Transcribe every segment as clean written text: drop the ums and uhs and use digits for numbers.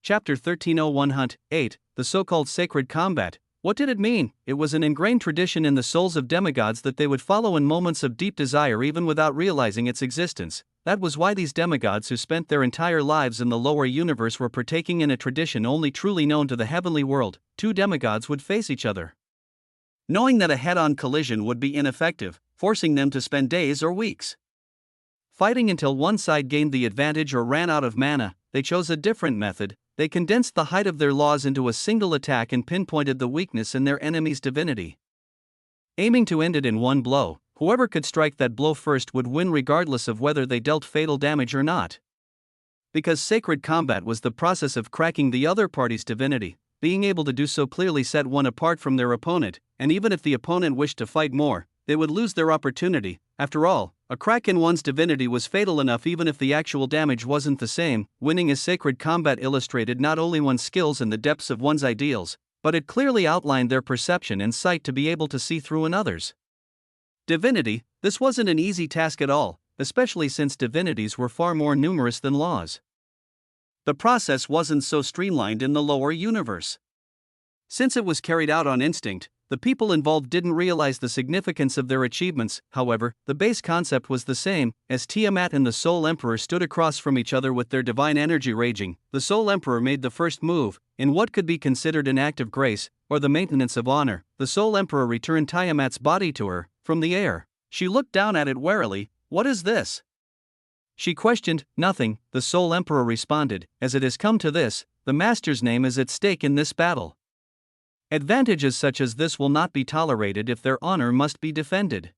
Chapter 1301 Hunt 8, the so-called sacred combat. What did it mean? It was an ingrained tradition in the souls of demigods that they would follow in moments of deep desire even without realizing its existence. That was why these demigods who spent their entire lives in the lower universe were partaking in a tradition only truly known to the heavenly world. Two demigods would face each other, knowing that a head-on collision would be ineffective, forcing them to spend days or weeks fighting until one side gained the advantage or ran out of mana. They chose a different method. They condensed the height of their laws into a single attack and pinpointed the weakness in their enemy's divinity, aiming to end it in one blow. Whoever could strike that blow first would win regardless of whether they dealt fatal damage or not. Because sacred combat was the process of cracking the other party's divinity, being able to do so clearly set one apart from their opponent, and even if the opponent wished to fight more, they would lose their opportunity. After all, a crack in one's divinity was fatal enough even if the actual damage wasn't the same. Winning a sacred combat illustrated not only one's skills and the depths of one's ideals, but it clearly outlined their perception and sight to be able to see through another's divinity. This wasn't an easy task at all, especially since divinities were far more numerous than laws. The process wasn't so streamlined in the lower universe. Since it was carried out on instinct, the people involved didn't realize the significance of their achievements. However, the base concept was the same. As Tiamat and the Soul Emperor stood across from each other with their divine energy raging, the Soul Emperor made the first move. In what could be considered an act of grace, or the maintenance of honor, the Soul Emperor returned Tiamat's body to her, from the air. She looked down at it warily. "What is this?" she questioned. "Nothing," the Soul Emperor responded. "As it has come to this, the Master's name is at stake in this battle. Advantages such as this will not be tolerated if their honor must be defended."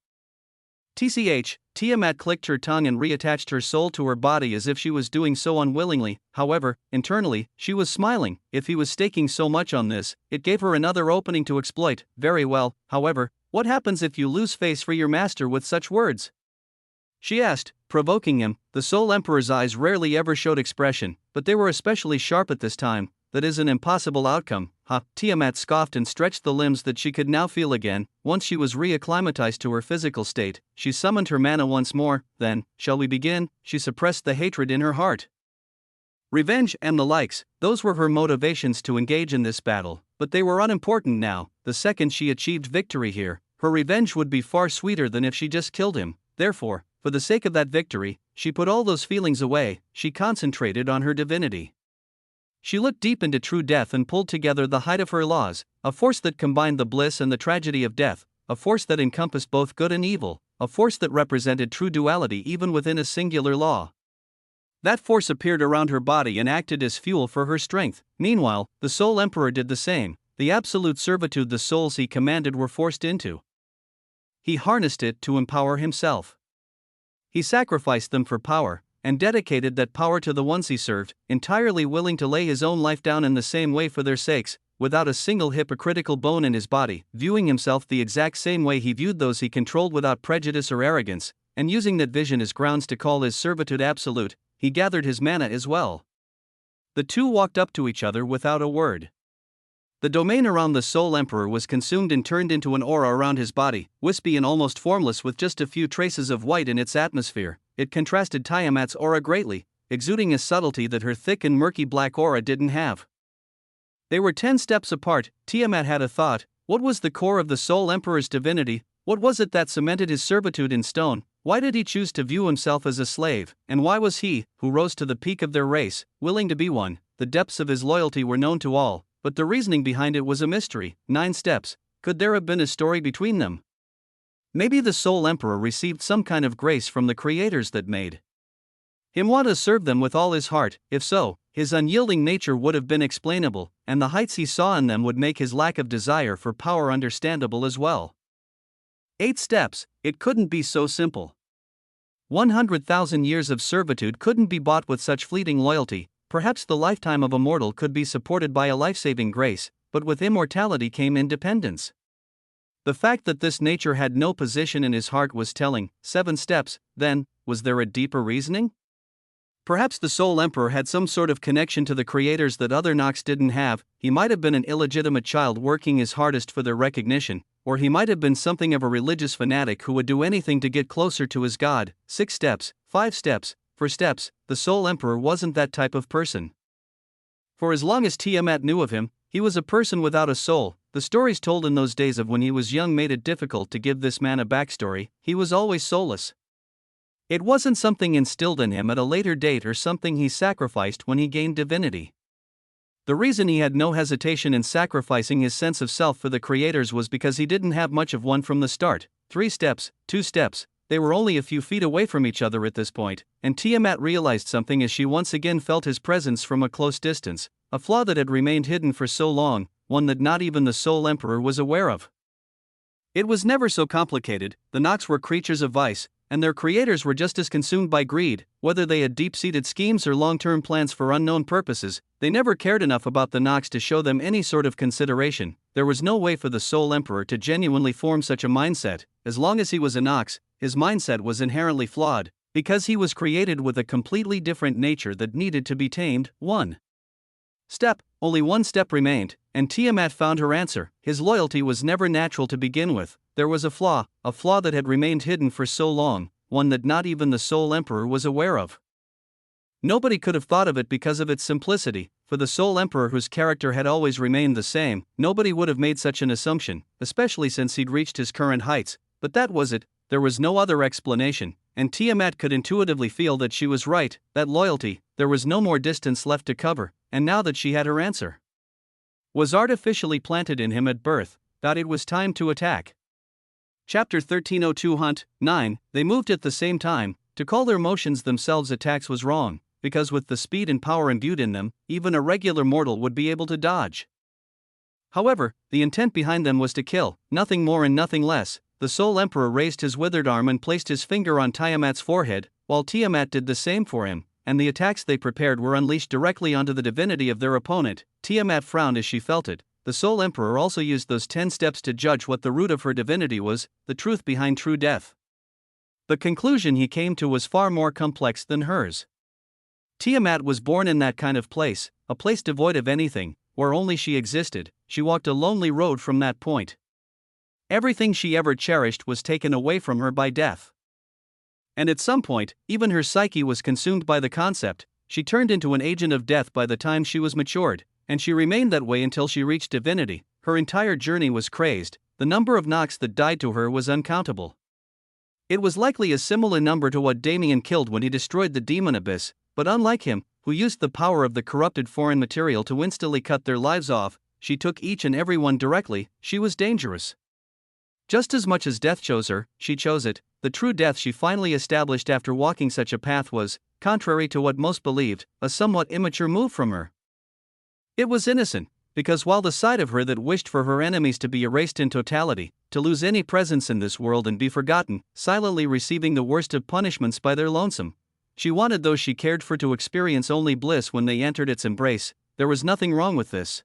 Tiamat clicked her tongue and reattached her soul to her body as if she was doing so unwillingly. However, internally, she was smiling. If he was staking so much on this, it gave her another opening to exploit. "Very well, however, what happens if you lose face for your master with such words?" she asked, provoking him. The Soul Emperor's eyes rarely ever showed expression, but they were especially sharp at this time. "That is an impossible outcome." Tiamat scoffed and stretched the limbs that she could now feel again. Once she was reacclimatized to her physical state, she summoned her mana once more. "Then, shall we begin?" She suppressed the hatred in her heart. Revenge and the likes, those were her motivations to engage in this battle, but they were unimportant now. The second she achieved victory here, her revenge would be far sweeter than if she just killed him. Therefore, for the sake of that victory, she put all those feelings away. She concentrated on her divinity. She looked deep into true death and pulled together the height of her laws, a force that combined the bliss and the tragedy of death, a force that encompassed both good and evil, a force that represented true duality even within a singular law. That force appeared around her body and acted as fuel for her strength. Meanwhile, the Soul Emperor did the same. The absolute servitude the souls he commanded were forced into, he harnessed it to empower himself. He sacrificed them for power, and dedicated that power to the ones he served, entirely willing to lay his own life down in the same way for their sakes, without a single hypocritical bone in his body, viewing himself the exact same way he viewed those he controlled without prejudice or arrogance, and using that vision as grounds to call his servitude absolute. He gathered his mana as well. The two walked up to each other without a word. The domain around the Soul Emperor was consumed and turned into an aura around his body, wispy and almost formless with just a few traces of white in its atmosphere. It contrasted Tiamat's aura greatly, exuding a subtlety that her thick and murky black aura didn't have. They were 10 steps apart. Tiamat had a thought. What was the core of the Soul Emperor's divinity? What was it that cemented his servitude in stone? Why did he choose to view himself as a slave? And why was he, who rose to the peak of their race, willing to be one? The depths of his loyalty were known to all, but the reasoning behind it was a mystery. 9 steps. Could there have been a story between them? Maybe the Soul Emperor received some kind of grace from the creators that made him want to serve them with all his heart. If so, his unyielding nature would have been explainable, and the heights he saw in them would make his lack of desire for power understandable as well. 8 steps. It couldn't be so simple. 100,000 years of servitude couldn't be bought with such fleeting loyalty. Perhaps the lifetime of a mortal could be supported by a life-saving grace, but with immortality came independence. The fact that this nature had no position in his heart was telling. 7 steps. Then, was there a deeper reasoning? Perhaps the Soul Emperor had some sort of connection to the creators that other Nox didn't have. He might have been an illegitimate child working his hardest for their recognition, or he might have been something of a religious fanatic who would do anything to get closer to his god. 6 steps, 5 steps. For steps, the Soul Emperor wasn't that type of person. For as long as Tiamat knew of him, he was a person without a soul. The stories told in those days of when he was young made it difficult to give this man a backstory. He was always soulless. It wasn't something instilled in him at a later date or something he sacrificed when he gained divinity. The reason he had no hesitation in sacrificing his sense of self for the creators was because he didn't have much of one from the start. 3 steps, 2 steps, they were only a few feet away from each other at this point, and Tiamat realized something as she once again felt his presence from a close distance, a flaw that had remained hidden for so long, one that not even the Soul Emperor was aware of. It was never so complicated. The Nox were creatures of vice, and their creators were just as consumed by greed. Whether they had deep-seated schemes or long-term plans for unknown purposes, they never cared enough about the Nox to show them any sort of consideration. There was no way for the Soul Emperor to genuinely form such a mindset. As long as he was a Nox, his mindset was inherently flawed, because he was created with a completely different nature that needed to be tamed. Only one step remained, and Tiamat found her answer. His loyalty was never natural to begin with. There was a flaw that had remained hidden for so long, one that not even the Soul Emperor was aware of. Nobody could have thought of it because of its simplicity. For the Soul Emperor, whose character had always remained the same, nobody would have made such an assumption, especially since he'd reached his current heights. But that was it. There was no other explanation, and Tiamat could intuitively feel that she was right. That loyalty, there was no more distance left to cover, and now that she had her answer, was artificially planted in him at birth, that it was time to attack. Chapter 1302 Hunt 9. They moved at the same time. To call their motions themselves attacks was wrong, because with the speed and power imbued in them, even a regular mortal would be able to dodge. However, the intent behind them was to kill, nothing more and nothing less. The Soul Emperor raised his withered arm and placed his finger on Tiamat's forehead, while Tiamat did the same for him, and the attacks they prepared were unleashed directly onto the divinity of their opponent. Tiamat frowned as she felt it. The Soul Emperor also used those 10 steps to judge what the root of her divinity was, the truth behind true death. The conclusion he came to was far more complex than hers. Tiamat was born in that kind of place, a place devoid of anything, where only she existed. She walked a lonely road from that point. Everything she ever cherished was taken away from her by death. And at some point, even her psyche was consumed by the concept. She turned into an agent of death by the time she was matured, and she remained that way until she reached divinity. Her entire journey was crazed. The number of Nox that died to her was uncountable. It was likely a similar number to what Damien killed when he destroyed the demon abyss, but unlike him, who used the power of the corrupted foreign material to instantly cut their lives off, she took each and every one directly. She was dangerous. Just as much as death chose her, she chose it. The true death she finally established after walking such a path was, contrary to what most believed, a somewhat immature move from her. It was innocent, because while the side of her that wished for her enemies to be erased in totality, to lose any presence in this world and be forgotten, silently receiving the worst of punishments by their lonesome, she wanted those she cared for to experience only bliss when they entered its embrace. There was nothing wrong with this.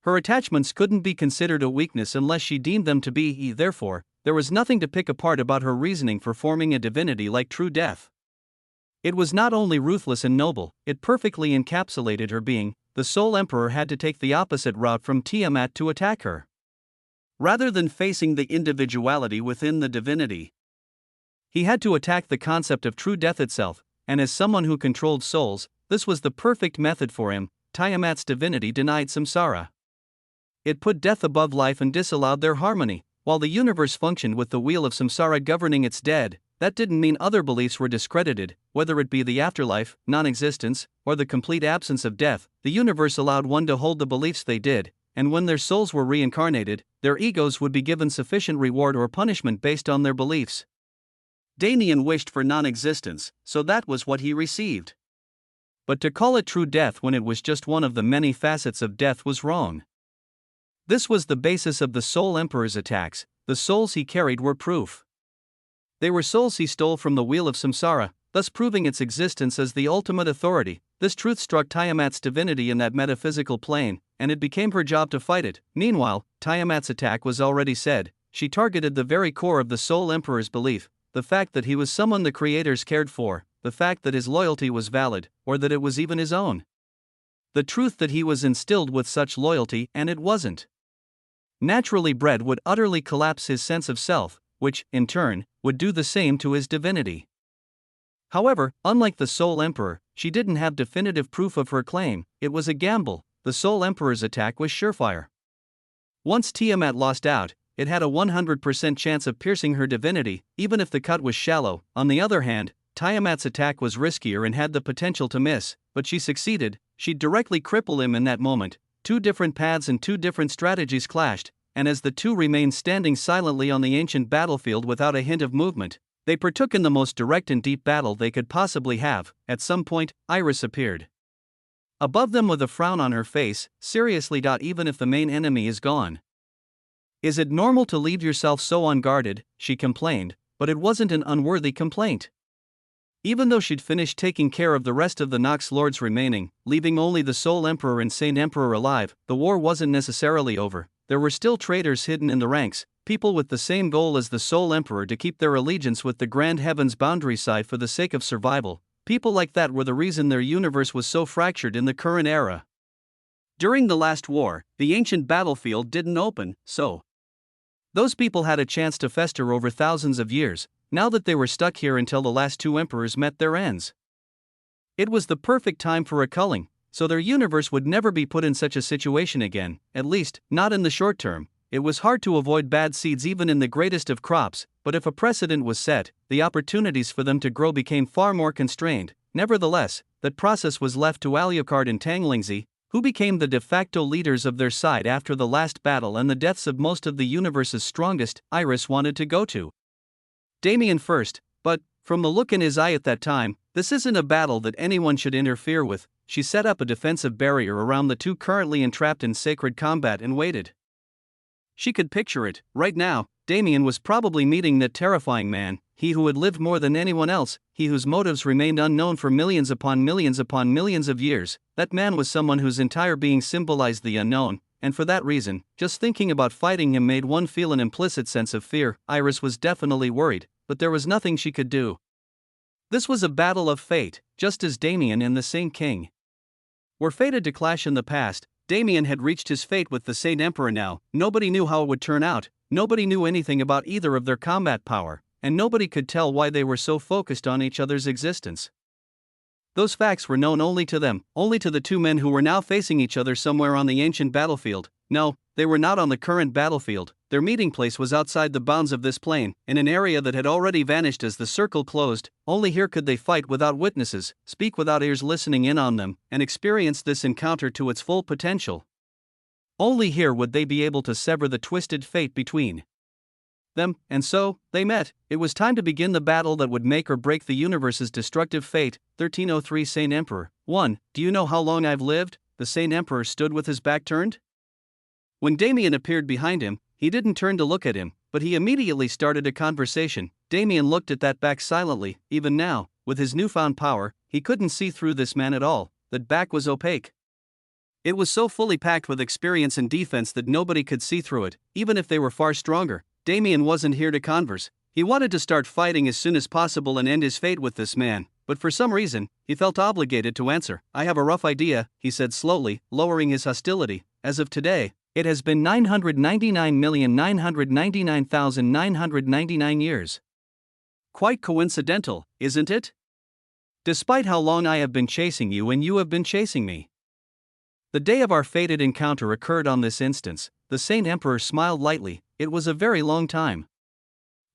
Her attachments couldn't be considered a weakness unless she deemed them to be. Therefore, there was nothing to pick apart about her reasoning for forming a divinity like true death. It was not only ruthless and noble, it perfectly encapsulated her being. The Soul Emperor had to take the opposite route from Tiamat to attack her. Rather than facing the individuality within the divinity, he had to attack the concept of true death itself, and as someone who controlled souls, this was the perfect method for him. Tiamat's divinity denied samsara. It put death above life and disallowed their harmony. While the universe functioned with the wheel of samsara governing its dead, that didn't mean other beliefs were discredited, whether it be the afterlife, non-existence, or the complete absence of death. The universe allowed one to hold the beliefs they did, and when their souls were reincarnated, their egos would be given sufficient reward or punishment based on their beliefs. Damien wished for non-existence, so that was what he received. But to call it true death when it was just one of the many facets of death was wrong. This was the basis of the Soul Emperor's attacks. The souls he carried were proof. They were souls he stole from the wheel of samsara, thus proving its existence as the ultimate authority. This truth struck Tiamat's divinity in that metaphysical plane, and it became her job to fight it. Meanwhile, Tiamat's attack was already said. She targeted the very core of the Soul Emperor's belief, the fact that he was someone the creators cared for, the fact that his loyalty was valid, or that it was even his own. The truth that he was instilled with such loyalty, and it wasn't naturally bred, would utterly collapse his sense of self, which, in turn, would do the same to his divinity. However, unlike the Soul Emperor, she didn't have definitive proof of her claim. It was a gamble. The Soul Emperor's attack was surefire. Once Tiamat lost out, it had a 100% chance of piercing her divinity, even if the cut was shallow. On the other hand, Tiamat's attack was riskier and had the potential to miss, but she succeeded. She'd directly cripple him in that moment. Two different paths and two different strategies clashed, and as the two remained standing silently on the ancient battlefield without a hint of movement, they partook in the most direct and deep battle they could possibly have. At some point, Iris appeared above them with a frown on her face. Seriously, even if the main enemy is gone. Is it normal to leave yourself so unguarded? She complained, but it wasn't an unworthy complaint. Even though she'd finished taking care of the rest of the Nox Lords remaining, leaving only the Soul Emperor and Saint Emperor alive, the war wasn't necessarily over. There were still traitors hidden in the ranks, people with the same goal as the Soul Emperor to keep their allegiance with the Grand Heaven's boundary side for the sake of survival. People like that were the reason their universe was so fractured in the current era. During the last war, the ancient battlefield didn't open, so those people had a chance to fester over thousands of years, now that they were stuck here until the last two emperors met their ends. It was the perfect time for a culling, so their universe would never be put in such a situation again, at least, not in the short term. It was hard to avoid bad seeds even in the greatest of crops, but if a precedent was set, the opportunities for them to grow became far more constrained. Nevertheless, that process was left to Alucard and Tanglingzi, who became the de facto leaders of their side after the last battle and the deaths of most of the universe's strongest. Iris wanted to go to Damien first, but, from the look in his eye at that time, this isn't a battle that anyone should interfere with. She set up a defensive barrier around the two currently entrapped in sacred combat and waited. She could picture it. Right now, Damien was probably meeting that terrifying man, he who had lived more than anyone else, he whose motives remained unknown for millions upon millions of years. That man was someone whose entire being symbolized the unknown, and for that reason, just thinking about fighting him made one feel an implicit sense of fear. Iris was definitely worried, but there was nothing she could do. This was a battle of fate, just as Damien and the Saint King were fated to clash in the past. Damien had reached his fate with the Saint Emperor now. Nobody knew how it would turn out, nobody knew anything about either of their combat power, and nobody could tell why they were so focused on each other's existence. Those facts were known only to them, only to the two men who were now facing each other somewhere on the ancient battlefield. No, they were not on the current battlefield. Their meeting place was outside the bounds of this plane, in an area that had already vanished as the circle closed. Only here could they fight without witnesses, speak without ears listening in on them, and experience this encounter to its full potential. Only here would they be able to sever the twisted fate between them, and so, they met. It was time to begin the battle that would make or break the universe's destructive fate. 1303 Saint Emperor. 1. Do you know how long I've lived? The Saint Emperor stood with his back turned. When Damien appeared behind him, he didn't turn to look at him, but he immediately started a conversation. Damien looked at that back silently. Even now, with his newfound power, he couldn't see through this man at all. That back was opaque. It was so fully packed with experience and defense that nobody could see through it, even if they were far stronger. Damien wasn't here to converse. He wanted to start fighting as soon as possible and end his fate with this man, but for some reason, he felt obligated to answer. I have a rough idea, he said slowly, lowering his hostility. As of today, it has been 999,999,999 years. Quite coincidental, isn't it? Despite how long I have been chasing you and you have been chasing me. The day of our fated encounter occurred on this instance. The Saint Emperor smiled lightly. It was a very long time.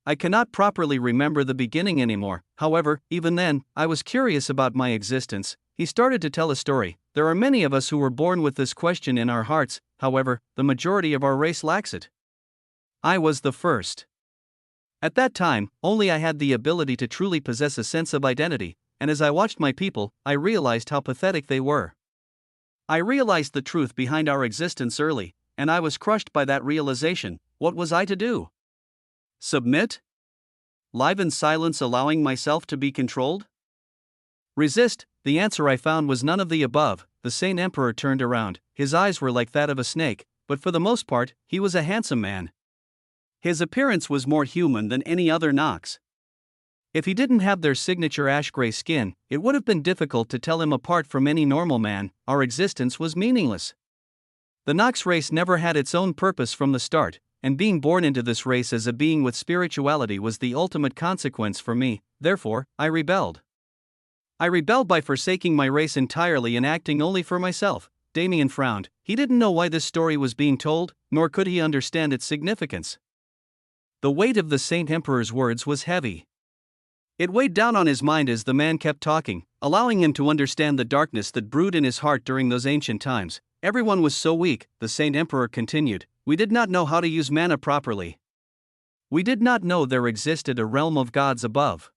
I cannot properly remember the beginning anymore. However, even then, I was curious about my existence. He started to tell a story. There are many of us who were born with this question in our hearts. However, the majority of our race lacks it. I was the first. At that time, only I had the ability to truly possess a sense of identity, and as I watched my people, I realized how pathetic they were. I realized the truth behind our existence early, and I was crushed by that realization. What was I to do? Submit? Live in silence, allowing myself to be controlled? Resist? The answer I found was none of the above. The Saint Emperor turned around. His eyes were like that of a snake, but for the most part, he was a handsome man. His appearance was more human than any other Nox. If he didn't have their signature ash-gray skin, it would have been difficult to tell him apart from any normal man. Our existence was meaningless. The Nox race never had its own purpose from the start, and being born into this race as a being with spirituality was the ultimate consequence for me. Therefore, I rebelled. I rebelled by forsaking my race entirely and acting only for myself. Damien frowned. He didn't know why this story was being told, nor could he understand its significance. The weight of the Saint Emperor's words was heavy. It weighed down on his mind as the man kept talking, allowing him to understand the darkness that brewed in his heart during those ancient times. Everyone was so weak, the Saint Emperor continued. We did not know how to use mana properly. We did not know there existed a realm of gods above.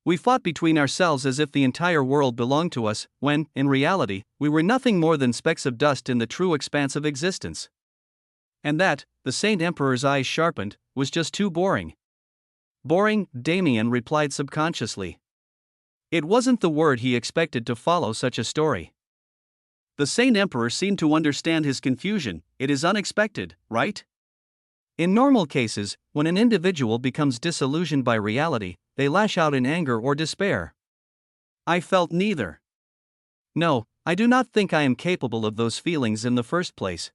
We fought between ourselves as if the entire world belonged to us, when, in reality, we were nothing more than specks of dust in the true expanse of existence. And that, the Saint Emperor's eyes sharpened, was just too boring. Boring, Damien replied subconsciously. It wasn't the word he expected to follow such a story. The Saint Emperor seemed to understand his confusion. It is unexpected, right? In normal cases, when an individual becomes disillusioned by reality, they lash out in anger or despair. I felt neither. No, I do not think I am capable of those feelings in the first place.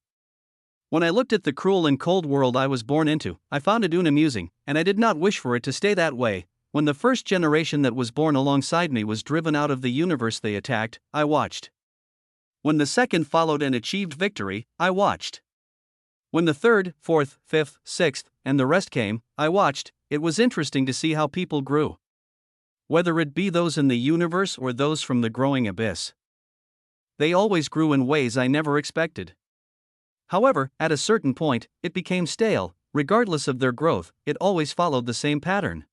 When I looked at the cruel and cold world I was born into, I found it unamusing, and I did not wish for it to stay that way. When the first generation that was born alongside me was driven out of the universe they attacked, I watched. When the second followed and achieved victory, I watched. When the third, fourth, fifth, sixth, and the rest came, I watched. It was interesting to see how people grew. Whether it be those in the universe or those from the growing abyss. They always grew in ways I never expected. However, at a certain point, it became stale. Regardless of their growth, it always followed the same pattern.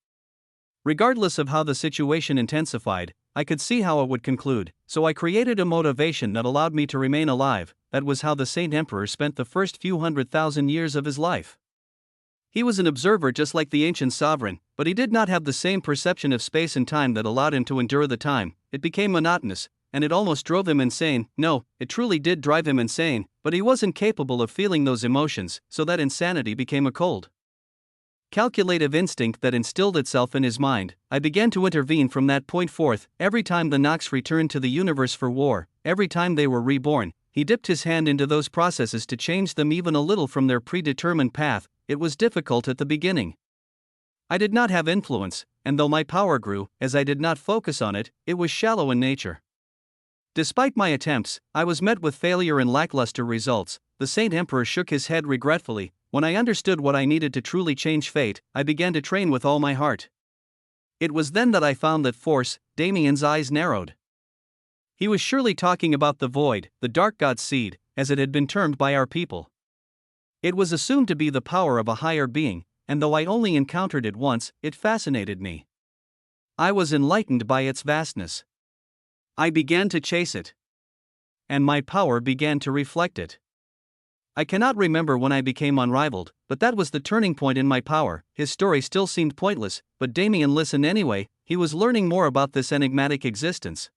Regardless of how the situation intensified, I could see how it would conclude, so I created a motivation that allowed me to remain alive. That was how the Saint Emperor spent the first few 100,000 years of his life. He was an observer just like the ancient sovereign, but he did not have the same perception of space and time that allowed him to endure the time. It became monotonous, and it almost drove him insane. No, it truly did drive him insane, but he wasn't capable of feeling those emotions, so that insanity became a cold, calculative instinct that instilled itself in his mind. I began to intervene from that point forth. Every time the Nox returned to the universe for war, every time they were reborn, he dipped his hand into those processes to change them even a little from their predetermined path. It was difficult at the beginning. I did not have influence, and though my power grew, as I did not focus on it, it was shallow in nature. Despite my attempts, I was met with failure and lackluster results. The Saint Emperor shook his head regretfully. When I understood what I needed to truly change fate, I began to train with all my heart. It was then that I found that force. Damien's eyes narrowed. He was surely talking about the void, the dark god's seed, as it had been termed by our people. It was assumed to be the power of a higher being, and though I only encountered it once, it fascinated me. I was enlightened by its vastness. I began to chase it. And my power began to reflect it. I cannot remember when I became unrivaled, but that was the turning point in my power. His story still seemed pointless, but Damien listened anyway. He was learning more about this enigmatic existence.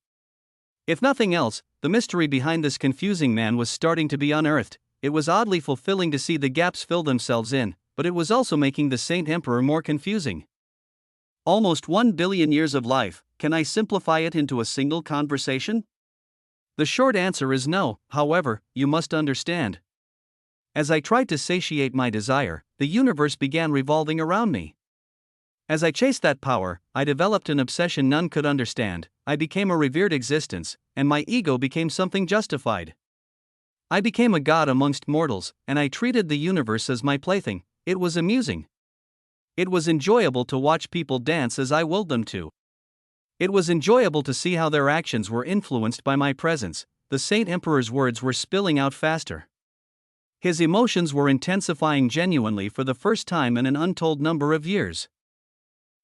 If nothing else, the mystery behind this confusing man was starting to be unearthed. It was oddly fulfilling to see the gaps fill themselves in, but it was also making the Saint Emperor more confusing. Almost 1 billion years of life, can I simplify it into a single conversation? The short answer is no. However, you must understand. As I tried to satiate my desire, the universe began revolving around me. As I chased that power, I developed an obsession none could understand. I became a revered existence, and my ego became something justified. I became a god amongst mortals, and I treated the universe as my plaything. It was amusing. It was enjoyable to watch people dance as I willed them to. It was enjoyable to see how their actions were influenced by my presence. The Saint Emperor's words were spilling out faster. His emotions were intensifying genuinely for the first time in an untold number of years.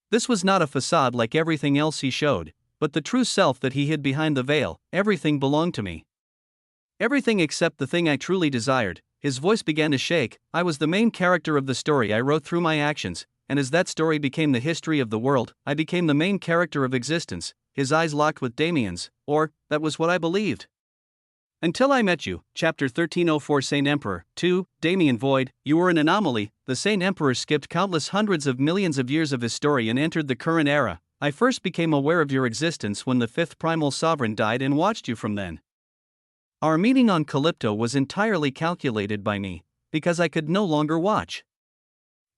This was not a facade like everything else he showed, but the true self that he hid behind the veil. Everything belonged to me. Everything except the thing I truly desired. His voice began to shake. I was the main character of the story I wrote through my actions, and as that story became the history of the world, I became the main character of existence. His eyes locked with Damien's, or, that was what I believed. Until I met you. Chapter 1304 Saint Emperor 2, Damien Void. You were an anomaly. The Saint Emperor skipped countless hundreds of millions of years of his story and entered the current era. I first became aware of your existence when the fifth primal sovereign died and watched you from then. Our meeting on Calypto was entirely calculated by me, because I could no longer watch.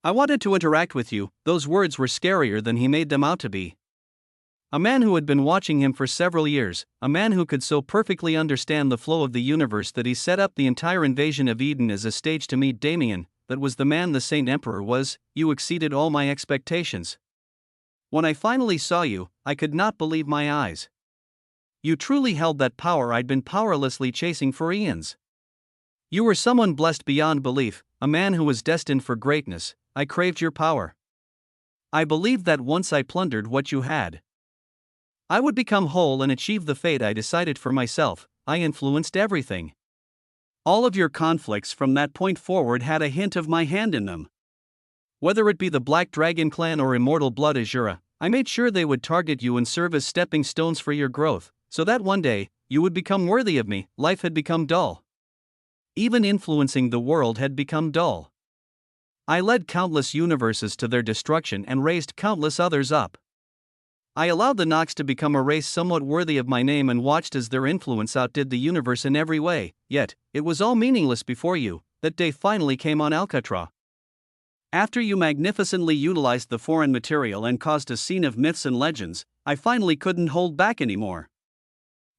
I wanted to interact with you. Those words were scarier than he made them out to be. A man who had been watching him for several years, a man who could so perfectly understand the flow of the universe that he set up the entire invasion of Eden as a stage to meet Damien, that was the man the Saint Emperor was. You exceeded all my expectations. When I finally saw you, I could not believe my eyes. You truly held that power I'd been powerlessly chasing for eons. You were someone blessed beyond belief, a man who was destined for greatness. I craved your power. I believed that once I plundered what you had, I would become whole and achieve the fate I decided for myself. I influenced everything. All of your conflicts from that point forward had a hint of my hand in them. Whether it be the Black Dragon clan or Immortal Blood Azura, I made sure they would target you and serve as stepping stones for your growth, so that one day, you would become worthy of me. Life had become dull. Even influencing the world had become dull. I led countless universes to their destruction and raised countless others up. I allowed the Nox to become a race somewhat worthy of my name and watched as their influence outdid the universe in every way, yet, it was all meaningless before you. That day finally came on Alcatraz. After you magnificently utilized the foreign material and caused a scene of myths and legends, I finally couldn't hold back anymore.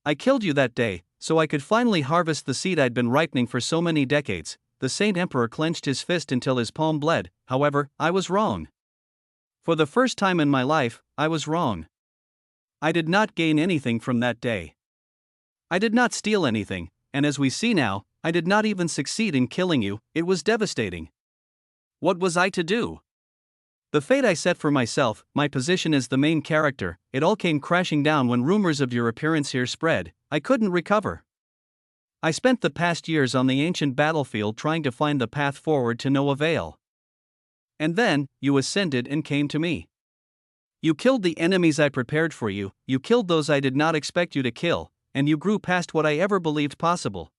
I killed you that day, so I could finally harvest the seed I'd been ripening for so many decades. The Saint Emperor clenched his fist until his palm bled. However, I was wrong. For the first time in my life, I was wrong. I did not gain anything from that day. I did not steal anything, and as we see now, I did not even succeed in killing you. It was devastating. What was I to do? The fate I set for myself, my position as the main character, it all came crashing down when rumors of your appearance here spread. I couldn't recover. I spent the past years on the ancient battlefield trying to find the path forward to no avail. And then, you ascended and came to me. You killed the enemies I prepared for you, you killed those I did not expect you to kill, and you grew past what I ever believed possible.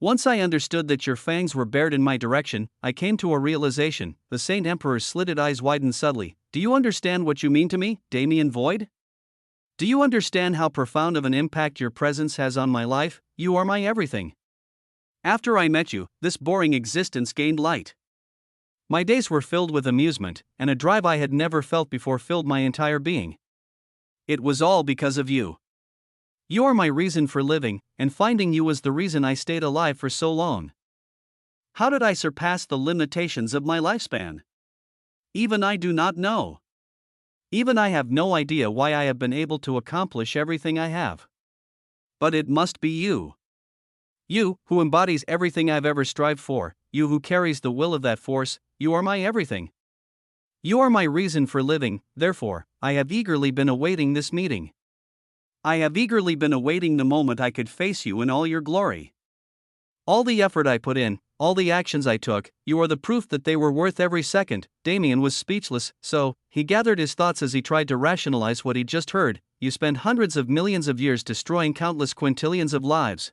Once I understood that your fangs were bared in my direction, I came to a realization. The Saint Emperor's slitted eyes widened subtly. Do you understand what you mean to me, Damien Void? Do you understand how profound of an impact your presence has on my life? You are my everything. After I met you, this boring existence gained light. My days were filled with amusement, and a drive I had never felt before filled my entire being. It was all because of you. You are my reason for living, and finding you was the reason I stayed alive for so long. How did I surpass the limitations of my lifespan? Even I do not know. Even I have no idea why I have been able to accomplish everything I have. But it must be you. You, who embodies everything I've ever strived for, you who carries the will of that force, you are my everything. You are my reason for living, therefore, I have eagerly been awaiting this meeting. I have eagerly been awaiting the moment I could face you in all your glory. All the effort I put in, all the actions I took, you are the proof that they were worth every second. Damien was speechless, so, he gathered his thoughts as he tried to rationalize what he'd just heard. You spend hundreds of millions of years destroying countless quintillions of lives,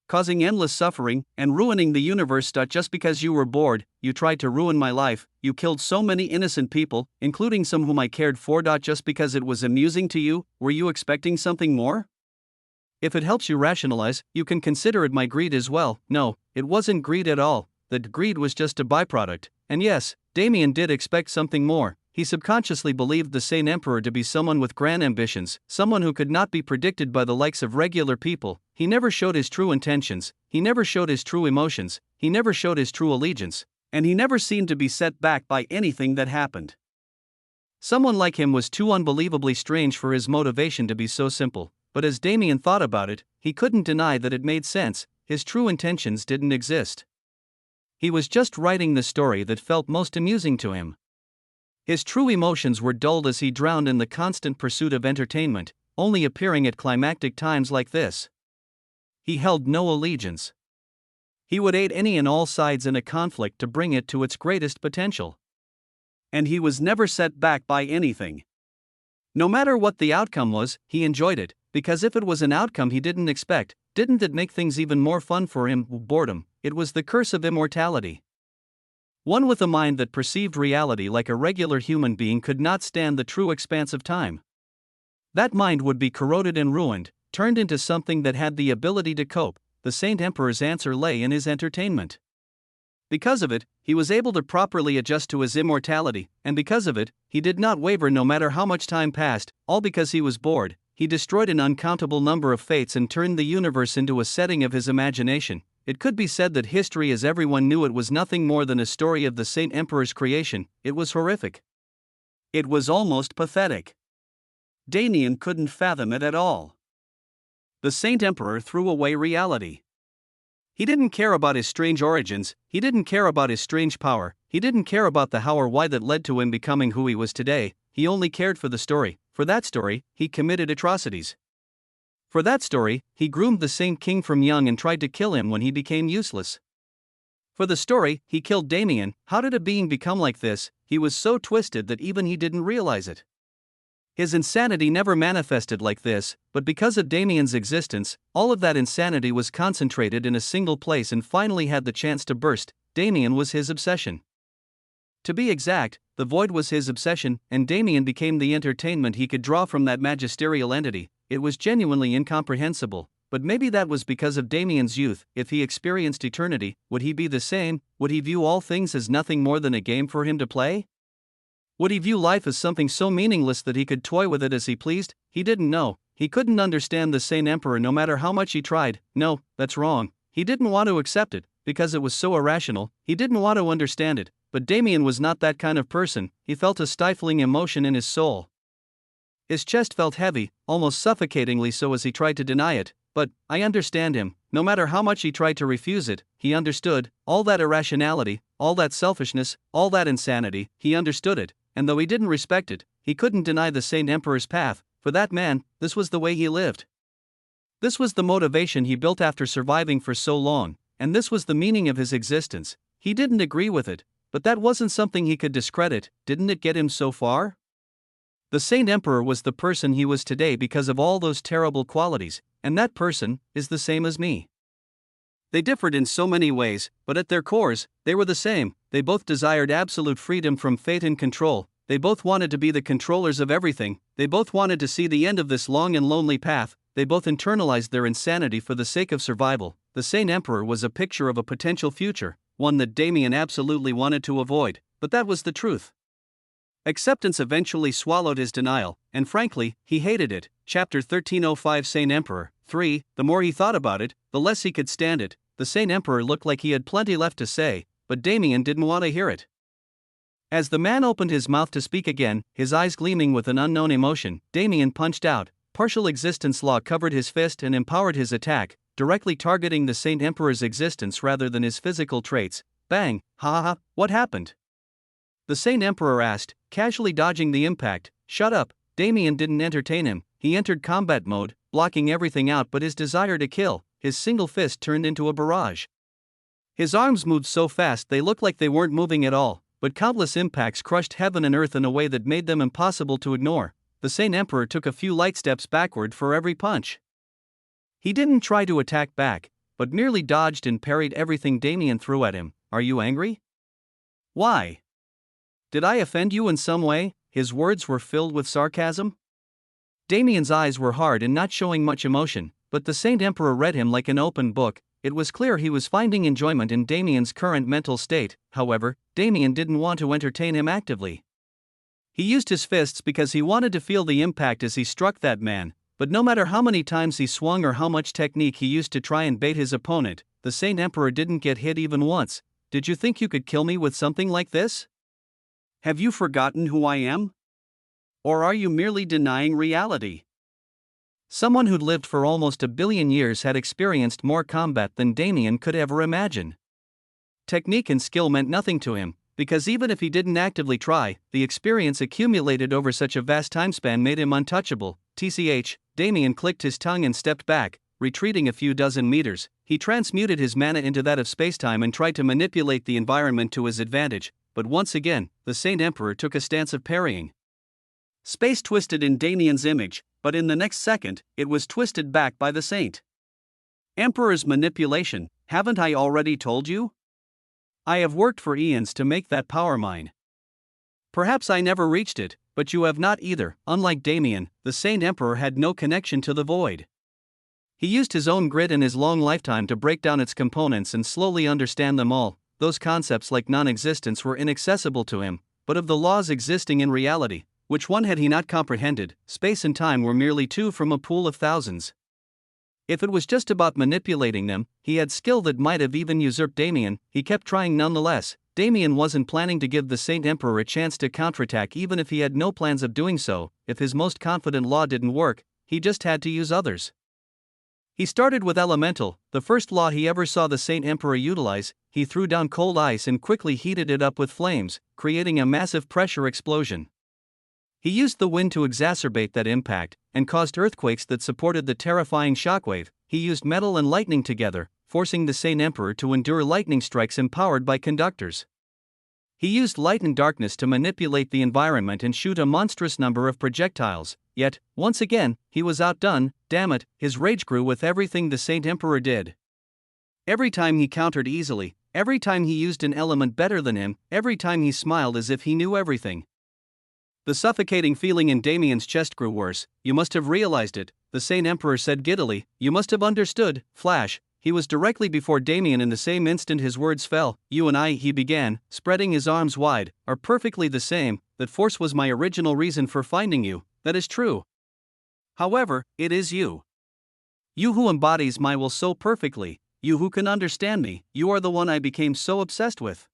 causing endless suffering, and ruining the universe. Just because you were bored, you tried to ruin my life. You killed so many innocent people, including some whom I cared for. Just because it was amusing to you, were you expecting something more? If it helps you rationalize, you can consider it my greed as well. No, it wasn't greed at all. That greed was just a byproduct. And yes, Damien did expect something more. He subconsciously believed the Saint Emperor to be someone with grand ambitions, someone who could not be predicted by the likes of regular people. He never showed his true intentions, he never showed his true emotions, he never showed his true allegiance, and he never seemed to be set back by anything that happened. Someone like him was too unbelievably strange for his motivation to be so simple, but as Damien thought about it, he couldn't deny that it made sense. His true intentions didn't exist. He was just writing the story that felt most amusing to him. His true emotions were dulled as he drowned in the constant pursuit of entertainment, only appearing at climactic times like this. He held no allegiance. He would aid any and all sides in a conflict to bring it to its greatest potential. And he was never set back by anything. No matter what the outcome was, he enjoyed it, because if it was an outcome he didn't expect, didn't it make things even more fun for him? Boredom, it was the curse of immortality. One with a mind that perceived reality like a regular human being could not stand the true expanse of time. That mind would be corroded and ruined, turned into something that had the ability to cope. The Saint Emperor's answer lay in his entertainment. Because of it, he was able to properly adjust to his immortality, and because of it, he did not waver no matter how much time passed, all because he was bored. He destroyed an uncountable number of fates and turned the universe into a setting of his imagination. It could be said that history as everyone knew it was nothing more than a story of the Saint Emperor's creation. It was horrific. It was almost pathetic. Damien couldn't fathom it at all. The Saint Emperor threw away reality. He didn't care about his strange origins, he didn't care about his strange power, he didn't care about the how or why that led to him becoming who he was today, he only cared for the story. For that story, he committed atrocities. For that story, he groomed the Saint King from young and tried to kill him when he became useless. For the story, he killed Damien. How did a being become like this? He was so twisted that even he didn't realize it. His insanity never manifested like this, but because of Damien's existence, all of that insanity was concentrated in a single place and finally had the chance to burst. Damien was his obsession. To be exact, the void was his obsession, and Damien became the entertainment he could draw from that magisterial entity. It was genuinely incomprehensible, but maybe that was because of Damien's youth. If he experienced eternity, would he be the same? Would he view all things as nothing more than a game for him to play? Would he view life as something so meaningless that he could toy with it as he pleased? He didn't know. He couldn't understand the Saint Emperor no matter how much he tried. No, that's wrong. He didn't want to accept it, because it was so irrational. He didn't want to understand it. But Damien was not that kind of person. He felt a stifling emotion in his soul. His chest felt heavy, almost suffocatingly so as he tried to deny it. But I understand him. No matter how much he tried to refuse it, he understood. All that irrationality, all that selfishness, all that insanity, he understood it. And though he didn't respect it, he couldn't deny the Saint Emperor's path. For that man, this was the way he lived. This was the motivation he built after surviving for so long, and this was the meaning of his existence. He didn't agree with it, but that wasn't something he could discredit. Didn't it get him so far? The Saint Emperor was the person he was today because of all those terrible qualities, and that person is the same as me. They differed in so many ways, but at their cores, they were the same. They both desired absolute freedom from fate and control. They both wanted to be the controllers of everything. They both wanted to see the end of this long and lonely path. They both internalized their insanity for the sake of survival. The Saint Emperor was a picture of a potential future, one that Damien absolutely wanted to avoid, but that was the truth. Acceptance eventually swallowed his denial, and frankly, he hated it. Chapter 1305 Saint Emperor 3. The more he thought about it, the less he could stand it. The Saint Emperor looked like he had plenty left to say, but Damien didn't want to hear it. As the man opened his mouth to speak again, his eyes gleaming with an unknown emotion, Damien punched out. Partial existence law covered his fist and empowered his attack, directly targeting the Saint Emperor's existence rather than his physical traits. Bang! Ha ha ha, what happened? The Saint Emperor asked, casually dodging the impact. Shut up. Damien didn't entertain him. He entered combat mode, blocking everything out but his desire to kill. His single fist turned into a barrage. His arms moved so fast they looked like they weren't moving at all, but countless impacts crushed heaven and earth in a way that made them impossible to ignore. The Saint Emperor took a few light steps backward for every punch. He didn't try to attack back, but merely dodged and parried everything Damien threw at him. Are you angry? Why? Did I offend you in some way? His words were filled with sarcasm. Damien's eyes were hard and not showing much emotion, but the Saint Emperor read him like an open book. It was clear he was finding enjoyment in Damien's current mental state. However, Damien didn't want to entertain him actively. He used his fists because he wanted to feel the impact as he struck that man, but no matter how many times he swung or how much technique he used to try and bait his opponent, the Saint Emperor didn't get hit even once. Did you think you could kill me with something like this? Have you forgotten who I am? Or are you merely denying reality? Someone who'd lived for almost 1 billion years had experienced more combat than Damien could ever imagine. Technique and skill meant nothing to him, because even if he didn't actively try, the experience accumulated over such a vast timespan made him untouchable. TCH, Damien clicked his tongue and stepped back, retreating a few dozen meters. He transmuted his mana into that of spacetime and tried to manipulate the environment to his advantage, but once again, the Saint Emperor took a stance of parrying. Space twisted in Damien's image, but in the next second, it was twisted back by the Saint Emperor's manipulation. Haven't I already told you? I have worked for eons to make that power mine. Perhaps I never reached it, but you have not either. Unlike Damien, the Saint Emperor had no connection to the void. He used his own grid and his long lifetime to break down its components and slowly understand them all. those concepts like non-existence were inaccessible to him, but of the laws existing in reality, which one had he not comprehended? Space and time were merely two from a pool of thousands. If it was just about manipulating them, he had skill that might have even usurped Damien. He kept trying nonetheless. Damien wasn't planning to give the Saint Emperor a chance to counterattack, even if he had no plans of doing so. If his most confident law didn't work, he just had to use others. He started with elemental, the first law he ever saw the Saint Emperor utilize. He threw down cold ice and quickly heated it up with flames, creating a massive pressure explosion. He used the wind to exacerbate that impact, and caused earthquakes that supported the terrifying shockwave. He used metal and lightning together, forcing the Saint Emperor to endure lightning strikes empowered by conductors. He used light and darkness to manipulate the environment and shoot a monstrous number of projectiles. Yet, once again, he was outdone. Damn it, his rage grew with everything the Saint Emperor did. Every time he countered easily, every time he used an element better than him, every time he smiled as if he knew everything. The suffocating feeling in Damien's chest grew worse. You must have realized it, the Saint Emperor said giddily. You must have understood. Flash. He was directly before Damien in the same instant his words fell. You and I, he began, spreading his arms wide, are perfectly the same. That force was my original reason for finding you. That is true. However, it is you. You who embodies my will so perfectly. You who can understand me. You are the one I became so obsessed with.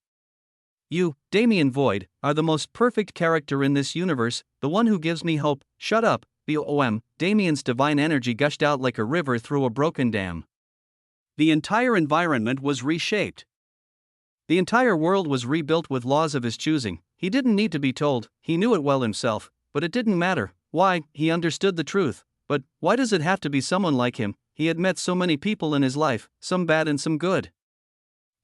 You, Damien Void, are the most perfect character in this universe, the one who gives me hope. Shut up, BOM. Damien's divine energy gushed out like a river through a broken dam. The entire environment was reshaped. The entire world was rebuilt with laws of his choosing. He didn't need to be told, he knew it well himself, but it didn't matter. Why? He understood the truth. But why does it have to be someone like him? He had met so many people in his life, some bad and some good.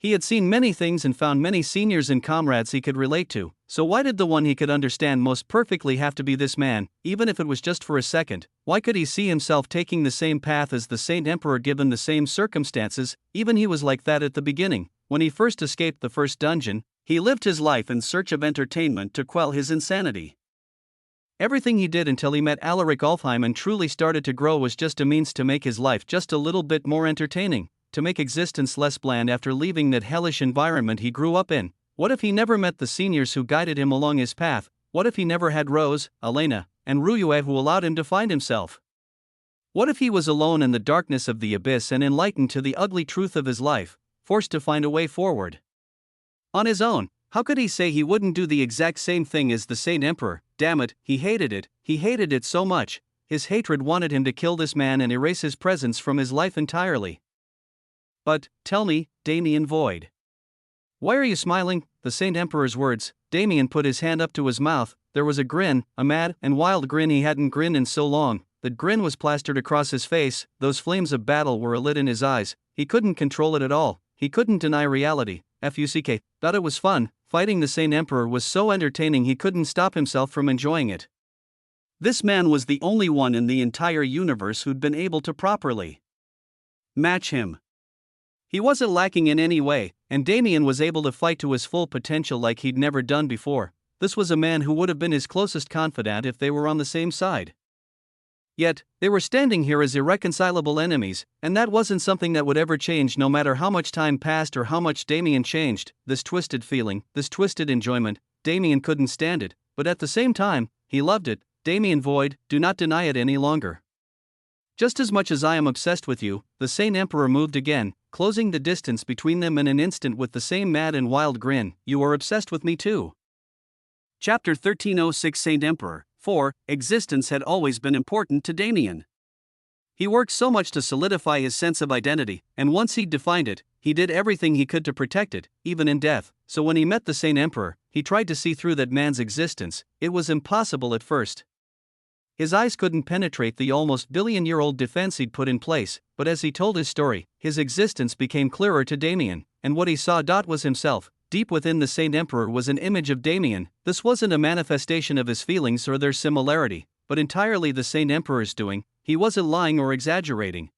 He had seen many things and found many seniors and comrades he could relate to, so why did the one he could understand most perfectly have to be this man, even if it was just for a second? Why could he see himself taking the same path as the Saint Emperor given the same circumstances? Even he was like that at the beginning. When he first escaped the first dungeon, he lived his life in search of entertainment to quell his insanity. Everything he did until he met Alaric Alfheim and truly started to grow was just a means to make his life just a little bit more entertaining, to make existence less bland after leaving that hellish environment he grew up in. What if he never met the seniors who guided him along his path? What if he never had Rose, Elena, and Ruyue who allowed him to find himself? What if he was alone in the darkness of the abyss and enlightened to the ugly truth of his life, forced to find a way forward? On his own, how could he say he wouldn't do the exact same thing as the Saint Emperor? Damn it, he hated it so much. His hatred wanted him to kill this man and erase his presence from his life entirely. But, tell me, Damien Void. Why are you smiling? The Saint Emperor's words. Damien put his hand up to his mouth. There was a grin, a mad and wild grin he hadn't grinned in so long. That grin was plastered across his face. Those flames of battle were alit in his eyes. He couldn't control it at all. He couldn't deny reality. FUCK. Thought it was fun. Fighting the Saint Emperor was so entertaining he couldn't stop himself from enjoying it. This man was the only one in the entire universe who'd been able to properly match him. He wasn't lacking in any way, and Damien was able to fight to his full potential like he'd never done before. This was a man who would have been his closest confidant if they were on the same side. Yet, they were standing here as irreconcilable enemies, and that wasn't something that would ever change no matter how much time passed or how much Damien changed. This twisted feeling, this twisted enjoyment, Damien couldn't stand it, but at the same time, he loved it. Damien Void, do not deny it any longer. Just as much as I am obsessed with you, the Saint Emperor moved again, closing the distance between them in an instant with the same mad and wild grin. You are obsessed with me too. Chapter 1306 Saint Emperor 4. Existence had always been important to Damien. He worked so much to solidify his sense of identity, and once he'd defined it, he did everything he could to protect it, even in death. So when he met the Saint Emperor, he tried to see through that man's existence. It was impossible at first. His eyes couldn't penetrate the almost billion-year-old defense he'd put in place, but as he told his story, his existence became clearer to Damien, and what he saw was himself. Deep within the Saint Emperor was an image of Damien. This wasn't a manifestation of his feelings or their similarity, but entirely the Saint Emperor's doing. He wasn't lying or exaggerating.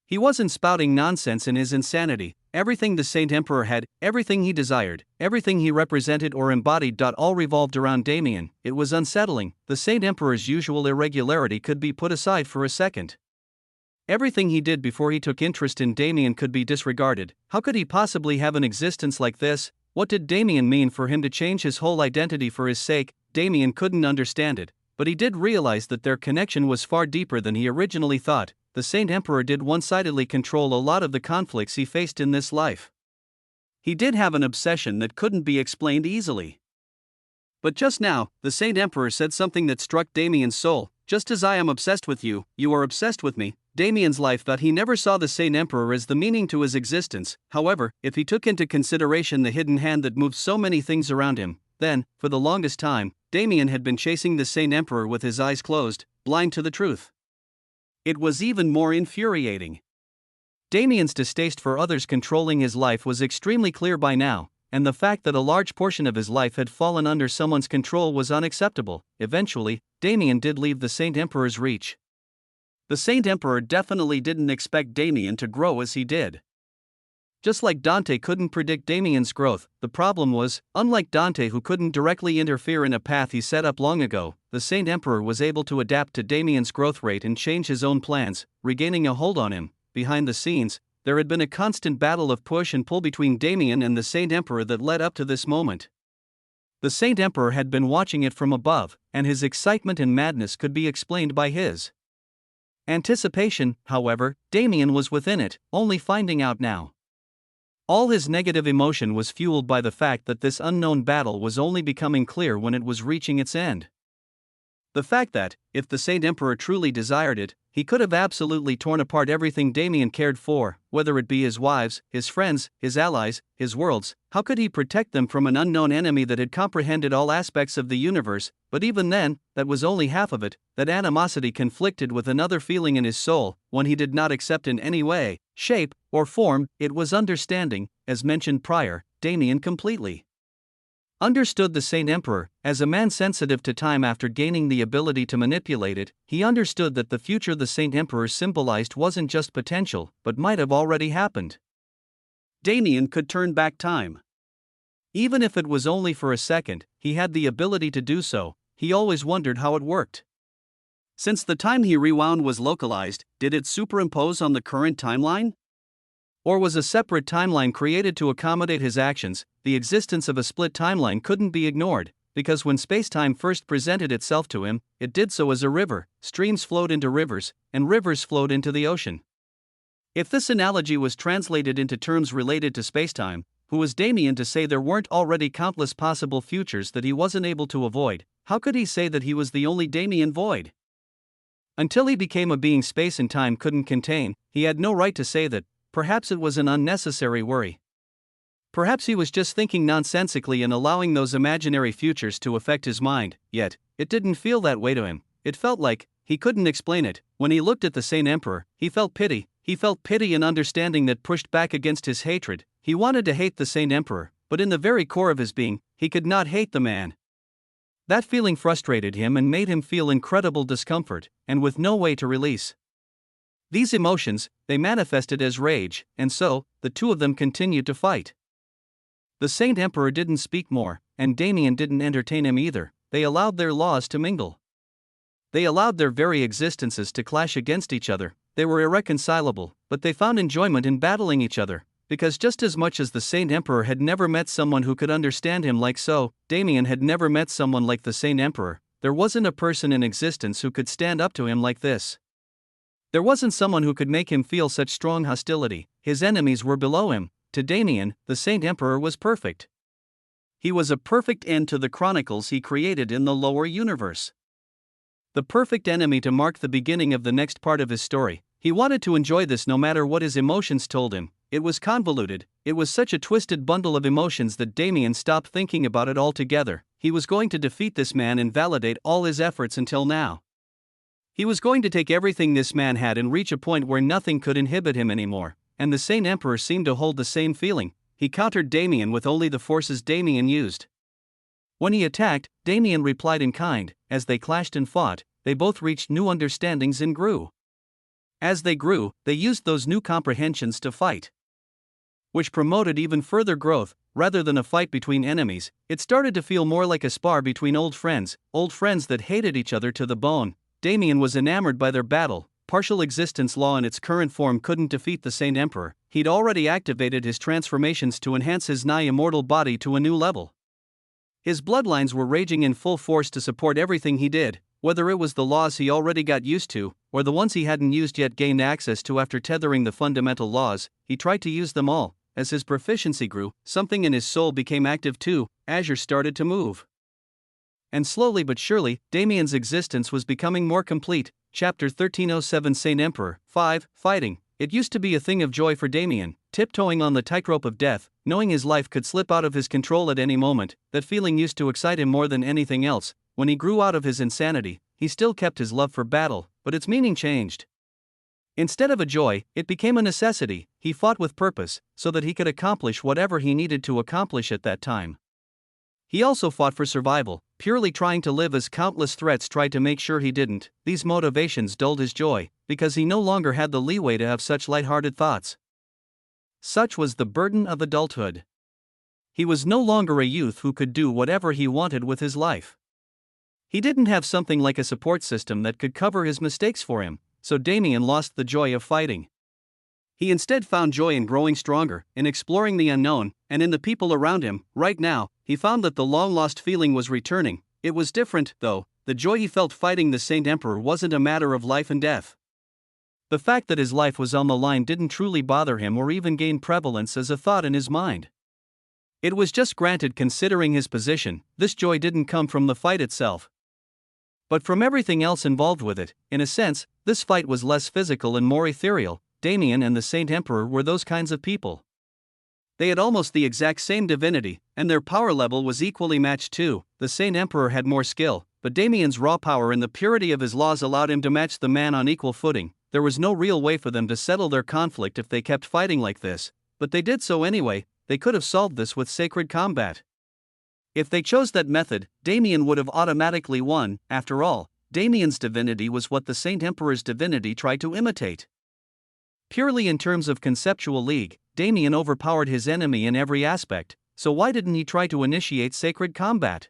He wasn't spouting nonsense in his insanity. Everything the Saint Emperor had, everything he desired, everything he represented or embodied, all revolved around Damien. It was unsettling. The Saint Emperor's usual irregularity could be put aside for a second. Everything he did before he took interest in Damien could be disregarded. How could he possibly have an existence like this? What did Damien mean for him to change his whole identity for his sake? Damien couldn't understand it, but he did realize that their connection was far deeper than he originally thought. The Saint Emperor did one-sidedly control a lot of the conflicts he faced in this life. He did have an obsession that couldn't be explained easily. But just now, the Saint Emperor said something that struck Damien's soul. Just as I am obsessed with you, you are obsessed with me. Damien's life thought he never saw the Saint Emperor as the meaning to his existence. However, if he took into consideration the hidden hand that moved so many things around him, then, for the longest time, Damien had been chasing the Saint Emperor with his eyes closed, blind to the truth. It was even more infuriating. Damien's distaste for others controlling his life was extremely clear by now, and the fact that a large portion of his life had fallen under someone's control was unacceptable. Eventually, Damien did leave the Saint Emperor's reach. The Saint Emperor definitely didn't expect Damien to grow as he did. Just like Dante couldn't predict Damien's growth, the problem was, unlike Dante who couldn't directly interfere in a path he set up long ago, the Saint Emperor was able to adapt to Damien's growth rate and change his own plans, regaining a hold on him. Behind the scenes, there had been a constant battle of push and pull between Damien and the Saint Emperor that led up to this moment. The Saint Emperor had been watching it from above, and his excitement and madness could be explained by his anticipation. However, Damien was within it, only finding out now. All his negative emotion was fueled by the fact that this unknown battle was only becoming clear when it was reaching its end. The fact that, if the Saint Emperor truly desired it, he could have absolutely torn apart everything Damien cared for, whether it be his wives, his friends, his allies, his worlds. How could he protect them from an unknown enemy that had comprehended all aspects of the universe? But even then, that was only half of it. That animosity conflicted with another feeling in his soul, one he did not accept in any way, shape, or form. It was understanding. As mentioned prior, Damien completely understood the Saint Emperor. As a man sensitive to time after gaining the ability to manipulate it, he understood that the future the Saint Emperor symbolized wasn't just potential, but might have already happened. Damien could turn back time. Even if it was only for a second, he had the ability to do so. He always wondered how it worked. Since the time he rewound was localized, did it superimpose on the current timeline? Or was a separate timeline created to accommodate his actions? The existence of a split timeline couldn't be ignored, because when space-time first presented itself to him, it did so as a river. Streams flowed into rivers, and rivers flowed into the ocean. If this analogy was translated into terms related to space-time, who was Damien to say there weren't already countless possible futures that he wasn't able to avoid? How could he say that he was the only Damien void? Until he became a being space and time couldn't contain, he had no right to say that. Perhaps it was an unnecessary worry. Perhaps he was just thinking nonsensically and allowing those imaginary futures to affect his mind, yet, it didn't feel that way to him. It felt like, he couldn't explain it. When he looked at the Saint Emperor, he felt pity. He felt pity and understanding that pushed back against his hatred. He wanted to hate the Saint Emperor, but in the very core of his being, he could not hate the man. That feeling frustrated him and made him feel incredible discomfort, and with no way to release these emotions, they manifested as rage, and so, the two of them continued to fight. The Saint Emperor didn't speak more, and Damien didn't entertain him either. They allowed their laws to mingle. They allowed their very existences to clash against each other. They were irreconcilable, but they found enjoyment in battling each other, because just as much as the Saint Emperor had never met someone who could understand him like so, Damien had never met someone like the Saint Emperor. There wasn't a person in existence who could stand up to him like this. There wasn't someone who could make him feel such strong hostility. His enemies were below him. To Damien, the Saint Emperor was perfect. He was a perfect end to the chronicles he created in the lower universe. The perfect enemy to mark the beginning of the next part of his story. He wanted to enjoy this no matter what his emotions told him. It was convoluted. It was such a twisted bundle of emotions that Damien stopped thinking about it altogether. He was going to defeat this man and validate all his efforts until now. He was going to take everything this man had and reach a point where nothing could inhibit him anymore, and the Saint Emperor seemed to hold the same feeling. He countered Damien with only the forces Damien used. When he attacked, Damien replied in kind. As they clashed and fought, they both reached new understandings and grew. As they grew, they used those new comprehensions to fight, which promoted even further growth. Rather than a fight between enemies, it started to feel more like a spar between old friends that hated each other to the bone. Damien was enamored by their battle, partial existence law in its current form couldn't defeat the Saint Emperor. He'd already activated his transformations to enhance his nigh-immortal body to a new level. His bloodlines were raging in full force to support everything he did, whether it was the laws he already got used to, or the ones he hadn't used yet gained access to after tethering the fundamental laws. He tried to use them all. As his proficiency grew, something in his soul became active too. Azure started to move. And slowly but surely, Damien's existence was becoming more complete. Chapter 1307 Saint Emperor 5. Fighting. It used to be a thing of joy for Damien, tiptoeing on the tightrope of death, knowing his life could slip out of his control at any moment. That feeling used to excite him more than anything else. When he grew out of his insanity, he still kept his love for battle, but its meaning changed. Instead of a joy, it became a necessity. He fought with purpose, so that he could accomplish whatever he needed to accomplish at that time. He also fought for survival, purely trying to live as countless threats tried to make sure he didn't. These motivations dulled his joy, because he no longer had the leeway to have such light-hearted thoughts. Such was the burden of adulthood. He was no longer a youth who could do whatever he wanted with his life. He didn't have something like a support system that could cover his mistakes for him, so Damien lost the joy of fighting. He instead found joy in growing stronger, in exploring the unknown, and in the people around him. Right now, he found that the long-lost feeling was returning. It was different, though. The joy he felt fighting the Saint Emperor wasn't a matter of life and death. The fact that his life was on the line didn't truly bother him or even gain prevalence as a thought in his mind. It was just granted considering his position. This joy didn't come from the fight itself, but from everything else involved with it. In a sense, this fight was less physical and more ethereal. Damien and the Saint Emperor were those kinds of people. They had almost the exact same divinity, and their power level was equally matched too. The Saint Emperor had more skill, but Damien's raw power and the purity of his laws allowed him to match the man on equal footing. There was no real way for them to settle their conflict if they kept fighting like this, but they did so anyway. They could have solved this with sacred combat. If they chose that method, Damien would have automatically won. After all, Damien's divinity was what the Saint Emperor's divinity tried to imitate. Purely in terms of conceptual league, Damien overpowered his enemy in every aspect, so why didn't he try to initiate sacred combat?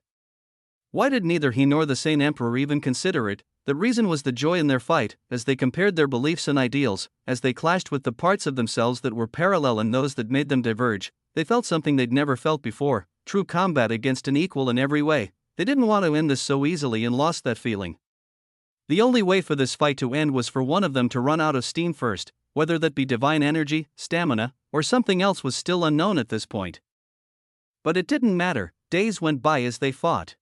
Why did neither he nor the Saint Emperor even consider it? The reason was the joy in their fight, as they compared their beliefs and ideals, as they clashed with the parts of themselves that were parallel and those that made them diverge. They felt something they'd never felt before, true combat against an equal in every way. They didn't want to end this so easily and lost that feeling. The only way for this fight to end was for one of them to run out of steam first. Whether that be divine energy, stamina, or something else was still unknown at this point. But it didn't matter. Days went by as they fought.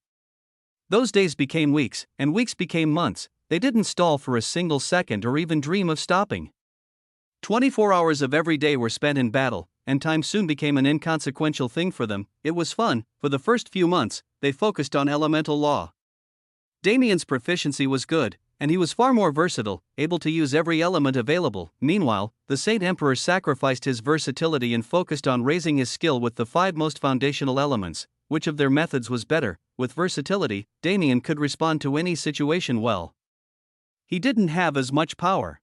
Those days became weeks, and weeks became months. They didn't stall for a single second or even dream of stopping. 24 hours of every day were spent in battle, and time soon became an inconsequential thing for them. It was fun. For the first few months, they focused on elemental law. Damien's proficiency was good, and he was far more versatile, able to use every element available. Meanwhile, the Saint Emperor sacrificed his versatility and focused on raising his skill with the 5 most foundational elements. Which of their methods was better? With versatility, Damien could respond to any situation well. He didn't have as much power,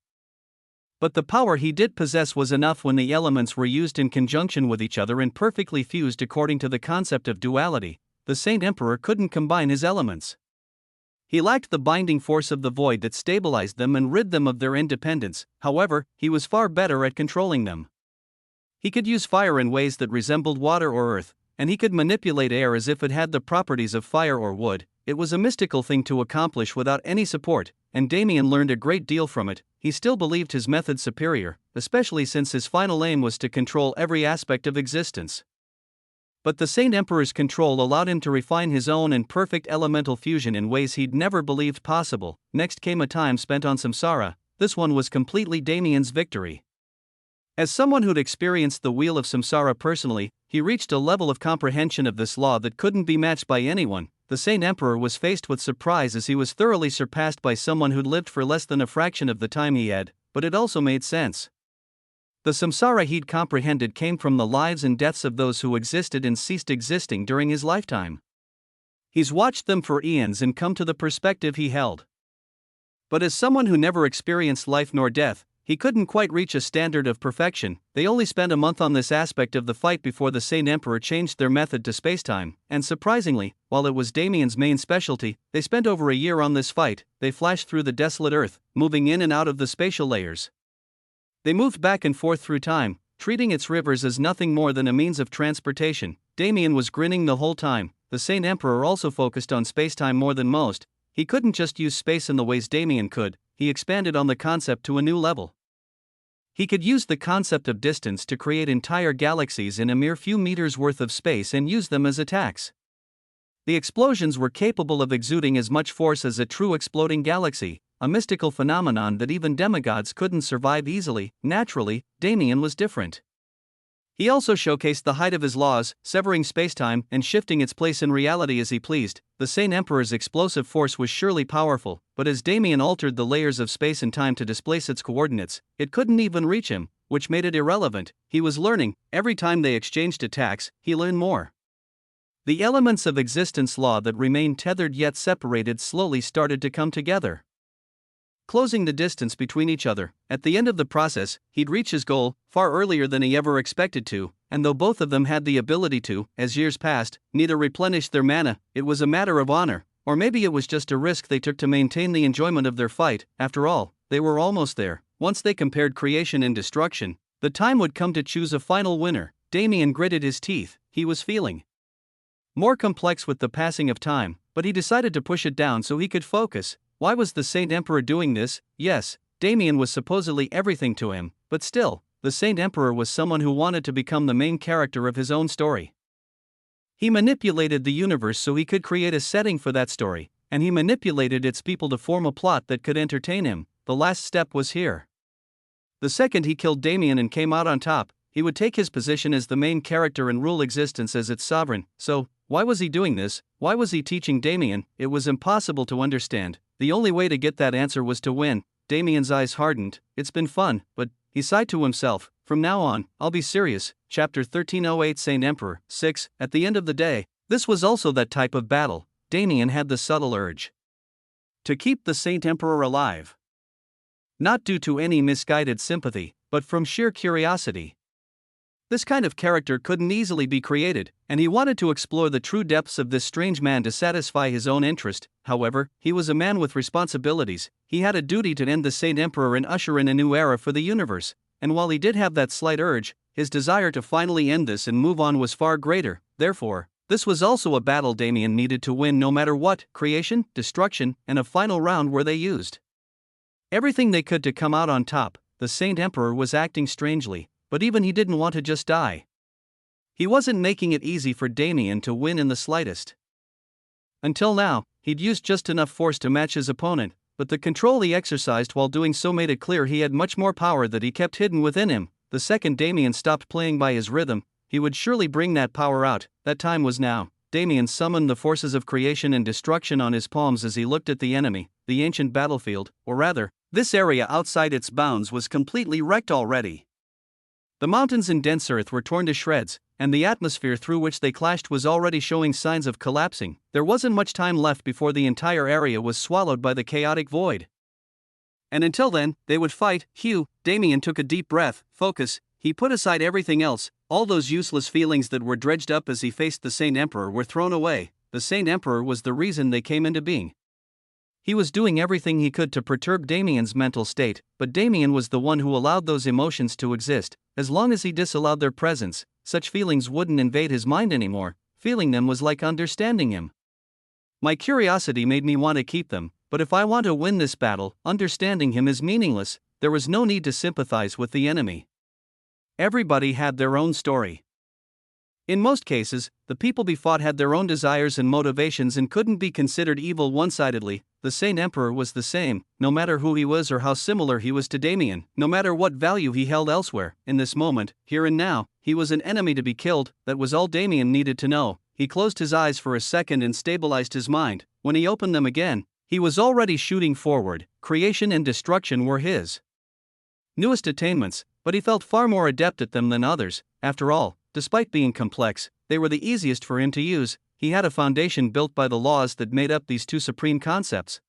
but the power he did possess was enough when the elements were used in conjunction with each other and perfectly fused according to the concept of duality. The Saint Emperor couldn't combine his elements. He lacked the binding force of the void that stabilized them and rid them of their independence. However, he was far better at controlling them. He could use fire in ways that resembled water or earth, and he could manipulate air as if it had the properties of fire or wood. It was a mystical thing to accomplish without any support, and Damien learned a great deal from it. He still believed his method superior, especially since his final aim was to control every aspect of existence. But the Saint Emperor's control allowed him to refine his own and perfect elemental fusion in ways he'd never believed possible. Next came a time spent on Samsara. This one was completely Damien's victory. As someone who'd experienced the wheel of Samsara personally, he reached a level of comprehension of this law that couldn't be matched by anyone. The Saint Emperor was faced with surprise as he was thoroughly surpassed by someone who'd lived for less than a fraction of the time he had, but it also made sense. The samsara he'd comprehended came from the lives and deaths of those who existed and ceased existing during his lifetime. He's watched them for eons and come to the perspective he held. But as someone who never experienced life nor death, he couldn't quite reach a standard of perfection. They only spent a month on this aspect of the fight before the Saint Emperor changed their method to spacetime, and surprisingly, while it was Damien's main specialty, they spent over a year on this fight. They flashed through the desolate Earth, moving in and out of the spatial layers. They moved back and forth through time, treating its rivers as nothing more than a means of transportation. Damien was grinning the whole time. The Saint Emperor also focused on spacetime more than most. He couldn't just use space in the ways Damien could, he expanded on the concept to a new level. He could use the concept of distance to create entire galaxies in a mere few meters worth of space and use them as attacks. The explosions were capable of exuding as much force as a true exploding galaxy, a mystical phenomenon that even demigods couldn't survive easily. Naturally, Damien was different. He also showcased the height of his laws, severing spacetime and shifting its place in reality as he pleased. The Saint Emperor's explosive force was surely powerful, but as Damien altered the layers of space and time to displace its coordinates, it couldn't even reach him, which made it irrelevant. He was learning. Every time they exchanged attacks, he learned more. The elements of existence law that remained tethered yet separated slowly started to come together, closing the distance between each other. At the end of the process, he'd reach his goal far earlier than he ever expected to, and though both of them had the ability to, as years passed, neither replenished their mana, it was a matter of honor, or maybe it was just a risk they took to maintain the enjoyment of their fight. After all, they were almost there. Once they compared creation and destruction, the time would come to choose a final winner. Damien gritted his teeth. He was feeling more complex with the passing of time, but he decided to push it down so he could focus. Why was the Saint Emperor doing this? Yes, Damien was supposedly everything to him, but still, the Saint Emperor was someone who wanted to become the main character of his own story. He manipulated the universe so he could create a setting for that story, and he manipulated its people to form a plot that could entertain him. The last step was here. The second he killed Damien and came out on top, he would take his position as the main character and rule existence as its sovereign. So, why was he doing this? Why was he teaching Damien? It was impossible to understand. The only way to get that answer was to win. Damien's eyes hardened. It's been fun, but, he sighed to himself, from now on, I'll be serious. Chapter 1308 Saint Emperor 6. At the end of the day, this was also that type of battle. Damien had the subtle urge to keep the Saint Emperor alive. Not due to any misguided sympathy, but from sheer curiosity. This kind of character couldn't easily be created, and he wanted to explore the true depths of this strange man to satisfy his own interest. However, he was a man with responsibilities. He had a duty to end the Saint Emperor and usher in a new era for the universe. And while he did have that slight urge, his desire to finally end this and move on was far greater. Therefore, this was also a battle Damien needed to win no matter what. Creation, destruction, and a final round where they used everything they could to come out on top. The Saint Emperor was acting strangely, but even he didn't want to just die. He wasn't making it easy for Damien to win in the slightest. Until now, he'd used just enough force to match his opponent, but the control he exercised while doing so made it clear he had much more power that he kept hidden within him. The second Damien stopped playing by his rhythm, he would surely bring that power out. That time was now. Damien summoned the forces of creation and destruction on his palms as he looked at the enemy. The ancient battlefield, or rather, this area outside its bounds was completely wrecked already. The mountains and dense earth were torn to shreds, and the atmosphere through which they clashed was already showing signs of collapsing. There wasn't much time left before the entire area was swallowed by the chaotic void. And until then, they would fight. Damien took a deep breath. Focus. He put aside everything else. All those useless feelings that were dredged up as he faced the Saint Emperor were thrown away. The Saint Emperor was the reason they came into being. He was doing everything he could to perturb Damien's mental state, but Damien was the one who allowed those emotions to exist. As long as he disallowed their presence, such feelings wouldn't invade his mind anymore. Feeling them was like understanding him. My curiosity made me want to keep them, but if I want to win this battle, understanding him is meaningless. There was no need to sympathize with the enemy. Everybody had their own story. In most cases, the people he fought had their own desires and motivations and couldn't be considered evil one-sidedly. The Saint Emperor was the same, no matter who he was or how similar he was to Damien, no matter what value he held elsewhere. In this moment, here and now, he was an enemy to be killed. That was all Damien needed to know. He closed his eyes for a second and stabilized his mind. When he opened them again, he was already shooting forward. Creation and destruction were his newest attainments, but he felt far more adept at them than others. After all, despite being complex, they were the easiest for him to use. He had a foundation built by the laws that made up these two supreme concepts.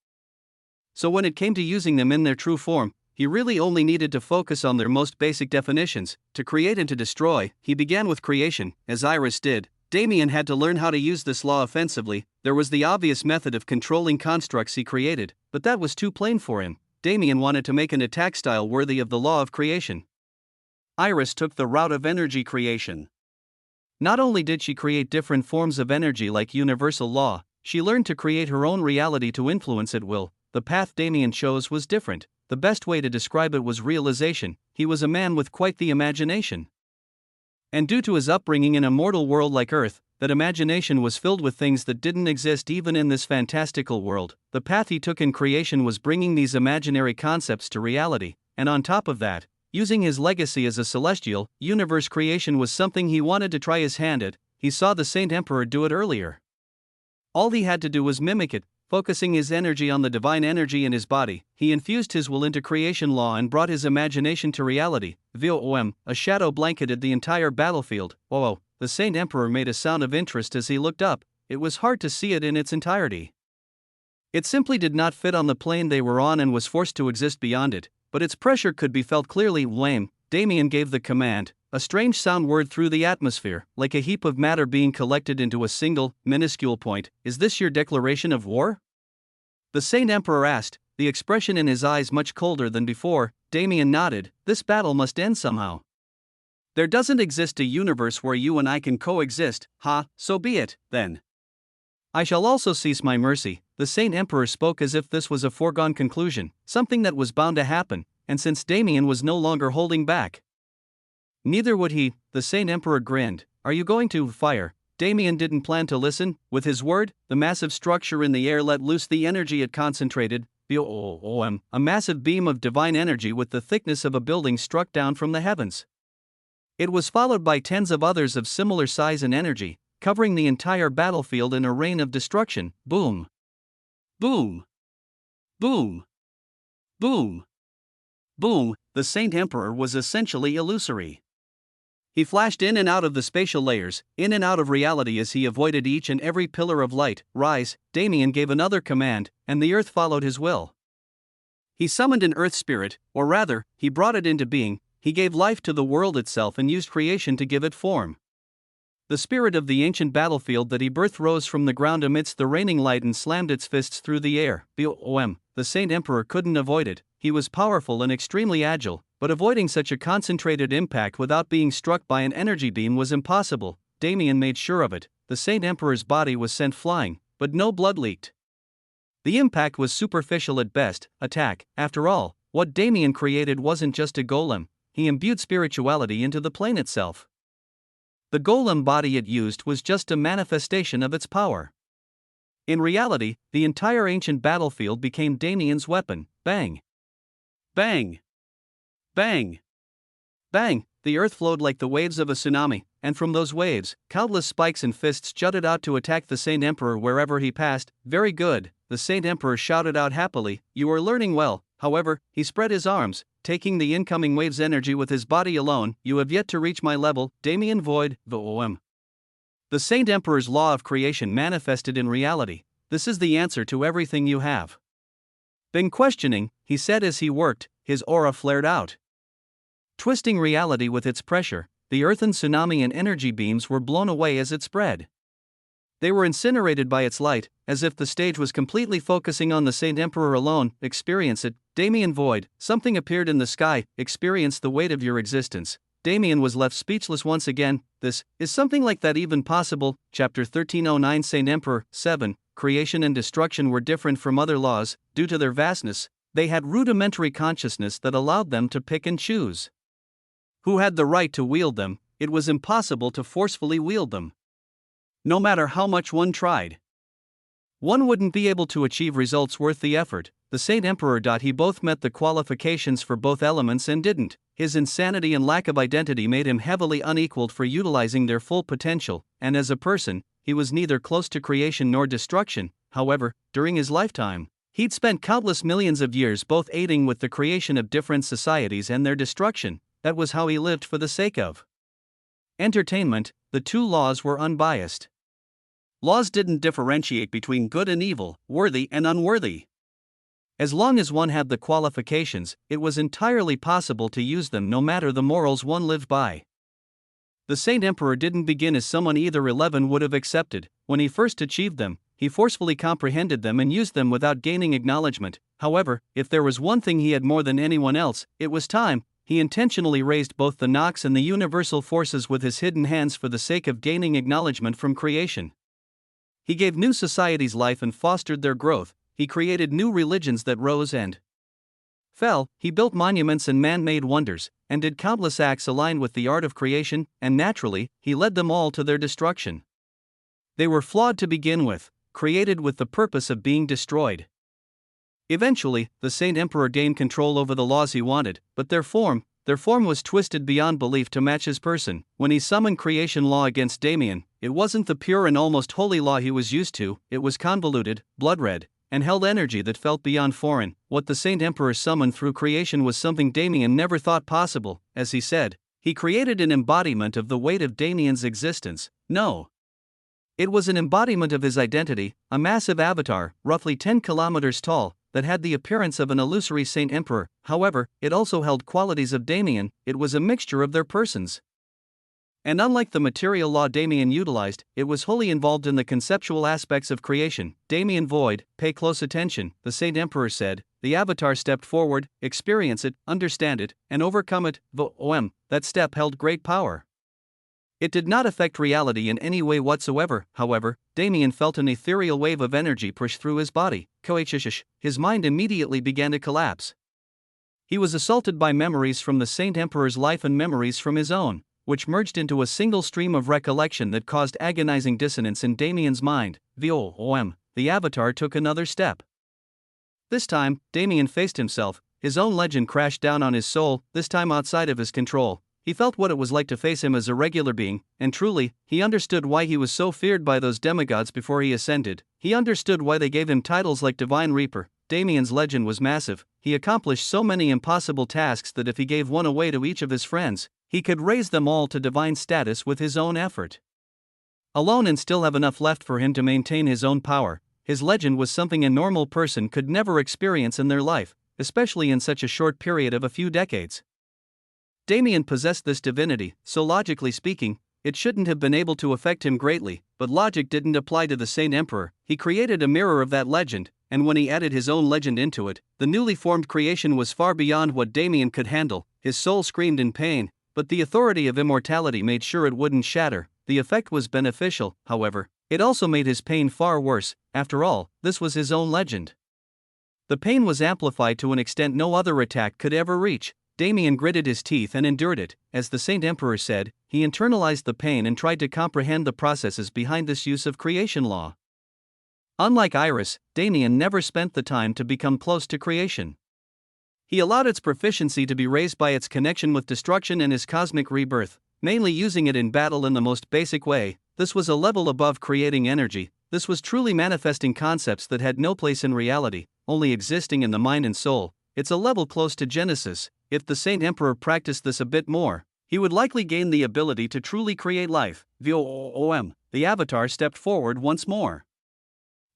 So when it came to using them in their true form, he really only needed to focus on their most basic definitions. To create and to destroy, he began with creation, as Iris did. Damien had to learn how to use this law offensively. There was the obvious method of controlling constructs he created, but that was too plain for him. Damien wanted to make an attack style worthy of the law of creation. Iris took the route of energy creation. Not only did she create different forms of energy like universal law, she learned to create her own reality to influence at will. The path Damien chose was different. The best way to describe it was realization. He was a man with quite the imagination. And due to his upbringing in a mortal world like Earth, that imagination was filled with things that didn't exist even in this fantastical world. The path he took in creation was bringing these imaginary concepts to reality, and on top of that, using his legacy as a celestial universe creation was something he wanted to try his hand at. He saw the Saint Emperor do it earlier. All he had to do was mimic it, focusing his energy on the divine energy in his body. He infused his will into creation law and brought his imagination to reality. VOM, a shadow blanketed the entire battlefield. Oh, the Saint Emperor made a sound of interest as he looked up. It was hard to see it in its entirety. It simply did not fit on the plane they were on and was forced to exist beyond it, but its pressure could be felt clearly. Lame. Damien gave the command. A strange sound whirred through the atmosphere, like a heap of matter being collected into a single, minuscule point. Is this your declaration of war? The Saint Emperor asked, the expression in his eyes much colder than before. Damien nodded. This battle must end somehow. There doesn't exist a universe where you and I can coexist. So be it, then. I shall also cease my mercy. The Saint Emperor spoke as if this was a foregone conclusion, something that was bound to happen, and since Damien was no longer holding back, neither would he. The Saint Emperor grinned. Are you going to fire? Damien didn't plan to listen. With his word, the massive structure in the air let loose the energy it concentrated. A massive beam of divine energy with the thickness of a building struck down from the heavens. It was followed by tens of others of similar size and energy, covering the entire battlefield in a rain of destruction. Boom. Boom. Boom. Boom. Boom. The Saint Emperor was essentially illusory. He flashed in and out of the spatial layers, in and out of reality as he avoided each and every pillar of light. Rise. Damien gave another command, and the earth followed his will. He summoned an earth spirit, or rather, he brought it into being. He gave life to the world itself and used creation to give it form. The spirit of the ancient battlefield that he birthed rose from the ground amidst the raining light and slammed its fists through the air. The Saint Emperor couldn't avoid it. He was powerful and extremely agile, but avoiding such a concentrated impact without being struck by an energy beam was impossible. Damien made sure of it. The Saint Emperor's body was sent flying, but no blood leaked. The impact was superficial at best. Attack. After all, what Damien created wasn't just a golem. He imbued spirituality into the plane itself. The golem body it used was just a manifestation of its power. In reality, the entire ancient battlefield became Damien's weapon. Bang! Bang! Bang! Bang! The earth flowed like the waves of a tsunami, and from those waves, countless spikes and fists jutted out to attack the Saint Emperor wherever he passed. Very good, the Saint Emperor shouted out happily. You are learning well. However, he spread his arms, taking the incoming wave's energy with his body alone. You have yet to reach my level, Damien Void. The Saint Emperor's law of creation manifested in reality. This is the answer to everything you have been questioning, he said as he worked. His aura flared out, twisting reality with its pressure. The earthen tsunami and energy beams were blown away as it spread. They were incinerated by its light, as if the stage was completely focusing on the Saint Emperor alone. Experience it, Damien Void. Something appeared in the sky. Experience the weight of your existence. Damien was left speechless once again. Is something like that even possible? Chapter 1309 Saint Emperor 7. Creation and destruction were different from other laws. Due to their vastness, they had rudimentary consciousness that allowed them to pick and choose who had the right to wield them. It was impossible to forcefully wield them. No matter how much one tried, one wouldn't be able to achieve results worth the effort. The Saint Emperor. He both met the qualifications for both elements and didn't. His insanity and lack of identity made him heavily unequaled for utilizing their full potential, and as a person, he was neither close to creation nor destruction. However, during his lifetime, he'd spent countless millions of years both aiding with the creation of different societies and their destruction. That was how he lived for the sake of entertainment. The two laws were unbiased. Laws didn't differentiate between good and evil, worthy and unworthy. As long as one had the qualifications, it was entirely possible to use them no matter the morals one lived by. The Saint Emperor didn't begin as someone either 11 would have accepted. When he first achieved them, he forcefully comprehended them and used them without gaining acknowledgement. However, if there was one thing he had more than anyone else, it was time. He intentionally raised both the Nox and the universal forces with his hidden hands for the sake of gaining acknowledgement from creation. He gave new societies life and fostered their growth. He created new religions that rose and fell. He built monuments and man-made wonders, and did countless acts aligned with the art of creation, and naturally, he led them all to their destruction. They were flawed to begin with, created with the purpose of being destroyed. Eventually, the Saint Emperor gained control over the laws he wanted, but their form was twisted beyond belief to match his person. When he summoned creation law against Damien, it wasn't the pure and almost holy law he was used to, it was convoluted, blood-red, and held energy that felt beyond foreign. What the Saint Emperor summoned through creation was something Damien never thought possible. As he said, he created an embodiment of the weight of Damien's existence. No. It was an embodiment of his identity, a massive avatar, roughly 10 kilometers tall, that had the appearance of an illusory Saint Emperor. However, it also held qualities of Damien. It was a mixture of their persons. And unlike the material law Damien utilized, it was wholly involved in the conceptual aspects of creation. Damien void, pay close attention, the Saint Emperor said. The avatar stepped forward, experience it, understand it, and overcome it. That step held great power. It did not affect reality in any way whatsoever. However, Damien felt an ethereal wave of energy push through his body. His mind immediately began to collapse. He was assaulted by memories from the Saint Emperor's life and memories from his own, which merged into a single stream of recollection that caused agonizing dissonance in Damien's mind. The avatar took another step. This time, Damien faced himself. His own legend crashed down on his soul, this time outside of his control. He felt what it was like to face him as a regular being, and truly, he understood why he was so feared by those demigods before he ascended. He understood why they gave him titles like Divine Reaper. Damien's legend was massive. He accomplished so many impossible tasks that if he gave one away to each of his friends, he could raise them all to divine status with his own effort. Alone and still have enough left for him to maintain his own power. His legend was something a normal person could never experience in their life, especially in such a short period of a few decades. Damien possessed this divinity, so logically speaking, it shouldn't have been able to affect him greatly, but logic didn't apply to the Saint Emperor. He created a mirror of that legend, and when he added his own legend into it, the newly formed creation was far beyond what Damien could handle. His soul screamed in pain, but the authority of immortality made sure it wouldn't shatter. The effect was beneficial, however. It also made his pain far worse. After all, this was his own legend. The pain was amplified to an extent no other attack could ever reach. Damien gritted his teeth and endured it. As the Saint Emperor said, he internalized the pain and tried to comprehend the processes behind this use of creation law. Unlike Iris, Damien never spent the time to become close to creation. He allowed its proficiency to be raised by its connection with destruction and his cosmic rebirth, mainly using it in battle in the most basic way. This was a level above creating energy. This was truly manifesting concepts that had no place in reality, only existing in the mind and soul. It's a level close to Genesis. If the Saint Emperor practiced this a bit more, he would likely gain the ability to truly create life. The avatar stepped forward once more.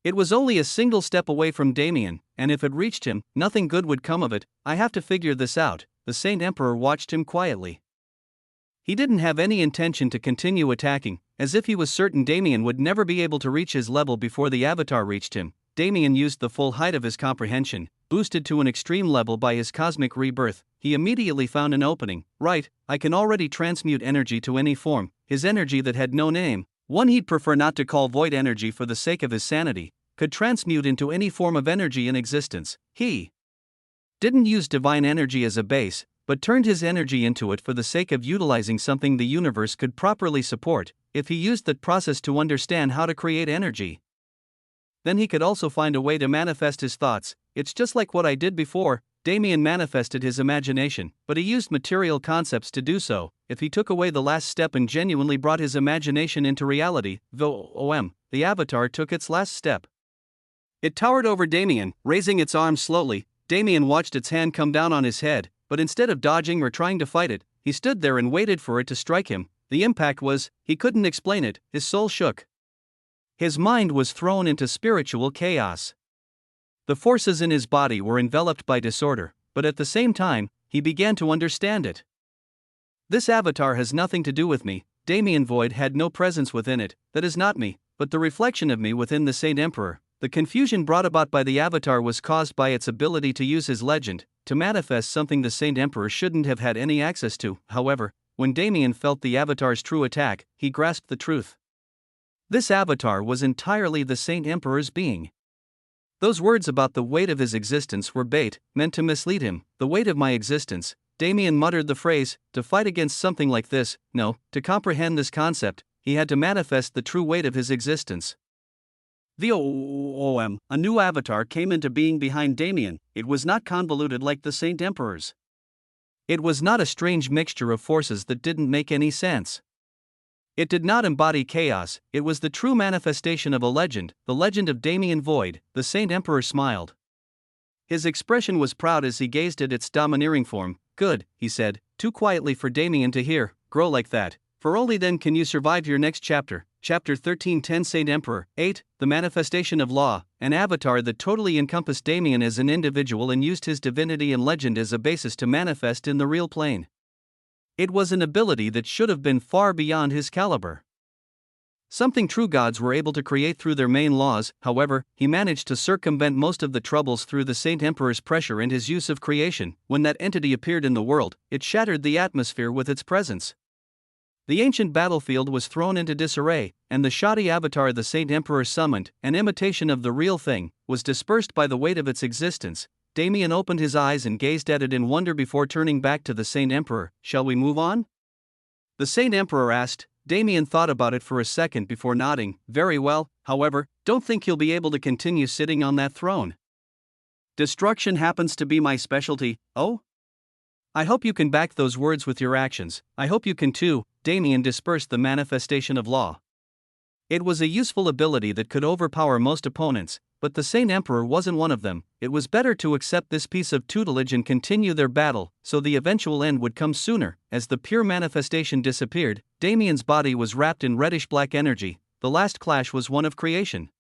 It was only a single step away from Damien, and if it reached him, nothing good would come of it. I have to figure this out. The Saint Emperor watched him quietly. He didn't have any intention to continue attacking, as if he was certain Damien would never be able to reach his level before the avatar reached him. Damien used the full height of his comprehension, boosted to an extreme level by his cosmic rebirth. He immediately found an opening. Right, I can already transmute energy to any form. His energy that had no name, one he'd prefer not to call void energy for the sake of his sanity, could transmute into any form of energy in existence. He didn't use divine energy as a base, but turned his energy into it for the sake of utilizing something the universe could properly support. If he used that process to understand how to create energy, then he could also find a way to manifest his thoughts. It's just like what I did before. Damien manifested his imagination, but he used material concepts to do so. If he took away the last step and genuinely brought his imagination into reality, the avatar took its last step. It towered over Damien, raising its arms slowly. Damien watched its hand come down on his head, but instead of dodging or trying to fight it, he stood there and waited for it to strike him. The impact was, he couldn't explain it, his soul shook. His mind was thrown into spiritual chaos. The forces in his body were enveloped by disorder, but at the same time, he began to understand it. This avatar has nothing to do with me. Damien Void had no presence within it, that is not me, but the reflection of me within the Saint Emperor. The confusion brought about by the avatar was caused by its ability to use his legend to manifest something the Saint Emperor shouldn't have had any access to. However, when Damien felt the avatar's true attack, he grasped the truth. This avatar was entirely the Saint Emperor's being. Those words about the weight of his existence were bait, meant to mislead him. The weight of my existence. Damien muttered the phrase. To fight against something like this, no, to comprehend this concept, he had to manifest the true weight of his existence. A new avatar came into being behind Damien. It was not convoluted like the Saint Emperor's. It was not a strange mixture of forces that didn't make any sense. It did not embody chaos, it was the true manifestation of a legend, the legend of Damien Void. The Saint Emperor smiled. His expression was proud as he gazed at its domineering form. Good, he said, too quietly for Damien to hear. Grow like that, for only then can you survive your next chapter. Chapter 1310 Saint Emperor 8. The manifestation of law, an avatar that totally encompassed Damien as an individual and used his divinity and legend as a basis to manifest in the real plane. It was an ability that should have been far beyond his caliber. Something true gods were able to create through their main laws. However, he managed to circumvent most of the troubles through the Saint Emperor's pressure and his use of creation. When that entity appeared in the world, it shattered the atmosphere with its presence. The ancient battlefield was thrown into disarray, and the shoddy avatar the Saint Emperor summoned, an imitation of the real thing, was dispersed by the weight of its existence. Damien opened his eyes and gazed at it in wonder before turning back to the Saint Emperor. Shall we move on? The Saint Emperor asked. Damien thought about it for a second before nodding. Very well, however, don't think you'll be able to continue sitting on that throne. Destruction happens to be my specialty. Oh? I hope you can back those words with your actions. I hope you can too. Damien dispersed the manifestation of law. It was a useful ability that could overpower most opponents, but the Saint Emperor wasn't one of them. It was better to accept this piece of tutelage and continue their battle, so the eventual end would come sooner. As the pure manifestation disappeared, Damien's body was wrapped in reddish-black energy. The last clash was one of creation.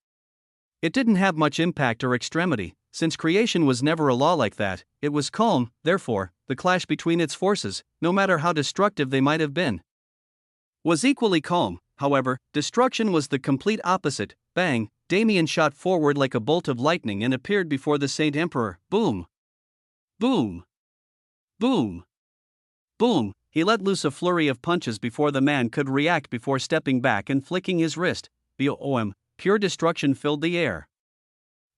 It didn't have much impact or extremity, since creation was never a law like that. It was calm, therefore, the clash between its forces, no matter how destructive they might have been, was equally calm. However, destruction was the complete opposite. Bang! Damien shot forward like a bolt of lightning and appeared before the Saint Emperor. Boom! Boom! Boom! Boom! He let loose a flurry of punches before the man could react before stepping back and flicking his wrist. Boom! Pure destruction filled the air.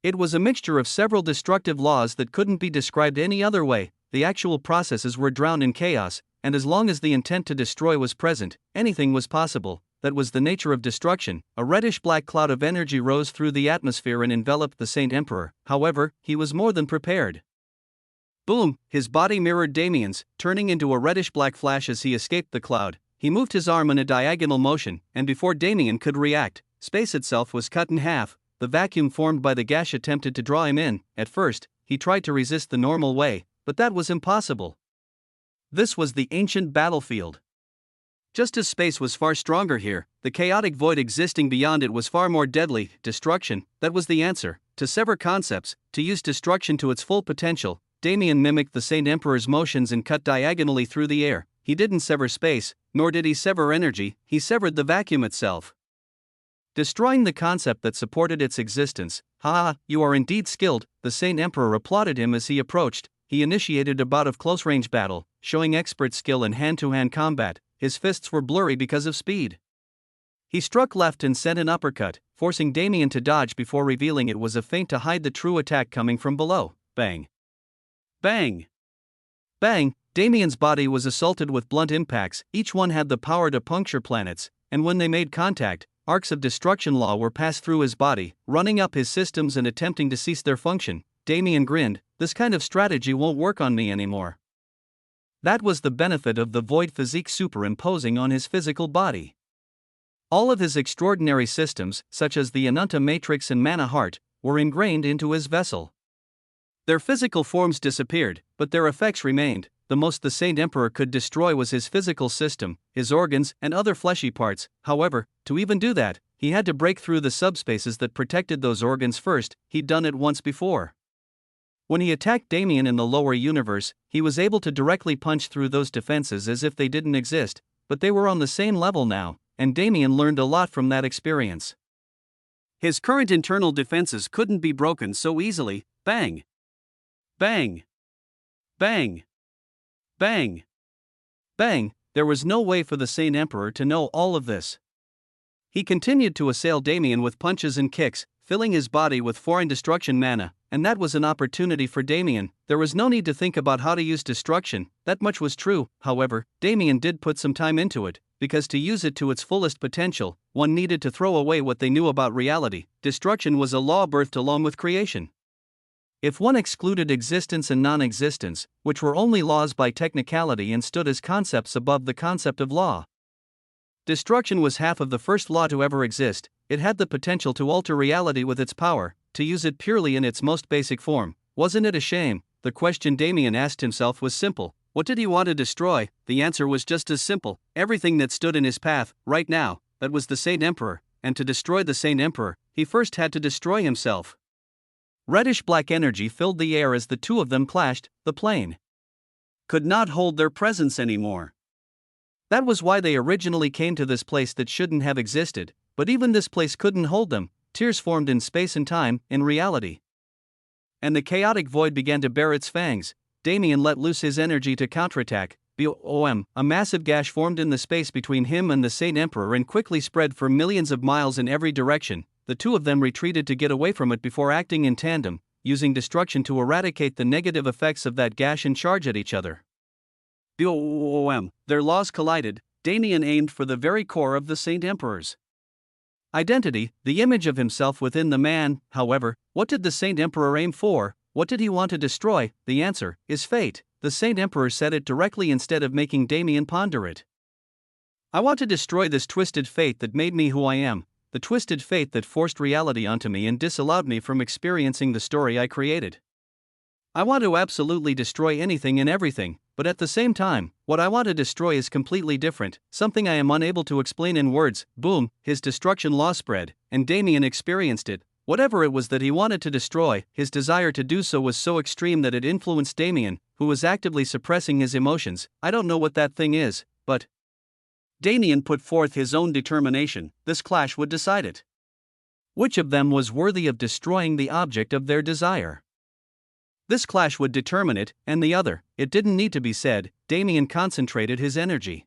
It was a mixture of several destructive laws that couldn't be described any other way. The actual processes were drowned in chaos, and as long as the intent to destroy was present, anything was possible. That was the nature of destruction. A reddish-black cloud of energy rose through the atmosphere and enveloped the Saint Emperor. However, he was more than prepared. Boom! His body mirrored Damien's, turning into a reddish-black flash as he escaped the cloud. He moved his arm in a diagonal motion, and before Damien could react, space itself was cut in half. The vacuum formed by the gash attempted to draw him in. At first, he tried to resist the normal way, but that was impossible. This was the ancient battlefield. Just as space was far stronger here, the chaotic void existing beyond it was far more deadly. Destruction, that was the answer. To sever concepts, to use destruction to its full potential. Damien mimicked the Saint Emperor's motions and cut diagonally through the air. He didn't sever space, nor did he sever energy, he severed the vacuum itself, destroying the concept that supported its existence. Ha! You are indeed skilled. The Saint Emperor applauded him as he approached. He initiated a bout of close-range battle, showing expert skill in hand-to-hand combat. His fists were blurry because of speed. He struck left and sent an uppercut, forcing Damien to dodge before revealing it was a feint to hide the true attack coming from below. Bang! Bang! Bang! Damien's body was assaulted with blunt impacts. Each one had the power to puncture planets, and when they made contact, arcs of destruction law were passed through his body, running up his systems and attempting to cease their function. Damien grinned. This kind of strategy won't work on me anymore. That was the benefit of the void physique superimposing on his physical body. All of his extraordinary systems, such as the Ananta Matrix and Mana Heart, were ingrained into his vessel. Their physical forms disappeared, but their effects remained. The most the Saint Emperor could destroy was his physical system, his organs, and other fleshy parts. However, to even do that, he had to break through the subspaces that protected those organs first. He'd done it once before. When he attacked Damien in the lower universe, he was able to directly punch through those defenses as if they didn't exist, but they were on the same level now, and Damien learned a lot from that experience. His current internal defenses couldn't be broken so easily. Bang! Bang! Bang! Bang! Bang! There was no way for the Saint Emperor to know all of this. He continued to assail Damien with punches and kicks, filling his body with foreign destruction mana, and that was an opportunity for Damien. There was no need to think about how to use destruction, that much was true. However, Damien did put some time into it, because to use it to its fullest potential, one needed to throw away what they knew about reality. Destruction was a law birthed along with creation. If one excluded existence and non-existence, which were only laws by technicality and stood as concepts above the concept of law, destruction was half of the first law to ever exist. It had the potential to alter reality with its power. To use it purely in its most basic form. Wasn't it a shame? The question Damien asked himself was simple. What did he want to destroy? The answer was just as simple. Everything that stood in his path, right now, that was the Saint Emperor, and to destroy the Saint Emperor, he first had to destroy himself. Reddish-black energy filled the air as the two of them clashed. The plane could not hold their presence anymore. That was why they originally came to this place that shouldn't have existed, but even this place couldn't hold them. Tears formed in space and time, in reality. And the chaotic void began to bare its fangs. Damien let loose his energy to counterattack. Boom! A massive gash formed in the space between him and the Saint Emperor and quickly spread for millions of miles in every direction. The two of them retreated to get away from it before acting in tandem, using destruction to eradicate the negative effects of that gash and charge at each other. Boom! Their laws collided. Damien aimed for the very core of the Saint Emperor's identity, the image of himself within the man. However, what did the Saint Emperor aim for? What did he want to destroy? The answer is fate. The Saint Emperor said it directly instead of making Damien ponder it. I want to destroy this twisted fate that made me who I am, the twisted fate that forced reality onto me and disallowed me from experiencing the story I created. I want to absolutely destroy anything and everything, but at the same time, what I want to destroy is completely different, something I am unable to explain in words. Boom, his destruction law spread, and Damien experienced it. Whatever it was that he wanted to destroy, his desire to do so was so extreme that it influenced Damien, who was actively suppressing his emotions. I don't know what that thing is, but Damien put forth his own determination. This clash would decide it. Which of them was worthy of destroying the object of their desire? This clash would determine it, and the other. It didn't need to be said. Damien concentrated his energy.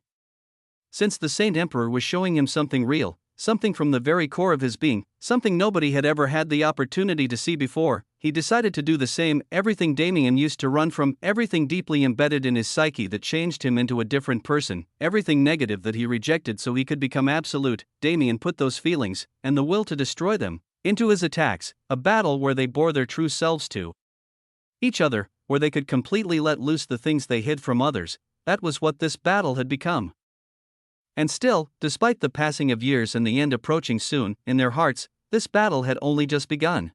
Since the Saint Emperor was showing him something real, something from the very core of his being, something nobody had ever had the opportunity to see before, he decided to do the same. Everything Damien used to run from, everything deeply embedded in his psyche that changed him into a different person, everything negative that he rejected so he could become absolute. Damien put those feelings, and the will to destroy them, into his attacks, a battle where they bore their true selves to each other, where they could completely let loose the things they hid from others. That was what this battle had become. And still, despite the passing of years and the end approaching soon, in their hearts, this battle had only just begun.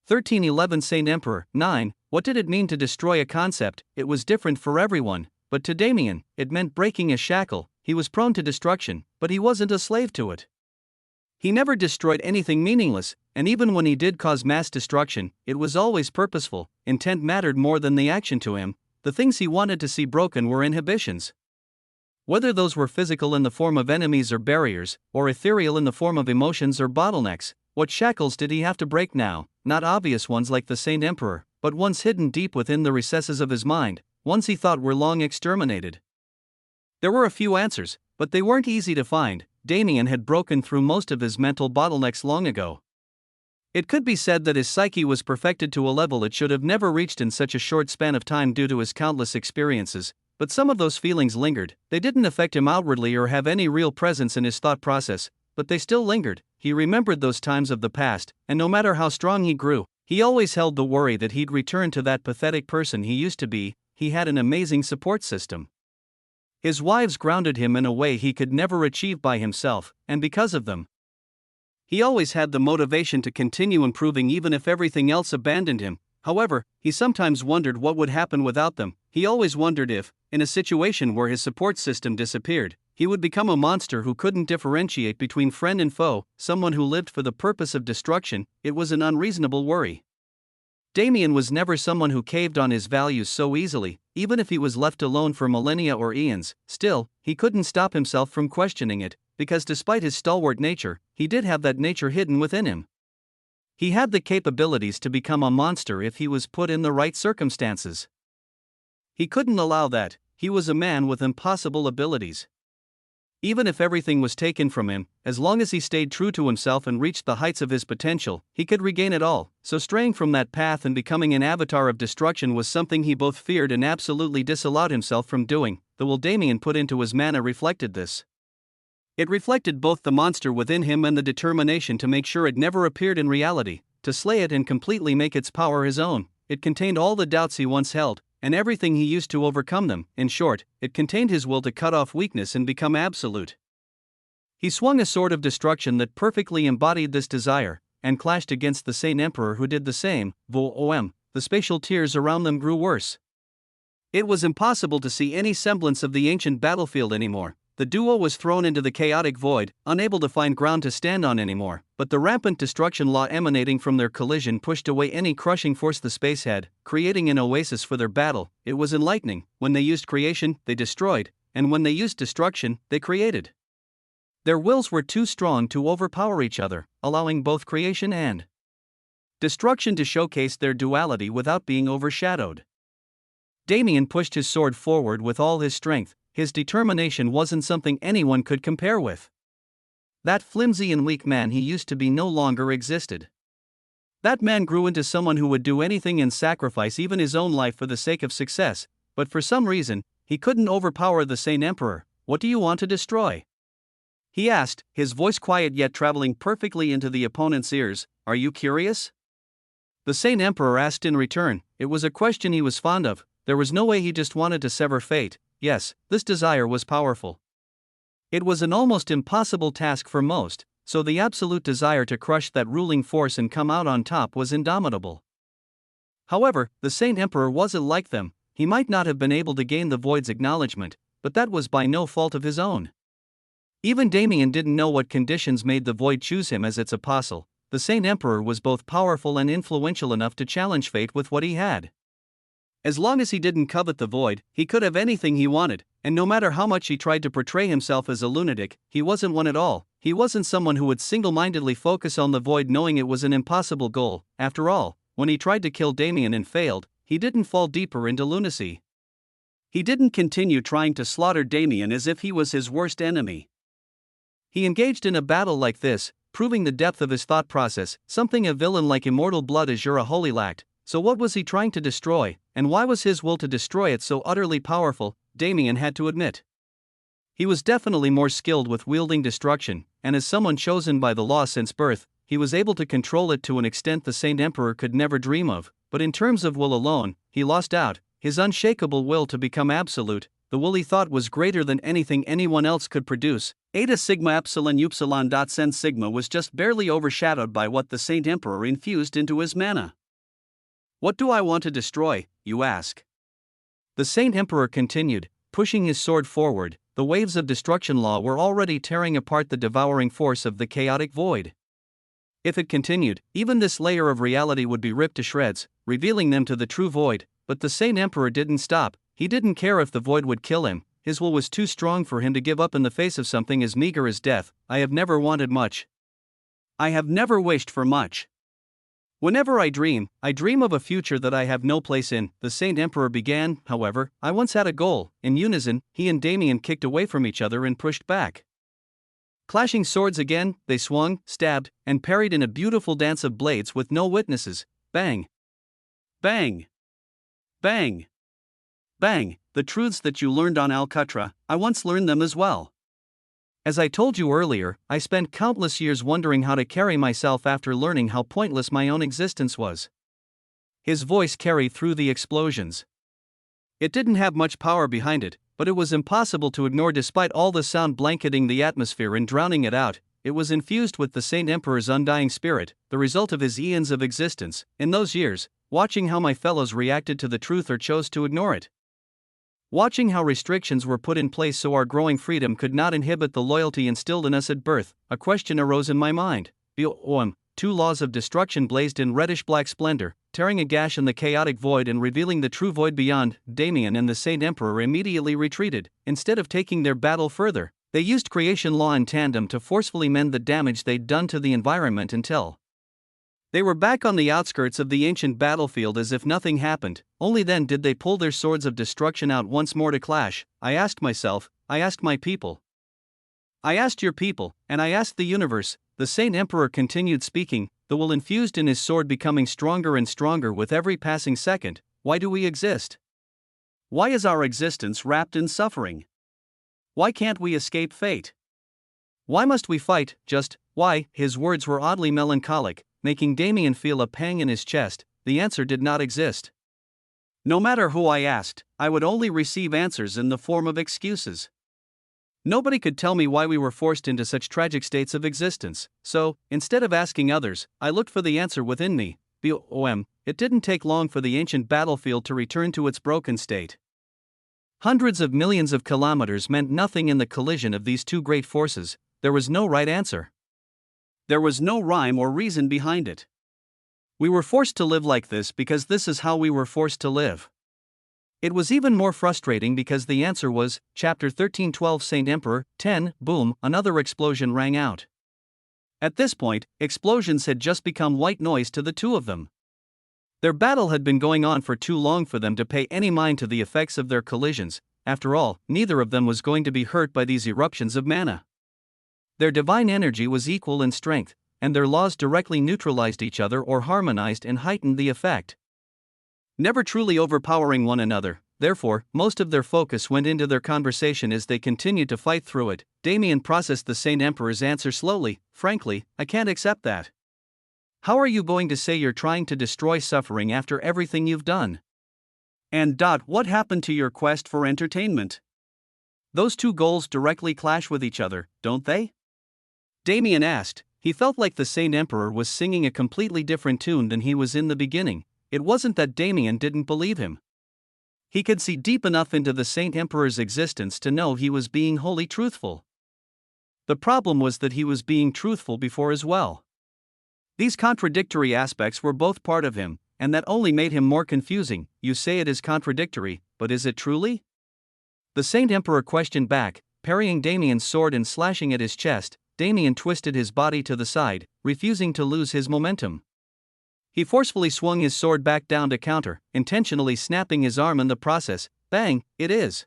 1311 Saint Emperor. 9. What did it mean to destroy a concept? It was different for everyone, but to Damien, it meant breaking a shackle. He was prone to destruction, but he wasn't a slave to it. He never destroyed anything meaningless, and even when he did cause mass destruction, it was always purposeful. Intent mattered more than the action to him. The things he wanted to see broken were inhibitions. Whether those were physical in the form of enemies or barriers, or ethereal in the form of emotions or bottlenecks, what shackles did he have to break now? Not obvious ones like the Saint Emperor, but ones hidden deep within the recesses of his mind, ones he thought were long exterminated. There were a few answers, but they weren't easy to find. Damien had broken through most of his mental bottlenecks long ago. It could be said that his psyche was perfected to a level it should have never reached in such a short span of time due to his countless experiences, but some of those feelings lingered. They didn't affect him outwardly or have any real presence in his thought process, but they still lingered. He remembered those times of the past, and no matter how strong he grew, he always held the worry that he'd return to that pathetic person he used to be. He had an amazing support system. His wives grounded him in a way he could never achieve by himself, and because of them, he always had the motivation to continue improving even if everything else abandoned him. However, he sometimes wondered what would happen without them. He always wondered if, in a situation where his support system disappeared, he would become a monster who couldn't differentiate between friend and foe, someone who lived for the purpose of destruction. It was an unreasonable worry. Damien was never someone who caved on his values so easily, even if he was left alone for millennia or eons. Still, he couldn't stop himself from questioning it, because despite his stalwart nature, he did have that nature hidden within him. He had the capabilities to become a monster if he was put in the right circumstances. He couldn't allow that. He was a man with impossible abilities. Even if everything was taken from him, as long as he stayed true to himself and reached the heights of his potential, he could regain it all. So straying from that path and becoming an avatar of destruction was something he both feared and absolutely disallowed himself from doing. The will Damien put into his mana reflected this. It reflected both the monster within him and the determination to make sure it never appeared in reality, to slay it and completely make its power his own. It contained all the doubts he once held, and everything he used to overcome them. In short, it contained his will to cut off weakness and become absolute. He swung a sword of destruction that perfectly embodied this desire, and clashed against the Saint Emperor who did the same. The spatial tears around them grew worse. It was impossible to see any semblance of the ancient battlefield anymore. The duo was thrown into the chaotic void, unable to find ground to stand on anymore, but the rampant destruction law emanating from their collision pushed away any crushing force the space had, creating an oasis for their battle. It was enlightening. When they used creation, they destroyed, and when they used destruction, they created. Their wills were too strong to overpower each other, allowing both creation and destruction to showcase their duality without being overshadowed. Damien pushed his sword forward with all his strength. His determination wasn't something anyone could compare with. That flimsy and weak man he used to be no longer existed. That man grew into someone who would do anything and sacrifice even his own life for the sake of success, but for some reason, he couldn't overpower the Saint Emperor. What do you want to destroy? He asked, his voice quiet yet traveling perfectly into the opponent's ears. Are you curious? The Saint Emperor asked in return. It was a question he was fond of. There was no way he just wanted to sever fate. Yes, this desire was powerful. It was an almost impossible task for most, so the absolute desire to crush that ruling force and come out on top was indomitable. However, the Saint Emperor wasn't like them. He might not have been able to gain the Void's acknowledgement, but that was by no fault of his own. Even Damien didn't know what conditions made the Void choose him as its apostle. The Saint Emperor was both powerful and influential enough to challenge fate with what he had. As long as he didn't covet the Void, he could have anything he wanted, and no matter how much he tried to portray himself as a lunatic, he wasn't one at all. He wasn't someone who would single-mindedly focus on the Void knowing it was an impossible goal. After all, when he tried to kill Damien and failed, he didn't fall deeper into lunacy. He didn't continue trying to slaughter Damien as if he was his worst enemy. He engaged in a battle like this, proving the depth of his thought process, something a villain like immortal blood Azura wholly lacked. So what was he trying to destroy, and why was his will to destroy it so utterly powerful? Damien had to admit. He was definitely more skilled with wielding destruction, and as someone chosen by the law since birth, he was able to control it to an extent the Saint Emperor could never dream of. But in terms of will alone, he lost out. His unshakable will to become absolute, the will he thought was greater than anything anyone else could produce. Eta Sigma Epsilon Upsilon dot Sen Sigma was just barely overshadowed by what the Saint Emperor infused into his mana. What do I want to destroy, you ask? The Saint Emperor continued, pushing his sword forward. The waves of destruction law were already tearing apart the devouring force of the chaotic void. If it continued, even this layer of reality would be ripped to shreds, revealing them to the true void. But the Saint Emperor didn't stop. He didn't care if the void would kill him. His will was too strong for him to give up in the face of something as meager as death. I have never wanted much. I have never wished for much. Whenever I dream of a future that I have no place in, the Saint Emperor began. However, I once had a goal. In unison, he and Damien kicked away from each other and pushed back. Clashing swords again, they swung, stabbed, and parried in a beautiful dance of blades with no witnesses. Bang! Bang! Bang! Bang! The truths that you learned on Alcatra, I once learned them as well. As I told you earlier, I spent countless years wondering how to carry myself after learning how pointless my own existence was. His voice carried through the explosions. It didn't have much power behind it, but it was impossible to ignore despite all the sound blanketing the atmosphere and drowning it out. It was infused with the Saint Emperor's undying spirit, the result of his eons of existence. In those years, watching how my fellows reacted to the truth or chose to ignore it. Watching how restrictions were put in place so our growing freedom could not inhibit the loyalty instilled in us at birth, a question arose in my mind. two laws of destruction blazed in reddish-black splendor, tearing a gash in the chaotic void and revealing the true void beyond. Damien and the Saint Emperor immediately retreated. Instead of taking their battle further, they used creation law in tandem to forcefully mend the damage they'd done to the environment until they were back on the outskirts of the ancient battlefield as if nothing happened. Only then did they pull their swords of destruction out once more to clash. I asked myself, I asked my people. I asked your people, and I asked the universe. The Saint Emperor continued speaking, the will infused in his sword becoming stronger and stronger with every passing second. Why do we exist? Why is our existence wrapped in suffering? Why can't we escape fate? Why must we fight, just why? His words were oddly melancholic, making Damien feel a pang in his chest. The answer did not exist. No matter who I asked, I would only receive answers in the form of excuses. Nobody could tell me why we were forced into such tragic states of existence, so, instead of asking others, I looked for the answer within me. It didn't take long for the ancient battlefield to return to its broken state. Hundreds of millions of kilometers meant nothing in the collision of these two great forces. There was no right answer. There was no rhyme or reason behind it. We were forced to live like this because this is how we were forced to live. It was even more frustrating because the answer was, Chapter 13:12 Saint Emperor, 10, boom, another explosion rang out. At this point, explosions had just become white noise to the two of them. Their battle had been going on for too long for them to pay any mind to the effects of their collisions. After all, neither of them was going to be hurt by these eruptions of mana. Their divine energy was equal in strength, and their laws directly neutralized each other or harmonized and heightened the effect, never truly overpowering one another. Therefore, most of their focus went into their conversation as they continued to fight through it. Damien processed the Saint Emperor's answer slowly. Frankly, I can't accept that. How are you going to say you're trying to destroy suffering after everything you've done? And what happened to your quest for entertainment? Those two goals directly clash with each other, don't they? Damien asked. He felt like the Saint Emperor was singing a completely different tune than he was in the beginning. It wasn't that Damien didn't believe him. He could see deep enough into the Saint Emperor's existence to know he was being wholly truthful. The problem was that he was being truthful before as well. These contradictory aspects were both part of him, and that only made him more confusing. You say it is contradictory, but is it truly? The Saint Emperor questioned back, parrying Damien's sword and slashing at his chest. Damien twisted his body to the side, refusing to lose his momentum. He forcefully swung his sword back down to counter, intentionally snapping his arm in the process. Bang, it is.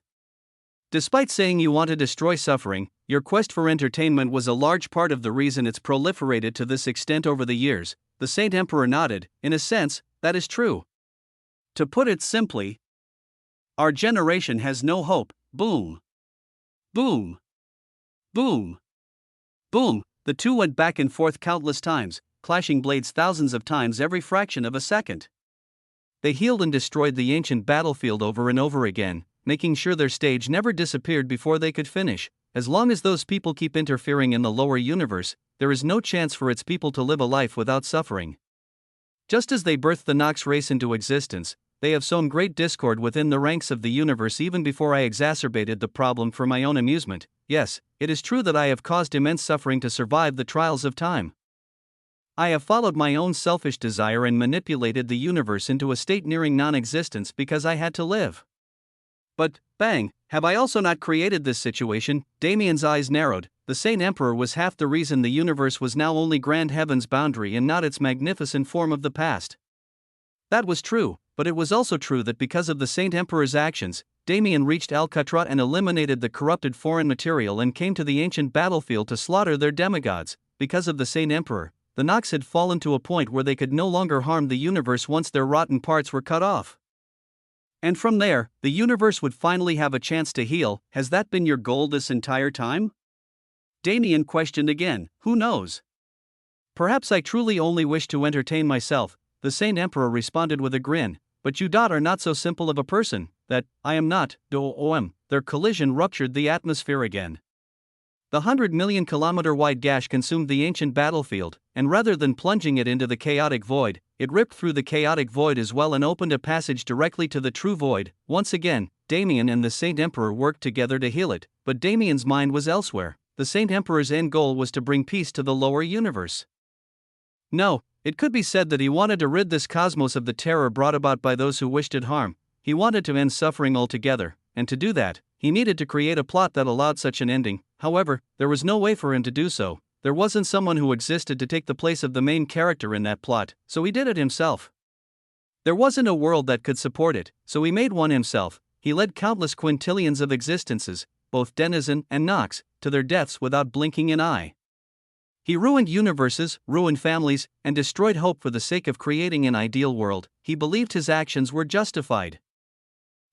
Despite saying you want to destroy suffering, your quest for entertainment was a large part of the reason it's proliferated to this extent over the years. The Saint Emperor nodded. In a sense, that is true. To put it simply, our generation has no hope. Boom. Boom. Boom. Boom. The two went back and forth countless times, clashing blades thousands of times every fraction of a second. They healed and destroyed the ancient battlefield over and over again, making sure their stage never disappeared before they could finish. As long as those people keep interfering in the lower universe, there is no chance for its people to live a life without suffering. Just as they birthed the Nox race into existence, they have sown great discord within the ranks of the universe even before I exacerbated the problem for my own amusement. Yes, it is true that I have caused immense suffering to survive the trials of time. I have followed my own selfish desire and manipulated the universe into a state nearing non-existence because I had to live. But, bang, have I also not created this situation? Damien's eyes narrowed. The Saint Emperor was half the reason the universe was now only grand heaven's boundary and not its magnificent form of the past. That was true, but it was also true that because of the Saint Emperor's actions, Damien reached Alcatraz and eliminated the corrupted foreign material and came to the ancient battlefield to slaughter their demigods. Because of the Saint Emperor, the Nox had fallen to a point where they could no longer harm the universe once their rotten parts were cut off. And from there, the universe would finally have a chance to heal. Has that been your goal this entire time? Damien questioned again. Who knows? Perhaps I truly only wish to entertain myself, the Saint Emperor responded with a grin. But you are not so simple of a person. That, I am not. Their collision ruptured the atmosphere again. The 100 million kilometer wide gash consumed the ancient battlefield, and rather than plunging it into the chaotic void, it ripped through the chaotic void as well and opened a passage directly to the true void. Once again, Damien and the Saint Emperor worked together to heal it, but Damien's mind was elsewhere. The Saint Emperor's end goal was to bring peace to the lower universe. No, it could be said that he wanted to rid this cosmos of the terror brought about by those who wished it harm. He wanted to end suffering altogether, and to do that, he needed to create a plot that allowed such an ending. However, there was no way for him to do so. There wasn't someone who existed to take the place of the main character in that plot, so he did it himself. There wasn't a world that could support it, so he made one himself. He led countless quintillions of existences, both denizen and nox, to their deaths without blinking an eye. He ruined universes, ruined families, and destroyed hope for the sake of creating an ideal world. He believed his actions were justified.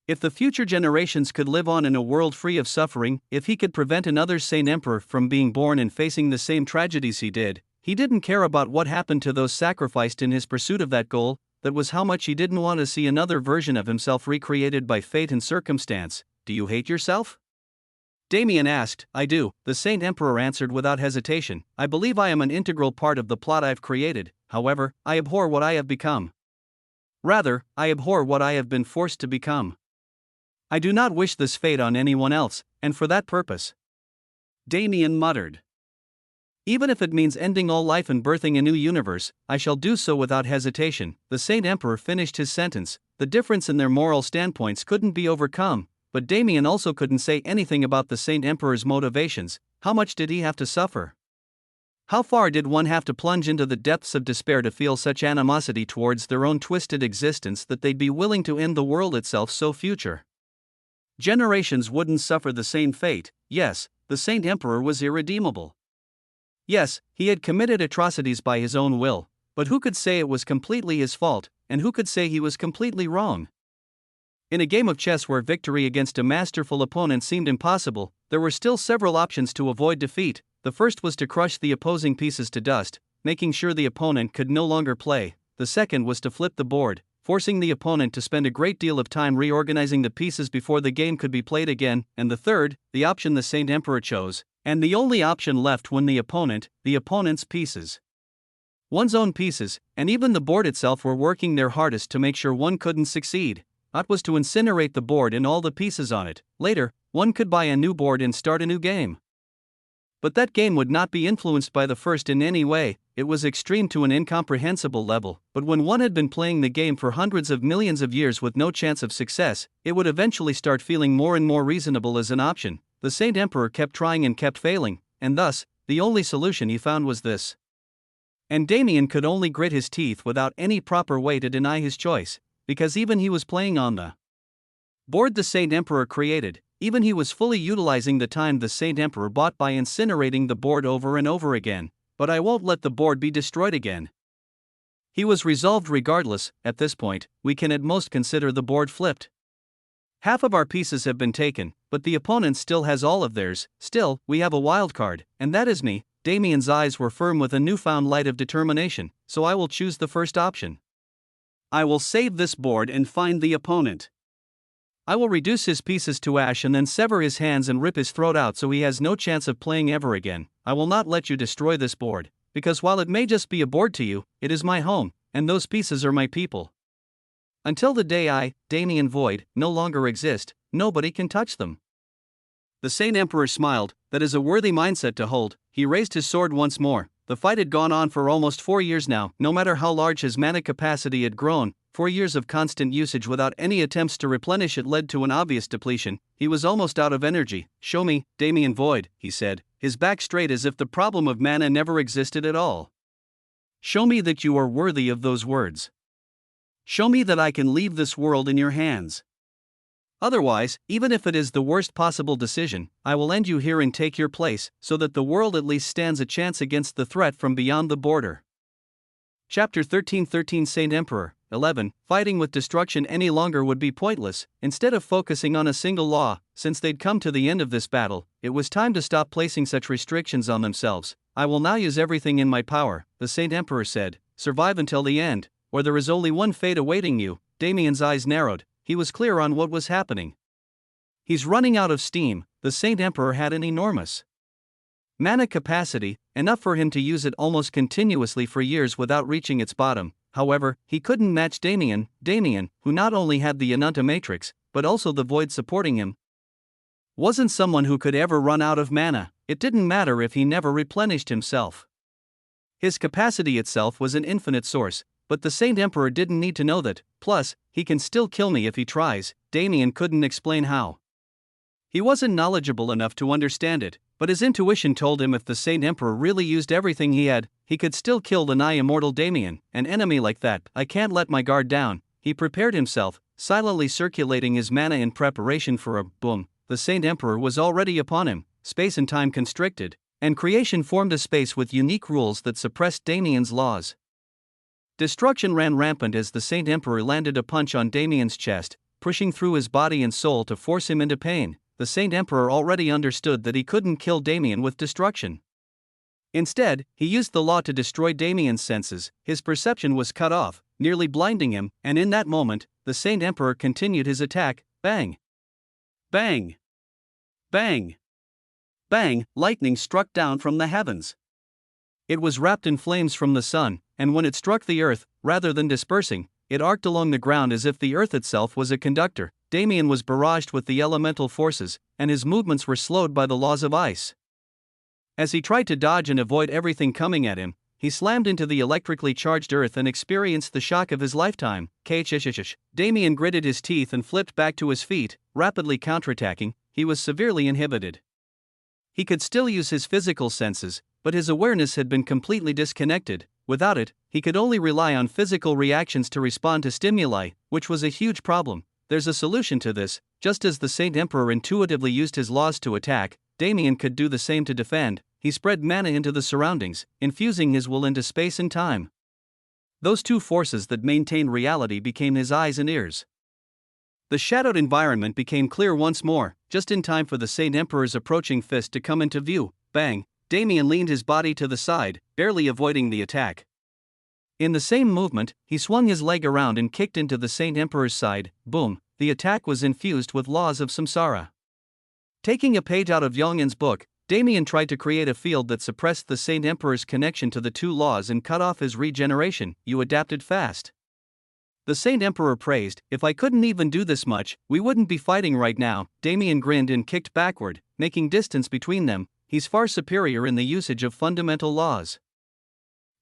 If the future generations could live on in a world free of suffering, if he could prevent another sane emperor from being born and facing the same tragedies he didn't care about what happened to those sacrificed in his pursuit of that goal. That was how much he didn't want to see another version of himself recreated by fate and circumstance. Do you hate yourself? Damien asked. I do, the Saint Emperor answered without hesitation. I believe I am an integral part of the plot I've created. However, I abhor what I have become. Rather, I abhor what I have been forced to become. I do not wish this fate on anyone else, and for that purpose. Damien muttered. Even if it means ending all life and birthing a new universe, I shall do so without hesitation. The Saint Emperor finished his sentence. The difference in their moral standpoints couldn't be overcome, but Damien also couldn't say anything about the Saint Emperor's motivations. How much did he have to suffer? How far did one have to plunge into the depths of despair to feel such animosity towards their own twisted existence that they'd be willing to end the world itself so future? Generations wouldn't suffer the same fate. Yes, the Saint Emperor was irredeemable. Yes, he had committed atrocities by his own will, but who could say it was completely his fault, and who could say he was completely wrong? In a game of chess where victory against a masterful opponent seemed impossible, there were still several options to avoid defeat. The first was to crush the opposing pieces to dust, making sure the opponent could no longer play. The second was to flip the board, forcing the opponent to spend a great deal of time reorganizing the pieces before the game could be played again. And the third, the option the Saint Emperor chose, and the only option left when the opponent's pieces, one's own pieces, and even the board itself were working their hardest to make sure one couldn't succeed. That was to incinerate the board and all the pieces on it. Later, one could buy a new board and start a new game. But that game would not be influenced by the first in any way. It was extreme to an incomprehensible level, but when one had been playing the game for hundreds of millions of years with no chance of success, it would eventually start feeling more and more reasonable as an option. The Saint Emperor kept trying and kept failing, and thus, the only solution he found was this. And Damien could only grit his teeth without any proper way to deny his choice, because even he was playing on the board the Saint Emperor created. Even he was fully utilizing the time the Saint Emperor bought by incinerating the board over and over again. But I won't let the board be destroyed again. He was resolved regardless. At this point, we can at most consider the board flipped. Half of our pieces have been taken, but the opponent still has all of theirs. Still, we have a wild card, and that is me. Damien's eyes were firm with a newfound light of determination, so I will choose the first option. I will save this board and find the opponent. I will reduce his pieces to ash and then sever his hands and rip his throat out so he has no chance of playing ever again. I will not let you destroy this board, because while it may just be a board to you, it is my home, and those pieces are my people. Until the day I, Damien Void, no longer exist, nobody can touch them. The Saint Emperor smiled. That is a worthy mindset to hold. He raised his sword once more. The fight had gone on for almost 4 years now. No matter how large his mana capacity had grown, 4 years of constant usage without any attempts to replenish it led to an obvious depletion. He was almost out of energy. Show me, Damien Void, he said, his back straight as if the problem of mana never existed at all. Show me that you are worthy of those words. Show me that I can leave this world in your hands. Otherwise, even if it is the worst possible decision, I will end you here and take your place, so that the world at least stands a chance against the threat from beyond the border. Chapter 1313 Saint Emperor 11. Fighting with destruction any longer would be pointless. Instead of focusing on a single law, since they'd come to the end of this battle, it was time to stop placing such restrictions on themselves. I will now use everything in my power, the Saint Emperor said. Survive until the end, or there is only one fate awaiting you. Damien's eyes narrowed. He was clear on what was happening. He's running out of steam. The Saint Emperor had an enormous mana capacity, enough for him to use it almost continuously for years without reaching its bottom. However, he couldn't match Damien, who not only had the Ananta Matrix, but also the Void supporting him. Wasn't someone who could ever run out of mana. It didn't matter if he never replenished himself. His capacity itself was an infinite source, but the Saint Emperor didn't need to know that. Plus, he can still kill me if he tries. Damien couldn't explain how. He wasn't knowledgeable enough to understand it, but his intuition told him if the Saint Emperor really used everything he had, he could still kill the nigh immortal Damien. An enemy like that, I can't let my guard down. He prepared himself, silently circulating his mana in preparation for a boom. The Saint Emperor was already upon him, space and time constricted, and creation formed a space with unique rules that suppressed Damien's laws. Destruction ran rampant as the Saint Emperor landed a punch on Damien's chest, pushing through his body and soul to force him into pain. The Saint Emperor already understood that he couldn't kill Damien with destruction. Instead, he used the law to destroy Damien's senses. His perception was cut off, nearly blinding him, and in that moment, the Saint Emperor continued his attack. Bang! Bang! Bang! Bang! Lightning struck down from the heavens. It was wrapped in flames from the sun, and when it struck the earth, rather than dispersing, it arced along the ground as if the earth itself was a conductor. Damien was barraged with the elemental forces, and his movements were slowed by the laws of ice. As he tried to dodge and avoid everything coming at him, he slammed into the electrically charged earth and experienced the shock of his lifetime. Damien gritted his teeth and flipped back to his feet, rapidly counterattacking. He was severely inhibited. He could still use his physical senses, but his awareness had been completely disconnected. Without it, he could only rely on physical reactions to respond to stimuli, which was a huge problem. There's a solution to this. Just as the Saint Emperor intuitively used his laws to attack, Damien could do the same to defend. He spread mana into the surroundings, infusing his will into space and time. Those two forces that maintain reality became his eyes and ears. The shadowed environment became clear once more, just in time for the Saint Emperor's approaching fist to come into view. Bang! Damien leaned his body to the side, barely avoiding the attack. In the same movement, he swung his leg around and kicked into the Saint Emperor's side. Boom! The attack was infused with laws of samsara. Taking a page out of Jungian's book, Damien tried to create a field that suppressed the Saint Emperor's connection to the two laws and cut off his regeneration. You adapted fast. The Saint Emperor praised. If I couldn't even do this much, we wouldn't be fighting right now. Damien grinned and kicked backward, making distance between them. He's far superior in the usage of fundamental laws.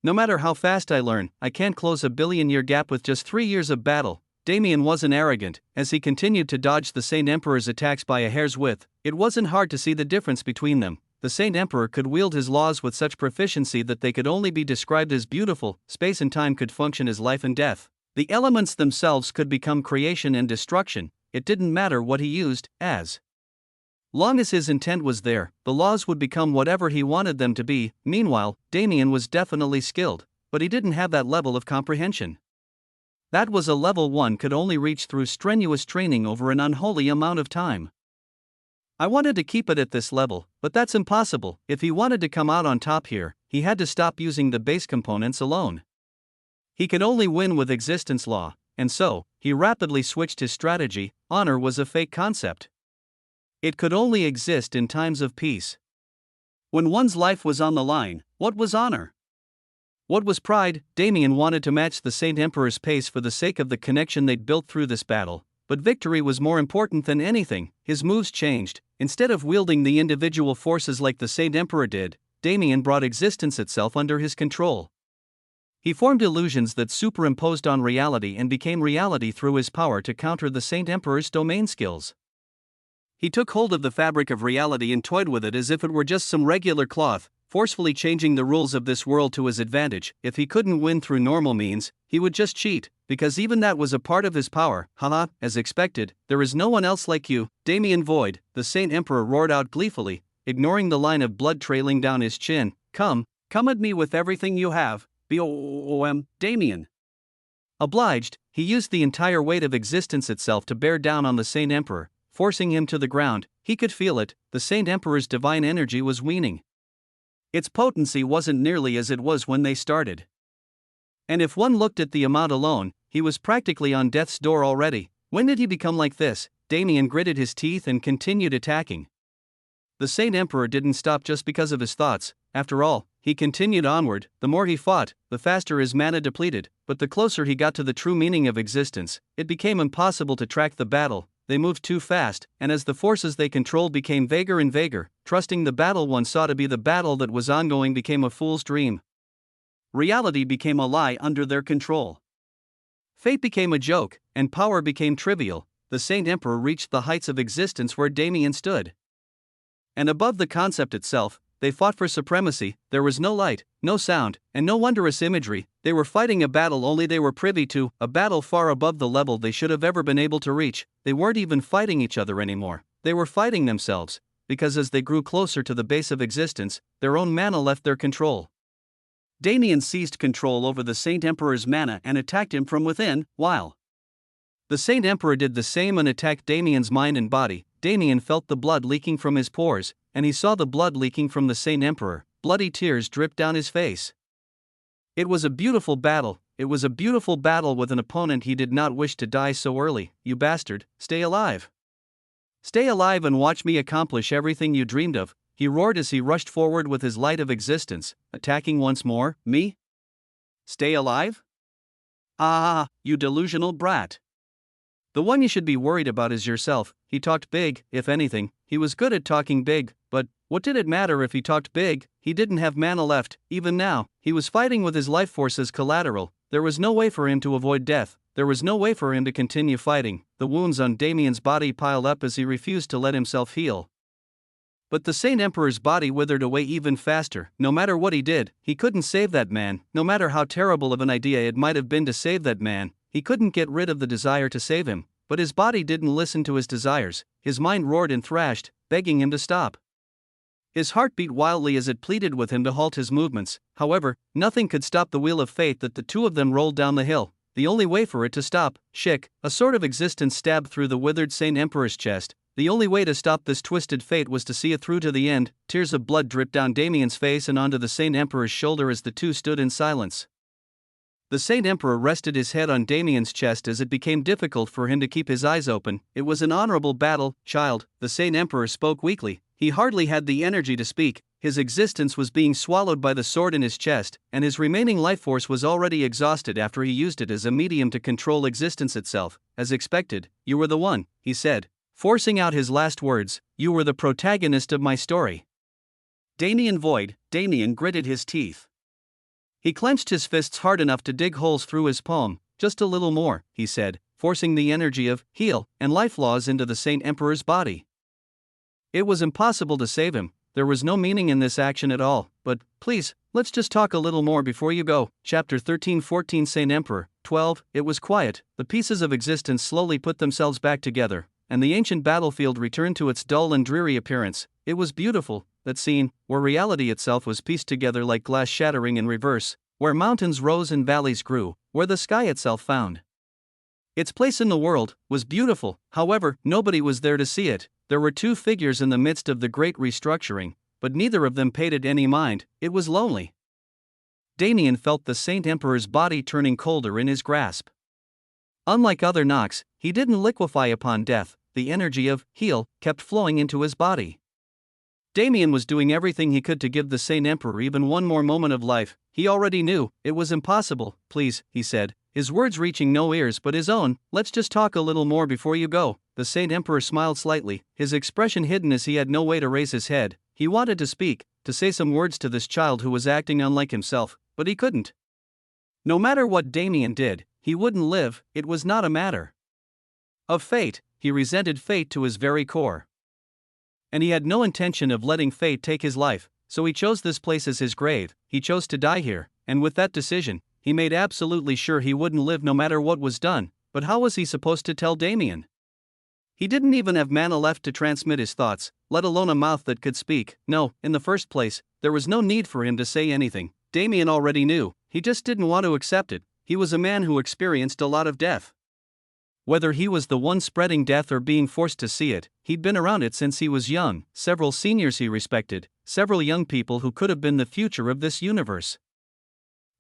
No matter how fast I learn, I can't close a billion-year gap with just 3 years of battle. Damien wasn't arrogant. As he continued to dodge the Saint Emperor's attacks by a hair's width, it wasn't hard to see the difference between them. The Saint Emperor could wield his laws with such proficiency that they could only be described as beautiful. Space and time could function as life and death. The elements themselves could become creation and destruction. It didn't matter what he used, as long as his intent was there, the laws would become whatever he wanted them to be. Meanwhile, Damien was definitely skilled, but he didn't have that level of comprehension. That was a level one could only reach through strenuous training over an unholy amount of time. I wanted to keep it at this level, but that's impossible. If he wanted to come out on top here, he had to stop using the base components alone. He could only win with existence law, and so, he rapidly switched his strategy. Honor was a fake concept. It could only exist in times of peace. When one's life was on the line, what was honor? What was pride? Damien wanted to match the Saint Emperor's pace for the sake of the connection they'd built through this battle, but victory was more important than anything. His moves changed. Instead of wielding the individual forces like the Saint Emperor did, Damien brought existence itself under his control. He formed illusions that superimposed on reality and became reality through his power to counter the Saint Emperor's domain skills. He took hold of the fabric of reality and toyed with it as if it were just some regular cloth, forcefully changing the rules of this world to his advantage. If he couldn't win through normal means, he would just cheat, because even that was a part of his power. Haha, as expected, there is no one else like you, Damien Void, the Saint Emperor roared out gleefully, ignoring the line of blood trailing down his chin. Come at me with everything you have, B-O-O-M, Damien. Obliged, he used the entire weight of existence itself to bear down on the Saint Emperor, forcing him to the ground. He could feel it. The Saint Emperor's divine energy was waning. Its potency wasn't nearly as it was when they started. And if one looked at the amount alone, he was practically on death's door already. When did he become like this? Damien gritted his teeth and continued attacking. The Saint Emperor didn't stop just because of his thoughts. After all, he continued onward. The more he fought, the faster his mana depleted, but the closer he got to the true meaning of existence, it became impossible to track the battle. They moved too fast, and as the forces they controlled became vaguer and vaguer, trusting the battle one saw to be the battle that was ongoing became a fool's dream. reality became a lie under their control. Fate became a joke, and power became trivial. The Saint Emperor reached the heights of existence where Damien stood. And above the concept itself, they fought for supremacy. There was no light, no sound, and no wondrous imagery. They were fighting a battle only they were privy to, a battle far above the level they should have ever been able to reach. They weren't even fighting each other anymore. They were fighting themselves, because as they grew closer to the base of existence, their own mana left their control. Damien seized control over the Saint Emperor's mana and attacked him from within, while the Saint Emperor did the same and attacked Damien's mind and body. Damien felt the blood leaking from his pores, and he saw the blood leaking from the Saint Emperor. Bloody tears dripped down his face. It was a beautiful battle. It was a beautiful battle with an opponent he did not wish to die so early. You bastard, stay alive. Stay alive and watch me accomplish everything you dreamed of, he roared as he rushed forward with his light of existence, attacking once more. Me? Stay alive? Ah, you delusional brat. The one you should be worried about is yourself. He talked big, if anything, he was good at talking big, but what did it matter if he talked big? He didn't have mana left. Even now, he was fighting with his life force as collateral. There was no way for him to avoid death. There was no way for him to continue fighting. The wounds on Damien's body piled up as he refused to let himself heal. But the Saint Emperor's body withered away even faster. No matter what he did, he couldn't save that man. No matter how terrible of an idea it might have been to save that man, he couldn't get rid of the desire to save him. But his body didn't listen to his desires. His mind roared and thrashed, begging him to stop. His heart beat wildly as it pleaded with him to halt his movements. However, nothing could stop the wheel of fate that the two of them rolled down the hill. The only way for it to stop, a sort of existence stabbed through the withered Saint Emperor's chest. The only way to stop this twisted fate was to see it through to the end. Tears of blood dripped down Damien's face and onto the Saint Emperor's shoulder as the two stood in silence. The Saint Emperor rested his head on Damien's chest as it became difficult for him to keep his eyes open. It was an honorable battle, child, the Saint Emperor spoke weakly. He hardly had the energy to speak. His existence was being swallowed by the sword in his chest, and his remaining life force was already exhausted after he used it as a medium to control existence itself. As expected, you were the one, he said, forcing out his last words. You were the protagonist of my story. Damien gritted his teeth. He clenched his fists hard enough to dig holes through his palm. Just a little more, he said, forcing the energy of heal and life laws into the Saint Emperor's body. It was impossible to save him. There was no meaning in this action at all. But, please, let's just talk a little more before you go. Chapter 13-14 Saint Emperor 12. It was quiet. The pieces of existence slowly put themselves back together, and the ancient battlefield returned to its dull and dreary appearance. It was beautiful, that scene, where reality itself was pieced together like glass shattering in reverse, where mountains rose and valleys grew, where the sky itself found its place in the world, was beautiful. However, nobody was there to see it. There were two figures in the midst of the great restructuring, but neither of them paid it any mind. It was lonely. Damien felt the Saint Emperor's body turning colder in his grasp. Unlike other knocks, he didn't liquefy upon death. The energy of heal kept flowing into his body. Damien was doing everything he could to give the Saint Emperor even one more moment of life. He already knew it was impossible. Please, he said, his words reaching no ears but his own. Let's just talk a little more before you go. The Saint Emperor smiled slightly, his expression hidden as he had no way to raise his head. He wanted to speak, to say some words to this child who was acting unlike himself, but he couldn't. No matter what Damien did, he wouldn't live. It was not a matter of fate. He resented fate to his very core. And he had no intention of letting fate take his life, so he chose this place as his grave. He chose to die here, and with that decision, he made absolutely sure he wouldn't live no matter what was done. But how was he supposed to tell Damien? He didn't even have mana left to transmit his thoughts, let alone a mouth that could speak. No, in the first place, there was no need for him to say anything. Damien already knew, he just didn't want to accept it. He was a man who experienced a lot of death. Whether he was the one spreading death or being forced to see it, he'd been around it since he was young. Several seniors he respected, several young people who could have been the future of this universe,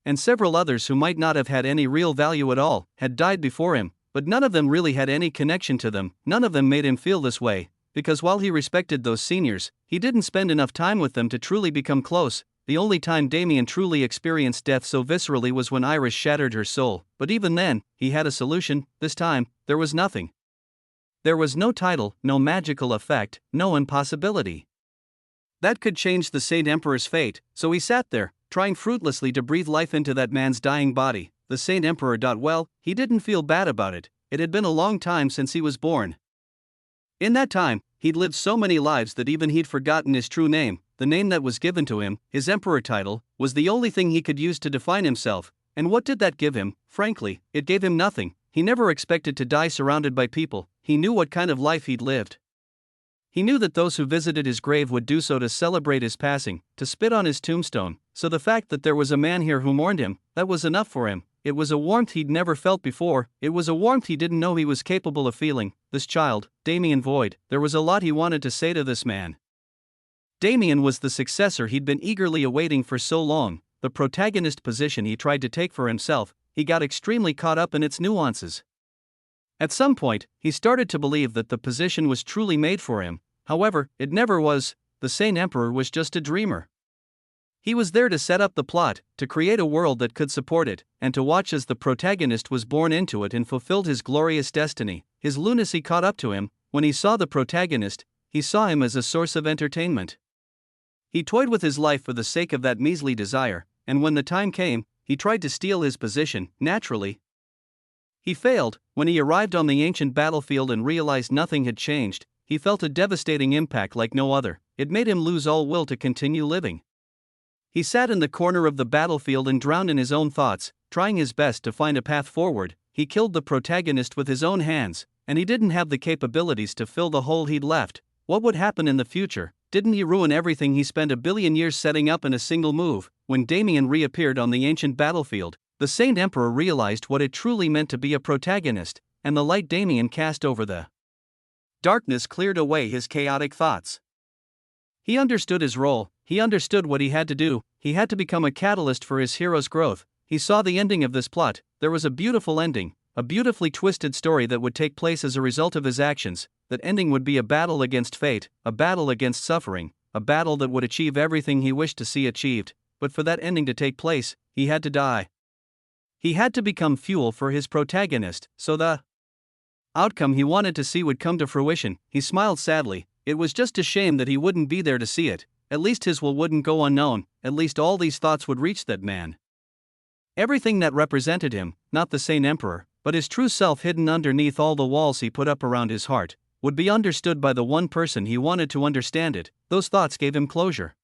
and several others who might not have had any real value at all, had died before him, but none of them really had any connection to them. None of them made him feel this way, because while he respected those seniors, he didn't spend enough time with them to truly become close. The only time Damien truly experienced death so viscerally was when Iris shattered her soul, but even then, he had a solution. This time, there was nothing. There was no title, no magical effect, no impossibility that could change the Saint Emperor's fate, so he sat there, trying fruitlessly to breathe life into that man's dying body. The Saint Emperor. Well, he didn't feel bad about it. It had been a long time since he was born. In that time, he'd lived so many lives that even he'd forgotten his true name. The name that was given to him, his emperor title, was the only thing he could use to define himself. And what did that give him? Frankly, it gave him nothing. He never expected to die surrounded by people. He knew what kind of life he'd lived. He knew that those who visited his grave would do so to celebrate his passing, to spit on his tombstone. So the fact that there was a man here who mourned him, that was enough for him. It was a warmth he'd never felt before. It was a warmth he didn't know he was capable of feeling. This child, Damien Void, there was a lot he wanted to say to this man. Damien was the successor he'd been eagerly awaiting for so long, the protagonist position he tried to take for himself. He got extremely caught up in its nuances. At some point, he started to believe that the position was truly made for him. However, it never was. The Saint Emperor was just a dreamer. He was there to set up the plot, to create a world that could support it, and to watch as the protagonist was born into it and fulfilled his glorious destiny. His lunacy caught up to him. When he saw the protagonist, he saw him as a source of entertainment. He toyed with his life for the sake of that measly desire, and when the time came, he tried to steal his position. Naturally, he failed. When he arrived on the ancient battlefield and realized nothing had changed, he felt a devastating impact like no other. It made him lose all will to continue living. He sat in the corner of the battlefield and drowned in his own thoughts, trying his best to find a path forward. He killed the protagonist with his own hands, and he didn't have the capabilities to fill the hole he'd left. What would happen in the future? Didn't he ruin everything he spent 1,000,000,000 years setting up in a single move? When Damien reappeared on the ancient battlefield, the Saint Emperor realized what it truly meant to be a protagonist, and the light Damien cast over the darkness cleared away his chaotic thoughts. He understood his role. He understood what he had to do. He had to become a catalyst for his hero's growth. He saw the ending of this plot. There was a beautiful ending, a beautifully twisted story that would take place as a result of his actions. That ending would be a battle against fate, a battle against suffering, a battle that would achieve everything he wished to see achieved. But for that ending to take place, he had to die. He had to become fuel for his protagonist, so the outcome he wanted to see would come to fruition. He smiled sadly. It was just a shame that he wouldn't be there to see it. At least his will wouldn't go unknown. At least all these thoughts would reach that man. Everything that represented him, not the Saint Emperor, but his true self hidden underneath all the walls he put up around his heart, would be understood by the one person he wanted to understand it. Those thoughts gave him closure.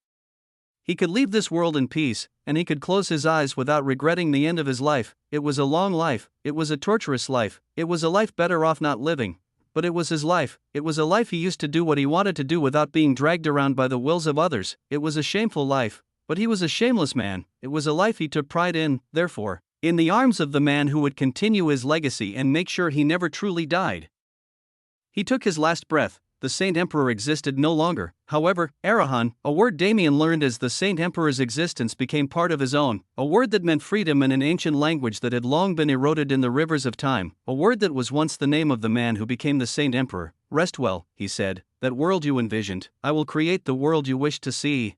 He could leave this world in peace, and he could close his eyes without regretting the end of his life. It was a long life, it was a torturous life, it was a life better off not living. But it was his life. It was a life he used to do what he wanted to do without being dragged around by the wills of others. It was a shameful life, but he was a shameless man. It was a life he took pride in, therefore, in the arms of the man who would continue his legacy and make sure he never truly died. He took his last breath. The Saint Emperor existed no longer. However, Arahan, a word Damien learned as the Saint Emperor's existence became part of his own, a word that meant freedom in an ancient language that had long been eroded in the rivers of time, a word that was once the name of the man who became the Saint Emperor. Rest well, he said, that world you envisioned, I will create the world you wish to see.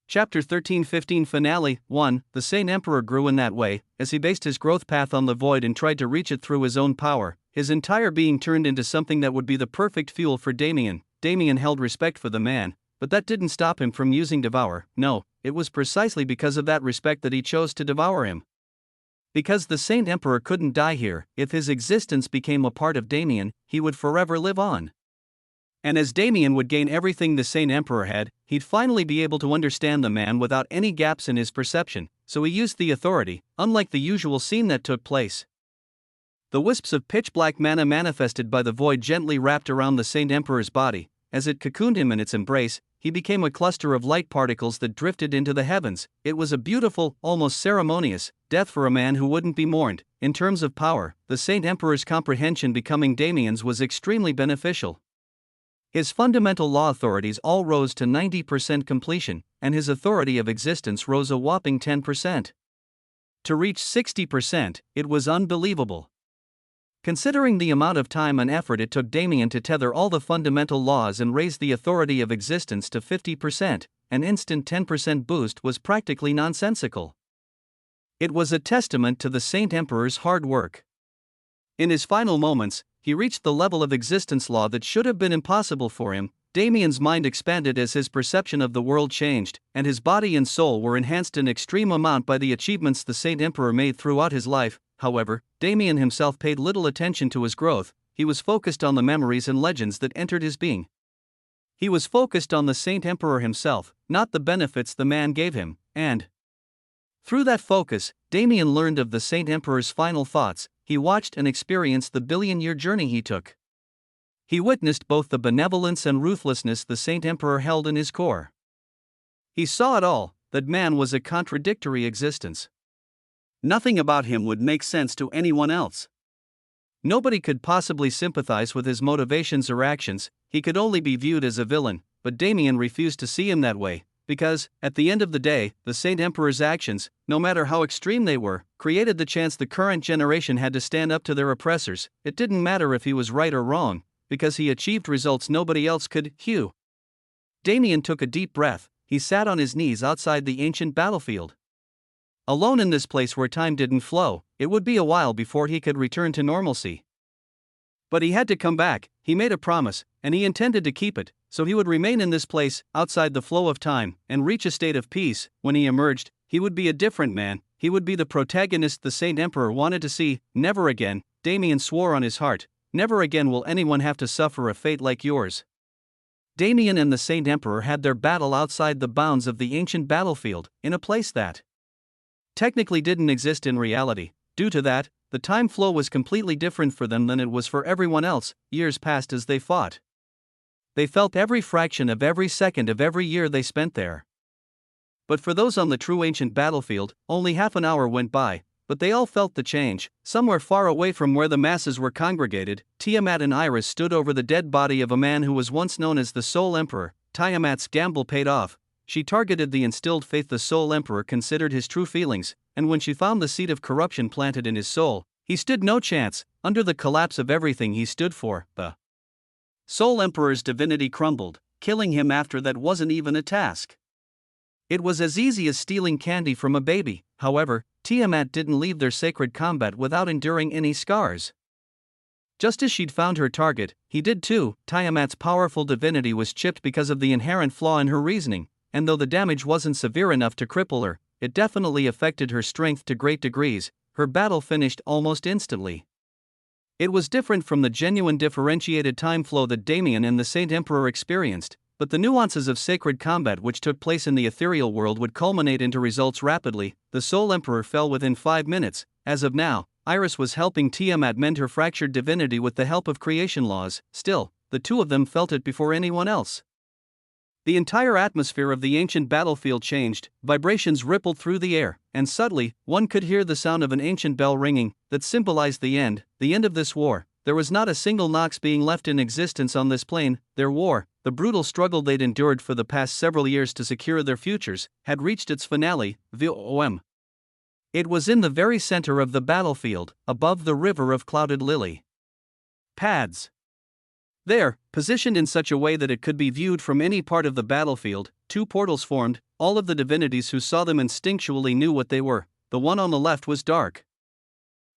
Chapter 13-15 Finale 1. The Saint Emperor grew in that way, as he based his growth path on the void and tried to reach it through his own power. His entire being turned into something that would be the perfect fuel for Damien. Damien held respect for the man, but that didn't stop him from using Devour. No, it was precisely because of that respect that he chose to devour him. Because the Saint Emperor couldn't die here, if his existence became a part of Damien, he would forever live on. And as Damien would gain everything the Saint Emperor had, he'd finally be able to understand the man without any gaps in his perception, so he used the authority, unlike the usual scene that took place. The wisps of pitch-black mana manifested by the void gently wrapped around the Saint Emperor's body. As it cocooned him in its embrace, he became a cluster of light particles that drifted into the heavens. It was a beautiful, almost ceremonious, death for a man who wouldn't be mourned. In terms of power, the Saint Emperor's comprehension becoming Damien's was extremely beneficial. His fundamental law authorities all rose to 90% completion, and his authority of existence rose a whopping 10%. To reach 60%, it was unbelievable. Considering the amount of time and effort it took Damien to tether all the fundamental laws and raise the authority of existence to 50%, an instant 10% boost was practically nonsensical. It was a testament to the Saint Emperor's hard work. In his final moments, he reached the level of existence law that should have been impossible for him. Damien's mind expanded as his perception of the world changed, and his body and soul were enhanced an extreme amount by the achievements the Saint Emperor made throughout his life. However, Damien himself paid little attention to his growth. He was focused on the memories and legends that entered his being. He was focused on the Saint Emperor himself, not the benefits the man gave him, and through that focus, Damien learned of the Saint Emperor's final thoughts. He watched and experienced the billion-year journey he took. He witnessed both the benevolence and ruthlessness the Saint Emperor held in his core. He saw it all, that man was a contradictory existence. Nothing about him would make sense to anyone else. Nobody could possibly sympathize with his motivations or actions. He could only be viewed as a villain, but Damien refused to see him that way, because, at the end of the day, the Saint Emperor's actions, no matter how extreme they were, created the chance the current generation had to stand up to their oppressors. It didn't matter if he was right or wrong, because he achieved results nobody else could. Damien took a deep breath. He sat on his knees outside the ancient battlefield. Alone in this place where time didn't flow, it would be a while before he could return to normalcy. But he had to come back. He made a promise, and he intended to keep it, so he would remain in this place, outside the flow of time, and reach a state of peace. When he emerged, he would be a different man. He would be the protagonist the Saint Emperor wanted to see. Never again, Damien swore on his heart, never again will anyone have to suffer a fate like yours. Damien and the Saint Emperor had their battle outside the bounds of the ancient battlefield, in a place that technically didn't exist in reality. Due to that, the time flow was completely different for them than it was for everyone else. Years passed as they fought. They felt every fraction of every second of every year they spent there. But for those on the true ancient battlefield, only half an hour went by, but they all felt the change. Somewhere far away from where the masses were congregated, Tiamat and Iris stood over the dead body of a man who was once known as the Soul Emperor. Tiamat's gamble paid off. She targeted the instilled faith the Soul Emperor considered his true feelings, and when she found the seed of corruption planted in his soul, he stood no chance. Under the collapse of everything he stood for, the Soul Emperor's divinity crumbled. Killing him after that wasn't even a task. It was as easy as stealing candy from a baby. However, Tiamat didn't leave their sacred combat without enduring any scars. Just as she'd found her target, he did too. Tiamat's powerful divinity was chipped because of the inherent flaw in her reasoning, and though the damage wasn't severe enough to cripple her, it definitely affected her strength to great degrees. Her battle finished almost instantly. It was different from the genuine differentiated time flow that Damien and the Saint Emperor experienced, but the nuances of sacred combat which took place in the ethereal world would culminate into results rapidly. The Soul Emperor fell within 5 minutes. As of now, Iris was helping Tiamat mend her fractured divinity with the help of creation laws. Still, the two of them felt it before anyone else. The entire atmosphere of the ancient battlefield changed. Vibrations rippled through the air, and subtly, one could hear the sound of an ancient bell ringing that symbolized the end of this war. There was not a single Nox being left in existence on this plane. Their war, the brutal struggle they'd endured for the past several years to secure their futures, had reached its finale. VOM. It was in the very center of the battlefield, above the river of clouded lily pads. There, positioned in such a way that it could be viewed from any part of the battlefield, 2 portals formed. All of the divinities who saw them instinctually knew what they were. The one on the left was dark.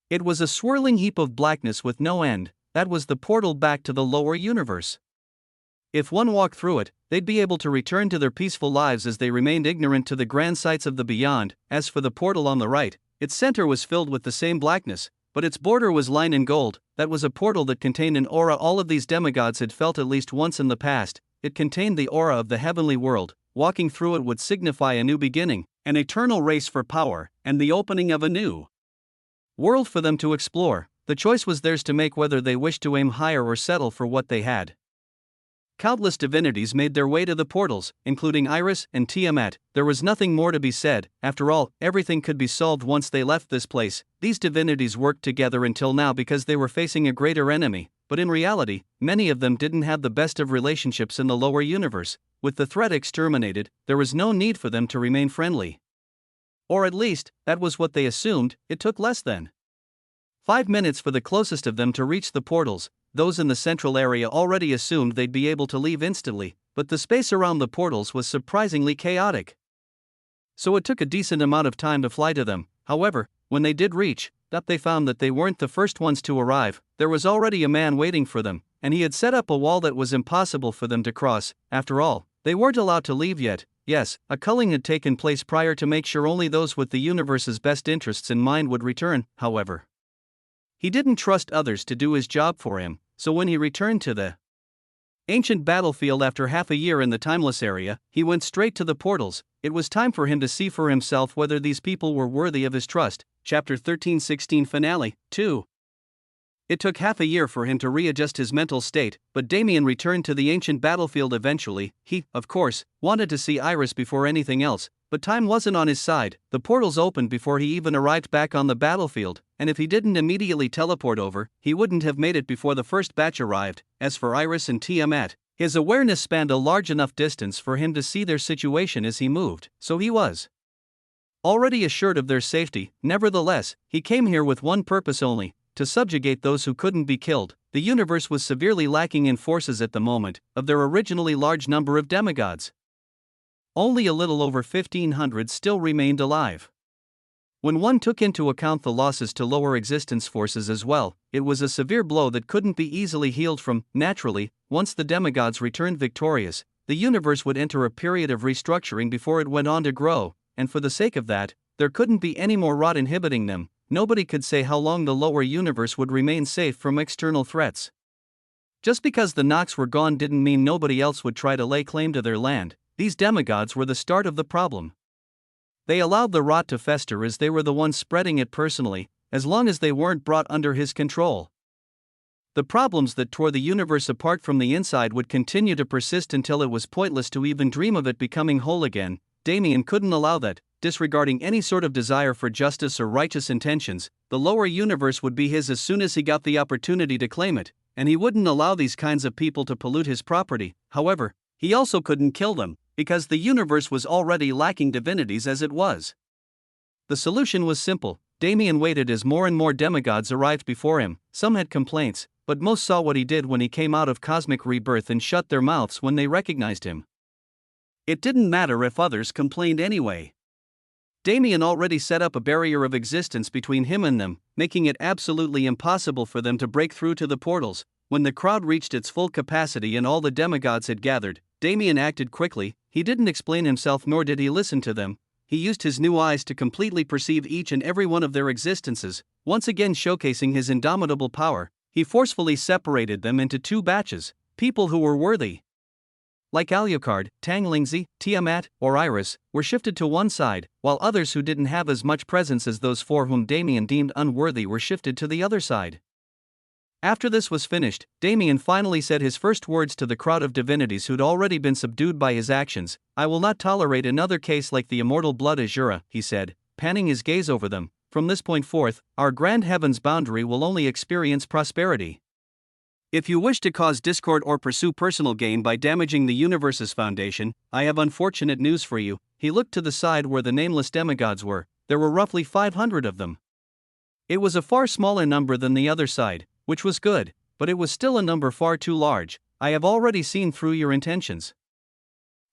It was a swirling heap of blackness with no end. That was the portal back to the lower universe. If one walked through it, they'd be able to return to their peaceful lives as they remained ignorant to the grand sights of the beyond. As for the portal on the right, its center was filled with the same blackness, but its border was lined in gold. That was a portal that contained an aura all of these demigods had felt at least once in the past. It contained the aura of the heavenly world. Walking through it would signify a new beginning, an eternal race for power, and the opening of a new world for them to explore. The choice was theirs to make whether they wished to aim higher or settle for what they had. Countless divinities made their way to the portals, including Iris and Tiamat. There was nothing more to be said. After all, everything could be solved once they left this place. These divinities worked together until now because they were facing a greater enemy, but in reality, many of them didn't have the best of relationships in the lower universe. With the threat exterminated, there was no need for them to remain friendly. Or at least, that was what they assumed. It took less than 5 minutes for the closest of them to reach the portals. Those in the central area already assumed they'd be able to leave instantly, but the space around the portals was surprisingly chaotic. So it took a decent amount of time to fly to them. However, when they did reach, they found that they weren't the first ones to arrive. There was already a man waiting for them, and he had set up a wall that was impossible for them to cross. After all, they weren't allowed to leave yet. Yes, a culling had taken place prior to make sure only those with the universe's best interests in mind would return, however. He didn't trust others to do his job for him, so when he returned to the ancient battlefield after half a year in the timeless area, he went straight to the portals. It was time for him to see for himself whether these people were worthy of his trust. Chapter 13-16 Finale, 2. It took half a year for him to readjust his mental state, but Damien returned to the ancient battlefield eventually. He, of course, wanted to see Iris before anything else, but time wasn't on his side. The portals opened before he even arrived back on the battlefield, and if he didn't immediately teleport over, he wouldn't have made it before the first batch arrived. As for Iris and Tiamat, his awareness spanned a large enough distance for him to see their situation as he moved, so he was already assured of their safety. Nevertheless, he came here with one purpose only: to subjugate those who couldn't be killed. The universe was severely lacking in forces at the moment. Of their originally large number of demigods, only a little over 1,500 still remained alive. When one took into account the losses to lower existence forces as well, it was a severe blow that couldn't be easily healed from. Naturally, once the demigods returned victorious, the universe would enter a period of restructuring before it went on to grow, and for the sake of that, there couldn't be any more rot inhibiting them. Nobody could say how long the lower universe would remain safe from external threats. Just because the Nox were gone didn't mean nobody else would try to lay claim to their land. These demigods were the start of the problem. They allowed the rot to fester as they were the ones spreading it personally, as long as they weren't brought under his control. The problems that tore the universe apart from the inside would continue to persist until it was pointless to even dream of it becoming whole again. Damien couldn't allow that. Disregarding any sort of desire for justice or righteous intentions, the lower universe would be his as soon as he got the opportunity to claim it, and he wouldn't allow these kinds of people to pollute his property. However, he also couldn't kill them, because the universe was already lacking divinities as it was. The solution was simple. Damien waited as more and more demigods arrived before him. Some had complaints, but most saw what he did when he came out of cosmic rebirth and shut their mouths when they recognized him. It didn't matter if others complained anyway. Damien already set up a barrier of existence between him and them, making it absolutely impossible for them to break through to the portals. When the crowd reached its full capacity and all the demigods had gathered, Damien acted quickly. He didn't explain himself nor did he listen to them. He used his new eyes to completely perceive each and every one of their existences, once again showcasing his indomitable power. He forcefully separated them into two batches, people who were worthy, like Alucard, Tanglingzi, Tiamat, or Iris, were shifted to one side, while others who didn't have as much presence as those four whom Damien deemed unworthy were shifted to the other side. After this was finished, Damien finally said his first words to the crowd of divinities who'd already been subdued by his actions. "I will not tolerate another case like the immortal blood Azura," he said, panning his gaze over them. "From this point forth, our grand heaven's boundary will only experience prosperity. If you wish to cause discord or pursue personal gain by damaging the universe's foundation, I have unfortunate news for you." He looked to the side where the nameless demigods were. There were roughly 500 of them. It was a far smaller number than the other side, which was good, but it was still a number far too large. "I have already seen through your intentions,"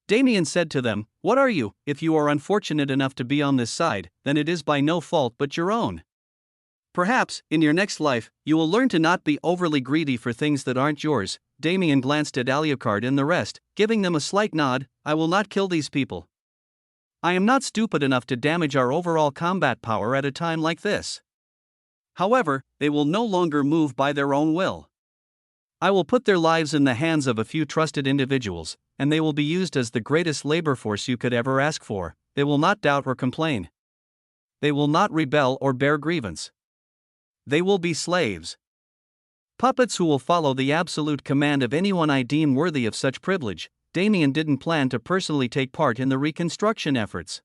Damien said to them. "What are you? If you are unfortunate enough to be on this side, then it is by no fault but your own. Perhaps, in your next life, you will learn to not be overly greedy for things that aren't yours." Damien glanced at Alucard and the rest, giving them a slight nod. "I will not kill these people. I am not stupid enough to damage our overall combat power at a time like this. However, they will no longer move by their own will. I will put their lives in the hands of a few trusted individuals, and they will be used as the greatest labor force you could ever ask for. They will not doubt or complain. They will not rebel or bear grievance. They will be slaves. Puppets who will follow the absolute command of anyone I deem worthy of such privilege." Damien didn't plan to personally take part in the reconstruction efforts.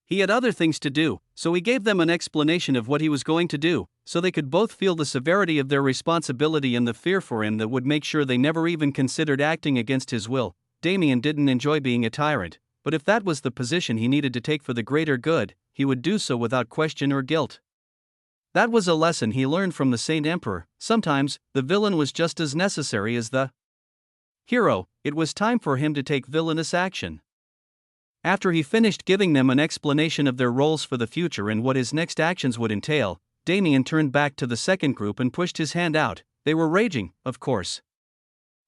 He had other things to do, so he gave them an explanation of what he was going to do, so they could both feel the severity of their responsibility and the fear for him that would make sure they never even considered acting against his will. Damien didn't enjoy being a tyrant, but if that was the position he needed to take for the greater good, he would do so without question or guilt. That was a lesson he learned from the Saint Emperor. Sometimes, the villain was just as necessary as the hero. It was time for him to take villainous action. After he finished giving them an explanation of their roles for the future and what his next actions would entail, Damien turned back to the second group and pushed his hand out. They were raging, of course.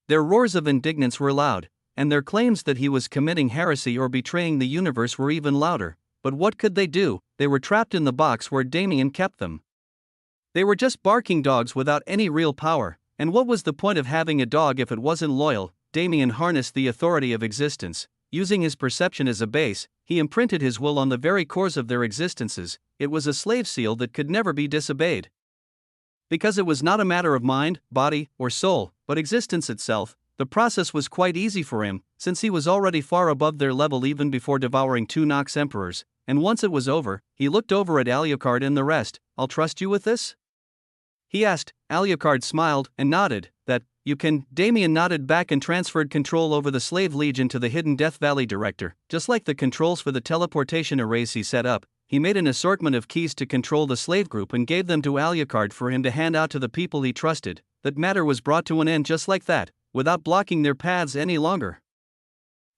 Their roars of indignance were loud, and their claims that he was committing heresy or betraying the universe were even louder. But what could they do? They were trapped in the box where Damien kept them. They were just barking dogs without any real power, and what was the point of having a dog if it wasn't loyal? Damien harnessed the authority of existence. Using his perception as a base, he imprinted his will on the very cores of their existences. It was a slave seal that could never be disobeyed. Because it was not a matter of mind, body, or soul, but existence itself, the process was quite easy for him, since he was already far above their level even before devouring 2 Nox Emperors, and once it was over, he looked over at Alucard and the rest. "I'll trust you with this?" he asked. Alucard smiled and nodded. "That, you can." Damien nodded back and transferred control over the Slave Legion to the hidden Death Valley director. Just like the controls for the teleportation arrays he set up, he made an assortment of keys to control the slave group and gave them to Alucard for him to hand out to the people he trusted. That matter was brought to an end just like that, without blocking their paths any longer.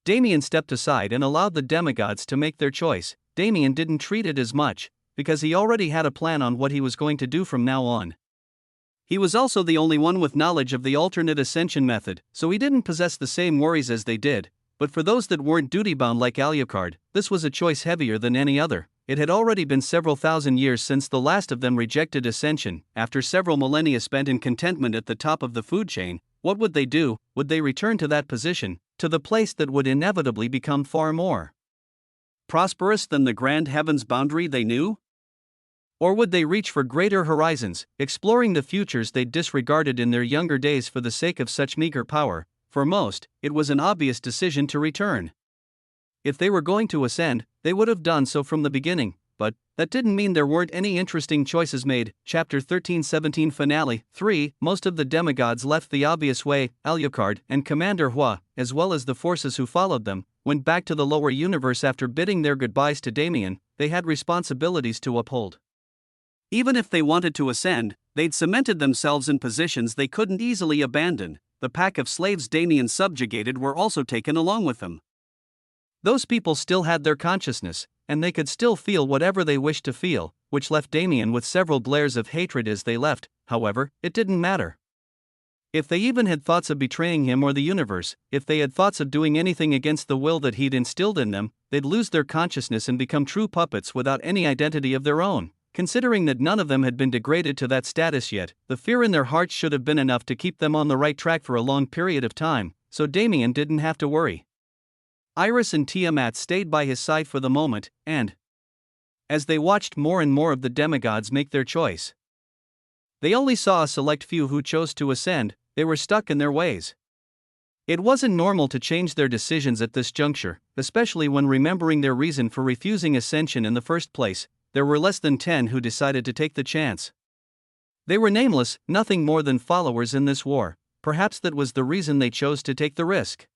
Damien stepped aside and allowed the demigods to make their choice. Damien didn't treat it as much, because he already had a plan on what he was going to do from now on. He was also the only one with knowledge of the alternate ascension method, so he didn't possess the same worries as they did. But for those that weren't duty-bound like Alucard, this was a choice heavier than any other. It had already been several thousand years since the last of them rejected ascension. After several millennia spent in contentment at the top of the food chain, what would they do? Would they return to that position, to the place that would inevitably become far more prosperous than the grand heavens boundary they knew? Or would they reach for greater horizons, exploring the futures they'd disregarded in their younger days for the sake of such meager power? For most, it was an obvious decision to return. If they were going to ascend, they would have done so from the beginning, but that didn't mean there weren't any interesting choices made. Chapter 13-17 Finale 3. Most of the demigods left the obvious way. Alucard and Commander Hua, as well as the forces who followed them, went back to the lower universe after bidding their goodbyes to Damien. They had responsibilities to uphold. Even if they wanted to ascend, they'd cemented themselves in positions they couldn't easily abandon. The pack of slaves Damien subjugated were also taken along with them. Those people still had their consciousness, and they could still feel whatever they wished to feel, which left Damien with several glares of hatred as they left. However, it didn't matter. If they even had thoughts of betraying him or the universe, if they had thoughts of doing anything against the will that he'd instilled in them, they'd lose their consciousness and become true puppets without any identity of their own. Considering that none of them had been degraded to that status yet, the fear in their hearts should have been enough to keep them on the right track for a long period of time, so Damien didn't have to worry. Iris and Tiamat stayed by his side for the moment, and as they watched more and more of the demigods make their choice, they only saw a select few who chose to ascend. They were stuck in their ways. It wasn't normal to change their decisions at this juncture, especially when remembering their reason for refusing ascension in the first place. There were less than 10 who decided to take the chance. They were nameless, nothing more than followers in this war. Perhaps that was the reason they chose to take the risk.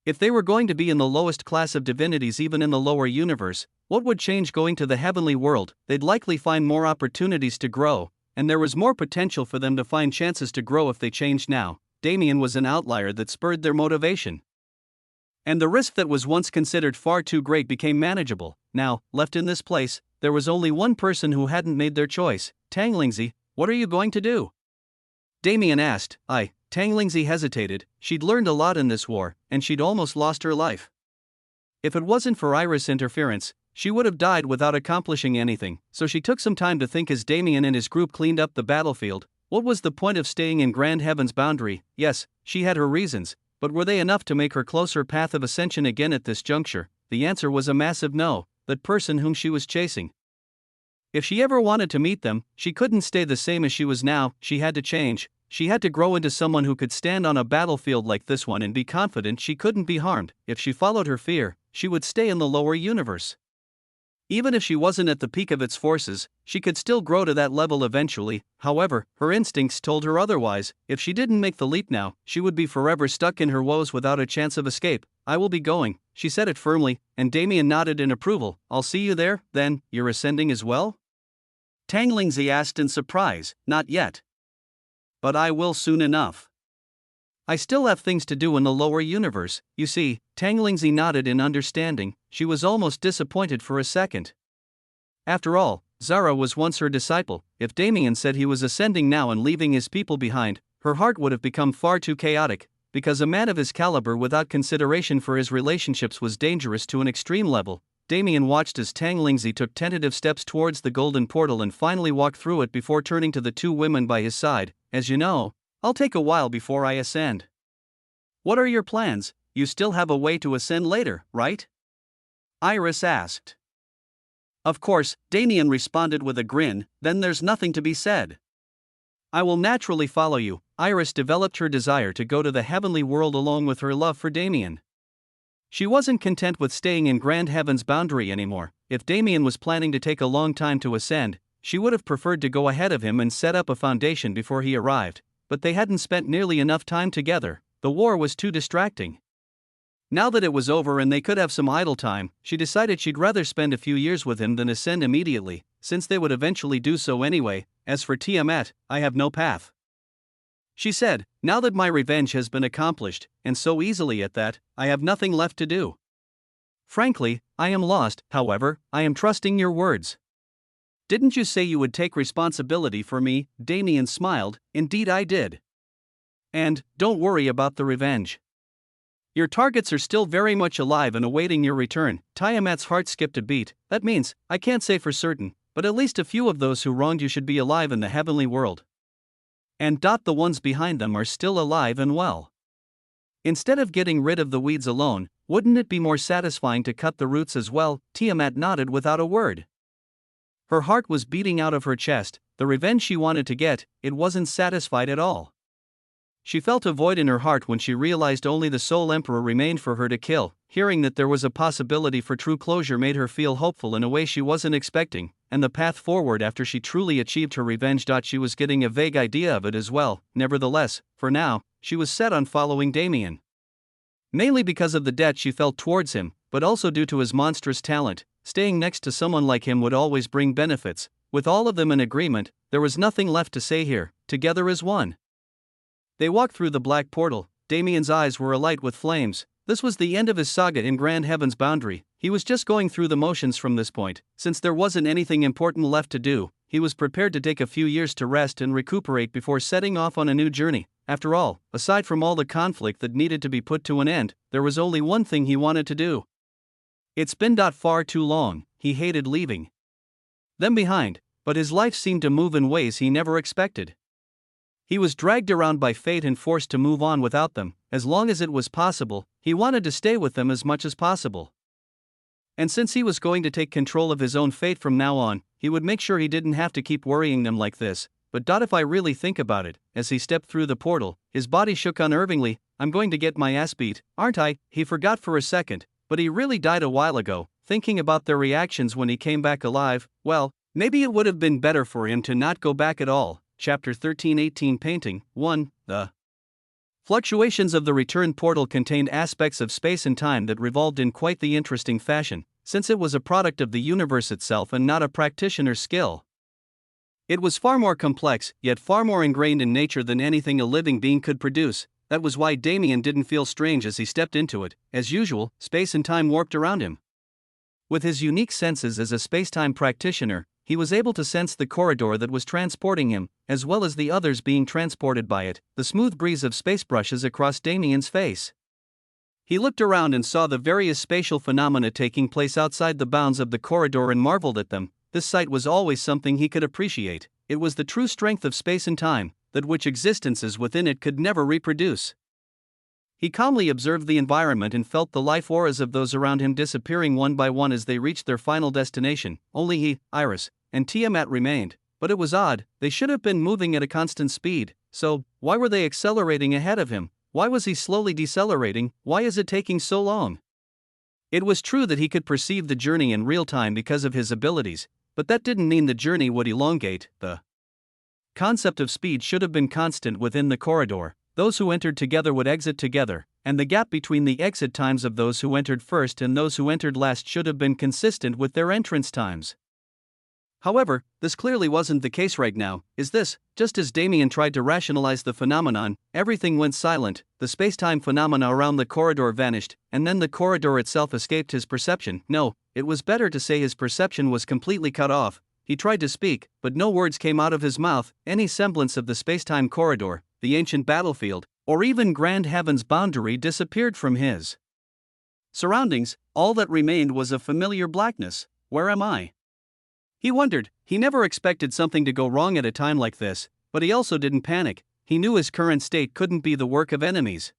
If they were going to be in the lowest class of divinities even in the lower universe, what would change going to the heavenly world? They'd likely find more opportunities to grow, and there was more potential for them to find chances to grow if they changed now. Damien was an outlier that spurred their motivation. And the risk that was once considered far too great became manageable. Now, left in this place, there was only one person who hadn't made their choice. Tanglingzi, what are you going to do? Damien asked. Tanglingzi hesitated. She'd learned a lot in this war, and she'd almost lost her life. If it wasn't for Iris' interference, she would have died without accomplishing anything, so she took some time to think as Damien and his group cleaned up the battlefield. What was the point of staying in Grand Heaven's boundary? Yes, she had her reasons, but were they enough to make her closer path of ascension again at this juncture? The answer was a massive no. That person whom she was chasing. If she ever wanted to meet them, she couldn't stay the same as she was now. She had to change. She had to grow into someone who could stand on a battlefield like this one and be confident she couldn't be harmed. If she followed her fear, she would stay in the lower universe. Even if she wasn't at the peak of its forces, she could still grow to that level eventually. However, her instincts told her otherwise. If she didn't make the leap now, she would be forever stuck in her woes without a chance of escape. I will be going, she said it firmly, and Damien nodded in approval. I'll see you there, then. You're ascending as well? Tanglingzi asked in surprise. Not yet. But I will soon enough. I still have things to do in the lower universe, you see. Tanglingzi nodded in understanding. She was almost disappointed for a second. After all, Zara was once her disciple. If Damien said he was ascending now and leaving his people behind, her heart would have become far too chaotic. because a man of his caliber without consideration for his relationships was dangerous to an extreme level. Damien watched as Tang Lingzi took tentative steps towards the golden portal and finally walked through it before turning to the two women by his side. As you know, I'll take a while before I ascend. What are your plans? You still have a way to ascend later, right? Iris asked. Of course, Damien responded with a grin, then there's nothing to be said. I will naturally follow you. Iris developed her desire to go to the heavenly world along with her love for Damien. She wasn't content with staying in Grand Heaven's boundary anymore. If Damien was planning to take a long time to ascend, she would have preferred to go ahead of him and set up a foundation before he arrived, but they hadn't spent nearly enough time together. The war was too distracting. Now that it was over and they could have some idle time, she decided she'd rather spend a few years with him than ascend immediately, since they would eventually do so anyway. As for Tiamat, I have no path. She said, now that my revenge has been accomplished, and so easily at that, I have nothing left to do. Frankly, I am lost. However, I am trusting your words. Didn't you say you would take responsibility for me? Damien smiled. Indeed I did. And, don't worry about the revenge. Your targets are still very much alive and awaiting your return. Tiamat's heart skipped a beat. That means, I can't say for certain, but at least a few of those who wronged you should be alive in the heavenly world. And the ones behind them are still alive and well. Instead of getting rid of the weeds alone, wouldn't it be more satisfying to cut the roots as well? Tiamat nodded without a word. Her heart was beating out of her chest. The revenge she wanted to get, it wasn't satisfied at all. She felt a void in her heart when she realized only the Soul Emperor remained for her to kill. Hearing that there was a possibility for true closure made her feel hopeful in a way she wasn't expecting, and the path forward after she truly achieved her revenge. She was getting a vague idea of it as well. Nevertheless, for now, she was set on following Damien. Mainly because of the debt she felt towards him, but also due to his monstrous talent. Staying next to someone like him would always bring benefits. With all of them in agreement, there was nothing left to say here. Together as one. They walked through the black portal. Damien's eyes were alight with flames. This was the end of his saga in Grand Heaven's boundary. He was just going through the motions from this point. Since there wasn't anything important left to do, he was prepared to take a few years to rest and recuperate before setting off on a new journey. After all, aside from all the conflict that needed to be put to an end, there was only one thing he wanted to do. It's been far too long. He hated leaving them behind, but his life seemed to move in ways he never expected. He was dragged around by fate and forced to move on without them. As long as it was possible, he wanted to stay with them as much as possible. And since he was going to take control of his own fate from now on, he would make sure he didn't have to keep worrying them like this. But if I really think about it, as he stepped through the portal, his body shook unnervingly. I'm going to get my ass beat, aren't I? He forgot for a second, but he really died a while ago. Thinking about their reactions when he came back alive, well, maybe it would have been better for him to not go back at all. Chapter 13-18 Painting 1. The fluctuations of the return portal contained aspects of space and time that revolved in quite the interesting fashion, since it was a product of the universe itself and not a practitioner's skill. It was far more complex, yet far more ingrained in nature than anything a living being could produce. That was why Damien didn't feel strange as he stepped into it. As usual, space and time warped around him. With his unique senses as a space-time practitioner, he was able to sense the corridor that was transporting him, as well as the others being transported by it, the smooth breeze of space brushes across Damien's face. He looked around and saw the various spatial phenomena taking place outside the bounds of the corridor and marveled at them. This sight was always something he could appreciate. It was the true strength of space and time, that which existences within it could never reproduce. He calmly observed the environment and felt the life auras of those around him disappearing one by one as they reached their final destination. Only he, Iris, and Tiamat remained. But it was odd, they should have been moving at a constant speed, so why were they accelerating ahead of him? Why was he slowly decelerating? Why is it taking so long? It was true that he could perceive the journey in real time because of his abilities, but that didn't mean the journey would elongate. The concept of speed should have been constant within the corridor. Those who entered together would exit together, and the gap between the exit times of those who entered first and those who entered last should have been consistent with their entrance times. However, this clearly wasn't the case right now. Is this, just as Damien tried to rationalize the phenomenon, everything went silent, the space-time phenomena around the corridor vanished, and then the corridor itself escaped his perception. No, it was better to say his perception was completely cut off. He tried to speak, but no words came out of his mouth. Any semblance of the space-time corridor, the ancient battlefield, or even grand heaven's boundary disappeared from his surroundings. All that remained was a familiar blackness. Where am I? He wondered. He never expected something to go wrong at a time like this, but he also didn't panic. He knew his current state couldn't be the work of enemies.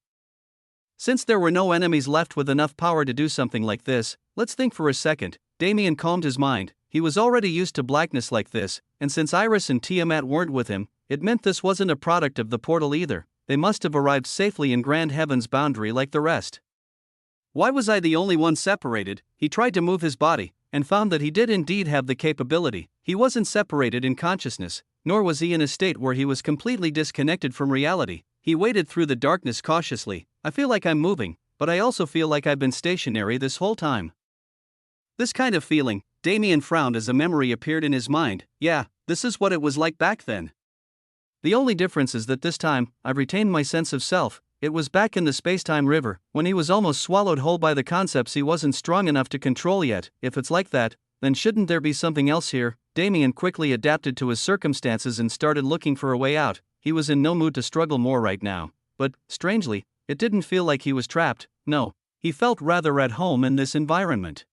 Since there were no enemies left with enough power to do something like this, let's think for a second. Damien calmed his mind. He was already used to blackness like this, and since Iris and Tiamat weren't with him, it meant this wasn't a product of the portal either. They must have arrived safely in grand heaven's boundary like the rest. Why was I the only one separated? He tried to move his body, and found that he did indeed have the capability. He wasn't separated in consciousness, nor was he in a state where he was completely disconnected from reality. He waded through the darkness cautiously. I feel like I'm moving, but I also feel like I've been stationary this whole time. This kind of feeling, Damien frowned as a memory appeared in his mind. Yeah, this is what it was like back then. The only difference is that this time, I've retained my sense of self. It was back in the space-time river, when he was almost swallowed whole by the concepts he wasn't strong enough to control yet. If it's like that, then shouldn't there be something else here? Damien quickly adapted to his circumstances and started looking for a way out. He was in no mood to struggle more right now. But, strangely, it didn't feel like he was trapped. No, he felt rather at home in this environment.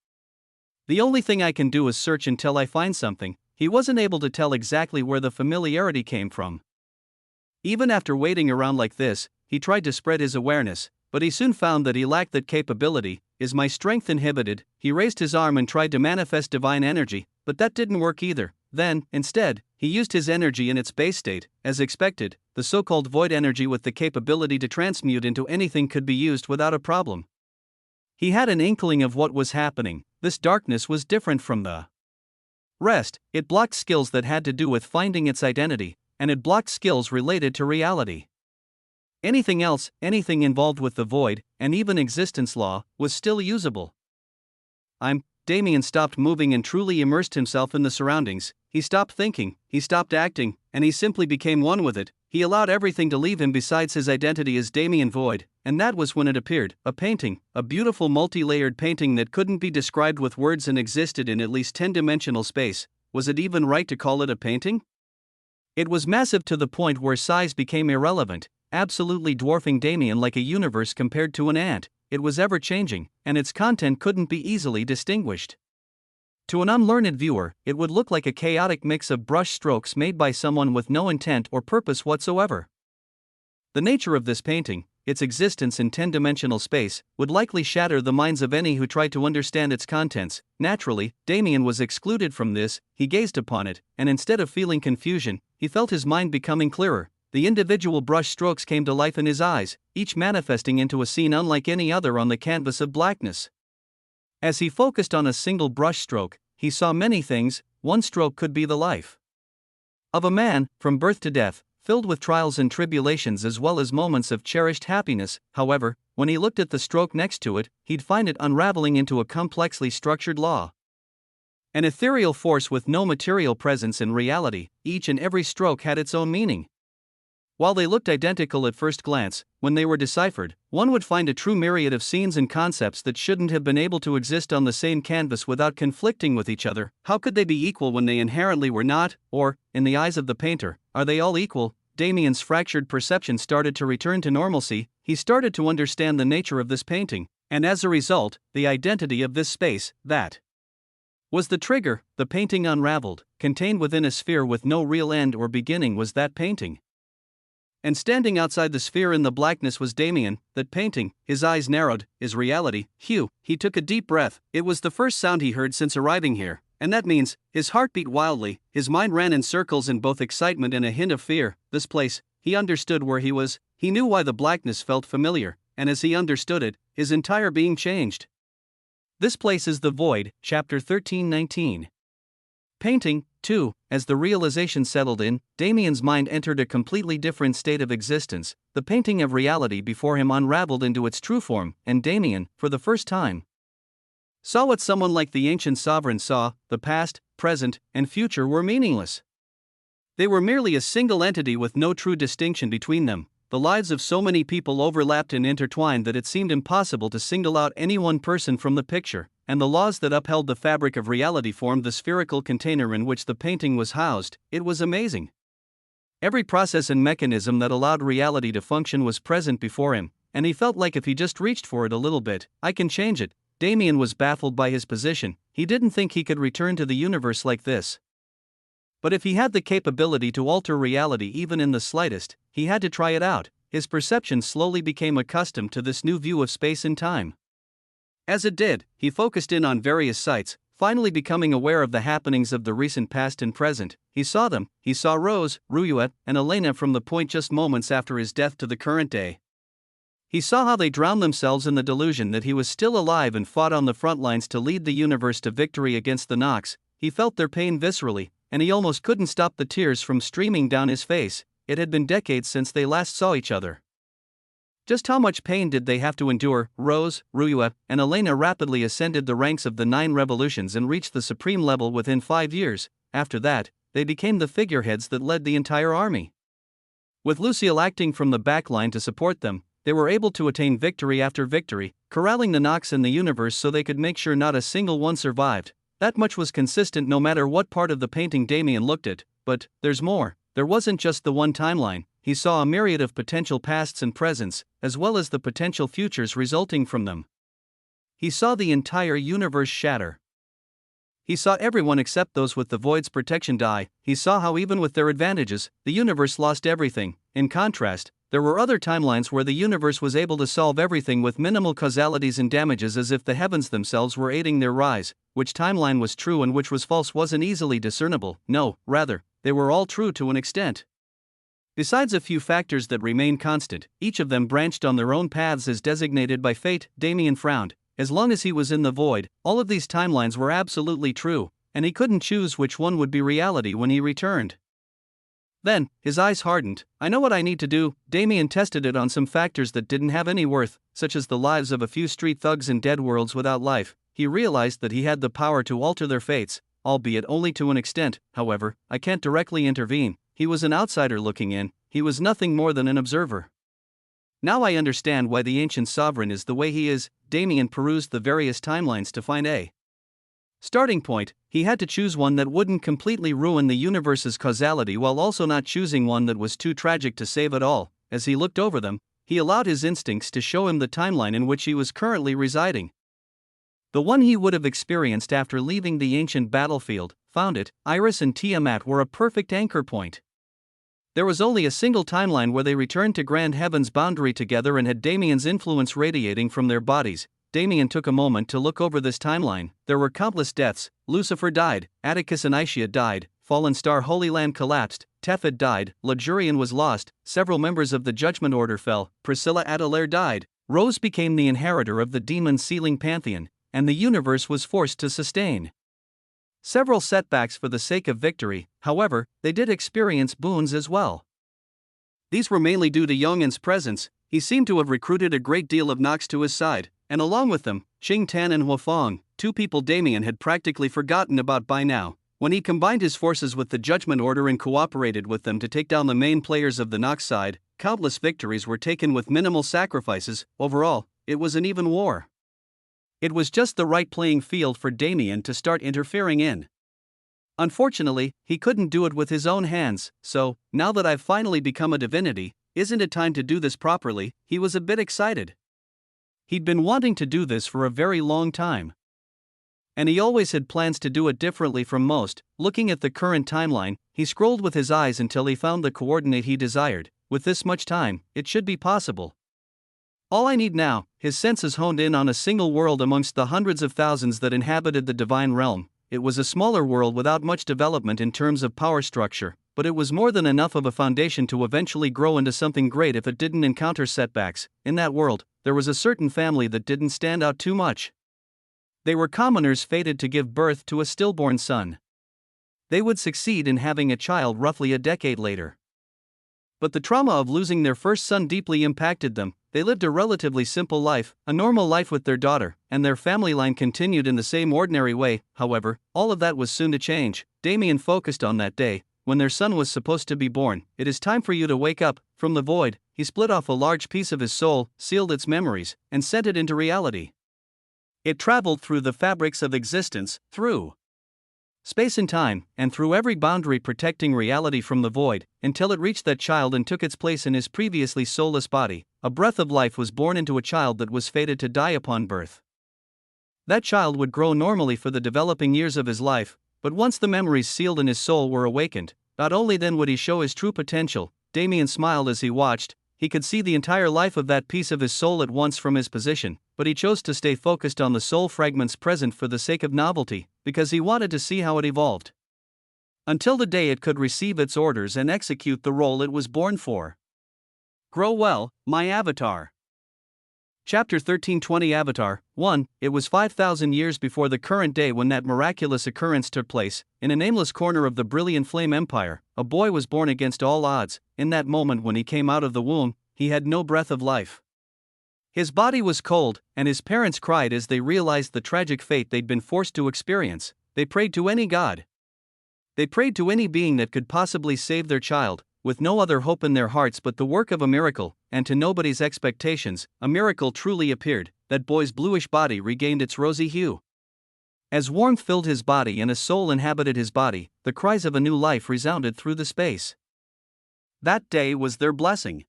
The only thing I can do is search until I find something. He wasn't able to tell exactly where the familiarity came from. Even after waiting around like this, he tried to spread his awareness, but he soon found that he lacked that capability. Is my strength inhibited? He raised his arm and tried to manifest divine energy, but that didn't work either. Then, instead, he used his energy in its base state. As expected, the so-called void energy with the capability to transmute into anything could be used without a problem. He had an inkling of what was happening. This darkness was different from the rest. It blocked skills that had to do with finding its identity, and it blocked skills related to reality. Anything else, anything involved with the void, and even existence law, was still usable. Damien stopped moving and truly immersed himself in the surroundings. He stopped thinking, he stopped acting, and he simply became one with it. He allowed everything to leave him besides his identity as Damien Void, and that was when it appeared. A painting, a beautiful multi-layered painting that couldn't be described with words and existed in at least 10-dimensional space. Was it even right to call it a painting? It was massive to the point where size became irrelevant, absolutely dwarfing Damien like a universe compared to an ant. It was ever-changing, and its content couldn't be easily distinguished. To an unlearned viewer, it would look like a chaotic mix of brush strokes made by someone with no intent or purpose whatsoever. The nature of this painting, its existence in 10-dimensional space, would likely shatter the minds of any who tried to understand its contents. Naturally, Damien was excluded from this. He gazed upon it, and instead of feeling confusion, he felt his mind becoming clearer. The individual brush strokes came to life in his eyes, each manifesting into a scene unlike any other on the canvas of blackness. As he focused on a single brush stroke, he saw many things. One stroke could be the life of a man, from birth to death, filled with trials and tribulations as well as moments of cherished happiness. However, when he looked at the stroke next to it, he'd find it unraveling into a complexly structured law. An ethereal force with no material presence in reality. Each and every stroke had its own meaning. While they looked identical at first glance, when they were deciphered, one would find a true myriad of scenes and concepts that shouldn't have been able to exist on the same canvas without conflicting with each other. How could they be equal when they inherently were not? Or, in the eyes of the painter, are they all equal? Damien's fractured perception started to return to normalcy. He started to understand the nature of this painting, and as a result, the identity of this space. That was the trigger. The painting unraveled, contained within a sphere with no real end or beginning was that painting. And standing outside the sphere in the blackness was Damien, that painting. His eyes narrowed. Is reality? He took a deep breath. It was the first sound he heard since arriving here, and that means, his heart beat wildly, his mind ran in circles in both excitement and a hint of fear. This place, he understood where he was, he knew why the blackness felt familiar, and as he understood it, his entire being changed. This place is the void, chapter 13:19. Painting, 2. As the realization settled in, Damien's mind entered a completely different state of existence. The painting of reality before him unraveled into its true form, and Damien, for the first time, saw what someone like the ancient sovereign saw. The past, present, and future were meaningless. They were merely a single entity with no true distinction between them. The lives of so many people overlapped and intertwined that it seemed impossible to single out any one person from the picture, and the laws that upheld the fabric of reality formed the spherical container in which the painting was housed. It was amazing. Every process and mechanism that allowed reality to function was present before him, and he felt like if he just reached for it a little bit, I can change it. Damien was baffled by his position. He didn't think he could return to the universe like this. But if he had the capability to alter reality even in the slightest, he had to try it out. His perception slowly became accustomed to this new view of space and time. As it did, he focused in on various sights, finally becoming aware of the happenings of the recent past and present. He saw them. He saw Rose, Ruuet, and Elena from the point just moments after his death to the current day. He saw how they drowned themselves in the delusion that he was still alive and fought on the front lines to lead the universe to victory against the Nox. He felt their pain viscerally, and he almost couldn't stop the tears from streaming down his face. It had been decades since they last saw each other. Just how much pain did they have to endure? Rose, Ruuet, and Elena rapidly ascended the ranks of the 9 revolutions and reached the supreme level within 5 years. After that, they became the figureheads that led the entire army. With Lucille acting from the back line to support them, they were able to attain victory after victory, corralling the Nox in the universe so they could make sure not a single one survived. That much was consistent no matter what part of the painting Damien looked at. But there's more. There wasn't just the one timeline. He saw a myriad of potential pasts and presents, as well as the potential futures resulting from them. He saw the entire universe shatter. He saw everyone except those with the Void's protection die. He saw how even with their advantages, the universe lost everything. In contrast, there were other timelines where the universe was able to solve everything with minimal causalities and damages, as if the heavens themselves were aiding their rise. Which timeline was true and which was false wasn't easily discernible. No, rather, they were all true to an extent. Besides a few factors that remained constant, each of them branched on their own paths as designated by fate. Damien frowned. As long as he was in the void, all of these timelines were absolutely true, and he couldn't choose which one would be reality when he returned. Then, his eyes hardened. I know what I need to do. Damien tested it on some factors that didn't have any worth, such as the lives of a few street thugs in dead worlds without life. He realized that he had the power to alter their fates, albeit only to an extent. However, I can't directly intervene. He was an outsider looking in. He was nothing more than an observer. Now I understand why the ancient sovereign is the way he is. Damien perused the various timelines to find a starting point. He had to choose one that wouldn't completely ruin the universe's causality while also not choosing one that was too tragic to save it all. As he looked over them, he allowed his instincts to show him the timeline in which he was currently residing. The one he would have experienced after leaving the ancient battlefield. Found it. Iris and Tiamat were a perfect anchor point. There was only a single timeline where they returned to Grand Heaven's boundary together and had Damien's influence radiating from their bodies. Damien took a moment to look over this timeline. There were countless deaths. Lucifer died, Atticus and Aisha died, Fallen Star Holy Land collapsed, Tefid died, Legurian was lost, several members of the Judgment Order fell, Priscilla Adelaire died, Rose became the inheritor of the demon-sealing pantheon, and the universe was forced to sustain several setbacks for the sake of victory. However, they did experience boons as well. These were mainly due to Yong'an's presence. He seemed to have recruited a great deal of Nox to his side, and along with them, Xing Tan and Huafeng, 2 people Damien had practically forgotten about by now. When he combined his forces with the Judgment Order and cooperated with them to take down the main players of the Nox side, countless victories were taken with minimal sacrifices. Overall, it was an even war. It was just the right playing field for Damien to start interfering in. Unfortunately, he couldn't do it with his own hands, so, now that I've finally become a divinity, isn't it time to do this properly? He was a bit excited. He'd been wanting to do this for a very long time. And he always had plans to do it differently from most. Looking at the current timeline, he scrolled with his eyes until he found the coordinate he desired. With this much time, it should be possible. All I need now. His senses honed in on a single world amongst the hundreds of thousands that inhabited the divine realm. It was a smaller world without much development in terms of power structure, but it was more than enough of a foundation to eventually grow into something great if it didn't encounter setbacks. In that world, there was a certain family that didn't stand out too much. They were commoners fated to give birth to a stillborn son. They would succeed in having a child roughly a decade later. But the trauma of losing their first son deeply impacted them. They lived a relatively simple life, a normal life with their daughter, and their family line continued in the same ordinary way. However, all of that was soon to change. Damien focused on that day, when their son was supposed to be born. It is time for you to wake up. From the void, he split off a large piece of his soul, sealed its memories, and sent it into reality. It traveled through the fabrics of existence, through space and time, and through every boundary protecting reality from the void, until it reached that child and took its place in his previously soulless body. A breath of life was born into a child that was fated to die upon birth. That child would grow normally for the developing years of his life, but once the memories sealed in his soul were awakened, not only then would he show his true potential. Damien smiled as he watched. He could see the entire life of that piece of his soul at once from his position, but he chose to stay focused on the soul fragments present for the sake of novelty, because he wanted to see how it evolved. Until the day it could receive its orders and execute the role it was born for. Grow well, my avatar. Chapter 1320 Avatar 1. It was 5,000 years before the current day when that miraculous occurrence took place. In a nameless corner of the brilliant flame empire, a boy was born against all odds. In that moment when he came out of the womb, he had no breath of life. His body was cold, and his parents cried as they realized the tragic fate they'd been forced to experience. They prayed to any god. They prayed to any being that could possibly save their child, with no other hope in their hearts but the work of a miracle, and to nobody's expectations, a miracle truly appeared. That boy's bluish body regained its rosy hue. As warmth filled his body and a soul inhabited his body, the cries of a new life resounded through the space. That day was their blessing.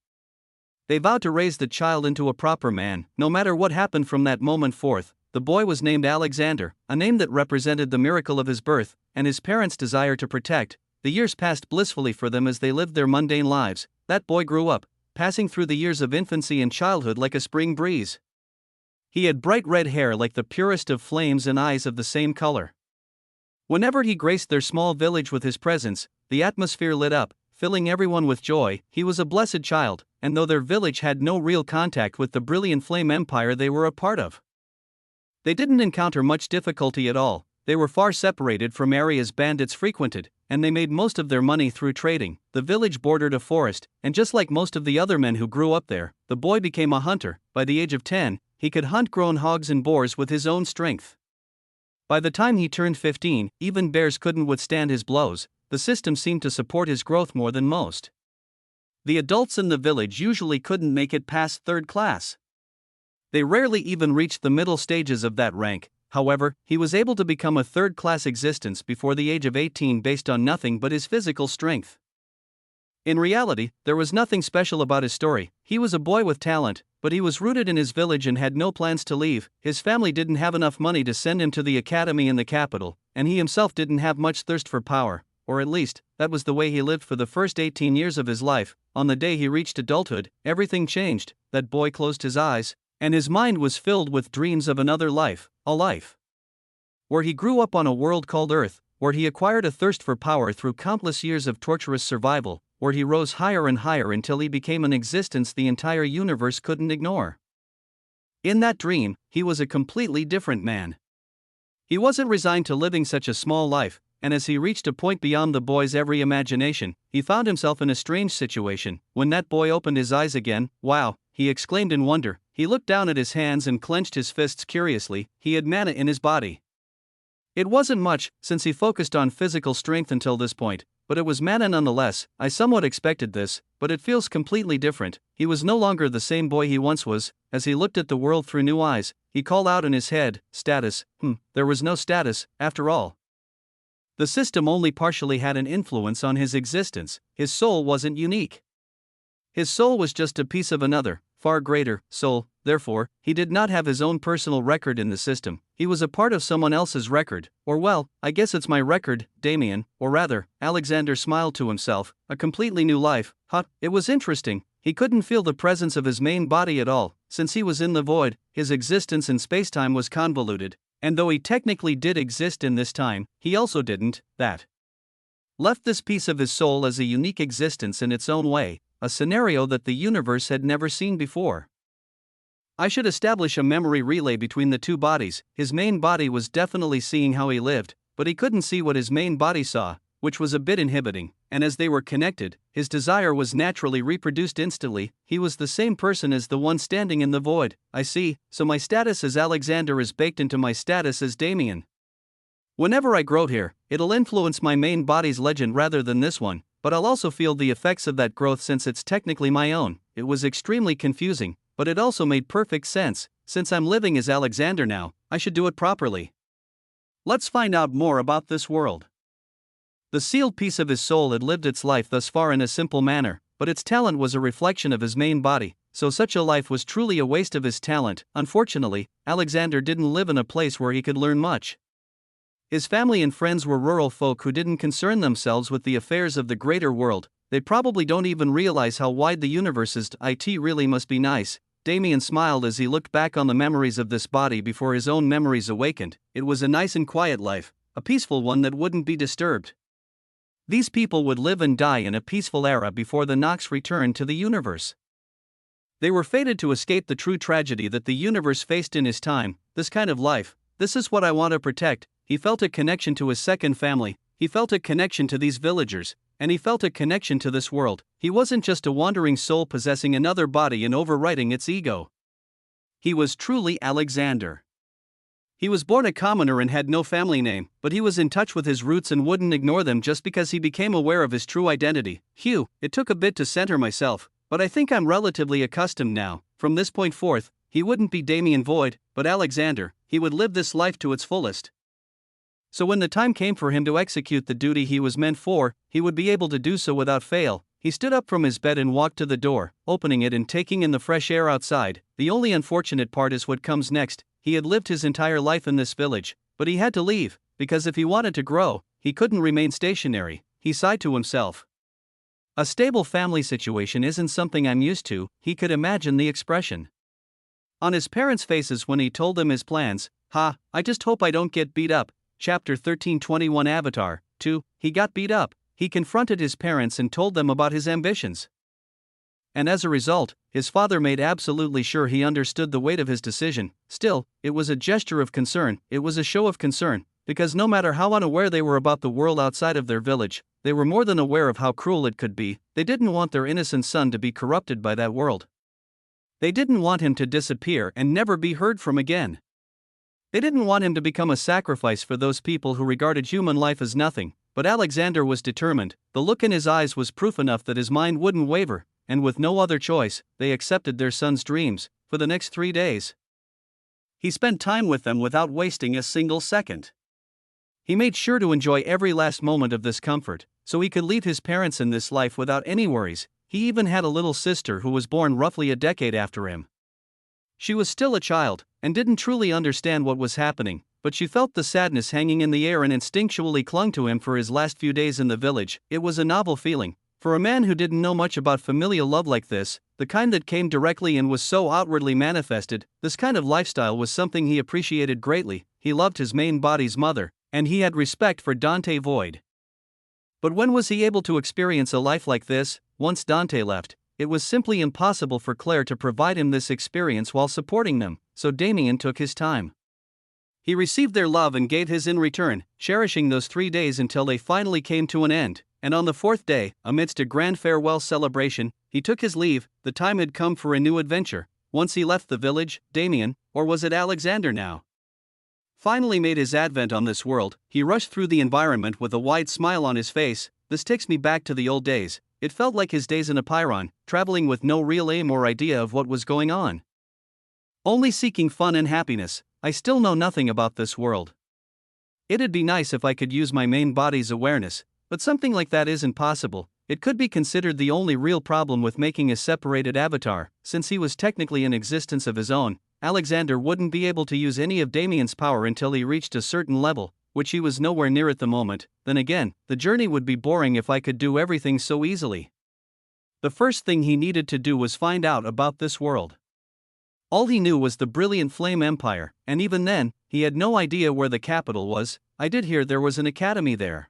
They vowed to raise the child into a proper man, no matter what happened from that moment forth. The boy was named Alexander, a name that represented the miracle of his birth, and his parents' desire to protect. The years passed blissfully for them as they lived their mundane lives. That boy grew up, passing through the years of infancy and childhood like a spring breeze. He had bright red hair like the purest of flames and eyes of the same color. Whenever he graced their small village with his presence, the atmosphere lit up, filling everyone with joy. He was a blessed child, and though their village had no real contact with the brilliant flame empire they were a part of, they didn't encounter much difficulty at all. They were far separated from areas bandits frequented, and they made most of their money through trading. The village bordered a forest, and just like most of the other men who grew up there, the boy became a hunter. By the age of 10, he could hunt grown hogs and boars with his own strength. By the time he turned 15, even bears couldn't withstand his blows. The system seemed to support his growth more than most. The adults in the village usually couldn't make it past third class. They rarely even reached the middle stages of that rank. However, he was able to become a third-class existence before the age of 18 based on nothing but his physical strength. In reality, there was nothing special about his story. He was a boy with talent, but he was rooted in his village and had no plans to leave. His family didn't have enough money to send him to the academy in the capital, and he himself didn't have much thirst for power, or at least, that was the way he lived for the first 18 years of his life. On the day he reached adulthood, everything changed. That boy closed his eyes, and his mind was filled with dreams of another life, a life where he grew up on a world called Earth, where he acquired a thirst for power through countless years of torturous survival, where he rose higher and higher until he became an existence the entire universe couldn't ignore. In that dream, he was a completely different man. He wasn't resigned to living such a small life, and as he reached a point beyond the boy's every imagination, he found himself in a strange situation. When that boy opened his eyes again, "Wow," he exclaimed in wonder. He looked down at his hands and clenched his fists curiously. He had mana in his body. It wasn't much, since he focused on physical strength until this point, but it was mana nonetheless. I somewhat expected this, but it feels completely different. He was no longer the same boy he once was. As he looked at the world through new eyes, he called out in his head, "Status." There was no status, after all. The system only partially had an influence on his existence. His soul wasn't unique. His soul was just a piece of another, far greater, soul. Therefore, he did not have his own personal record in the system. He was a part of someone else's record, or well, I guess it's my record, Damien, or rather, Alexander smiled to himself, a completely new life. It was interesting. He couldn't feel the presence of his main body at all. Since he was in the void, his existence in spacetime was convoluted, and though he technically did exist in this time, he also didn't. That left this piece of his soul as a unique existence in its own way, a scenario that the universe had never seen before. I should establish a memory relay between the two bodies. His main body was definitely seeing how he lived, but he couldn't see what his main body saw, which was a bit inhibiting, and as they were connected, his desire was naturally reproduced instantly. He was the same person as the one standing in the void. I see, so my status as Alexander is baked into my status as Damien. Whenever I grow here, it'll influence my main body's legend rather than this one, but I'll also feel the effects of that growth since it's technically my own. It was extremely confusing, but it also made perfect sense. Since I'm living as Alexander now, I should do it properly. Let's find out more about this world. The sealed piece of his soul had lived its life thus far in a simple manner, but its talent was a reflection of his main body, so such a life was truly a waste of his talent. Unfortunately, Alexander didn't live in a place where he could learn much. His family and friends were rural folk who didn't concern themselves with the affairs of the greater world. They probably don't even realize how wide the universe is. It really must be nice. Damien smiled as he looked back on the memories of this body before his own memories awakened. It was a nice and quiet life, a peaceful one that wouldn't be disturbed. These people would live and die in a peaceful era before the Nox returned to the universe. They were fated to escape the true tragedy that the universe faced in his time. This kind of life, this is what I want to protect. He felt a connection to his second family, he felt a connection to these villagers, and he felt a connection to this world. He wasn't just a wandering soul possessing another body and overwriting its ego. He was truly Alexander. He was born a commoner and had no family name, but he was in touch with his roots and wouldn't ignore them just because he became aware of his true identity. It took a bit to center myself, but I think I'm relatively accustomed now. From this point forth, he wouldn't be Damien Void, but Alexander. He would live this life to its fullest. So when the time came for him to execute the duty he was meant for, he would be able to do so without fail. He stood up from his bed and walked to the door, opening it and taking in the fresh air outside. The only unfortunate part is what comes next. He had lived his entire life in this village, but he had to leave, because if he wanted to grow, he couldn't remain stationary. He sighed to himself. A stable family situation isn't something I'm used to. He could imagine the expression on his parents' faces when he told them his plans. I just hope I don't get beat up. Chapter 13:21 Avatar 2. He got beat up. He confronted his parents and told them about his ambitions. And as a result, his father made absolutely sure he understood the weight of his decision. Still, it was a gesture of concern, it was a show of concern, because no matter how unaware they were about the world outside of their village, they were more than aware of how cruel it could be. They didn't want their innocent son to be corrupted by that world. They didn't want him to disappear and never be heard from again. They didn't want him to become a sacrifice for those people who regarded human life as nothing, but Alexander was determined. The look in his eyes was proof enough that his mind wouldn't waver, and with no other choice, they accepted their son's dreams. For the next 3 days, he spent time with them without wasting a single second. He made sure to enjoy every last moment of this comfort, so he could leave his parents in this life without any worries. He even had a little sister who was born roughly a decade after him. She was still a child, and didn't truly understand what was happening, but she felt the sadness hanging in the air and instinctually clung to him for his last few days in the village. It was a novel feeling. For a man who didn't know much about familial love like this, the kind that came directly and was so outwardly manifested, this kind of lifestyle was something he appreciated greatly. He loved his main body's mother, and he had respect for Dante Void. But when was he able to experience a life like this? Once Dante left, it was simply impossible for Claire to provide him this experience while supporting them, so Damien took his time. He received their love and gave his in return, cherishing those 3 days until they finally came to an end, and on the 4th day, amidst a grand farewell celebration, he took his leave. The time had come for a new adventure. Once he left the village, Damien, or was it Alexander now, finally made his advent on this world. He rushed through the environment with a wide smile on his face. This takes me back to the old days. It felt like his days in a pyron, traveling with no real aim or idea of what was going on. Only seeking fun and happiness. I still know nothing about this world. It'd be nice if I could use my main body's awareness, but something like that isn't possible. It could be considered the only real problem with making a separated avatar. Since he was technically in existence of his own, Alexander wouldn't be able to use any of Damien's power until he reached a certain level, which he was nowhere near at the moment. Then again, the journey would be boring if I could do everything so easily. The first thing he needed to do was find out about this world. All he knew was the brilliant Flame Empire, and even then, he had no idea where the capital was. I did hear there was an academy there.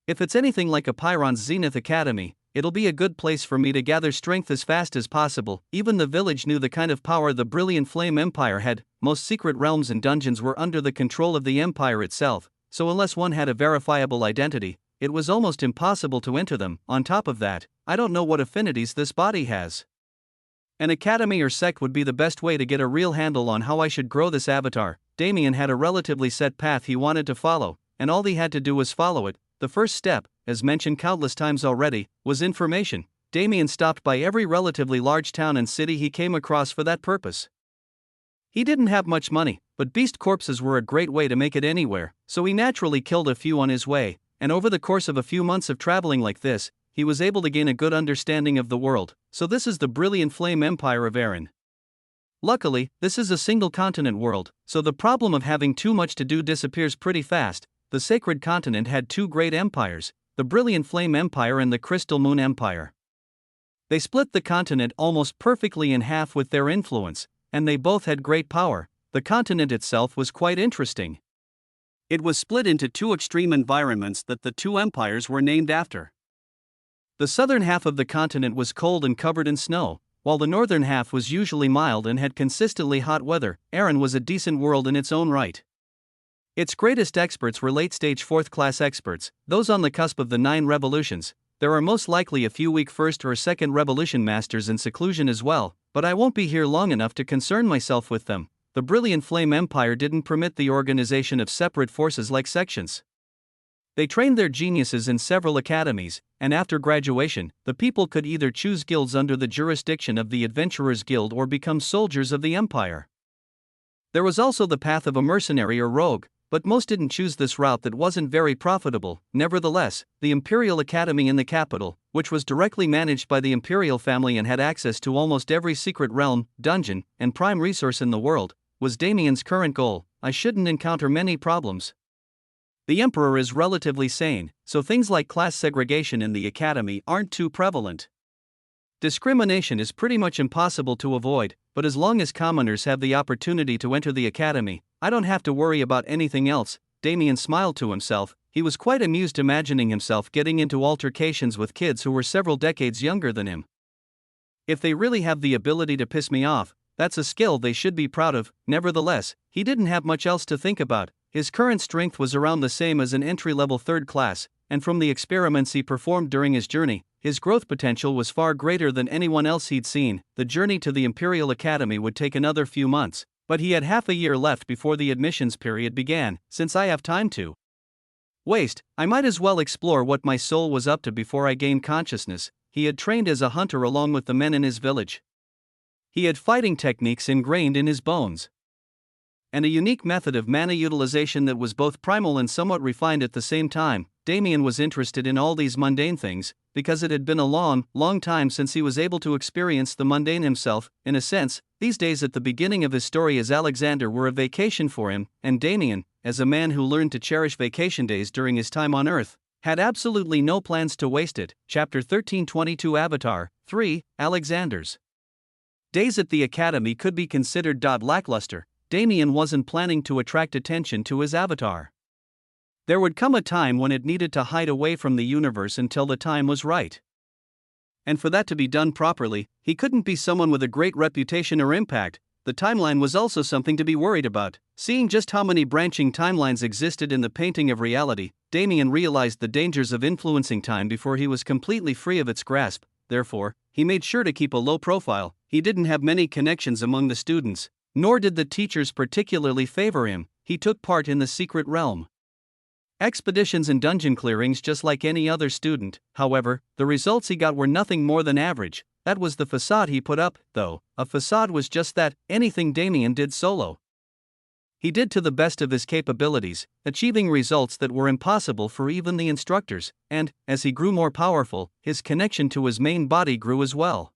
If it's anything like a Pyron's Zenith Academy, it'll be a good place for me to gather strength as fast as possible. Even the village knew the kind of power the brilliant Flame Empire had. Most secret realms and dungeons were under the control of the Empire itself, so unless one had a verifiable identity, it was almost impossible to enter them. On top of that, I don't know what affinities this body has. An academy or sect would be the best way to get a real handle on how I should grow this avatar. Damien had a relatively set path he wanted to follow, and all he had to do was follow it. The first step, as mentioned countless times already, was information. Damien stopped by every relatively large town and city he came across for that purpose. He didn't have much money, but beast corpses were a great way to make it anywhere, so he naturally killed a few on his way, and over the course of a few months of traveling like this, he was able to gain a good understanding of the world. So this is the brilliant flame empire of Aaron. Luckily, this is a single continent world, so the problem of having too much to do disappears pretty fast. The sacred continent had two great empires, the brilliant flame empire and the crystal moon empire. They split the continent almost perfectly in half with their influence, and they both had great power. The continent itself was quite interesting. It was split into two extreme environments that the two empires were named after. The southern half of the continent was cold and covered in snow, while the northern half was usually mild and had consistently hot weather. Aaron was a decent world in its own right. Its greatest experts were late-stage fourth-class experts, those on the cusp of the 9 revolutions. There are most likely a few weak first or second revolution masters in seclusion as well, but I won't be here long enough to concern myself with them. The brilliant flame empire didn't permit the organization of separate forces like sections. They trained their geniuses in several academies, and after graduation, the people could either choose guilds under the jurisdiction of the Adventurers Guild or become soldiers of the empire. There was also the path of a mercenary or rogue, but most didn't choose this route that wasn't very profitable. Nevertheless, the Imperial Academy in the capital, which was directly managed by the Imperial family and had access to almost every secret realm, dungeon, and prime resource in the world, was Damien's current goal. I shouldn't encounter many problems. The Emperor is relatively sane, so things like class segregation in the academy aren't too prevalent. Discrimination is pretty much impossible to avoid, but as long as commoners have the opportunity to enter the academy, I don't have to worry about anything else. Damien smiled to himself. He was quite amused imagining himself getting into altercations with kids who were several decades younger than him. If they really have the ability to piss me off, that's a skill they should be proud of. Nevertheless, he didn't have much else to think about. His current strength was around the same as an entry-level third class, and from the experiments he performed during his journey, his growth potential was far greater than anyone else he'd seen. The journey to the Imperial Academy would take another few months, but he had half a year left before the admissions period began. Since I have time to waste, I might as well explore what my soul was up to before I gained consciousness. He had trained as a hunter along with the men in his village. He had fighting techniques ingrained in his bones, and a unique method of mana utilization that was both primal and somewhat refined at the same time. Damien was interested in all these mundane things, because it had been a long, long time since he was able to experience the mundane himself. In a sense, these days at the beginning of his story as Alexander were a vacation for him, and Damien, as a man who learned to cherish vacation days during his time on Earth, had absolutely no plans to waste it. Chapter 1322 Avatar 3, Alexander's days at the Academy could be considered lackluster. Damien wasn't planning to attract attention to his avatar. There would come a time when it needed to hide away from the universe until the time was right. And for that to be done properly, he couldn't be someone with a great reputation or impact. The timeline was also something to be worried about. Seeing just how many branching timelines existed in the painting of reality, Damien realized the dangers of influencing time before he was completely free of its grasp. Therefore, he made sure to keep a low profile. He didn't have many connections among the students, nor did the teachers particularly favor him. He took part in the secret realm expeditions and dungeon clearings just like any other student. However, the results he got were nothing more than average. That was the facade he put up, though. A facade was just that, anything Damien did solo, he did to the best of his capabilities, achieving results that were impossible for even the instructors, and, as he grew more powerful, his connection to his main body grew as well.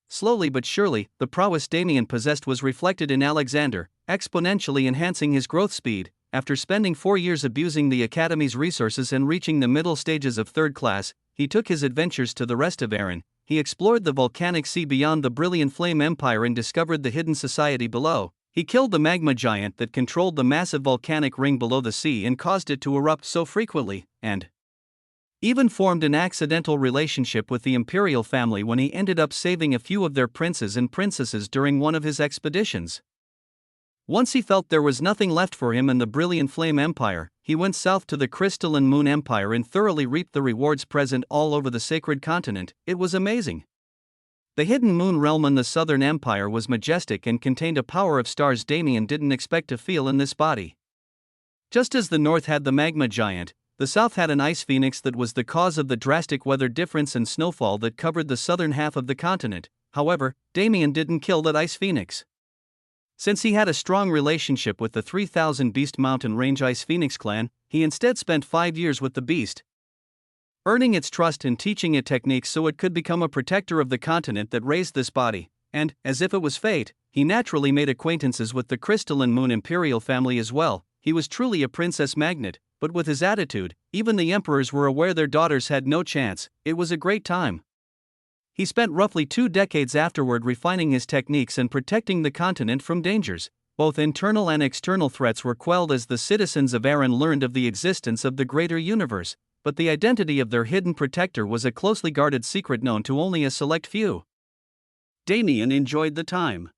Slowly but surely, the prowess Damien possessed was reflected in Alexander, exponentially enhancing his growth speed. After spending 4 years abusing the Academy's resources and reaching the middle stages of third class, he took his adventures to the rest of Aaron. He explored the volcanic sea beyond the brilliant flame empire and discovered the hidden society below. He killed the magma giant that controlled the massive volcanic ring below the sea and caused it to erupt so frequently, and even formed an accidental relationship with the imperial family when he ended up saving a few of their princes and princesses during one of his expeditions. Once he felt there was nothing left for him in the brilliant flame empire, he went south to the crystalline moon empire and thoroughly reaped the rewards present all over the sacred continent. It was amazing. The hidden moon realm in the southern empire was majestic and contained a power of stars Damien didn't expect to feel in this body. Just as the north had the magma giant, the south had an ice phoenix that was the cause of the drastic weather difference and snowfall that covered the southern half of the continent. However, Damien didn't kill that ice phoenix. Since he had a strong relationship with the 3000 Beast Mountain Range Ice Phoenix clan, he instead spent 5 years with the beast, earning its trust and teaching it techniques so it could become a protector of the continent that raised this body. And, as if it was fate, he naturally made acquaintances with the Crystalline Moon Imperial family as well. He was truly a princess magnet, but with his attitude, even the emperors were aware their daughters had no chance. It was a great time. He spent roughly 2 decades afterward refining his techniques and protecting the continent from dangers. Both internal and external threats were quelled as the citizens of Erin learned of the existence of the greater universe, but the identity of their hidden protector was a closely guarded secret known to only a select few. Damien enjoyed the time.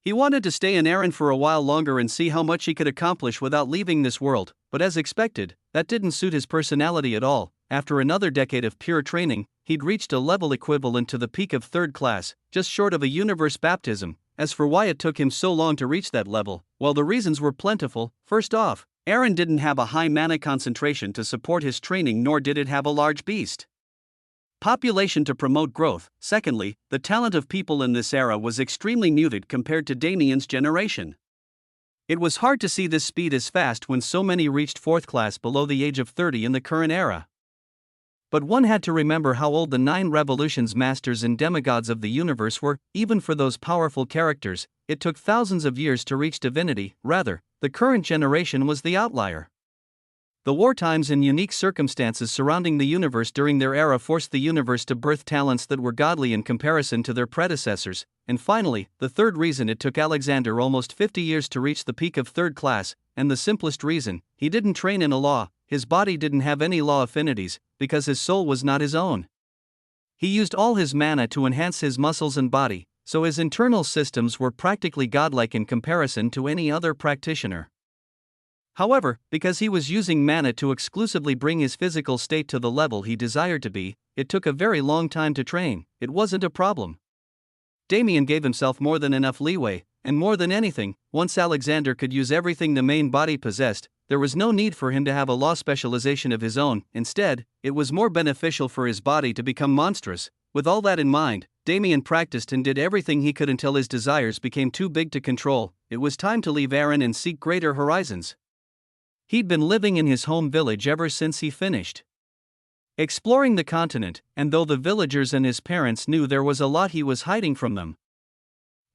He wanted to stay in Erin for a while longer and see how much he could accomplish without leaving this world, but as expected, that didn't suit his personality at all. After another decade of pure training, he'd reached a level equivalent to the peak of 3rd class, just short of a universe baptism. As for why it took him so long to reach that level, well, the reasons were plentiful. First off, Erin didn't have a high mana concentration to support his training, nor did it have a large beast population to promote growth. Secondly, the talent of people in this era was extremely muted compared to Damien's generation. It was hard to see this speed as fast when so many reached 4th class below the age of 30 in the current era. But one had to remember how old the 9 revolutions masters and demigods of the universe were. Even for those powerful characters, it took thousands of years to reach divinity. Rather, the current generation was the outlier. The wartimes and unique circumstances surrounding the universe during their era forced the universe to birth talents that were godly in comparison to their predecessors. And finally, the third reason: it took Alexander almost 50 years to reach the peak of 3rd class, and the simplest reason: he didn't train in a law. His body didn't have any law affinities, because his soul was not his own. He used all his mana to enhance his muscles and body, so his internal systems were practically godlike in comparison to any other practitioner. However, because he was using mana to exclusively bring his physical state to the level he desired to be, it took a very long time to train. It wasn't a problem. Damien gave himself more than enough leeway, and more than anything, once Alexander could use everything the main body possessed, there was no need for him to have a law specialization of his own. Instead, it was more beneficial for his body to become monstrous. With all that in mind, Damien practiced and did everything he could until his desires became too big to control. It was time to leave Erin and seek greater horizons. He'd been living in his home village ever since he finished exploring the continent, and though the villagers and his parents knew there was a lot he was hiding from them,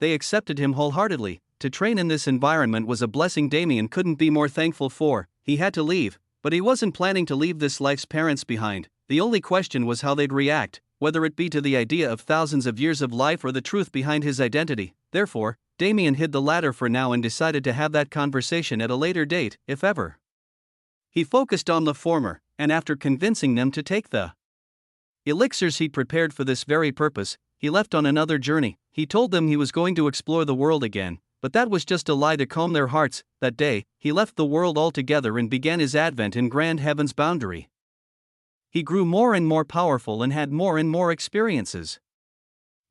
they accepted him wholeheartedly. To train in this environment was a blessing Damien couldn't be more thankful for. He had to leave, but he wasn't planning to leave this life's parents behind. The only question was how they'd react, whether it be to the idea of thousands of years of life or the truth behind his identity. Therefore, Damien hid the latter for now and decided to have that conversation at a later date, if ever. He focused on the former, and after convincing them to take the elixirs he'd prepared for this very purpose, he left on another journey. He told them he was going to explore the world again, but that was just a lie to calm their hearts. That day, he left the world altogether and began his advent in Grand Heaven's boundary. He grew more and more powerful and had more and more experiences.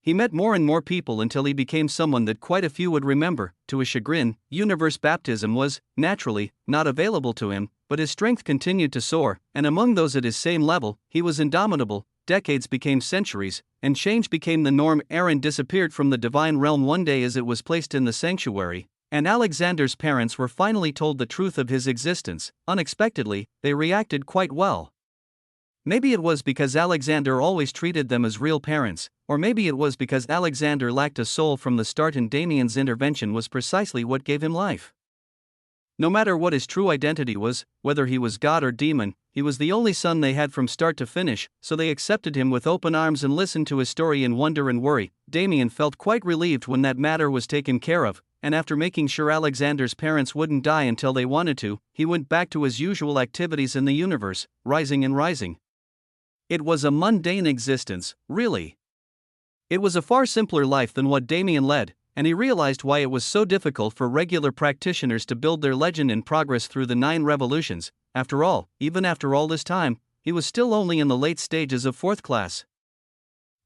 He met more and more people until he became someone that quite a few would remember. To his chagrin, universe baptism was, naturally, not available to him, but his strength continued to soar, and among those at his same level, he was indomitable. Decades became centuries, and change became the norm. Erin disappeared from the divine realm one day as it was placed in the sanctuary, and Alexander's parents were finally told the truth of his existence. Unexpectedly, they reacted quite well. Maybe it was because Alexander always treated them as real parents, or maybe it was because Alexander lacked a soul from the start and Damien's intervention was precisely what gave him life. No matter what his true identity was, whether he was god or demon, he was the only son they had from start to finish, so they accepted him with open arms and listened to his story in wonder and worry. Damien felt quite relieved when that matter was taken care of, and after making sure Alexander's parents wouldn't die until they wanted to, he went back to his usual activities in the universe, rising and rising. It was a mundane existence, really. It was a far simpler life than what Damien led, and he realized why it was so difficult for regular practitioners to build their legend and progress through the 9 revolutions. After all, even after all this time, he was still only in the late stages of 4th class.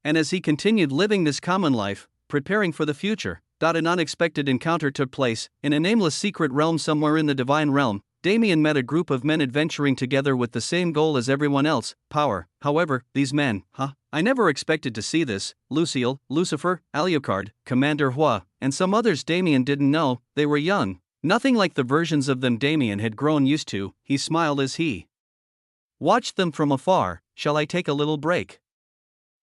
And as he continued living this common life, preparing for the future, an unexpected encounter took place. In a nameless secret realm somewhere in the divine realm, Damien met a group of men adventuring together with the same goal as everyone else: power. However, these men, I never expected to see this. Lucille, Lucifer, Alucard, Commander Hua, and some others Damien didn't know. They were young, nothing like the versions of them Damien had grown used to. He smiled as he watched them from afar. Shall I take a little break?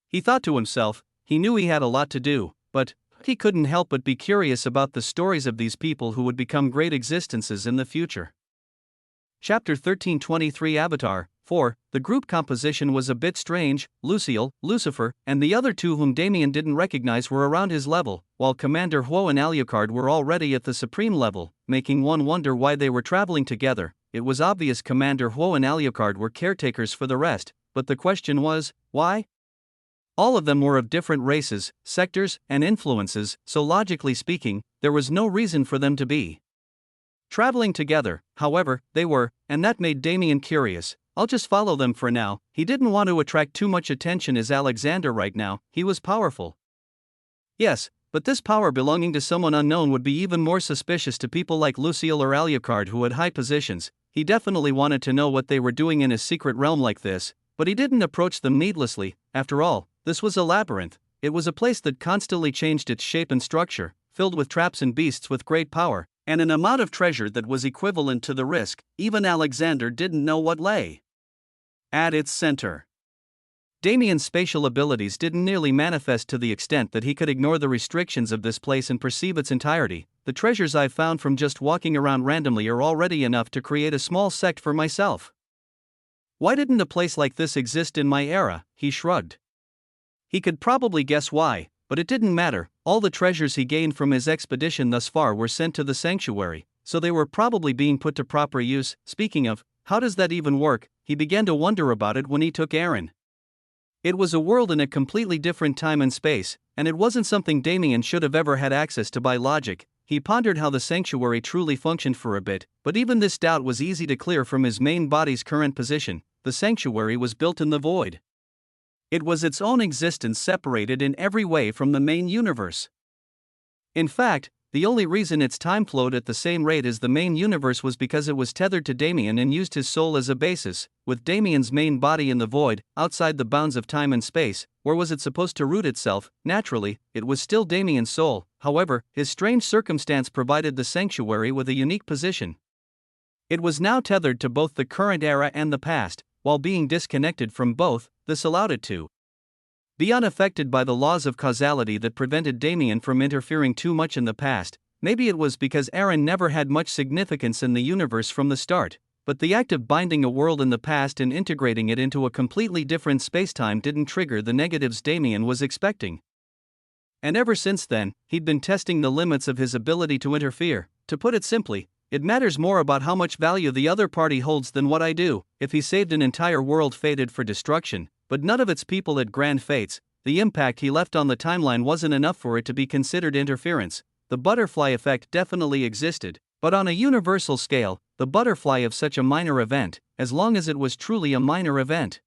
He thought to himself. He knew he had a lot to do, but he couldn't help but be curious about the stories of these people who would become great existences in the future. Chapter 1323 Avatar 4. The group composition was a bit strange. Lucille, Lucifer, and the other two whom Damien didn't recognize were around his level, while Commander Huo and Alucard were already at the supreme level, making one wonder why they were traveling together. It was obvious Commander Huo and Alucard were caretakers for the rest, but the question was, why? All of them were of different races, sectors, and influences, so logically speaking, there was no reason for them to be traveling together. However, they were, and that made Damien curious. I'll just follow them for now. He didn't want to attract too much attention as Alexander right now. He was powerful. Yes, but this power belonging to someone unknown would be even more suspicious to people like Lucille or Alucard who had high positions. He definitely wanted to know what they were doing in a secret realm like this, but he didn't approach them needlessly. After all, this was a labyrinth. It was a place that constantly changed its shape and structure, filled with traps and beasts with great power, and an amount of treasure that was equivalent to the risk. Even Alexander didn't know what lay at its center. Damien's spatial abilities didn't nearly manifest to the extent that he could ignore the restrictions of this place and perceive its entirety. The treasures I've found from just walking around randomly are already enough to create a small sect for myself. Why didn't a place like this exist in my era? He shrugged. He could probably guess why, but it didn't matter. All the treasures he gained from his expedition thus far were sent to the sanctuary, so they were probably being put to proper use. Speaking of, how does that even work? He began to wonder about it when he took Aaron. It was a world in a completely different time and space, and it wasn't something Damien should have ever had access to by logic. He pondered how the sanctuary truly functioned for a bit, but even this doubt was easy to clear from his main body's current position. The sanctuary was built in the void. It was its own existence separated in every way from the main universe. In fact, the only reason its time flowed at the same rate as the main universe was because it was tethered to Damien and used his soul as a basis. With Damien's main body in the void, outside the bounds of time and space, where was it supposed to root itself? Naturally, it was still Damien's soul. However, his strange circumstance provided the sanctuary with a unique position. It was now tethered to both the current era and the past. While being disconnected from both, this allowed it to be unaffected by the laws of causality that prevented Damien from interfering too much in the past. Maybe it was because Aaron never had much significance in the universe from the start, but the act of binding a world in the past and integrating it into a completely different spacetime didn't trigger the negatives Damien was expecting. And ever since then, he'd been testing the limits of his ability to interfere. To put it simply, it matters more about how much value the other party holds than what I do. If he saved an entire world fated for destruction, but none of its people had grand fates, the impact he left on the timeline wasn't enough for it to be considered interference. The butterfly effect definitely existed, but on a universal scale, the butterfly of such a minor event, as long as it was truly a minor event,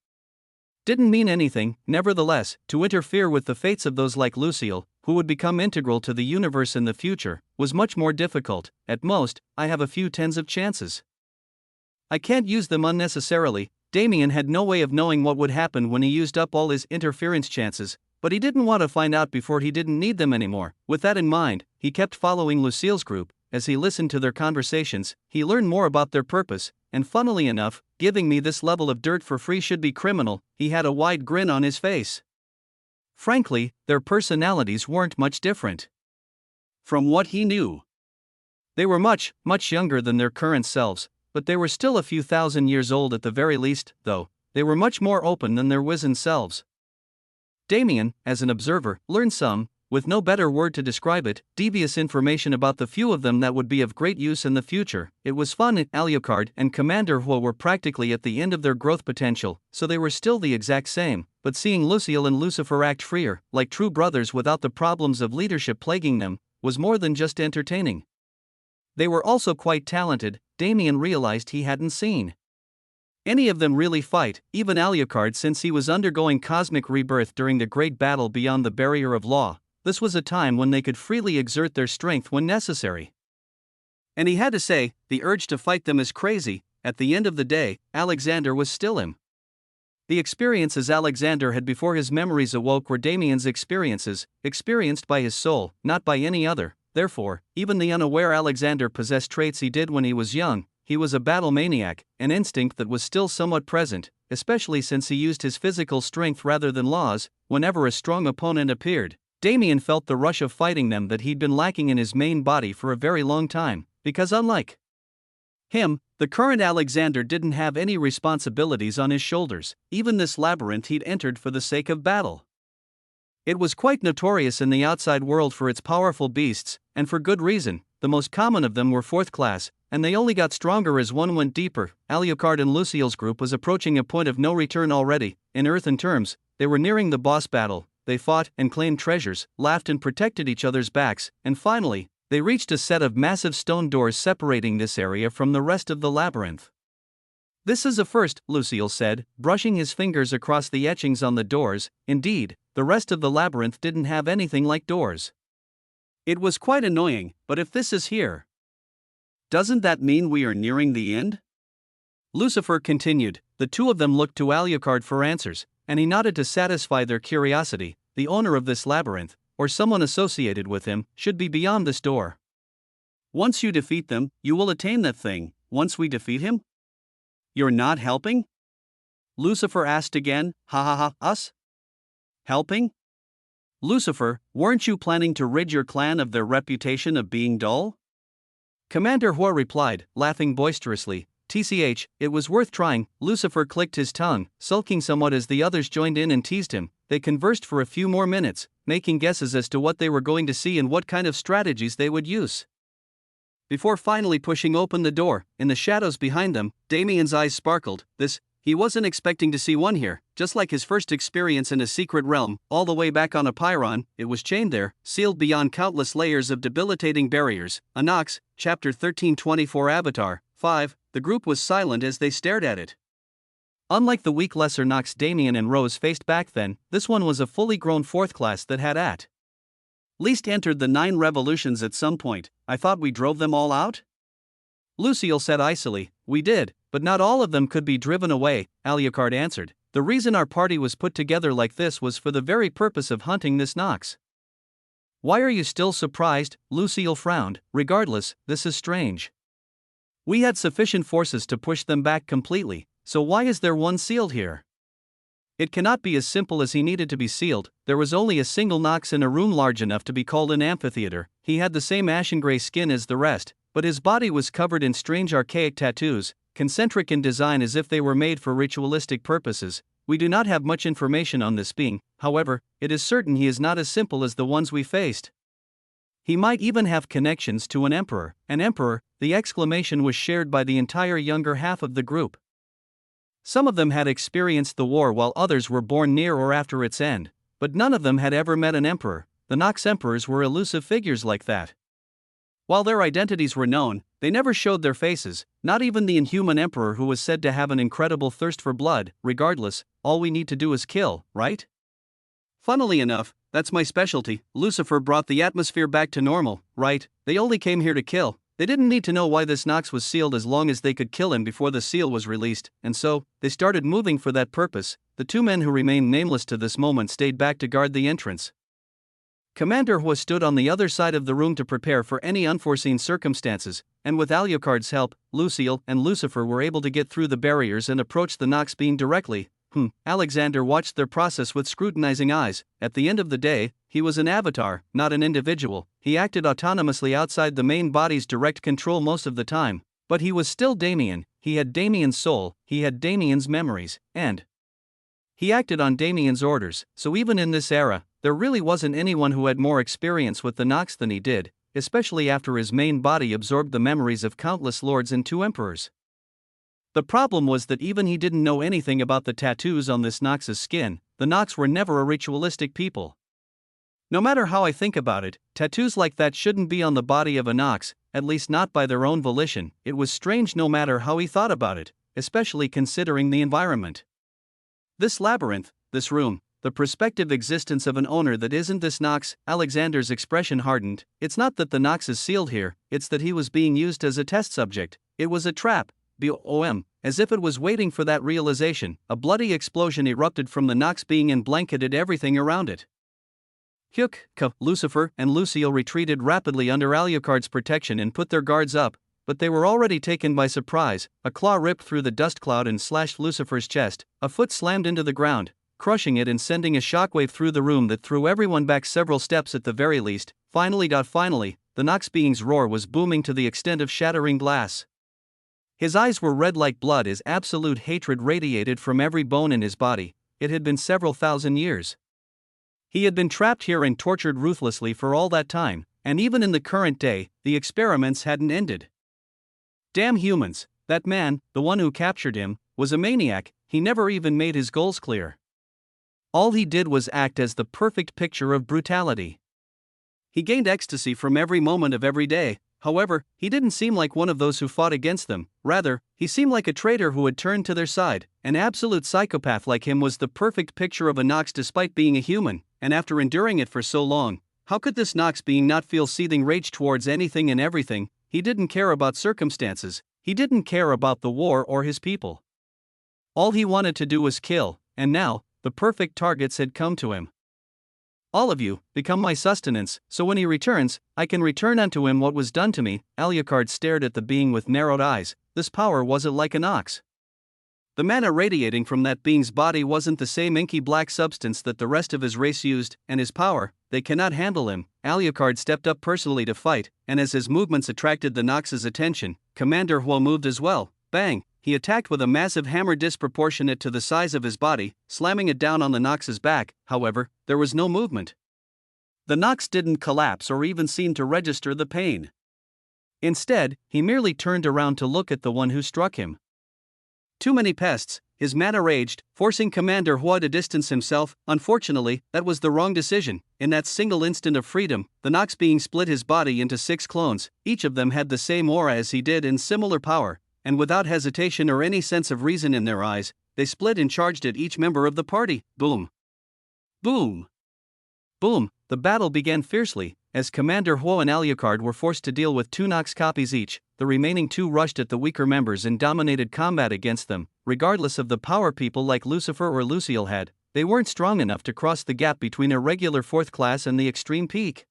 didn't mean anything. Nevertheless, to interfere with the fates of those like Lucille, who would become integral to the universe in the future, was much more difficult. At most, I have a few tens of chances. I can't use them unnecessarily. Damien had no way of knowing what would happen when he used up all his interference chances, but he didn't want to find out before he didn't need them anymore. With that in mind, he kept following Lucille's group. As he listened to their conversations, he learned more about their purpose, and funnily enough, giving me this level of dirt for free should be criminal. He had a wide grin on his face. Frankly, their personalities weren't much different from what he knew. They were much, much younger than their current selves, but they were still a few thousand years old at the very least, though they were much more open than their wizened selves. Damien, as an observer, learned some, with no better word to describe it, devious information about the few of them that would be of great use in the future. It was fun. Alucard and Commander Huo were practically at the end of their growth potential, so they were still the exact same, but seeing Lucille and Lucifer act freer, like true brothers without the problems of leadership plaguing them, was more than just entertaining. They were also quite talented. Damien realized he hadn't seen any of them really fight, even Alucard, since he was undergoing cosmic rebirth during the great battle beyond the barrier of law. This was a time when they could freely exert their strength when necessary. And he had to say, the urge to fight them is crazy. At the end of the day, Alexander was still him. The experiences Alexander had before his memories awoke were Damien's experiences, experienced by his soul, not by any other. Therefore, even the unaware Alexander possessed traits he did when he was young. He was a battle maniac, an instinct that was still somewhat present, especially since he used his physical strength rather than laws, whenever a strong opponent appeared. Damien felt the rush of fighting them that he'd been lacking in his main body for a very long time, because unlike him, the current Alexander didn't have any responsibilities on his shoulders, even this labyrinth he'd entered for the sake of battle. It was quite notorious in the outside world for its powerful beasts, and for good reason. The most common of them were fourth class, and they only got stronger as one went deeper. Alucard and Lucille's group was approaching a point of no return already. In earthen terms, they were nearing the boss battle. They fought and claimed treasures, laughed and protected each other's backs, and finally, they reached a set of massive stone doors separating this area from the rest of the labyrinth. "This is a first," Lucille said, brushing his fingers across the etchings on the doors. Indeed, the rest of the labyrinth didn't have anything like doors. It was quite annoying, but if this is here, doesn't that mean we are nearing the end? Lucifer continued. The two of them looked to Alucard for answers, and he nodded to satisfy their curiosity. The owner of this labyrinth, or someone associated with him, should be beyond this door. Once you defeat them, you will attain that thing. Once we defeat him? You're not helping? Lucifer asked again. Ha ha ha, us? Helping? Lucifer, weren't you planning to rid your clan of their reputation of being dull? Commander Hua replied, laughing boisterously. TCH, it was worth trying. Lucifer clicked his tongue, sulking somewhat as the others joined in and teased him. They conversed for a few more minutes, making guesses as to what they were going to see and what kind of strategies they would use. Before finally pushing open the door, in the shadows behind them, Damien's eyes sparkled. He wasn't expecting to see one here, just like his first experience in a secret realm, all the way back on a Pyron. It was chained there, sealed beyond countless layers of debilitating barriers. A Nox, Chapter 1324 Avatar, 5, the group was silent as they stared at it. Unlike the weak lesser Nox Damien and Rose faced back then, this one was a fully grown fourth class that had at least entered the 9 revolutions at some point. I thought we drove them all out? Lucille said icily. We did, but not all of them could be driven away, Alucard answered. The reason our party was put together like this was for the very purpose of hunting this Nox. Why are you still surprised? Lucille frowned. Regardless, this is strange. We had sufficient forces to push them back completely, so why is there one sealed here? It cannot be as simple as he needed to be sealed. There was only a single Nox in a room large enough to be called an amphitheater. He had the same ashen gray skin as the rest, but his body was covered in strange archaic tattoos, concentric in design as if they were made for ritualistic purposes. We do not have much information on this being, however, it is certain he is not as simple as the ones we faced. He might even have connections to an emperor. An emperor, the exclamation was shared by the entire younger half of the group. Some of them had experienced the war while others were born near or after its end, but none of them had ever met an emperor. The Nox emperors were elusive figures like that. While their identities were known, they never showed their faces, not even the inhuman emperor who was said to have an incredible thirst for blood. Regardless, all we need to do is kill, right? Funnily enough, that's my specialty. Lucifer brought the atmosphere back to normal, right? They only came here to kill. They didn't need to know why this Nox was sealed as long as they could kill him before the seal was released, and so, they started moving for that purpose. The 2 men who remained nameless to this moment stayed back to guard the entrance. Commander Hua stood on the other side of the room to prepare for any unforeseen circumstances, and with Alucard's help, Lucille and Lucifer were able to get through the barriers and approach the Nox being directly. Alexander watched their process with scrutinizing eyes. At the end of the day, he was an avatar, not an individual. He acted autonomously outside the main body's direct control most of the time, but he was still Damien. He had Damien's soul, he had Damien's memories, and he acted on Damien's orders. So even in this era, there really wasn't anyone who had more experience with the Nox than he did, especially after his main body absorbed the memories of countless lords and 2 emperors. The problem was that even he didn't know anything about the tattoos on this Nox's skin. The Nox were never a ritualistic people. No matter how I think about it, tattoos like that shouldn't be on the body of a Nox, at least not by their own volition. It was strange no matter how he thought about it, especially considering the environment. This labyrinth, this room, the prospective existence of an owner that isn't this Nox. Alexander's expression hardened. It's not that the Nox is sealed here, it's that he was being used as a test subject. It was a trap. BOM, as if it was waiting for that realization, a bloody explosion erupted from the Nox being and blanketed everything around it. Lucifer and Lucille retreated rapidly under Alucard's protection and put their guards up, but they were already taken by surprise. A claw ripped through the dust cloud and slashed Lucifer's chest, a foot slammed into the ground, crushing it and sending a shockwave through the room that threw everyone back several steps at the very least. Finally, the Nox being's roar was booming to the extent of shattering glass. His eyes were red like blood as absolute hatred radiated from every bone in his body. It had been several thousand years. He had been trapped here and tortured ruthlessly for all that time, and even in the current day, the experiments hadn't ended. Damn humans, that man, the one who captured him, was a maniac. He never even made his goals clear. All he did was act as the perfect picture of brutality. He gained ecstasy from every moment of every day. However, he didn't seem like one of those who fought against them. Rather, he seemed like a traitor who had turned to their side. An absolute psychopath like him was the perfect picture of a Nox despite being a human, and after enduring it for so long, how could this Nox being not feel seething rage towards anything and everything? He didn't care about circumstances, he didn't care about the war or his people. All he wanted to do was kill, and now, the perfect targets had come to him. All of you, become my sustenance, so when he returns, I can return unto him what was done to me. Alucard stared at the being with narrowed eyes. This power wasn't like an ox. The mana radiating from that being's body wasn't the same inky black substance that the rest of his race used, and his power, they cannot handle him. Alucard stepped up personally to fight, and as his movements attracted the Nox's attention, Commander Hua moved as well. Bang! He attacked with a massive hammer disproportionate to the size of his body, slamming it down on the Nox's back. However, there was no movement. The Nox didn't collapse or even seem to register the pain. Instead, he merely turned around to look at the one who struck him. Too many pests, his mana raged, forcing Commander Hua to distance himself. Unfortunately, that was the wrong decision. In that single instant of freedom, the Nox being split his body into 6 clones. Each of them had the same aura as he did and similar power, and without hesitation or any sense of reason in their eyes, they split and charged at each member of the party. Boom! Boom! Boom! The battle began fiercely. As Commander Hua and Alucard were forced to deal with 2 Nox copies each, the remaining 2 rushed at the weaker members and dominated combat against them. Regardless of the power people like Lucifer or Lucille had, they weren't strong enough to cross the gap between a regular 4th class and the extreme peak.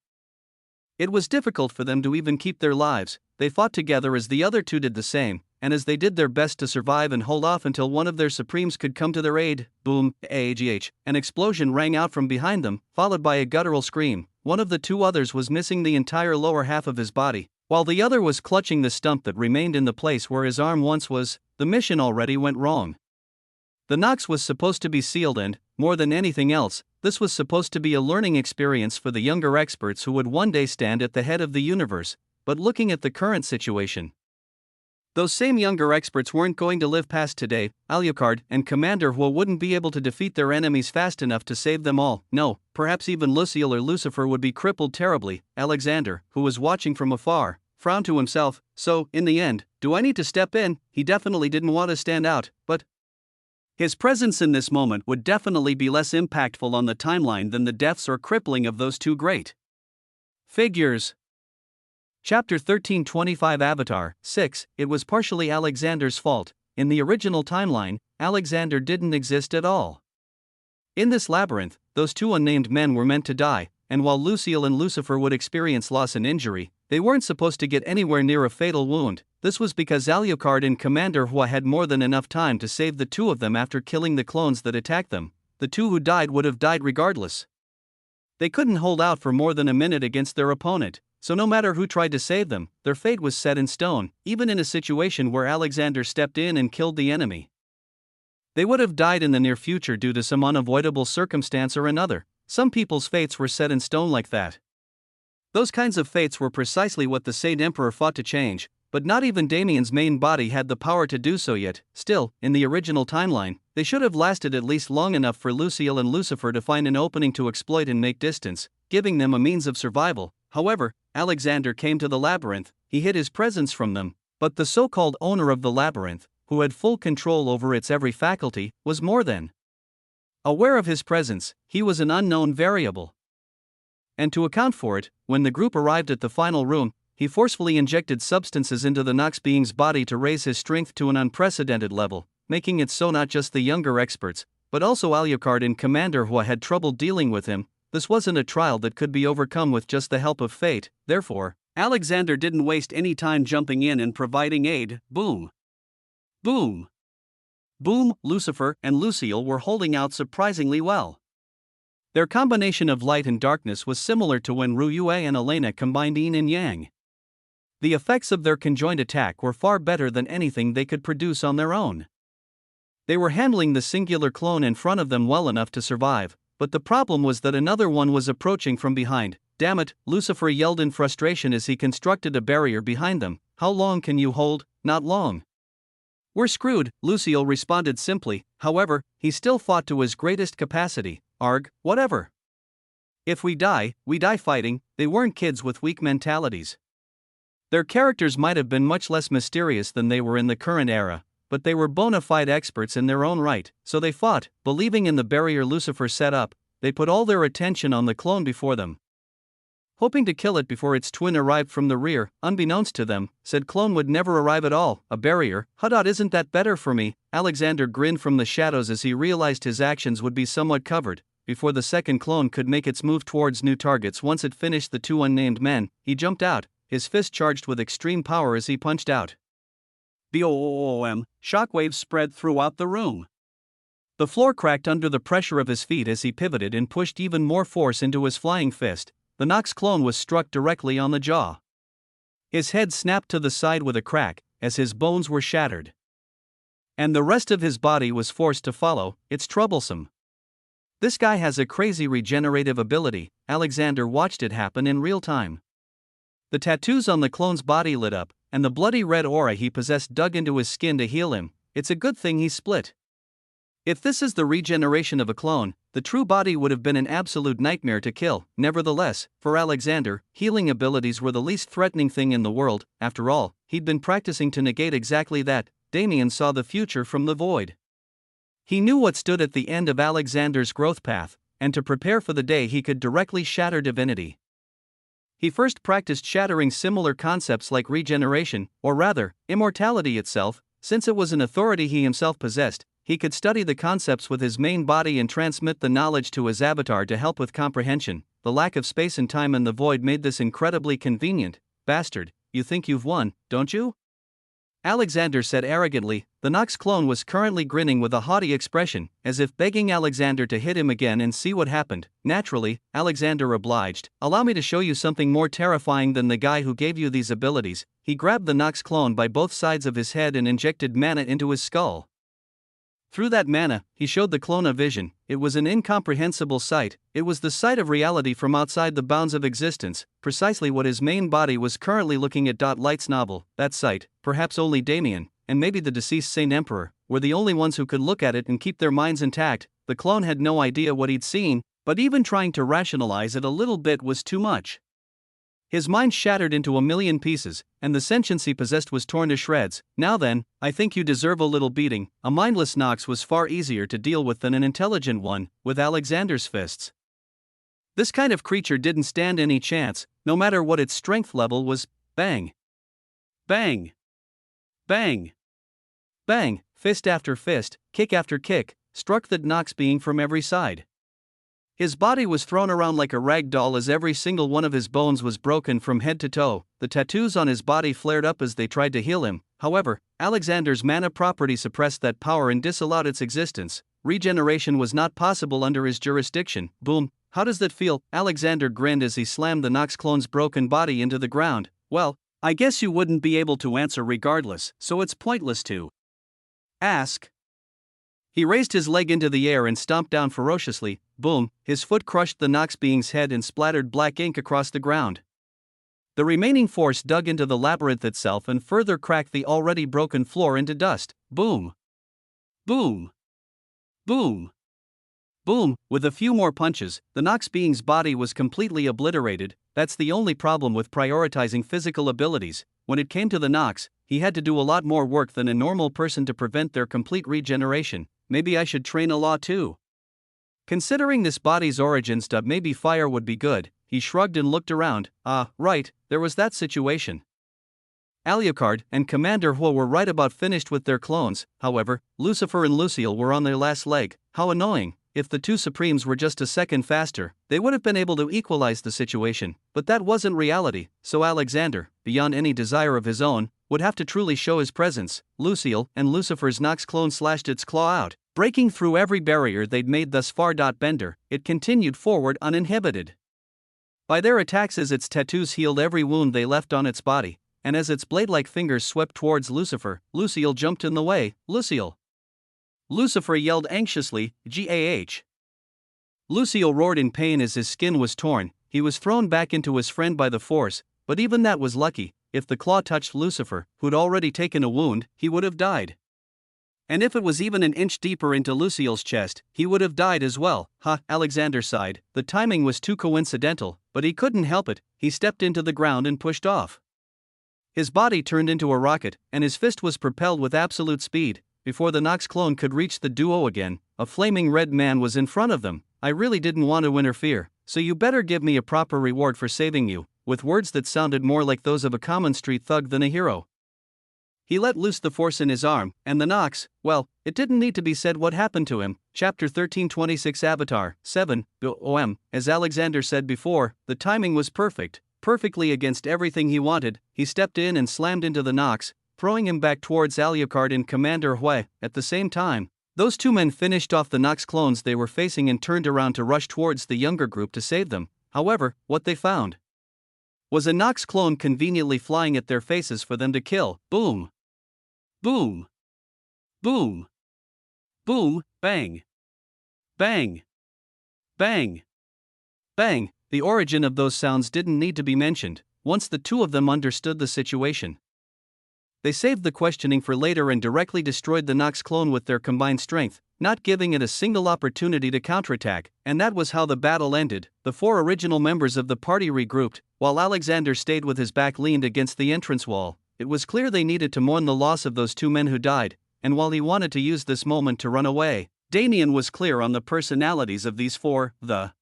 It was difficult for them to even keep their lives. They fought together as the other 2 did the same, and as they did their best to survive and hold off until one of their supremes could come to their aid. Boom! An explosion rang out from behind them, followed by a guttural scream. One of the 2 others was missing the entire lower half of his body, while the other was clutching the stump that remained in the place where his arm once was. The mission already went wrong. The Nox was supposed to be sealed and, more than anything else, this was supposed to be a learning experience for the younger experts who would one day stand at the head of the universe. But looking at the current situation, those same younger experts weren't going to live past today. Alucard and Commander Hua wouldn't be able to defeat their enemies fast enough to save them all. No, perhaps even Lucille or Lucifer would be crippled terribly. Alexander, who was watching from afar, frowned to himself. So, in the end, do I need to step in? He definitely didn't want to stand out, but his presence in this moment would definitely be less impactful on the timeline than the deaths or crippling of those 2 great figures. Chapter 1325 Avatar 6. It was partially Alexander's fault. In the original timeline, Alexander didn't exist at all. In this labyrinth, those 2 unnamed men were meant to die, and while Lucille and Lucifer would experience loss and injury, they weren't supposed to get anywhere near a fatal wound. This was because Alucard and Commander Hua had more than enough time to save the 2 of them after killing the clones that attacked them. The 2 who died would have died regardless. They couldn't hold out for more than a minute against their opponent. So no matter who tried to save them, their fate was set in stone, even in a situation where Alexander stepped in and killed the enemy. They would have died in the near future due to some unavoidable circumstance or another. Some people's fates were set in stone like that. Those kinds of fates were precisely what the Saint Emperor fought to change, but not even Damien's main body had the power to do so yet. Still, in the original timeline, they should have lasted at least long enough for Lucille and Lucifer to find an opening to exploit and make distance, giving them a means of survival. However, Alexander came to the labyrinth, he hid his presence from them, but the so-called owner of the labyrinth, who had full control over its every faculty, was more than aware of his presence. He was an unknown variable. And to account for it, when the group arrived at the final room, he forcefully injected substances into the Nox being's body to raise his strength to an unprecedented level, making it so not just the younger experts, but also Alucard and Commander Hua had trouble dealing with him. this wasn't a trial that could be overcome with just the help of fate, therefore, Alexander didn't waste any time jumping in and providing aid. Boom. Boom. Boom. Lucifer and Lucille were holding out surprisingly well. Their combination of light and darkness was similar to when Ruyue and Elena combined yin and yang. The effects of their conjoined attack were far better than anything they could produce on their own. They were handling the singular clone in front of them well enough to survive, but the problem was that another one was approaching from behind. Damn it, Lucifer yelled in frustration as he constructed a barrier behind them. How long can you hold? Not long. We're screwed, Lucille responded simply. However, he still fought to his greatest capacity. Arg, whatever. If we die fighting. They weren't kids with weak mentalities. Their characters might have been much less mysterious than they were in the current era, but they were bona fide experts in their own right, so they fought, believing in the barrier Lucifer set up. They put all their attention on the clone before them, hoping to kill it before its twin arrived from the rear. Unbeknownst to them, said clone would never arrive at all. A barrier? Hudot, isn't that better for me? Alexander grinned from the shadows as he realized his actions would be somewhat covered. Before the second clone could make its move towards new targets, once it finished the two unnamed men, he jumped out, his fist charged with extreme power as he punched out. Boom! Shockwaves spread throughout the room. The floor cracked under the pressure of his feet as he pivoted and pushed even more force into his flying fist. The Nox clone was struck directly on the jaw. His head snapped to the side with a crack, as his bones were shattered. And the rest of his body was forced to follow. It's troublesome. This guy has a crazy regenerative ability. Alexander watched it happen in real time. The tattoos on the clone's body lit up, and the bloody red aura he possessed dug into his skin to heal him. It's a good thing he split. If this is the regeneration of a clone, the true body would have been an absolute nightmare to kill. Nevertheless, for Alexander, healing abilities were the least threatening thing in the world. After all, he'd been practicing to negate exactly that. Damien saw the future from the void. He knew what stood at the end of Alexander's growth path, and to prepare for the day he could directly shatter divinity. He first practiced shattering similar concepts like regeneration, or rather, immortality itself. Since it was an authority he himself possessed, he could study the concepts with his main body and transmit the knowledge to his avatar to help with comprehension. The lack of space and time in the void made this incredibly convenient. Bastard, you think you've won, don't you? Alexander said arrogantly. The Nox clone was currently grinning with a haughty expression, as if begging Alexander to hit him again and see what happened. Naturally, Alexander obliged. Allow me to show you something more terrifying than the guy who gave you these abilities. He grabbed the Nox clone by both sides of his head and injected mana into his skull. Through that mana, he showed the clone a vision. It was an incomprehensible sight. It was the sight of reality from outside the bounds of existence, precisely what his main body was currently looking at. Light's novel. That sight, perhaps only Damien, and maybe the deceased Saint Emperor, were the only ones who could look at it and keep their minds intact. The clone had no idea what he'd seen, but even trying to rationalize it a little bit was too much. His mind shattered into a million pieces, and the sentience he possessed was torn to shreds. Now then, I think you deserve a little beating. A mindless Nox was far easier to deal with than an intelligent one, with Alexander's fists. This kind of creature didn't stand any chance, no matter what its strength level was. Bang! Bang! Bang! Bang! Fist after fist, kick after kick, struck the Nox being from every side. His body was thrown around like a rag doll as every single one of his bones was broken from head to toe. The tattoos on his body flared up as they tried to heal him. However, Alexander's mana property suppressed that power and disallowed its existence. Regeneration was not possible under his jurisdiction. Boom. How does that feel? Alexander grinned as he slammed the Nox clone's broken body into the ground. Well, I guess you wouldn't be able to answer regardless, so it's pointless to ask. He raised his leg into the air and stomped down ferociously. Boom, his foot crushed the Nox being's head and splattered black ink across the ground. The remaining force dug into the labyrinth itself and further cracked the already broken floor into dust. Boom. Boom. Boom. Boom. With a few more punches, the Nox being's body was completely obliterated. That's the only problem with prioritizing physical abilities. When it came to the Nox, he had to do a lot more work than a normal person to prevent their complete regeneration. Maybe I should train a law too. Considering this body's origins, maybe fire would be good. He shrugged and looked around. Right, there was that situation. Alucard and Commander Hua were right about finished with their clones. However, Lucifer and Lucille were on their last leg. How annoying. if the two Supremes were just a second faster, they would have been able to equalize the situation, but that wasn't reality, so Alexander, beyond any desire of his own, would have to truly show his presence. Lucille and Lucifer's Nox clone slashed its claw out, breaking through every barrier they'd made thus far. Bender, it continued forward uninhibited. By their attacks, as its tattoos healed every wound they left on its body, and as its blade-like fingers swept towards Lucifer, Lucille jumped in the way. Lucille! Lucifer yelled anxiously, "Gah!" Lucille roared in pain as his skin was torn. He was thrown back into his friend by the force, but even that was lucky. If the claw touched Lucifer, who'd already taken a wound, he would have died. And if it was even an inch deeper into Lucille's chest, he would have died as well. Alexander sighed. The timing was too coincidental, but he couldn't help it. He stepped into the ground and pushed off. His body turned into a rocket, and his fist was propelled with absolute speed. Before the Nox clone could reach the duo again, a flaming red man was in front of them. "I really didn't want to interfere, so you better give me a proper reward for saving you," with words that sounded more like those of a common street thug than a hero. He let loose the force in his arm, and the Nox, well, it didn't need to be said what happened to him. Chapter 1326 Avatar 7, as Alexander said before, the timing was perfect, perfectly against everything he wanted. He stepped in and slammed into the Nox, throwing him back towards Alucard and Commander Hui. At the same time, those two men finished off the Nox clones they were facing and turned around to rush towards the younger group to save them. However, what they found was a Nox clone conveniently flying at their faces for them to kill. Boom! Boom! Boom! Boom! Bang! Bang! Bang! Bang! The origin of those sounds didn't need to be mentioned, once the two of them understood the situation. They saved the questioning for later and directly destroyed the Nox clone with their combined strength, not giving it a single opportunity to counterattack, and that was how the battle ended. The four original members of the party regrouped, while Alexander stayed with his back leaned against the entrance wall. It was clear they needed to mourn the loss of those two men who died, and while he wanted to use this moment to run away, Damien was clear on the personalities of these four. The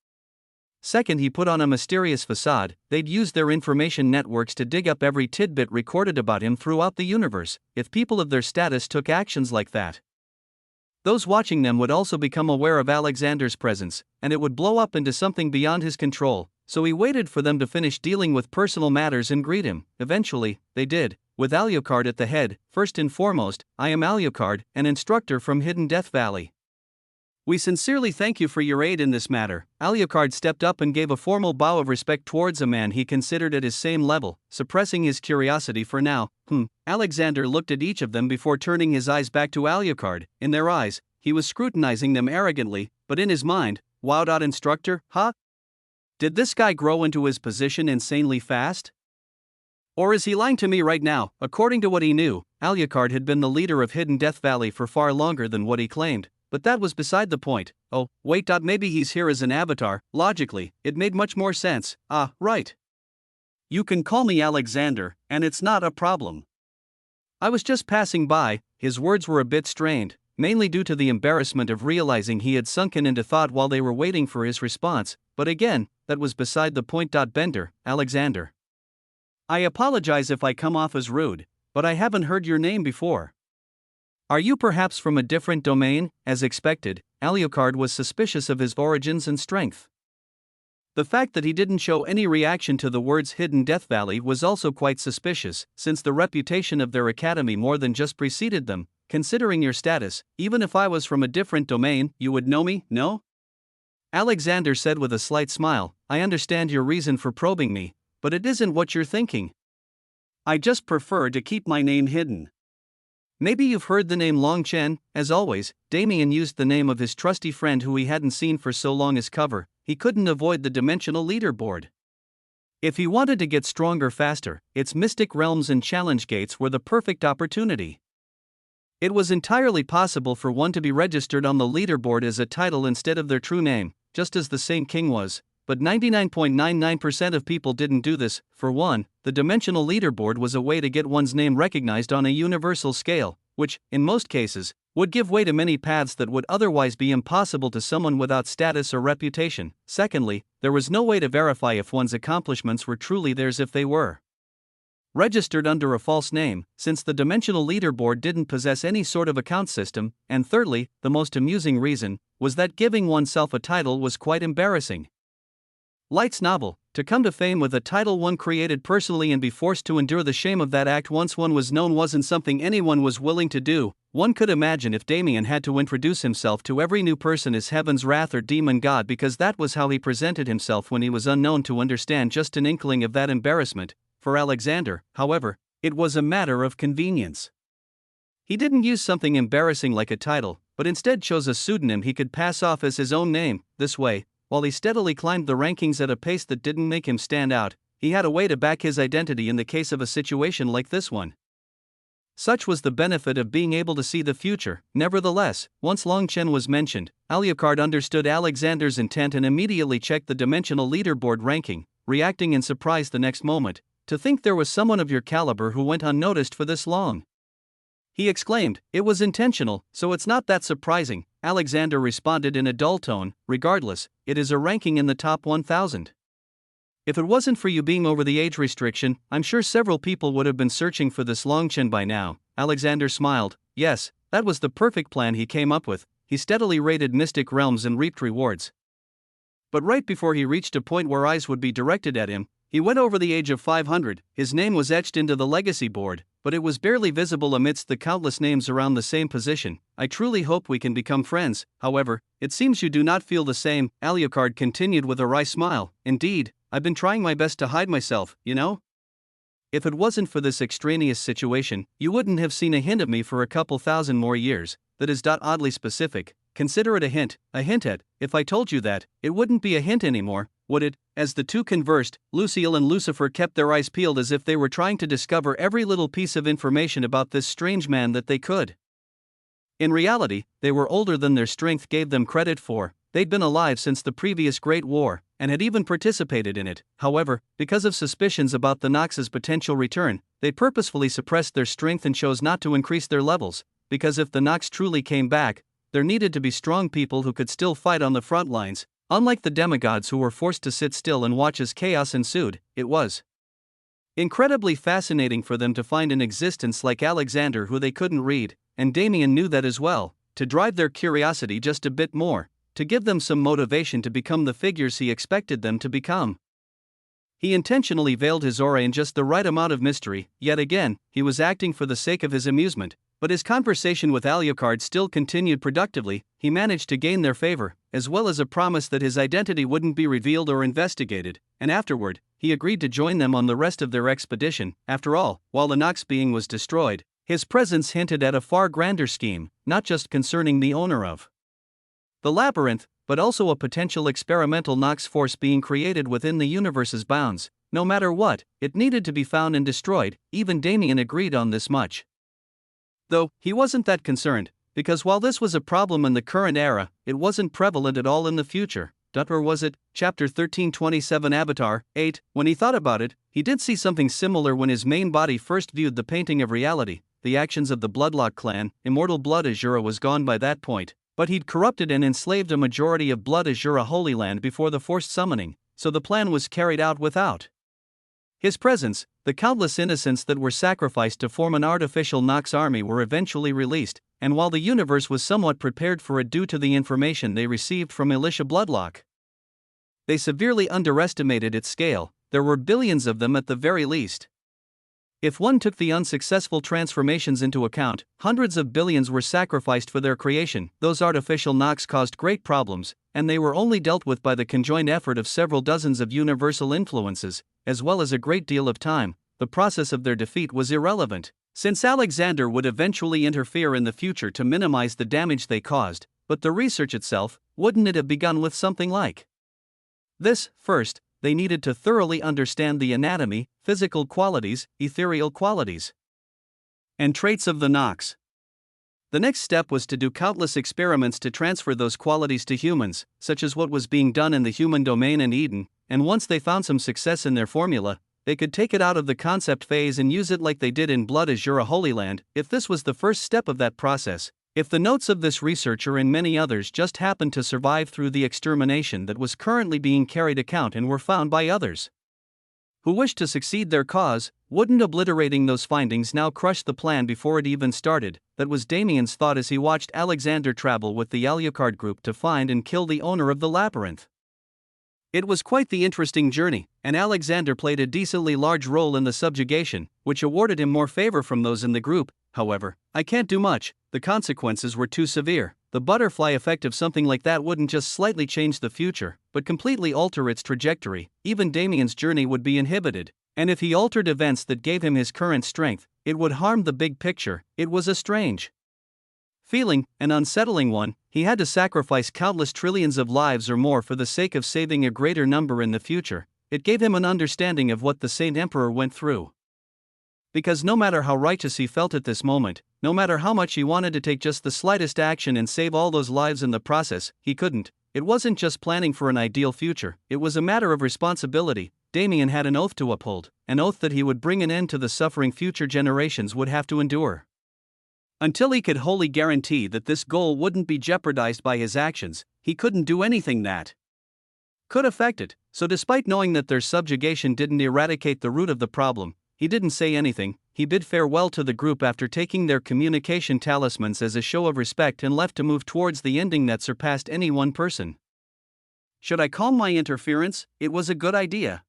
second he put on a mysterious facade, they'd use their information networks to dig up every tidbit recorded about him throughout the universe. If people of their status took actions like that, those watching them would also become aware of Alexander's presence, and it would blow up into something beyond his control. So he waited for them to finish dealing with personal matters and greet him. Eventually, they did, with Alucard at the head. "First and foremost, I am Alucard, an instructor from Hidden Death Valley. We sincerely thank you for your aid in this matter." Alucard stepped up and gave a formal bow of respect towards a man he considered at his same level, suppressing his curiosity for now. Alexander looked at each of them before turning his eyes back to Alucard. In their eyes, he was scrutinizing them arrogantly, but in his mind, "Wow. Instructor, huh? Did this guy grow into his position insanely fast? Or is he lying to me right now?" According to what he knew, Alucard had been the leader of Hidden Death Valley for far longer than what he claimed, but that was beside the point. Oh, wait. Maybe he's here as an avatar. Logically, it made much more sense. Right. You can call me Alexander, and it's not a problem. I was just passing by. His words were a bit strained, mainly due to the embarrassment of realizing he had sunken into thought while they were waiting for his response, but again, that was beside the point. Bender, Alexander. I apologize if I come off as rude, but I haven't heard your name before. Are you perhaps from a different domain? As expected, Alucard was suspicious of his origins and strength. The fact that he didn't show any reaction to the words Hidden Death Valley was also quite suspicious, since the reputation of their academy more than just preceded them. Considering your status, even if I was from a different domain, you would know me, no? Alexander said with a slight smile. I understand your reason for probing me, but it isn't what you're thinking. I just prefer to keep my name hidden. Maybe you've heard the name Long Chen. As always, Damien used the name of his trusty friend who he hadn't seen for so long as cover. He couldn't avoid the dimensional leaderboard. If he wanted to get stronger faster, its mystic realms and challenge gates were the perfect opportunity. It was entirely possible for one to be registered on the leaderboard as a title instead of their true name, just as the Saint King was, but 99.99% of people didn't do this. For one, the dimensional leaderboard was a way to get one's name recognized on a universal scale, which, in most cases, would give way to many paths that would otherwise be impossible to someone without status or reputation. Secondly, there was no way to verify if one's accomplishments were truly theirs if they were registered under a false name, since the dimensional leaderboard didn't possess any sort of account system. And thirdly, the most amusing reason, was that giving oneself a title was quite embarrassing. Light's novel, to come to fame with a title one created personally and be forced to endure the shame of that act once one was known, wasn't something anyone was willing to do. One could imagine if Damien had to introduce himself to every new person as Heaven's Wrath or Demon God, because that was how he presented himself when he was unknown, to understand just an inkling of that embarrassment. For Alexander, however, it was a matter of convenience. He didn't use something embarrassing like a title, but instead chose a pseudonym he could pass off as his own name. This way, while he steadily climbed the rankings at a pace that didn't make him stand out, he had a way to back his identity in the case of a situation like this one. Such was the benefit of being able to see the future. Nevertheless, once Long Chen was mentioned, Alucard understood Alexander's intent and immediately checked the dimensional leaderboard ranking, reacting in surprise the next moment. To think there was someone of your caliber who went unnoticed for this long. He exclaimed. It was intentional, so it's not that surprising, Alexander responded in a dull tone. Regardless, it is a ranking in the top 1,000. If it wasn't for you being over the age restriction, I'm sure several people would have been searching for this Long Chen by now. Alexander smiled. Yes, that was the perfect plan he came up with. He steadily raided mystic realms and reaped rewards. But right before he reached a point where eyes would be directed at him, he went over the age of 500. His name was etched into the legacy board, but it was barely visible amidst the countless names around the same position. I truly hope we can become friends. However, it seems you do not feel the same, Alucard continued with a wry smile. Indeed, I've been trying my best to hide myself, you know? If it wasn't for this extraneous situation, you wouldn't have seen a hint of me for a couple thousand more years. That is oddly specific. Consider it a hint at. If I told you that, it wouldn't be a hint anymore, would it? As the two conversed, Lucille and Lucifer kept their eyes peeled as if they were trying to discover every little piece of information about this strange man that they could. In reality, they were older than their strength gave them credit for. They'd been alive since the previous Great War, and had even participated in it. However, because of suspicions about the Nox's potential return, they purposefully suppressed their strength and chose not to increase their levels, because if the Nox truly came back, there needed to be strong people who could still fight on the front lines, unlike the demigods who were forced to sit still and watch as chaos ensued. It was incredibly fascinating for them to find an existence like Alexander who they couldn't read, and Damien knew that as well. To drive their curiosity just a bit more, to give them some motivation to become the figures he expected them to become. He intentionally veiled his aura in just the right amount of mystery. Yet again, he was acting for the sake of his amusement. But his conversation with Alucard still continued productively. He managed to gain their favor, as well as a promise that his identity wouldn't be revealed or investigated, and afterward, he agreed to join them on the rest of their expedition. After all, while the Nox being was destroyed, his presence hinted at a far grander scheme, not just concerning the owner of the labyrinth, but also a potential experimental Nox force being created within the universe's bounds. No matter what, it needed to be found and destroyed. Even Damien agreed on this much. Though, he wasn't that concerned, because while this was a problem in the current era, it wasn't prevalent at all in the future. Or was it? Chapter 1327 Avatar 8. When he thought about it, he did see something similar when his main body first viewed the painting of reality. The actions of the Bloodlock clan, immortal Blood Azura was gone by that point, but he'd corrupted and enslaved a majority of Blood Azura Holy Land before the forced summoning, so the plan was carried out without his presence. The countless innocents that were sacrificed to form an artificial Nox army were eventually released, and while the universe was somewhat prepared for it due to the information they received from Elisha Bloodlock, they severely underestimated its scale. There were billions of them at the very least. If one took the unsuccessful transformations into account, hundreds of billions were sacrificed for their creation. Those artificial Nox caused great problems, and they were only dealt with by the conjoined effort of several dozens of universal influences, as well as a great deal of time. The process of their defeat was irrelevant, since Alexander would eventually interfere in the future to minimize the damage they caused. But the research itself, wouldn't it have begun with something like this? First, they needed to thoroughly understand the anatomy, physical qualities, ethereal qualities, and traits of the Nox. The next step was to do countless experiments to transfer those qualities to humans, such as what was being done in the human domain in Eden, and once they found some success in their formula, they could take it out of the concept phase and use it like they did in Blood Azura Holy Land. If this was the first step of that process, if the notes of this researcher and many others just happened to survive through the extermination that was currently being carried out and were found by others who wished to succeed their cause. Wouldn't obliterating those findings now crush the plan before it even started? That was Damien's thought as he watched Alexander travel with the Alucard group to find and kill the owner of the labyrinth. It was quite the interesting journey, and Alexander played a decently large role in the subjugation, which awarded him more favor from those in the group. However, I can't do much, the consequences were too severe. The butterfly effect of something like that wouldn't just slightly change the future, but completely alter its trajectory. Even Damien's journey would be inhibited, and if he altered events that gave him his current strength, it would harm the big picture. It was a strange feeling, an unsettling one. He had to sacrifice countless trillions of lives or more for the sake of saving a greater number in the future. It gave him an understanding of what the Saint Emperor went through. Because no matter how righteous he felt at this moment, no matter how much he wanted to take just the slightest action and save all those lives in the process, he couldn't. It wasn't just planning for an ideal future, it was a matter of responsibility. Damien had an oath to uphold, an oath that he would bring an end to the suffering future generations would have to endure. Until he could wholly guarantee that this goal wouldn't be jeopardized by his actions, he couldn't do anything that could affect it. So despite knowing that their subjugation didn't eradicate the root of the problem, he didn't say anything. He bid farewell to the group after taking their communication talismans as a show of respect and left to move towards the ending that surpassed any one person. Should I call my interference? It was a good idea.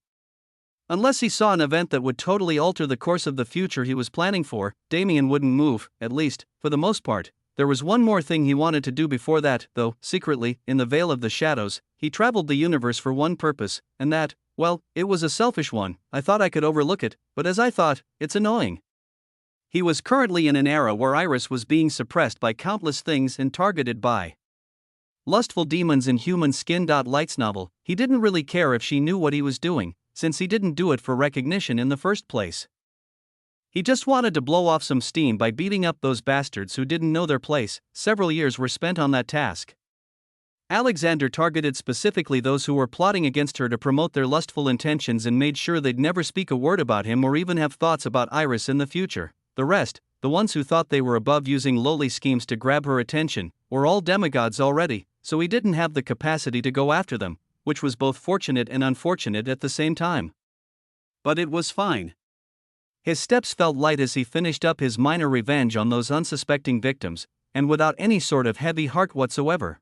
Unless he saw an event that would totally alter the course of the future he was planning for, Damien wouldn't move, at least, for the most part. There was one more thing he wanted to do before that, though, secretly, in the veil of the shadows, he traveled the universe for one purpose, and that, well, it was a selfish one. I thought I could overlook it, but as I thought, it's annoying. He was currently in an era where Iris was being suppressed by countless things and targeted by lustful demons in human skin. Light's novel, he didn't really care if she knew what he was doing, since he didn't do it for recognition in the first place. He just wanted to blow off some steam by beating up those bastards who didn't know their place. Several years were spent on that task. Alexander targeted specifically those who were plotting against her to promote their lustful intentions and made sure they'd never speak a word about him or even have thoughts about Iris in the future. The rest, the ones who thought they were above using lowly schemes to grab her attention, were all demigods already, so he didn't have the capacity to go after them, which was both fortunate and unfortunate at the same time. But it was fine. His steps felt light as he finished up his minor revenge on those unsuspecting victims, and without any sort of heavy heart whatsoever.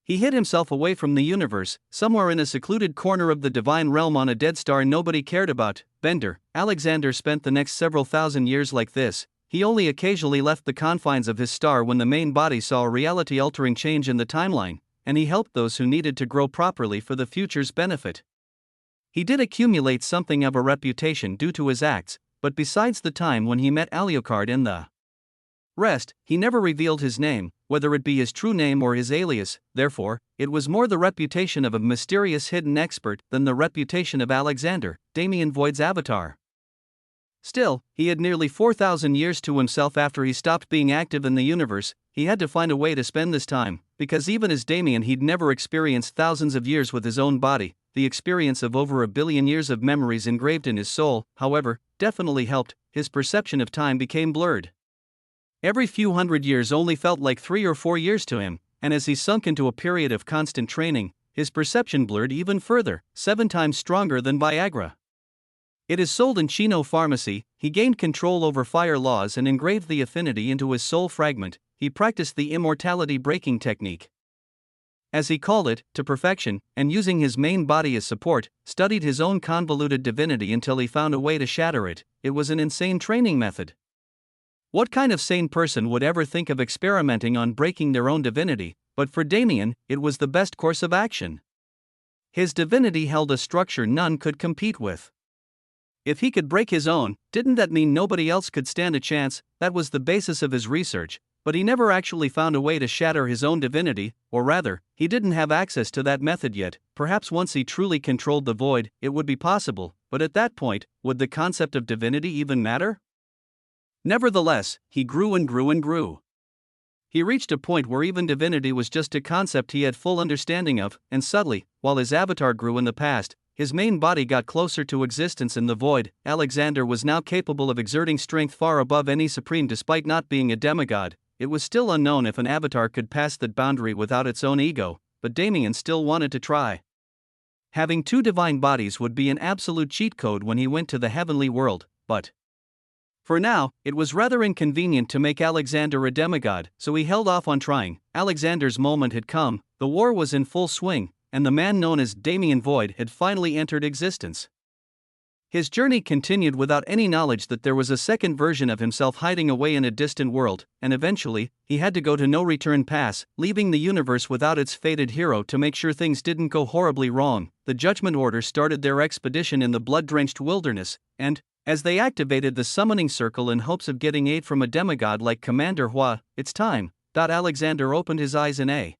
He hid himself away from the universe, somewhere in a secluded corner of the divine realm on a dead star nobody cared about. Bender, Alexander spent the next several thousand years like this. He only occasionally left the confines of his star when the main body saw a reality-altering change in the timeline, and he helped those who needed to grow properly for the future's benefit. He did accumulate something of a reputation due to his acts, but besides the time when he met Alucard and the rest, he never revealed his name, whether it be his true name or his alias. Therefore, it was more the reputation of a mysterious hidden expert than the reputation of Alexander, Damien Void's avatar. Still, he had nearly 4,000 years to himself after he stopped being active in the universe. He had to find a way to spend this time, because even as Damien he'd never experienced thousands of years with his own body. The experience of over 1 billion years of memories engraved in his soul, however, definitely helped. His perception of time became blurred. Every few hundred years only felt like 3 or 4 years to him, and as he sunk into a period of constant training, his perception blurred even further, 7 times stronger than Viagra. It is sold in Chino Pharmacy. He gained control over fire laws and engraved the affinity into his soul fragment. He practiced the immortality breaking technique, as he called it, to perfection, and using his main body as support, studied his own convoluted divinity until he found a way to shatter it. It was an insane training method. What kind of sane person would ever think of experimenting on breaking their own divinity? But for Damien, it was the best course of action. His divinity held a structure none could compete with. If he could break his own, didn't that mean nobody else could stand a chance? That was the basis of his research, but he never actually found a way to shatter his own divinity, or rather, he didn't have access to that method yet. Perhaps once he truly controlled the void, it would be possible, but at that point, would the concept of divinity even matter? Nevertheless, he grew and grew and grew. He reached a point where even divinity was just a concept he had full understanding of, and subtly, while his avatar grew in the past, his main body got closer to existence in the void. Alexander was now capable of exerting strength far above any supreme despite not being a demigod. It was still unknown if an avatar could pass that boundary without its own ego, but Damien still wanted to try. Having two divine bodies would be an absolute cheat code when he went to the heavenly world, but for now, it was rather inconvenient to make Alexander a demigod, so he held off on trying. Alexander's moment had come, the war was in full swing, and the man known as Damien Void had finally entered existence. His journey continued without any knowledge that there was a second version of himself hiding away in a distant world, and eventually, he had to go to No Return Pass, leaving the universe without its fated hero to make sure things didn't go horribly wrong. The Judgment Order started their expedition in the blood-drenched wilderness, and, as they activated the summoning circle in hopes of getting aid from a demigod like Commander Hua, it's time. Alexander opened his eyes in a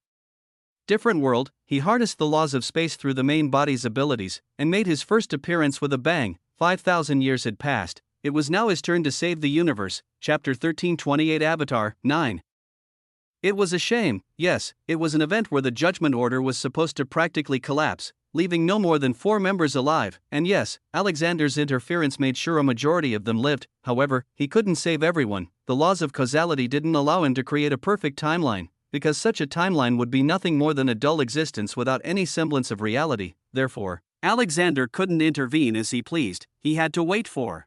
different world. He harnessed the laws of space through the main body's abilities, and made his first appearance with a bang. 5,000 years had passed. It was now his turn to save the universe. Chapter 1328 Avatar 9. It was a shame, yes, it was an event where the Judgment Order was supposed to practically collapse, leaving no more than 4 members alive, and yes, Alexander's interference made sure a majority of them lived. However, he couldn't save everyone. The laws of causality didn't allow him to create a perfect timeline, because such a timeline would be nothing more than a dull existence without any semblance of reality. Therefore, Alexander couldn't intervene as he pleased. He had to wait for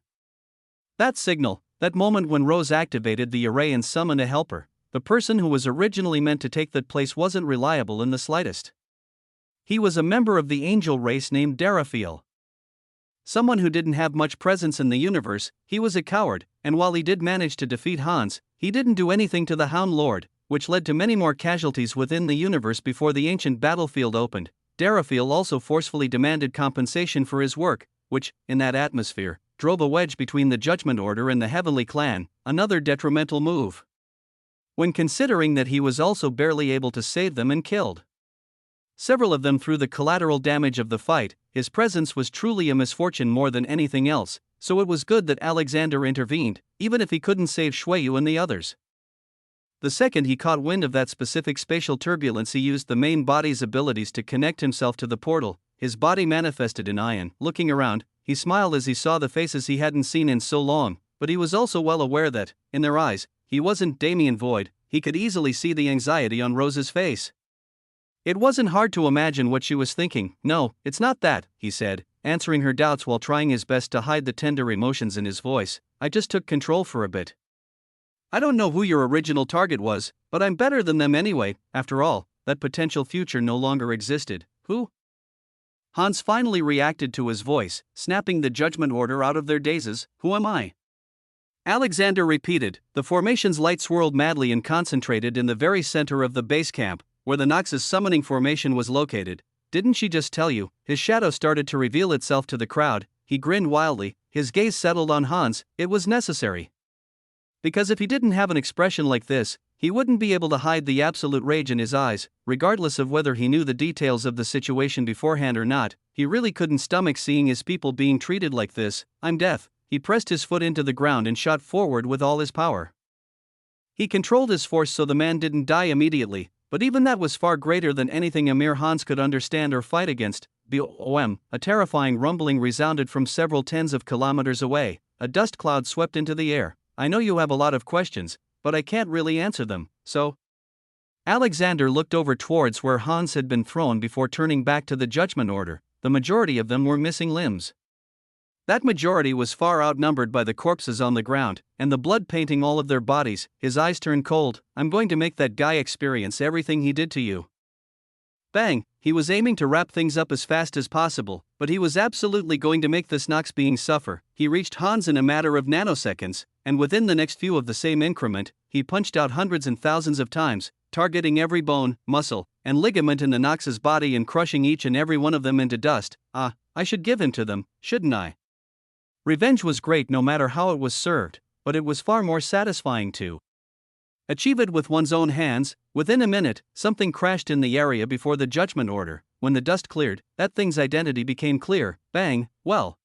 that signal, that moment when Rose activated the array and summoned a helper. The person who was originally meant to take that place wasn't reliable in the slightest. He was a member of the angel race named Darafiel. Someone who didn't have much presence in the universe. He was a coward, and while he did manage to defeat Hans, he didn't do anything to the Hound Lord, which led to many more casualties within the universe before the ancient battlefield opened. Darafiel also forcefully demanded compensation for his work, which, in that atmosphere, drove a wedge between the Judgment Order and the Heavenly Clan, another detrimental move, when considering that he was also barely able to save them and killed several of them through the collateral damage of the fight. His presence was truly a misfortune more than anything else, so it was good that Alexander intervened, even if he couldn't save Shueyu and the others. The second he caught wind of that specific spatial turbulence, he used the main body's abilities to connect himself to the portal. His body manifested in iron. Looking around, he smiled as he saw the faces he hadn't seen in so long, but he was also well aware that, in their eyes, he wasn't Damien Void. He could easily see the anxiety on Rose's face. It wasn't hard to imagine what she was thinking. "No, it's not that," he said, answering her doubts while trying his best to hide the tender emotions in his voice. "I just took control for a bit. I don't know who your original target was, but I'm better than them anyway." After all, that potential future no longer existed. "Who?" Hans finally reacted to his voice, snapping the Judgment Order out of their dazes. "Who am I?" Alexander repeated. The formation's light swirled madly and concentrated in the very center of the base camp, where the Nox's summoning formation was located. "Didn't she just tell you?" His shadow started to reveal itself to the crowd. He grinned wildly, his gaze settled on Hans. It was necessary. Because if he didn't have an expression like this, he wouldn't be able to hide the absolute rage in his eyes, regardless of whether he knew the details of the situation beforehand or not. He really couldn't stomach seeing his people being treated like this. "I'm deaf." He pressed his foot into the ground and shot forward with all his power. He controlled his force so the man didn't die immediately, but even that was far greater than anything a mere Hans could understand or fight against. Boom! A terrifying rumbling resounded from several tens of kilometers away. A dust cloud swept into the air. "I know you have a lot of questions, but I can't really answer them, so..." Alexander looked over towards where Hans had been thrown before turning back to the Judgment Order. The majority of them were missing limbs. That majority was far outnumbered by the corpses on the ground, and the blood painting all of their bodies. His eyes turned cold. "I'm going to make that guy experience everything he did to you." Bang! He was aiming to wrap things up as fast as possible, but he was absolutely going to make this Nox being suffer. He reached Hans in a matter of nanoseconds, and within the next few of the same increment, he punched out hundreds and thousands of times, targeting every bone, muscle, and ligament in the Nox's body and crushing each and every one of them into dust. I should give him to them, shouldn't I? Revenge was great no matter how it was served, but it was far more satisfying to achieve it with one's own hands. Within a minute, something crashed in the area before the Judgment Order. When the dust cleared, that thing's identity became clear. Bang! Well,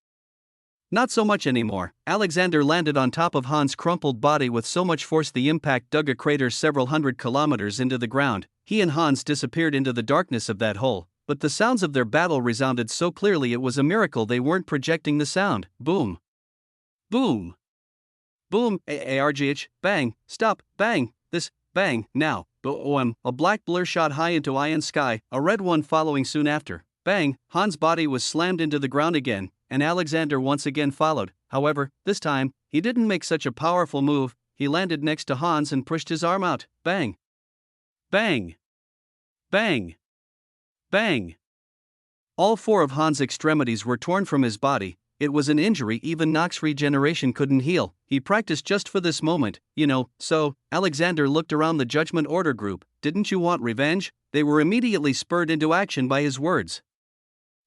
not so much anymore. Alexander landed on top of Hans' crumpled body with so much force the impact dug a crater several hundred kilometers into the ground. He and Hans disappeared into the darkness of that hole, but the sounds of their battle resounded so clearly it was a miracle they weren't projecting the sound. Boom! Boom! Boom! Argh! Bang! Stop! Bang! This! Bang! Now! Boom! A black blur shot high into iron sky, a red one following soon after. Bang! Hans' body was slammed into the ground again, and Alexander once again followed. However, this time, he didn't make such a powerful move. He landed next to Hans and pushed his arm out. Bang! Bang! Bang! Bang! All four of Hans' extremities were torn from his body. It was an injury even Nock's regeneration couldn't heal. He practiced just for this moment, so. Alexander looked around the Judgment Order group. Didn't you want revenge? They were immediately spurred into action by his words.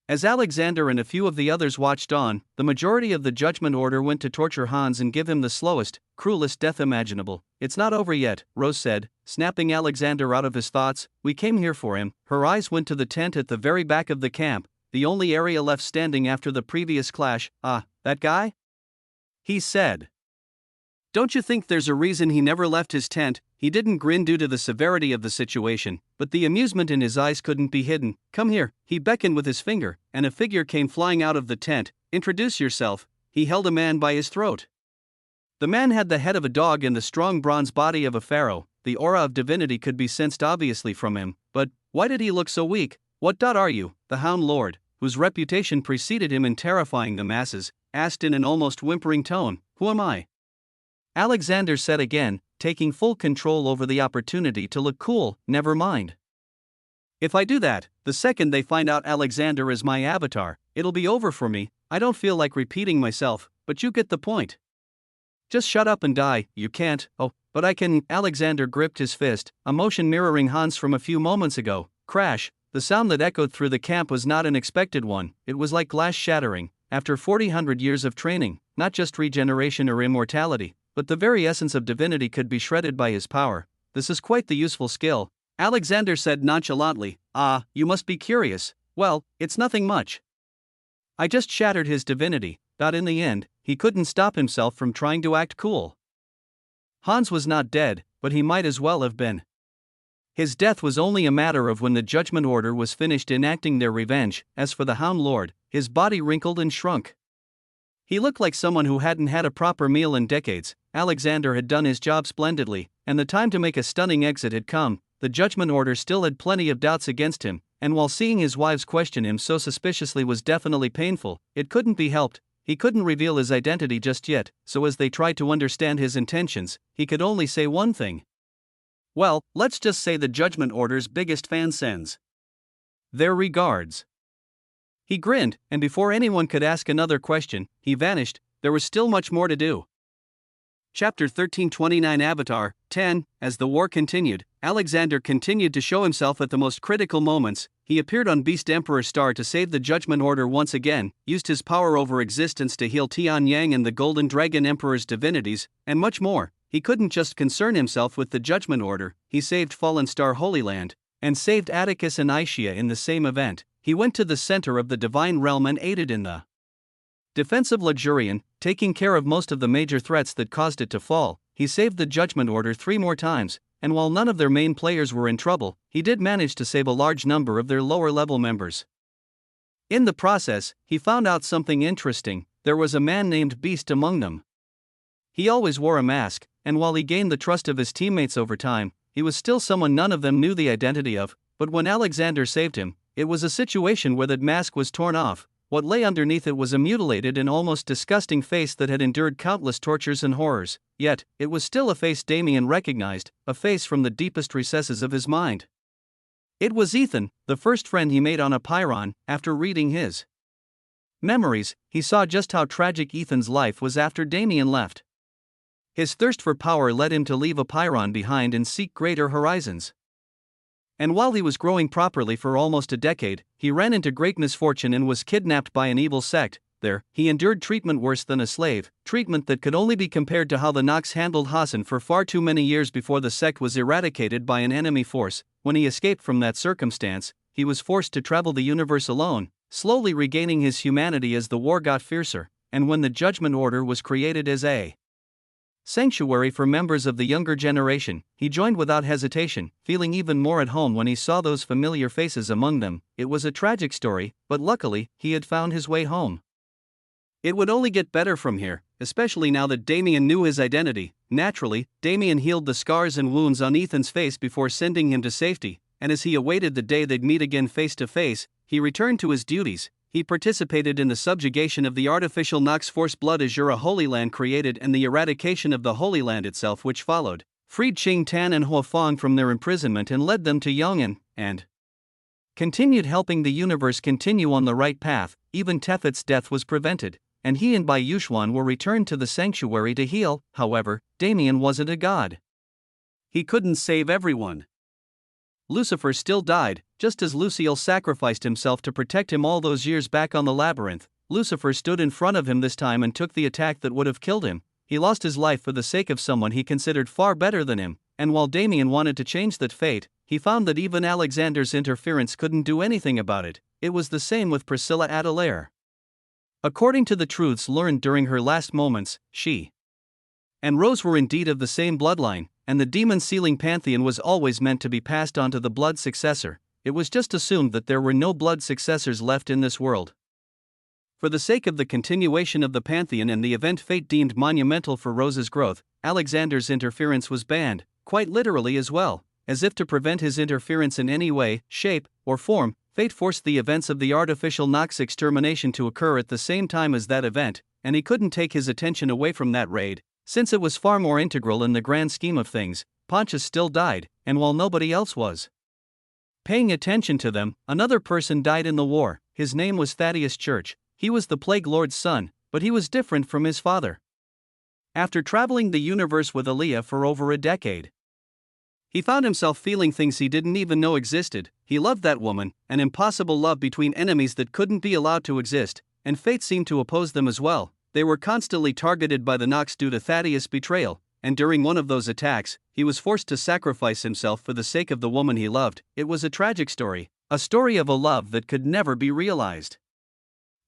As Alexander and a few of the others watched on, the majority of the Judgment Order went to torture Hans and give him the slowest, cruelest death imaginable. It's not over yet, Rose said, snapping Alexander out of his thoughts. We came here for him. Her eyes went to the tent at the very back of the camp, the only area left standing after the previous clash. Ah, that guy? He said. Don't you think there's a reason he never left his tent? He didn't grin due to the severity of the situation, but the amusement in his eyes couldn't be hidden. Come here, he beckoned with his finger, and a figure came flying out of the tent. Introduce yourself. He held a man by his throat. The man had the head of a dog and the strong bronze body of a pharaoh. The aura of divinity could be sensed obviously from him, but why did he look so weak? What are you? The Hound Lord, whose reputation preceded him in terrifying the masses, asked in an almost whimpering tone. Who am I? Alexander said again, taking full control over the opportunity to look cool. Never mind. If I do that, the second they find out Alexander is my avatar, it'll be over for me. I don't feel like repeating myself, but you get the point. Just shut up and die. You can't. Oh, but I can. Alexander gripped his fist, a motion mirroring Hans from a few moments ago. Crash. The sound that echoed through the camp was not an expected one. It was like glass shattering. After 400 years of training, not just regeneration or immortality, but the very essence of divinity could be shredded by his power. This is quite the useful skill, Alexander said nonchalantly. Ah, you must be curious. Well, it's nothing much. I just shattered his divinity, but in the end, he couldn't stop himself from trying to act cool. Hans was not dead, but he might as well have been. His death was only a matter of when the Judgment Order was finished enacting their revenge. As for the Hound Lord, his body wrinkled and shrunk. He looked like someone who hadn't had a proper meal in decades. Alexander had done his job splendidly, and the time to make a stunning exit had come. The Judgment Order still had plenty of doubts against him, and while seeing his wives question him so suspiciously was definitely painful, it couldn't be helped. He couldn't reveal his identity just yet, so as they tried to understand his intentions, he could only say one thing. Well, let's just say the Judgment Order's biggest fan sends their regards. He grinned, and before anyone could ask another question, he vanished. There was still much more to do. Chapter 1329 Avatar 10. As the war continued, Alexander continued to show himself at the most critical moments. He appeared on Beast Emperor Star to save the Judgment Order once again, used his power over existence to heal Tian Yang and the Golden Dragon Emperor's divinities, and much more. He couldn't just concern himself with the Judgment Order, he saved Fallen Star Holy Land, and saved Atticus and Aishia in the same event. He went to the center of the Divine Realm and aided in the defense of Luxurion, taking care of most of the major threats that caused it to fall. He saved the Judgment Order 3 more times, and while none of their main players were in trouble, he did manage to save a large number of their lower-level members. In the process, he found out something interesting. There was a man named Beast among them. He always wore a mask, and while he gained the trust of his teammates over time, he was still someone none of them knew the identity of. But when Alexander saved him, it was a situation where that mask was torn off. What lay underneath it was a mutilated and almost disgusting face that had endured countless tortures and horrors. Yet, it was still a face Damien recognized, a face from the deepest recesses of his mind. It was Ethan, the first friend he made on a Pyron. After reading his memories, he saw just how tragic Ethan's life was after Damien left. His thirst for power led him to leave a Pyron behind and seek greater horizons. And while he was growing properly for almost a decade, he ran into great misfortune and was kidnapped by an evil sect. There, he endured treatment worse than a slave, treatment that could only be compared to how the Nox handled Hassan for far too many years before the sect was eradicated by an enemy force. When he escaped from that circumstance, he was forced to travel the universe alone, slowly regaining his humanity as the war got fiercer, and when the Judgment Order was created as a sanctuary for members of the younger generation, he joined without hesitation, feeling even more at home when he saw those familiar faces among them. It was a tragic story, but luckily, he had found his way home. It would only get better from here, especially now that Damien knew his identity. Naturally, Damien healed the scars and wounds on Ethan's face before sending him to safety, and as he awaited the day they'd meet again face to face, he returned to his duties. He participated in the subjugation of the artificial Nox Force blood Azura Holy Land created and the eradication of the Holy Land itself which followed, freed Qing Tan and Huafang from their imprisonment and led them to Yong'an, and continued helping the universe continue on the right path. Even Tefet's death was prevented, and he and Bai Yuxuan were returned to the sanctuary to heal. However, Damien wasn't a god. He couldn't save everyone. Lucifer still died, just as Lucille sacrificed himself to protect him all those years back on the labyrinth. Lucifer stood in front of him this time and took the attack that would have killed him. He lost his life for the sake of someone he considered far better than him, and while Damien wanted to change that fate, he found that even Alexander's interference couldn't do anything about it. It was the same with Priscilla Adelaire. According to the truths learned during her last moments, she and Rose were indeed of the same bloodline, and the demon-sealing pantheon was always meant to be passed on to the blood successor. It was just assumed that there were no blood successors left in this world. For the sake of the continuation of the pantheon and the event fate deemed monumental for Rose's growth, Alexander's interference was banned, quite literally as well. As if to prevent his interference in any way, shape, or form, fate forced the events of the artificial Nox extermination to occur at the same time as that event, and he couldn't take his attention away from that raid. Since it was far more integral in the grand scheme of things, Pontius still died, and while nobody else was paying attention to them, another person died in the war. His name was Thaddeus Church. He was the Plague Lord's son, but he was different from his father. After traveling the universe with Aaliyah for over a decade, he found himself feeling things he didn't even know existed. He loved that woman, an impossible love between enemies that couldn't be allowed to exist, and fate seemed to oppose them as well. They were constantly targeted by the Nox due to Thaddeus' betrayal, and during one of those attacks, he was forced to sacrifice himself for the sake of the woman he loved. It was a tragic story, a story of a love that could never be realized.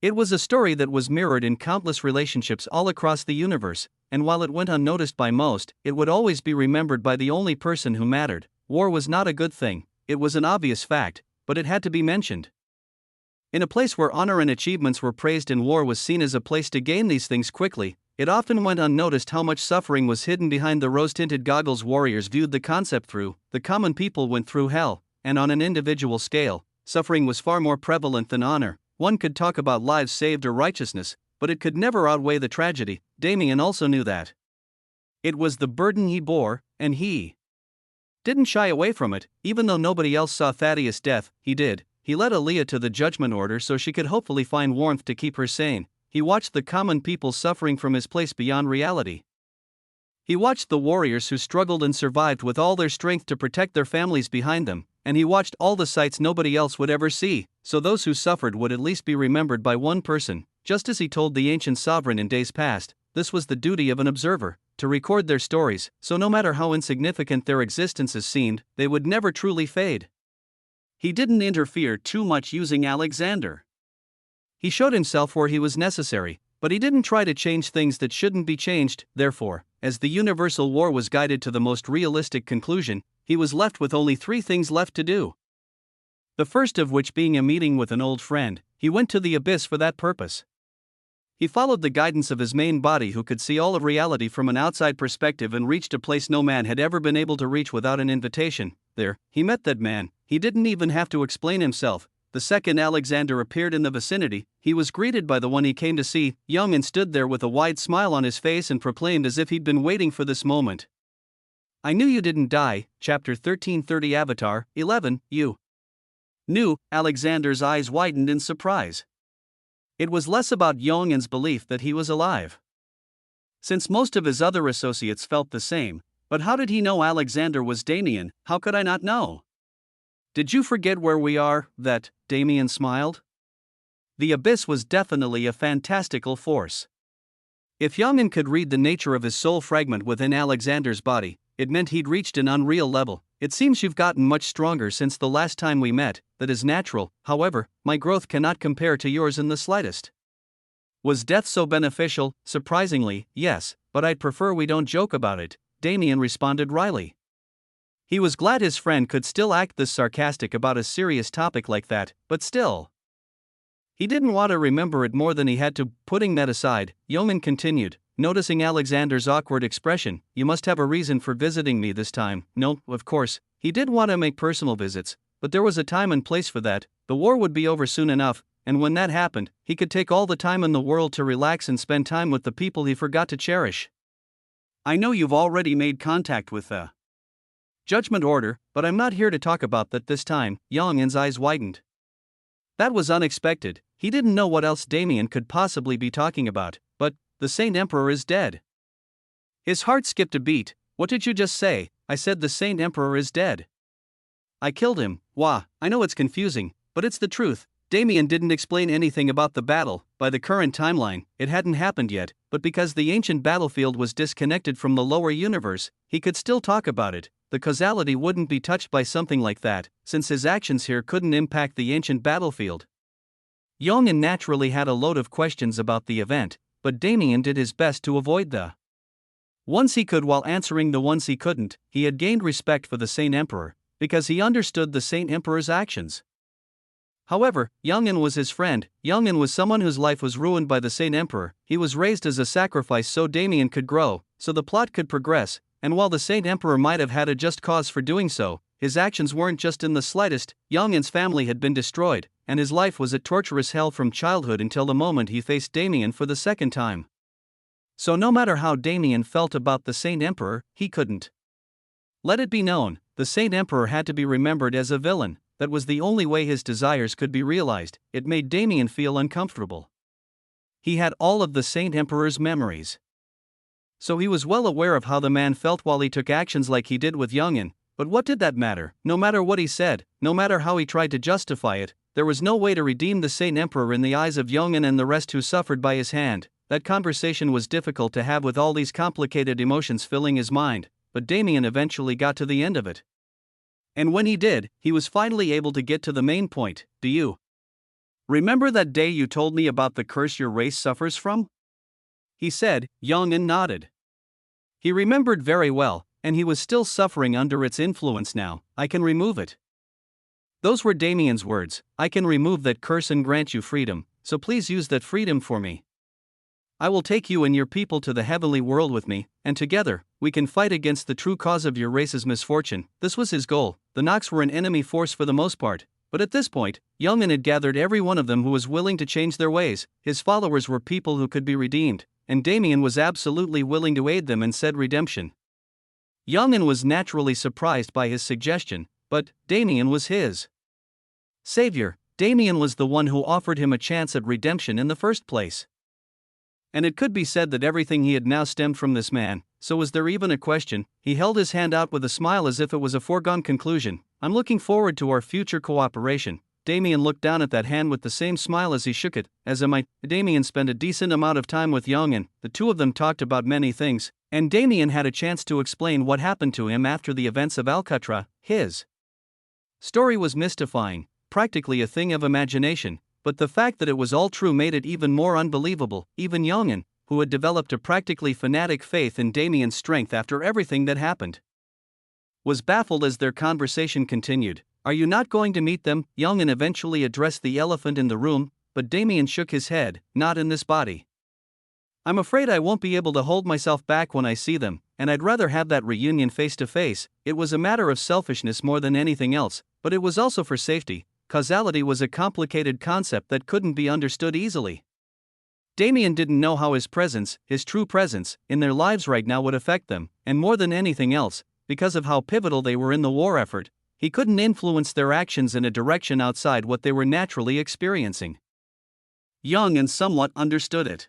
It was a story that was mirrored in countless relationships all across the universe, and while it went unnoticed by most, it would always be remembered by the only person who mattered. War was not a good thing, it was an obvious fact, but it had to be mentioned. In a place where honor and achievements were praised and war was seen as a place to gain these things quickly, it often went unnoticed how much suffering was hidden behind the rose-tinted goggles warriors viewed the concept through. The common people went through hell, and on an individual scale, suffering was far more prevalent than honor. One could talk about lives saved or righteousness, but it could never outweigh the tragedy. Damien also knew that. It was the burden he bore, and he didn't shy away from it. Even though nobody else saw Thaddeus' death, he did. He led Aaliyah to the judgment order so she could hopefully find warmth to keep her sane. He watched the common people suffering from his place beyond reality. He watched the warriors who struggled and survived with all their strength to protect their families behind them, and he watched all the sights nobody else would ever see, so those who suffered would at least be remembered by one person. Just as he told the ancient sovereign in days past, this was the duty of an observer, to record their stories, so no matter how insignificant their existences seemed, they would never truly fade. He didn't interfere too much using Alexander. He showed himself where he was necessary, but he didn't try to change things that shouldn't be changed. Therefore, as the universal war was guided to the most realistic conclusion, he was left with only 3 things left to do. The first of which being a meeting with an old friend. He went to the abyss for that purpose. He followed the guidance of his main body who could see all of reality from an outside perspective and reached a place no man had ever been able to reach without an invitation. There, he met that man. He didn't even have to explain himself. The second Alexander appeared in the vicinity, he was greeted by the one he came to see, young and stood there with a wide smile on his face and proclaimed as if he'd been waiting for this moment. I knew you didn't die. Chapter 1330 Avatar 11, you knew. Alexander's eyes widened in surprise. It was less about Yong'an's belief that he was alive, since most of his other associates felt the same, but how did he know Alexander was Damien? How could I not know? Did you forget where we are? That, Damien smiled. The abyss was definitely a fantastical force. If Yong'an could read the nature of his soul fragment within Alexander's body, it meant he'd reached an unreal level. It seems you've gotten much stronger since the last time we met. That is natural, however, my growth cannot compare to yours in the slightest. Was death so beneficial? Surprisingly, yes, but I'd prefer we don't joke about it, Damien responded wryly. He was glad his friend could still act this sarcastic about a serious topic like that, but still, he didn't want to remember it more than he had to. Putting that aside, Yong'an continued, noticing Alexander's awkward expression. You must have a reason for visiting me this time. No, of course, he did want to make personal visits, but there was a time and place for that. The war would be over soon enough, and when that happened, he could take all the time in the world to relax and spend time with the people he forgot to cherish. I know you've already made contact with the Judgment Order, but I'm not here to talk about that this time. Yong'in's eyes widened. That was unexpected. He didn't know what else Damien could possibly be talking about, but the Saint Emperor is dead. His heart skipped a beat. What did you just say? I said the Saint Emperor is dead. I killed him. Wah, I know it's confusing, but it's the truth. Damien didn't explain anything about the battle. By the current timeline, it hadn't happened yet, but because the ancient battlefield was disconnected from the lower universe, he could still talk about it. The causality wouldn't be touched by something like that, since his actions here couldn't impact the ancient battlefield. Yong'in naturally had a load of questions about the event, but Damien did his best to avoid the ones he could while answering the ones he couldn't. He had gained respect for the Saint Emperor, because he understood the Saint Emperor's actions. However, Yong'in was his friend. Yong'in was someone whose life was ruined by the Saint Emperor. He was raised as a sacrifice so Damien could grow, so the plot could progress, and while the Saint Emperor might have had a just cause for doing so, his actions weren't just in the slightest. Yong'in's family had been destroyed, and his life was a torturous hell from childhood until the moment he faced Damien for the second time. So no matter how Damien felt about the Saint Emperor, he couldn't let it be known. The Saint Emperor had to be remembered as a villain. That was the only way his desires could be realized. It made Damien feel uncomfortable. He had all of the Saint Emperor's memories, so he was well aware of how the man felt while he took actions like he did with Yong'in. But what did that matter? No matter what he said, no matter how he tried to justify it, there was no way to redeem the Saint Emperor in the eyes of Yong'in and the rest who suffered by his hand. That conversation was difficult to have with all these complicated emotions filling his mind, but Damien eventually got to the end of it. And when he did, he was finally able to get to the main point. Do you remember that day you told me about the curse your race suffers from? He said. Yong'in nodded. He remembered very well, and he was still suffering under its influence now. I can remove it. Those were Damien's words. I can remove that curse and grant you freedom, so please use that freedom for me. I will take you and your people to the heavenly world with me, and together, we can fight against the true cause of your race's misfortune. This was his goal. The Nox were an enemy force for the most part, but at this point, Yong'in had gathered every one of them who was willing to change their ways. His followers were people who could be redeemed, and Damien was absolutely willing to aid them in said redemption. Yong'in was naturally surprised by his suggestion, but Damien was his savior. Damien was the one who offered him a chance at redemption in the first place. And it could be said that everything he had now stemmed from this man. So was there even a question? He held his hand out with a smile as if it was a foregone conclusion. I'm looking forward to our future cooperation. Damien looked down at that hand with the same smile as he shook it. As am I. Damien spent a decent amount of time with Yong'in. The two of them talked about many things, and Damien had a chance to explain what happened to him after the events of Alcatra. His story was mystifying, practically a thing of imagination, but the fact that it was all true made it even more unbelievable. Even Yong'in, who had developed a practically fanatic faith in Damien's strength after everything that happened, was baffled as their conversation continued. Are you not going to meet them? Yong'in eventually addressed the elephant in the room, but Damien shook his head. Not in this body. I'm afraid I won't be able to hold myself back when I see them, and I'd rather have that reunion face to face. It was a matter of selfishness more than anything else, but it was also for safety. Causality was a complicated concept that couldn't be understood easily. Damien didn't know how his presence, his true presence, in their lives right now would affect them, and more than anything else, because of how pivotal they were in the war effort, he couldn't influence their actions in a direction outside what they were naturally experiencing. Yong'in somewhat understood it.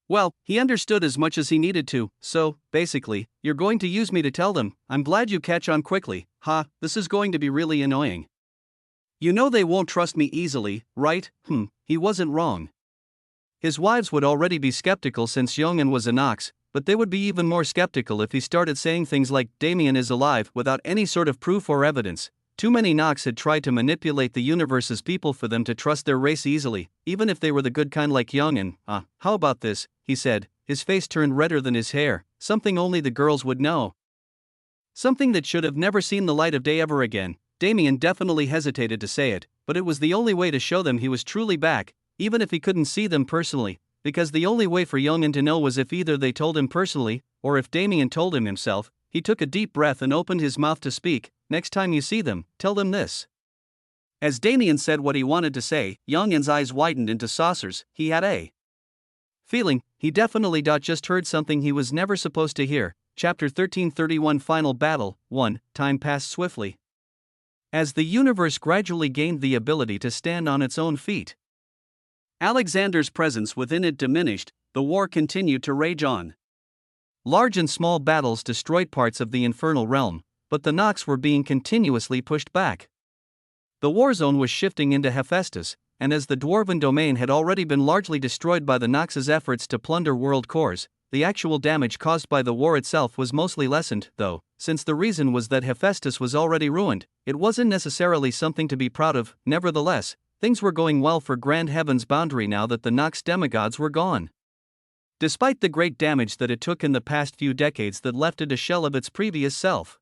Well, he understood as much as he needed to, so, basically, you're going to use me to tell them. I'm glad you catch on quickly. This is going to be really annoying. You know they won't trust me easily, right? He wasn't wrong. His wives would already be skeptical since Yong'in was a Nox, but they would be even more skeptical if he started saying things like Damien is alive without any sort of proof or evidence. Too many Nox had tried to manipulate the universe's people for them to trust their race easily, even if they were the good kind like Yong'in. How about this? He said, his face turned redder than his hair. Something only the girls would know. Something that should have never seen the light of day ever again. Damien definitely hesitated to say it, but it was the only way to show them he was truly back, even if he couldn't see them personally, because the only way for Yong'in to know was if either they told him personally, or if Damien told him himself. He took a deep breath and opened his mouth to speak. Next time you see them, tell them this. As Damien said what he wanted to say, Youngin's eyes widened into saucers. He had a feeling he definitely just heard something he was never supposed to hear. Chapter 1331 Final Battle 1. Time passed swiftly. As the universe gradually gained the ability to stand on its own feet, Alexander's presence within it diminished. The war continued to rage on. Large and small battles destroyed parts of the infernal realm, but the Nox were being continuously pushed back. The war zone was shifting into Hephaestus, and as the dwarven domain had already been largely destroyed by the Nox's efforts to plunder world cores, the actual damage caused by the war itself was mostly lessened, though, since the reason was that Hephaestus was already ruined, it wasn't necessarily something to be proud of. Nevertheless, things were going well for Grand Heaven's boundary now that the Nox demigods were gone. Despite the great damage that it took in the past few decades that left it a shell of its previous self,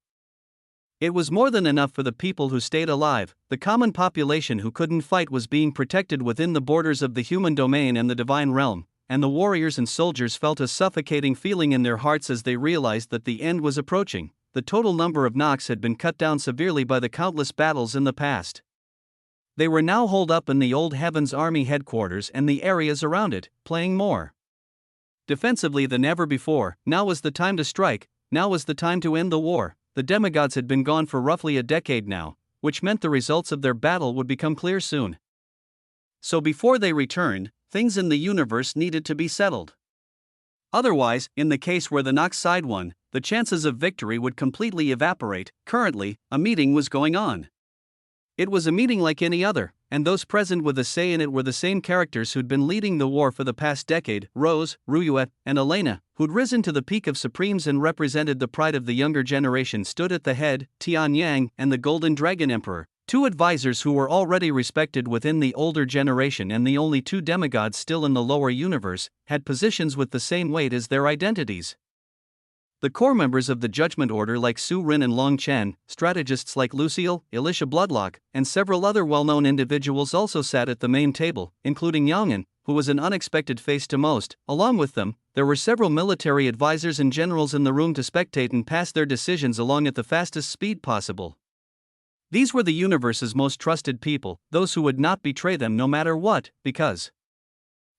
it was more than enough for the people who stayed alive. The common population who couldn't fight was being protected within the borders of the human domain and the divine realm, and the warriors and soldiers felt a suffocating feeling in their hearts as they realized that the end was approaching. The total number of Nox had been cut down severely by the countless battles in the past. They were now holed up in the old Heaven's army headquarters and the areas around it, playing more defensively than ever before. Now was the time to strike, now was the time to end the war. The demigods had been gone for roughly a decade now, which meant the results of their battle would become clear soon. So before they returned, things in the universe needed to be settled. Otherwise, in the case where the Nox side won, the chances of victory would completely evaporate. Currently, a meeting was going on. It was a meeting like any other, and those present with a say in it were the same characters who'd been leading the war for the past decade: Rose, Ruyue, and Elena, who'd risen to the peak of supremes and represented the pride of the younger generation, stood at the head. Tian Yang and the Golden Dragon Emperor, two advisors who were already respected within the older generation and the only two demigods still in the lower universe, had positions with the same weight as their identities. The core members of the Judgment Order like Su Rin and Long Chen, strategists like Lucille, Elisha Bloodlock, and several other well-known individuals also sat at the main table, including Yongin, who was an unexpected face to most. Along with them, there were several military advisors and generals in the room to spectate and pass their decisions along at the fastest speed possible. These were the universe's most trusted people, those who would not betray them no matter what, because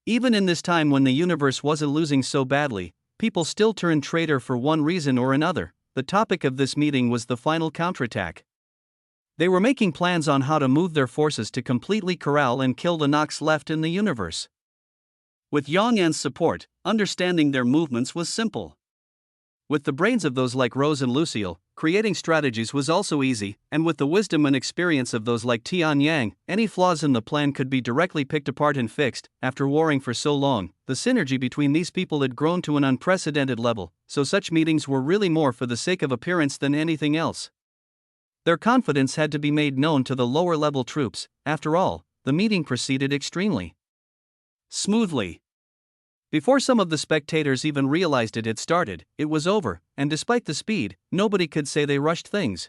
even in this time when the universe wasn't losing so badly, people still turned traitor for one reason or another. The topic of this meeting was the final counterattack. They were making plans on how to move their forces to completely corral and kill the Nox left in the universe. With Yong'an's support, understanding their movements was simple. With the brains of those like Rose and Lucille, creating strategies was also easy, and with the wisdom and experience of those like Tian Yang, any flaws in the plan could be directly picked apart and fixed. After warring for so long, the synergy between these people had grown to an unprecedented level, so such meetings were really more for the sake of appearance than anything else. Their confidence had to be made known to the lower-level troops. After all, the meeting proceeded extremely smoothly. Before some of the spectators even realized it had started, it was over, and despite the speed, nobody could say they rushed things.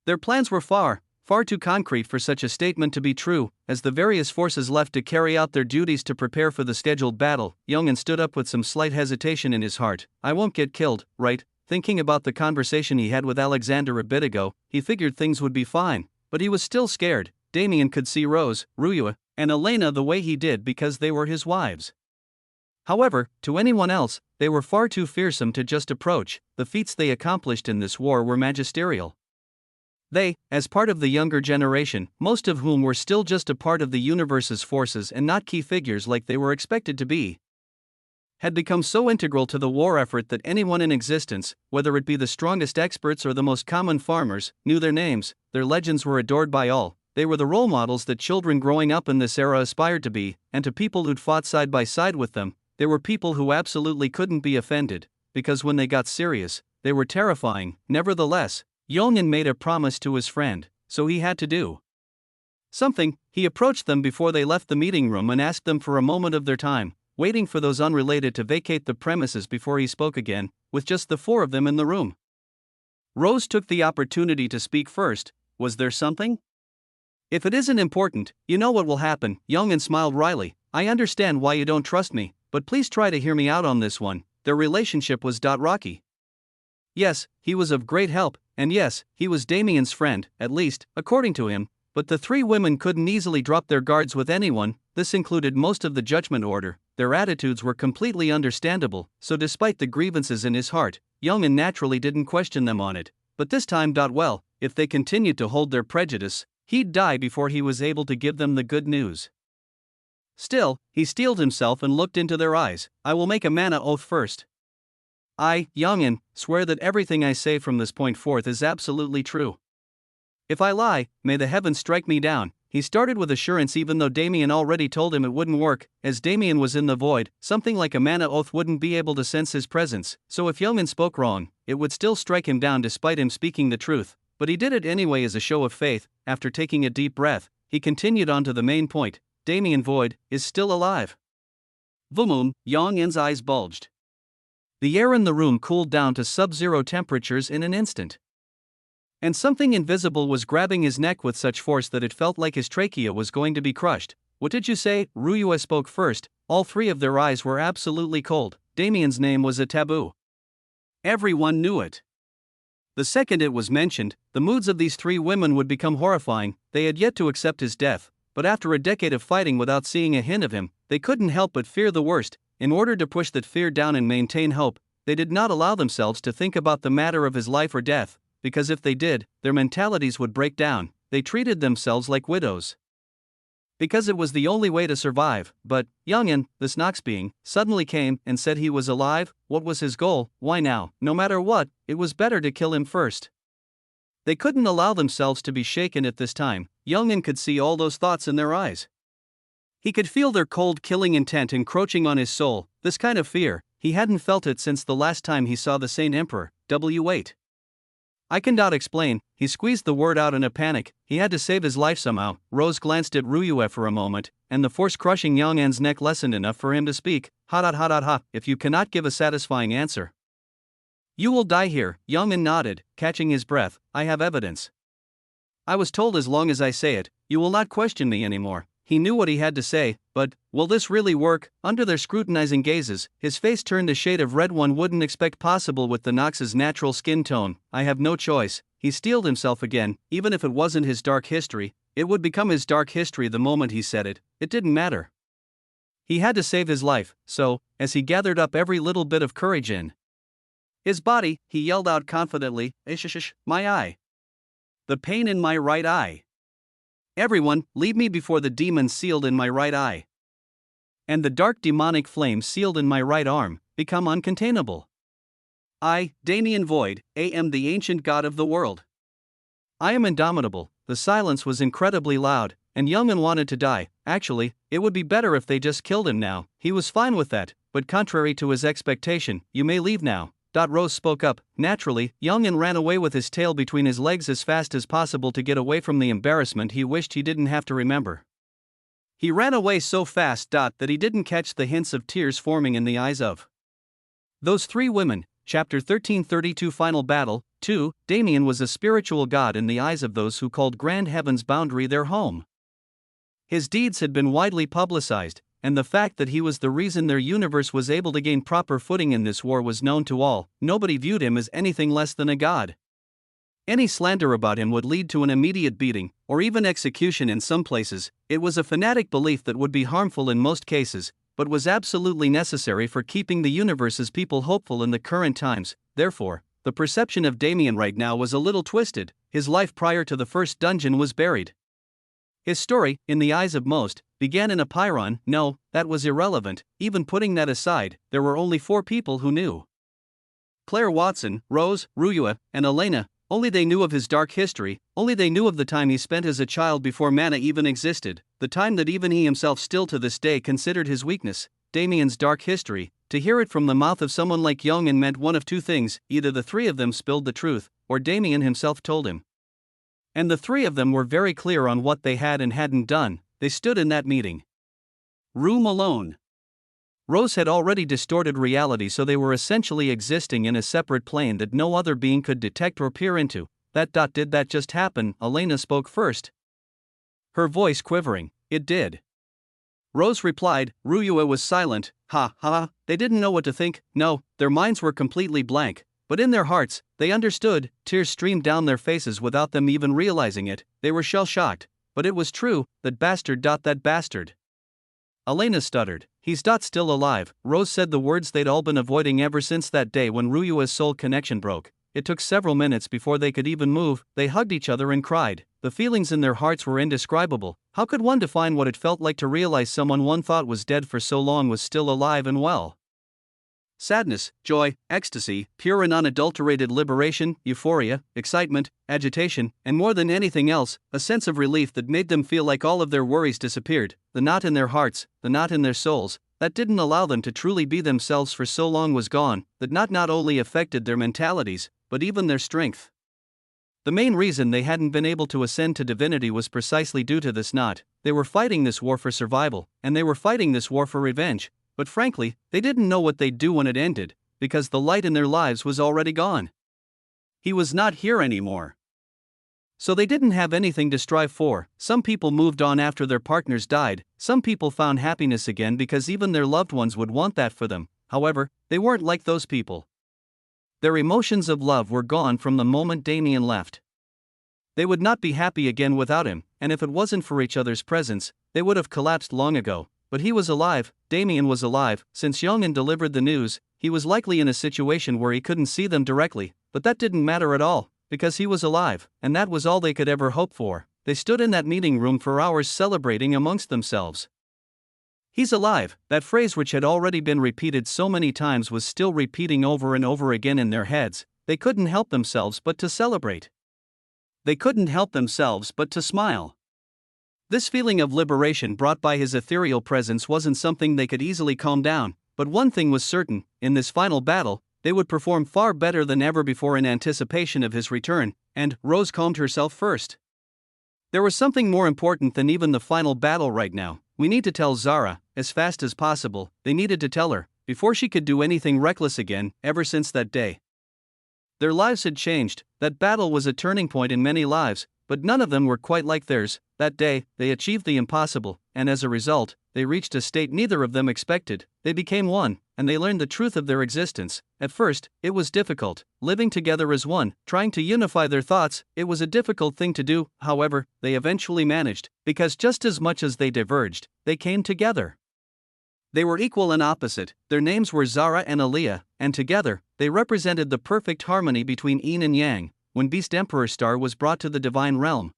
Their plans were far too concrete for such a statement to be true. As the various forces left to carry out their duties to prepare for the scheduled battle, Youngin stood up with some slight hesitation in his heart. I won't get killed, right? Thinking about the conversation he had with Alexander a bit ago, he figured things would be fine, but he was still scared. Damien could see Rose, Ruyue, and Elena the way he did because they were his wives. However, to anyone else, they were far too fearsome to just approach. The feats they accomplished in this war were magisterial. They, as part of the younger generation, most of whom were still just a part of the universe's forces and not key figures like they were expected to be, had become so integral to the war effort that anyone in existence, whether it be the strongest experts or the most common farmers, knew their names. Their legends were adored by all. They were the role models that children growing up in this era aspired to be, and to people who'd fought side by side with them, there were people who absolutely couldn't be offended, because when they got serious, they were terrifying. Nevertheless, Yongin made a promise to his friend, so he had to do something. He approached them before they left the meeting room and asked them for a moment of their time, waiting for those unrelated to vacate the premises before he spoke again, with just the four of them in the room. Rose took the opportunity to speak first. Was there something? If it isn't important, you know what will happen. Yongin smiled wryly. I understand why you don't trust me, but please try to hear me out on this one. Their relationship was rocky. Yes, he was of great help, and yes, he was Damien's friend, at least, according to him, But the three women couldn't easily drop their guards with anyone. This included most of the judgment order. Their attitudes were completely understandable, so despite the grievances in his heart, Youngin naturally didn't question them on it. But this time, well, if they continued to hold their prejudice, he'd die before he was able to give them the good news. Still, he steeled himself and looked into their eyes. I will make a mana oath first. I, Youngin, swear that everything I say from this point forth is absolutely true. If I lie, may the heavens strike me down. He started with assurance even though Damien already told him it wouldn't work, as Damien was in the void. Something like a mana oath wouldn't be able to sense his presence, so if Youngin spoke wrong, it would still strike him down despite him speaking the truth. But he did it anyway as a show of faith. After taking a deep breath, he continued on to the main point. Damien Void is still alive. Vumum, Youngin's eyes bulged. The air in the room cooled down to sub-zero temperatures in an instant. And something invisible was grabbing his neck with such force that it felt like his trachea was going to be crushed. What did you say? Ryua spoke first. All three of their eyes were absolutely cold. Damien's name was a taboo. Everyone knew it. The second it was mentioned, the moods of these three women would become horrifying. They had yet to accept his death, but after a decade of fighting without seeing a hint of him, they couldn't help but fear the worst. In order to push that fear down and maintain hope, they did not allow themselves to think about the matter of his life or death, because if they did, their mentalities would break down. They treated themselves like widows. Because it was the only way to survive. But Youngin, this Nox being, suddenly came and said he was alive. What was his goal? Why now? No matter what, it was better to kill him first. They couldn't allow themselves to be shaken at this time. Youngin could see all those thoughts in their eyes. He could feel their cold, killing intent encroaching on his soul. This kind of fear, he hadn't felt it since the last time he saw the Saint Emperor. W8. I cannot explain. He squeezed the word out in a panic. He had to save his life somehow. Rose glanced at Ryua for a moment, and the force crushing Youngin's neck lessened enough for him to speak. Ha. If you cannot give a satisfying answer, you will die here. Youngin nodded, catching his breath. I have evidence. I was told as long as I say it, you will not question me anymore. He knew what he had to say, but will this really work? Under their scrutinizing gazes, his face turned a shade of red one wouldn't expect possible with the Nox's natural skin tone. I have no choice. He steeled himself again. Even if it wasn't his dark history, it would become his dark history the moment he said it. It didn't matter. He had to save his life, so, as he gathered up every little bit of courage in his body, he yelled out confidently, my eye. The pain in my right eye. Everyone, leave me before the demon sealed in my right eye and the dark demonic flame sealed in my right arm become uncontainable. I, Damien Void, am the ancient god of the world. I am indomitable. The silence was incredibly loud, and Youngin wanted to die. Actually, it would be better if they just killed him now. He was fine with that, but contrary to his expectation, you may leave now. Rose spoke up. Naturally, Youngin ran away with his tail between his legs as fast as possible to get away from the embarrassment he wished he didn't have to remember. He ran away so fast that he didn't catch the hints of tears forming in the eyes of those three women. Chapter 1332 Final Battle 2. Damien was a spiritual god in the eyes of those who called Grand Heaven's boundary their home. His deeds had been widely publicized, and the fact that he was the reason their universe was able to gain proper footing in this war was known to all. Nobody viewed him as anything less than a god. Any slander about him would lead to an immediate beating, or even execution in some places. It was a fanatic belief that would be harmful in most cases, but was absolutely necessary for keeping the universe's people hopeful in the current times. Therefore, the perception of Damien right now was a little twisted. His life prior to the first dungeon was buried. His story, in the eyes of most, began in a pyron. No, that was irrelevant. Even putting that aside, there were only 4 people who knew: Claire Watson, Rose, Ryua, and Elena. Only they knew of his dark history. Only they knew of the time he spent as a child before mana even existed, the time that even he himself still to this day considered his weakness. Damien's dark history. To hear it from the mouth of someone like Youngin meant one of two things: either the 3 of them spilled the truth, or Damien himself told him. And the 3 of them were very clear on what they had and hadn't done. They stood in that meeting room alone. Rose had already distorted reality, so they were essentially existing in a separate plane that no other being could detect or peer into. Did that just happen? Elena spoke first, her voice quivering. It did. Rose replied. Ryua was silent. They didn't know what to think. No, their minds were completely blank. But in their hearts, they understood. Tears streamed down their faces without them even realizing it. They were shell-shocked. But it was true, that bastard. Elena stuttered. He's still alive. Rose said the words they'd all been avoiding ever since that day when Ryua's soul connection broke. It took several minutes before they could even move. They hugged each other and cried. The feelings in their hearts were indescribable. How could one define what it felt like to realize someone one thought was dead for so long was still alive and well? Sadness, joy, ecstasy, pure and unadulterated liberation, euphoria, excitement, agitation, and more than anything else, a sense of relief that made them feel like all of their worries disappeared. The knot in their hearts, the knot in their souls, that didn't allow them to truly be themselves for so long was gone. That knot not only affected their mentalities, but even their strength. The main reason they hadn't been able to ascend to divinity was precisely due to this knot. They were fighting this war for survival, and they were fighting this war for revenge. But frankly, they didn't know what they'd do when it ended, because the light in their lives was already gone. He was not here anymore. So they didn't have anything to strive for. Some people moved on after their partners died. Some people found happiness again because even their loved ones would want that for them. However, they weren't like those people. Their emotions of love were gone from the moment Damien left. They would not be happy again without him, and if it wasn't for each other's presence, they would have collapsed long ago. But he was alive. Damien was alive. Since Youngin delivered the news, he was likely in a situation where he couldn't see them directly, but that didn't matter at all, because he was alive, and that was all they could ever hope for. They stood in that meeting room for hours celebrating amongst themselves. He's alive. That phrase, which had already been repeated so many times, was still repeating over and over again in their heads. They couldn't help themselves but to celebrate. They couldn't help themselves but to smile. This feeling of liberation brought by his ethereal presence wasn't something they could easily calm down, but one thing was certain: in this final battle, they would perform far better than ever before in anticipation of his return, and Rose calmed herself first. There was something more important than even the final battle right now. We need to tell Zara, as fast as possible. They needed to tell her, before she could do anything reckless again. Ever since that day, their lives had changed. That battle was a turning point in many lives, but none of them were quite like theirs. That day, they achieved the impossible, and as a result, they reached a state neither of them expected. They became one, and they learned the truth of their existence. At first, it was difficult, living together as one, trying to unify their thoughts. It was a difficult thing to do. However, they eventually managed, because just as much as they diverged, they came together. They were equal and opposite. Their names were Zara and Aaliyah, and together, they represented the perfect harmony between yin and yang. When Beast Emperor Star was brought to the divine realm,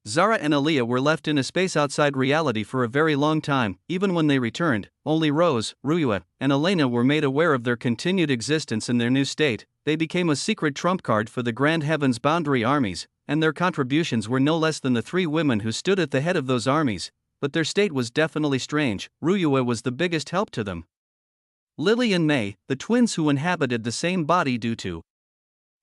Zara and Aaliyah were left in a space outside reality for a very long time. Even when they returned, only Rose, Ryua, and Elena were made aware of their continued existence in their new state. They became a secret trump card for the Grand Heaven's boundary armies, and their contributions were no less than the three women who stood at the head of those armies. But their state was definitely strange. Ryua was the biggest help to them. Lily and May, the twins who inhabited the same body due to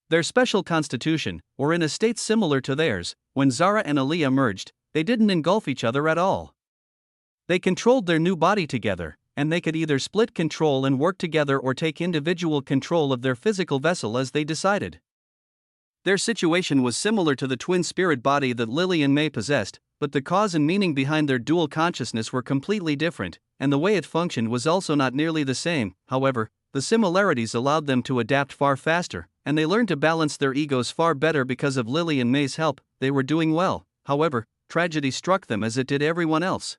their special constitution, were in a state similar to theirs. When Zara and Aaliyah merged, they didn't engulf each other at all. They controlled their new body together, and they could either split control and work together or take individual control of their physical vessel as they decided. Their situation was similar to the twin spirit body that Lily and May possessed, but the cause and meaning behind their dual consciousness were completely different, and the way it functioned was also not nearly the same. However, the similarities allowed them to adapt far faster, and they learned to balance their egos far better because of Lily and May's help. They were doing well. However, tragedy struck them as it did everyone else.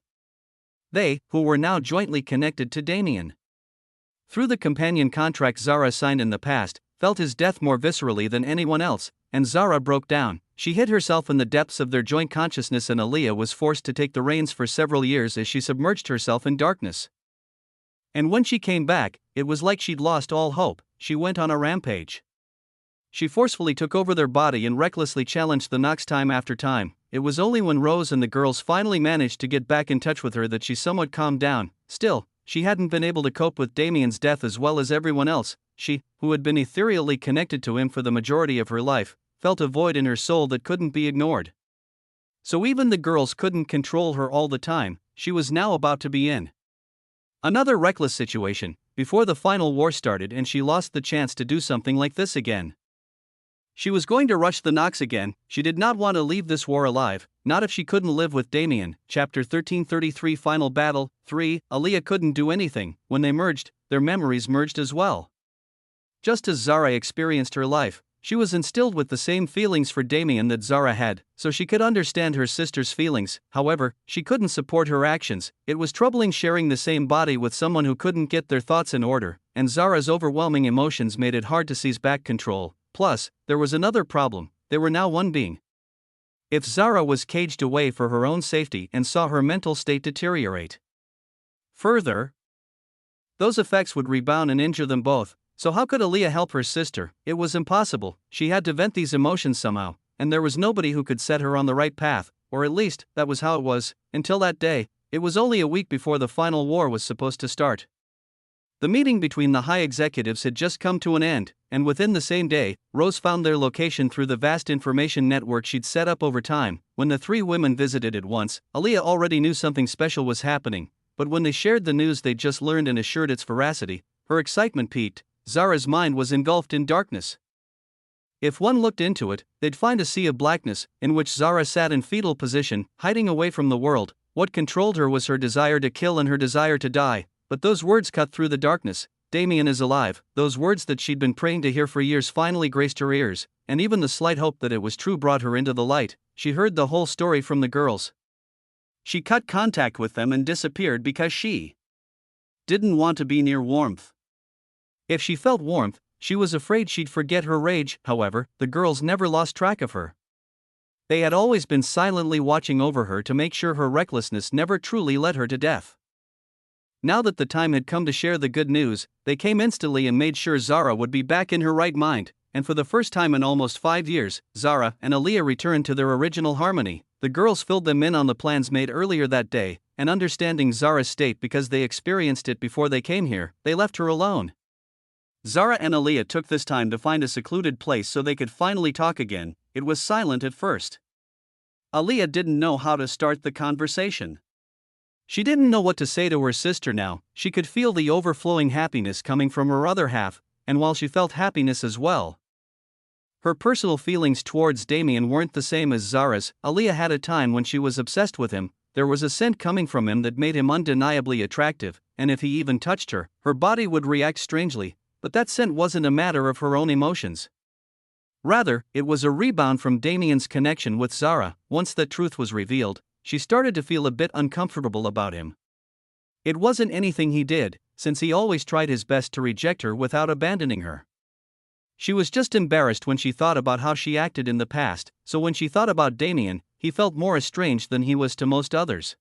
They, who were now jointly connected to Damien through the companion contract Zara signed in the past, felt his death more viscerally than anyone else, and Zara broke down. She hid herself in the depths of their joint consciousness, and Aaliyah was forced to take the reins for several years as she submerged herself in darkness. And when she came back, it was like she'd lost all hope. She went on a rampage. She forcefully took over their body and recklessly challenged the Nox time after time. It was only when Rose and the girls finally managed to get back in touch with her that she somewhat calmed down. Still, she hadn't been able to cope with Damien's death as well as everyone else. She, who had been ethereally connected to him for the majority of her life, felt a void in her soul that couldn't be ignored. So even the girls couldn't control her all the time. She was now about to be in another reckless situation, before the final war started and she lost the chance to do something like this again. She was going to rush the Nox again. She did not want to leave this war alive, not if she couldn't live with Damien. Chapter 1333 Final Battle 3. Aaliyah couldn't do anything. When they merged, their memories merged as well. Just as Zara experienced her life, she was instilled with the same feelings for Damien that Zara had, so she could understand her sister's feelings. However, she couldn't support her actions. It was troubling sharing the same body with someone who couldn't get their thoughts in order, and Zara's overwhelming emotions made it hard to seize back control. Plus, there was another problem: they were now one being. If Zara was caged away for her own safety and saw her mental state deteriorate further, those effects would rebound and injure them both. So how could Aaliyah help her sister? It was impossible. She had to vent these emotions somehow, and there was nobody who could set her on the right path, or at least, that was how it was, until that day. It was only a week before the final war was supposed to start. The meeting between the high executives had just come to an end, and within the same day, Rose found their location through the vast information network she'd set up over time. When the three women visited at once, Aaliyah already knew something special was happening, but when they shared the news they'd just learned and assured its veracity, her excitement peaked. Zara's mind was engulfed in darkness. If one looked into it, they'd find a sea of blackness, in which Zara sat in fetal position, hiding away from the world. What controlled her was her desire to kill and her desire to die, but those words cut through the darkness. Damien is alive. Those words that she'd been praying to hear for years finally graced her ears, and even the slight hope that it was true brought her into the light. She heard the whole story from the girls. She cut contact with them and disappeared because she didn't want to be near warmth. If she felt warmth, she was afraid she'd forget her rage. However, the girls never lost track of her. They had always been silently watching over her to make sure her recklessness never truly led her to death. Now that the time had come to share the good news, they came instantly and made sure Zara would be back in her right mind, and for the first time in almost 5 years, Zara and Aaliyah returned to their original harmony. The girls filled them in on the plans made earlier that day, and understanding Zara's state because they experienced it before they came here, they left her alone. Zara and Aaliyah took this time to find a secluded place so they could finally talk again. It was silent at first. Aaliyah didn't know how to start the conversation. She didn't know what to say to her sister now. She could feel the overflowing happiness coming from her other half, and while she felt happiness as well, her personal feelings towards Damien weren't the same as Zara's. Aaliyah had a time when she was obsessed with him. There was a scent coming from him that made him undeniably attractive, and if he even touched her, her body would react strangely. But that scent wasn't a matter of her own emotions. Rather, it was a rebound from Damien's connection with Zara. Once that truth was revealed, she started to feel a bit uncomfortable about him. It wasn't anything he did, since he always tried his best to reject her without abandoning her. She was just embarrassed when she thought about how she acted in the past, so when she thought about Damien, he felt more estranged than he was to most others.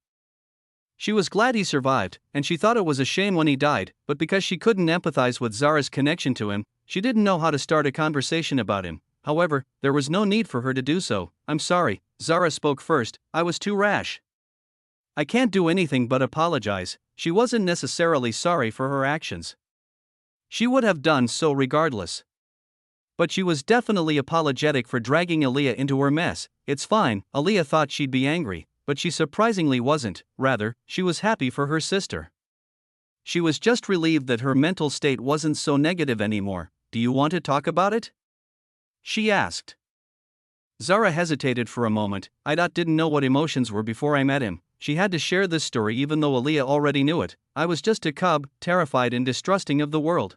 She was glad he survived, and she thought it was a shame when he died, but because she couldn't empathize with Zara's connection to him, she didn't know how to start a conversation about him. However, there was no need for her to do so. "I'm sorry," Zara spoke first, "I was too rash. I can't do anything but apologize." She wasn't necessarily sorry for her actions. She would have done so regardless. But she was definitely apologetic for dragging Aaliyah into her mess. "It's fine." Aaliyah thought she'd be angry, but she surprisingly wasn't. Rather, she was happy for her sister. She was just relieved that her mental state wasn't so negative anymore. "Do you want to talk about it?" she asked. Zara hesitated for a moment. "I didn't know what emotions were before I met him." She had to share this story even though Aaliyah already knew it. "I was just a cub, terrified and distrusting of the world.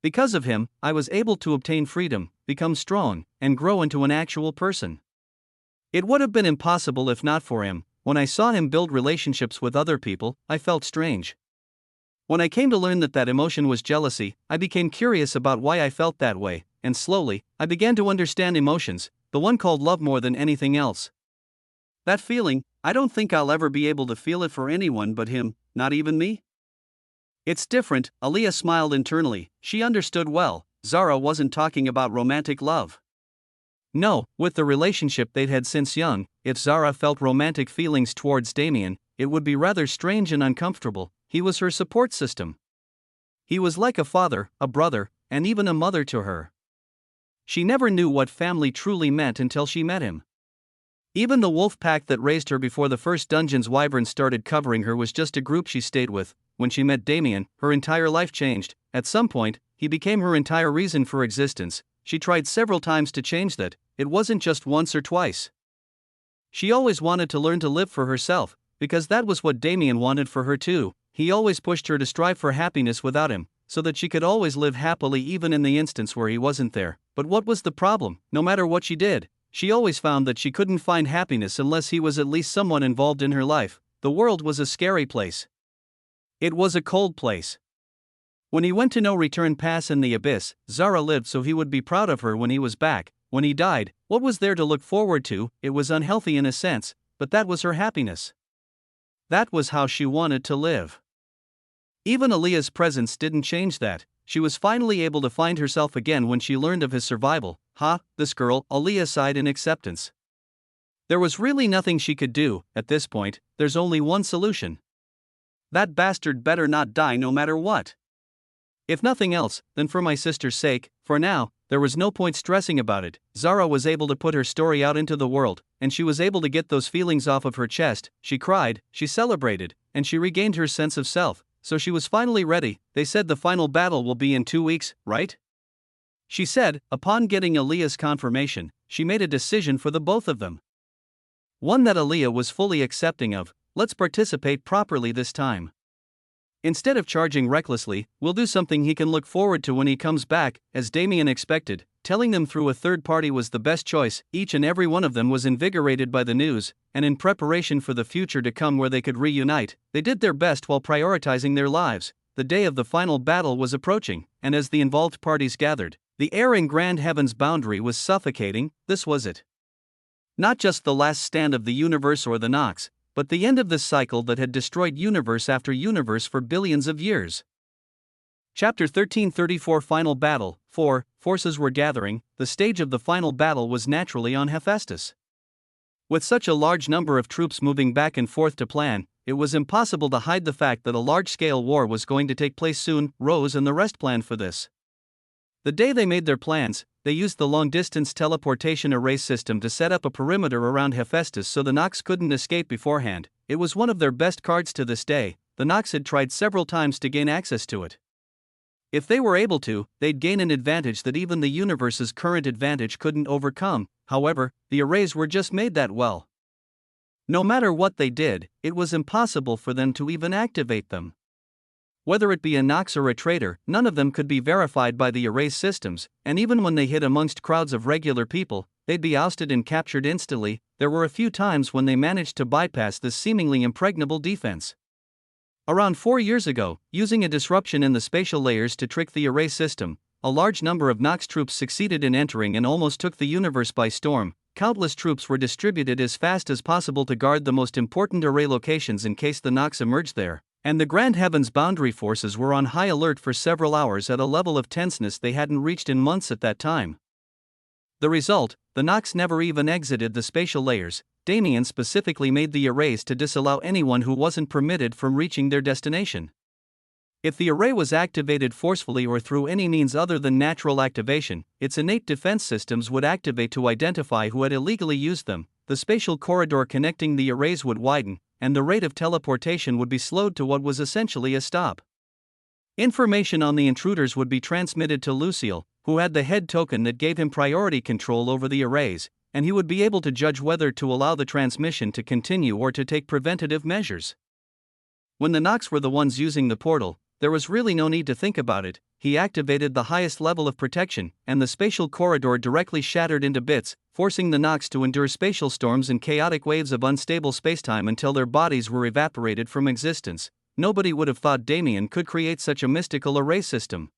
Because of him, I was able to obtain freedom, become strong, and grow into an actual person. It would have been impossible if not for him. When I saw him build relationships with other people, I felt strange. When I came to learn that emotion was jealousy, I became curious about why I felt that way, and slowly, I began to understand emotions, the one called love, more than anything else. That feeling, I don't think I'll ever be able to feel it for anyone but him, not even me." "It's different," Aaliyah smiled internally. She understood well. Zara wasn't talking about romantic love. No, with the relationship they'd had since young, if Zara felt romantic feelings towards Damien, it would be rather strange and uncomfortable. He was her support system. He was like a father, a brother, and even a mother to her. She never knew what family truly meant until she met him. Even the wolf pack that raised her before the first Dungeon's wyverns started covering her was just a group she stayed with. When she met Damien, her entire life changed. At some point, he became her entire reason for existence. She tried several times to change that. It wasn't just once or twice. She always wanted to learn to live for herself, because that was what Damien wanted for her too. He always pushed her to strive for happiness without him, so that she could always live happily even in the instance where he wasn't there. But what was the problem? No matter what she did, she always found that she couldn't find happiness unless he was at least someone involved in her life. The world was a scary place. It was a cold place. When he went to no return pass in the abyss, Zara lived so he would be proud of her when he was back. When he died, what was there to look forward to? It was unhealthy in a sense, but that was her happiness. That was how she wanted to live. Even Aaliyah's presence didn't change that. She was finally able to find herself again when she learned of his survival. This girl, Aaliyah sighed in acceptance. There was really nothing she could do. At this point, there's only one solution. That bastard better not die no matter what. If nothing else, then for my sister's sake. For now, there was no point stressing about it. Zara was able to put her story out into the world, and she was able to get those feelings off of her chest. She cried, she celebrated, and she regained her sense of self. So she was finally ready. They said the final battle will be in 2 weeks, right? She said. Upon getting Aaliyah's confirmation, she made a decision for the both of them. One that Aaliyah was fully accepting of. Let's participate properly this time. Instead of charging recklessly, we'll do something he can look forward to when he comes back, as Damien expected. Telling them through a third party was the best choice. Each and every one of them was invigorated by the news, and in preparation for the future to come where they could reunite, they did their best while prioritizing their lives. The day of the final battle was approaching, and as the involved parties gathered, the air in Grand Heaven's boundary was suffocating. This was it. Not just the last stand of the universe or the Nox, but the end of this cycle that had destroyed universe after universe for billions of years. Chapter 1334 Final Battle. 4. Forces were gathering. The stage of the final battle was naturally on Hephaestus. With such a large number of troops moving back and forth to plan, it was impossible to hide the fact that a large-scale war was going to take place soon. Rose and the rest planned for this. The day they made their plans, they used the long-distance teleportation array system to set up a perimeter around Hephaestus so the Nox couldn't escape beforehand. It was one of their best cards to this day. The Nox had tried several times to gain access to it. If they were able to, they'd gain an advantage that even the universe's current advantage couldn't overcome. However, the arrays were just made that well. No matter what they did, it was impossible for them to even activate them. Whether it be a Nox or a traitor, none of them could be verified by the array systems, and even when they hid amongst crowds of regular people, they'd be ousted and captured instantly. There were a few times when they managed to bypass this seemingly impregnable defense. Around 4 years ago, using a disruption in the spatial layers to trick the array system, a large number of Nox troops succeeded in entering and almost took the universe by storm. Countless troops were distributed as fast as possible to guard the most important array locations in case the Nox emerged there, and the Grand Heaven's boundary forces were on high alert for several hours at a level of tenseness they hadn't reached in months at that time. The result, the Nox never even exited the spatial layers. Damien specifically made the arrays to disallow anyone who wasn't permitted from reaching their destination. If the array was activated forcefully or through any means other than natural activation, its innate defense systems would activate to identify who had illegally used them. The spatial corridor connecting the arrays would widen, and the rate of teleportation would be slowed to what was essentially a stop. Information on the intruders would be transmitted to Lucille, who had the head token that gave him priority control over the arrays, and he would be able to judge whether to allow the transmission to continue or to take preventative measures. When the Nox were the ones using the portal, there was really no need to think about it. He activated the highest level of protection, and the spatial corridor directly shattered into bits, forcing the Nox to endure spatial storms and chaotic waves of unstable spacetime until their bodies were evaporated from existence. Nobody would have thought Damien could create such a mystical array system.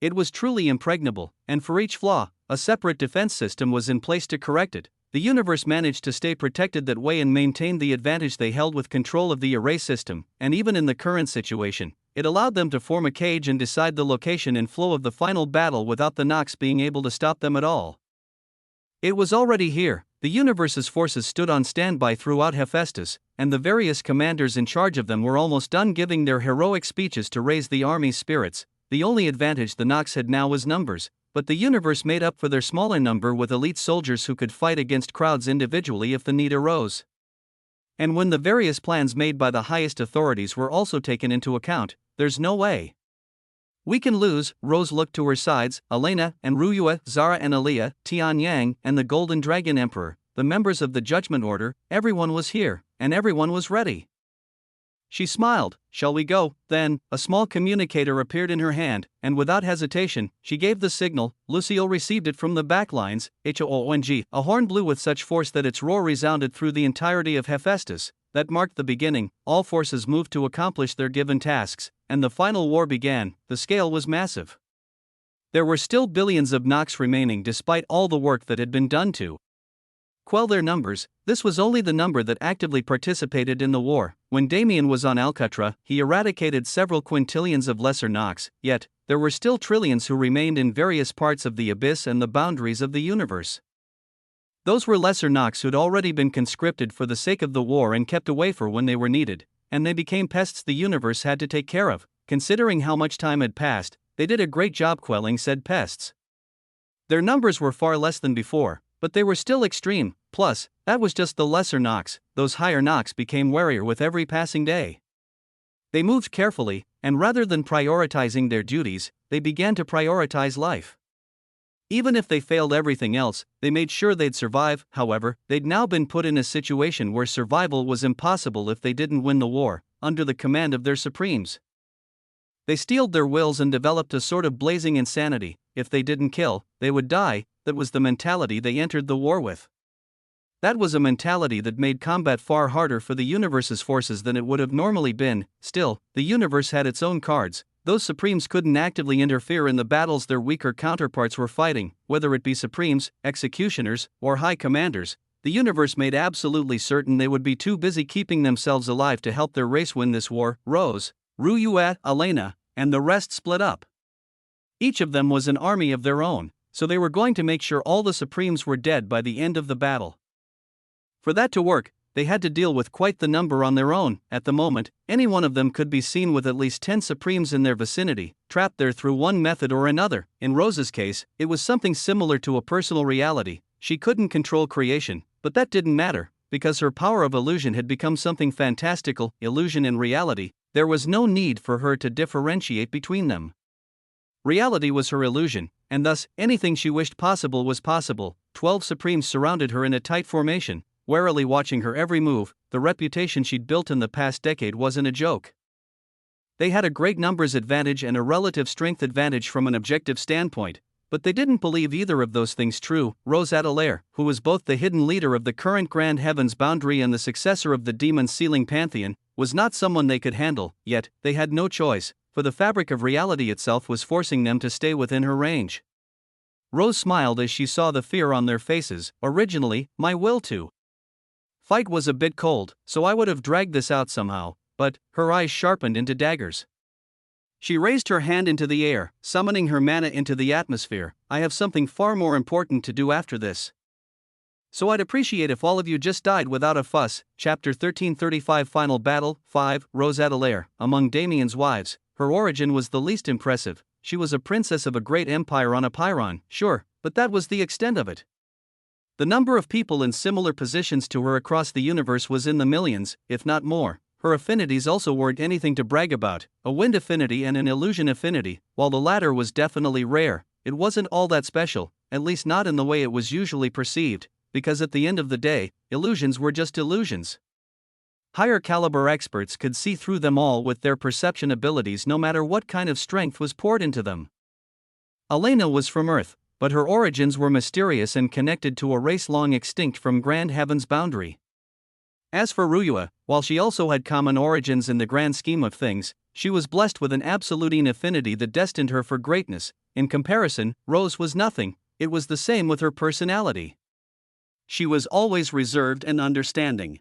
It was truly impregnable, and for each flaw, a separate defense system was in place to correct it. The universe managed to stay protected that way and maintained the advantage they held with control of the array system, and even in the current situation, it allowed them to form a cage and decide the location and flow of the final battle without the Nox being able to stop them at all. It was already here. The universe's forces stood on standby throughout Hephaestus, and the various commanders in charge of them were almost done giving their heroic speeches to raise the army's spirits. The only advantage the Nox had now was numbers, but the universe made up for their smaller number with elite soldiers who could fight against crowds individually if the need arose. And when the various plans made by the highest authorities were also taken into account, there's no way we can lose. Rose looked to her sides. Elena and Ruyua, Zara and Aaliyah, Tian Yang and the Golden Dragon Emperor, the members of the Judgment Order, everyone was here, and everyone was ready. She smiled. "Shall we go, then?" A small communicator appeared in her hand, and without hesitation, she gave the signal. Lucille received it from the back lines. HOONG. A horn blew with such force that its roar resounded through the entirety of Hephaestus. That marked the beginning. All forces moved to accomplish their given tasks, and the final war began. The scale was massive. There were still billions of Nox remaining despite all the work that had been done to quell their numbers. This was only the number that actively participated in the war. When Damien was on Alcatra, he eradicated several quintillions of lesser Nox, yet there were still trillions who remained in various parts of the abyss and the boundaries of the universe. Those were lesser Nox who'd already been conscripted for the sake of the war and kept away for when they were needed, and they became pests the universe had to take care of. Considering how much time had passed, they did a great job quelling said pests. Their numbers were far less than before, but they were still extreme. Plus, that was just the lesser Nox. Those higher Nox became warier with every passing day. They moved carefully, and rather than prioritizing their duties, they began to prioritize life. Even if they failed everything else, they made sure they'd survive. However, they'd now been put in a situation where survival was impossible if they didn't win the war, under the command of their supremes. They steeled their wills and developed a sort of blazing insanity. If they didn't kill, they would die. That was the mentality they entered the war with. That was a mentality that made combat far harder for the universe's forces than it would have normally been. Still, the universe had its own cards. Those supremes couldn't actively interfere in the battles their weaker counterparts were fighting, whether it be supremes, executioners, or high commanders. The universe made absolutely certain they would be too busy keeping themselves alive to help their race win this war. Rose, Ruyua, Elena, and the rest split up. Each of them was an army of their own, so they were going to make sure all the supremes were dead by the end of the battle. For that to work, they had to deal with quite the number on their own. At the moment, any one of them could be seen with at least 10 supremes in their vicinity, trapped there through one method or another. In Rose's case, it was something similar to a personal reality. She couldn't control creation, but that didn't matter, because her power of illusion had become something fantastical. Illusion and reality, there was no need for her to differentiate between them. Reality was her illusion, and thus, anything she wished possible was possible. 12 supremes surrounded her in a tight formation, warily watching her every move. The reputation she'd built in the past decade wasn't a joke. They had a great numbers advantage and a relative strength advantage from an objective standpoint, but they didn't believe either of those things true. Rose Adelaire, who was both the hidden leader of the current Grand Heavens boundary and the successor of the Demon's Sealing Pantheon, was not someone they could handle, yet they had no choice, for the fabric of reality itself was forcing them to stay within her range. Rose smiled as she saw the fear on their faces. Originally, my will to fight was a bit cold, so I would have dragged this out somehow, but her eyes sharpened into daggers. She raised her hand into the air, summoning her mana into the atmosphere. I have something far more important to do after this. So I'd appreciate if all of you just died without a fuss. Chapter 1335 Final Battle 5 Rose Adelaire. Among Damien's wives, her origin was the least impressive. She was a princess of a great empire on a Pyron, sure, but that was the extent of it. The number of people in similar positions to her across the universe was in the millions, if not more. Her affinities also weren't anything to brag about, a wind affinity and an illusion affinity. While the latter was definitely rare, it wasn't all that special, at least not in the way it was usually perceived, because at the end of the day, illusions were just illusions. Higher caliber experts could see through them all with their perception abilities no matter what kind of strength was poured into them. Elena was from Earth, but her origins were mysterious and connected to a race long extinct from Grand Heaven's boundary. As for Ruyua, while she also had common origins in the grand scheme of things, she was blessed with an absolute affinity that destined her for greatness. In comparison, Rose was nothing. It was the same with her personality. She was always reserved and understanding.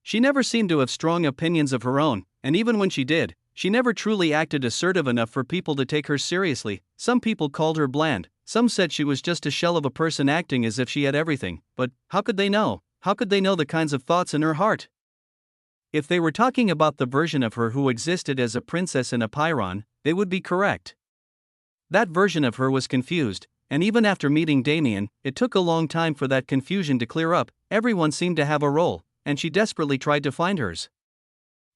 She never seemed to have strong opinions of her own, and even when she did, she never truly acted assertive enough for people to take her seriously. Some people called her bland, some said she was just a shell of a person acting as if she had everything, but how could they know? How could they know the kinds of thoughts in her heart? If they were talking about the version of her who existed as a princess in a Pyron, they would be correct. That version of her was confused, and even after meeting Damien, it took a long time for that confusion to clear up. Everyone seemed to have a role, and she desperately tried to find hers.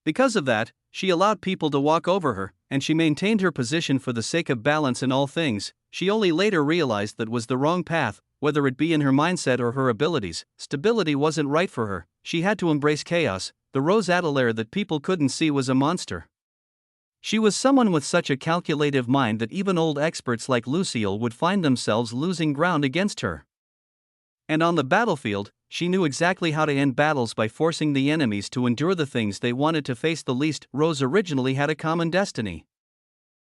Because of that, she allowed people to walk over her, and she maintained her position for the sake of balance in all things. She only later realized that was the wrong path, whether it be in her mindset or her abilities. Stability wasn't right for her, she had to embrace chaos. The Rose Adelaire that people couldn't see was a monster. She was someone with such a calculative mind that even old experts like Lucille would find themselves losing ground against her. And on the battlefield, she knew exactly how to end battles by forcing the enemies to endure the things they wanted to face the least. Rose originally had a common destiny.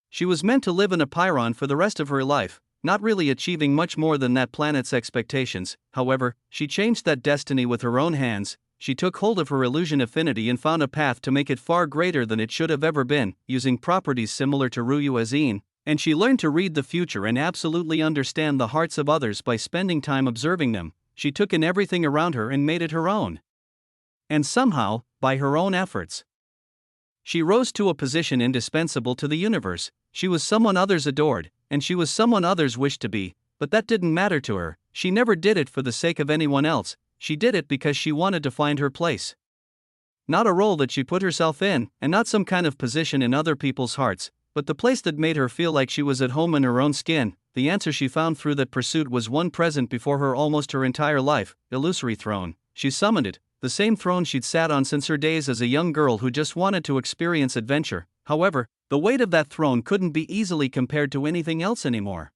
She was meant to live in a Pyron for the rest of her life, not really achieving much more than that planet's expectations. However, she changed that destiny with her own hands. She took hold of her illusion affinity and found a path to make it far greater than it should have ever been, using properties similar to Ruyu, and she learned to read the future and absolutely understand the hearts of others by spending time observing them. She took in everything around her and made it her own. And somehow, by her own efforts, she rose to a position indispensable to the universe. She was someone others adored, and she was someone others wished to be, but that didn't matter to her. She never did it for the sake of anyone else. She did it because she wanted to find her place. Not a role that she put herself in, and not some kind of position in other people's hearts, but the place that made her feel like she was at home in her own skin. The answer she found through that pursuit was one present before her almost her entire life: illusory throne. She summoned it, the same throne she'd sat on since her days as a young girl who just wanted to experience adventure. However, the weight of that throne couldn't be easily compared to anything else anymore.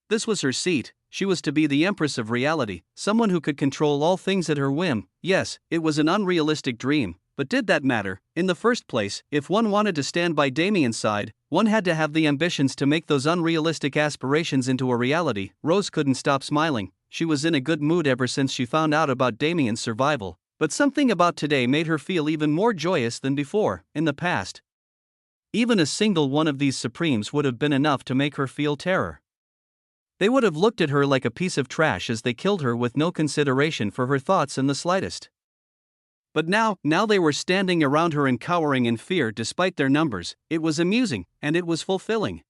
This was her seat. She was to be the Empress of reality, someone who could control all things at her whim. Yes, it was an unrealistic dream, but did that matter? In the first place, if one wanted to stand by Damien's side, one had to have the ambitions to make those unrealistic aspirations into a reality. Rose couldn't stop smiling. She was in a good mood ever since she found out about Damien's survival, but something about today made her feel even more joyous than before. In the past, even a single one of these Supremes would have been enough to make her feel terror. They would have looked at her like a piece of trash as they killed her with no consideration for her thoughts in the slightest. But now they were standing around her and cowering in fear despite their numbers. It was amusing, and it was fulfilling.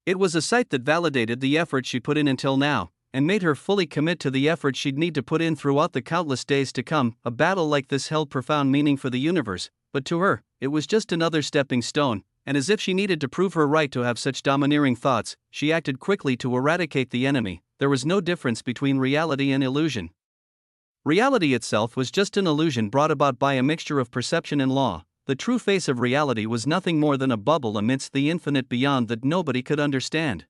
It was a sight that validated the effort she put in until now, and made her fully commit to the effort she'd need to put in throughout the countless days to come. A battle like this held profound meaning for the universe, but to her, it was just another stepping stone. And as if she needed to prove her right to have such domineering thoughts, she acted quickly to eradicate the enemy. There was no difference between reality and illusion. Reality itself was just an illusion brought about by a mixture of perception and law. The true face of reality was nothing more than a bubble amidst the infinite beyond that nobody could understand.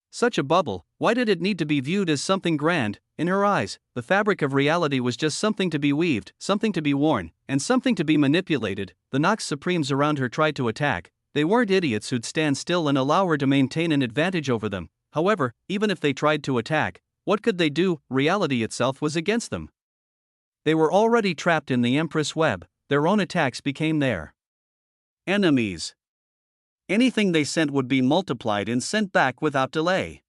Such a bubble, why did it need to be viewed as something grand? In her eyes, the fabric of reality was just something to be weaved, something to be worn, and something to be manipulated. The Nox Supremes around her tried to attack. They weren't idiots who'd stand still and allow her to maintain an advantage over them. However, even if they tried to attack, what could they do? Reality itself was against them. They were already trapped in the Empress web. Their own attacks became their enemies. Anything they sent would be multiplied and sent back without delay.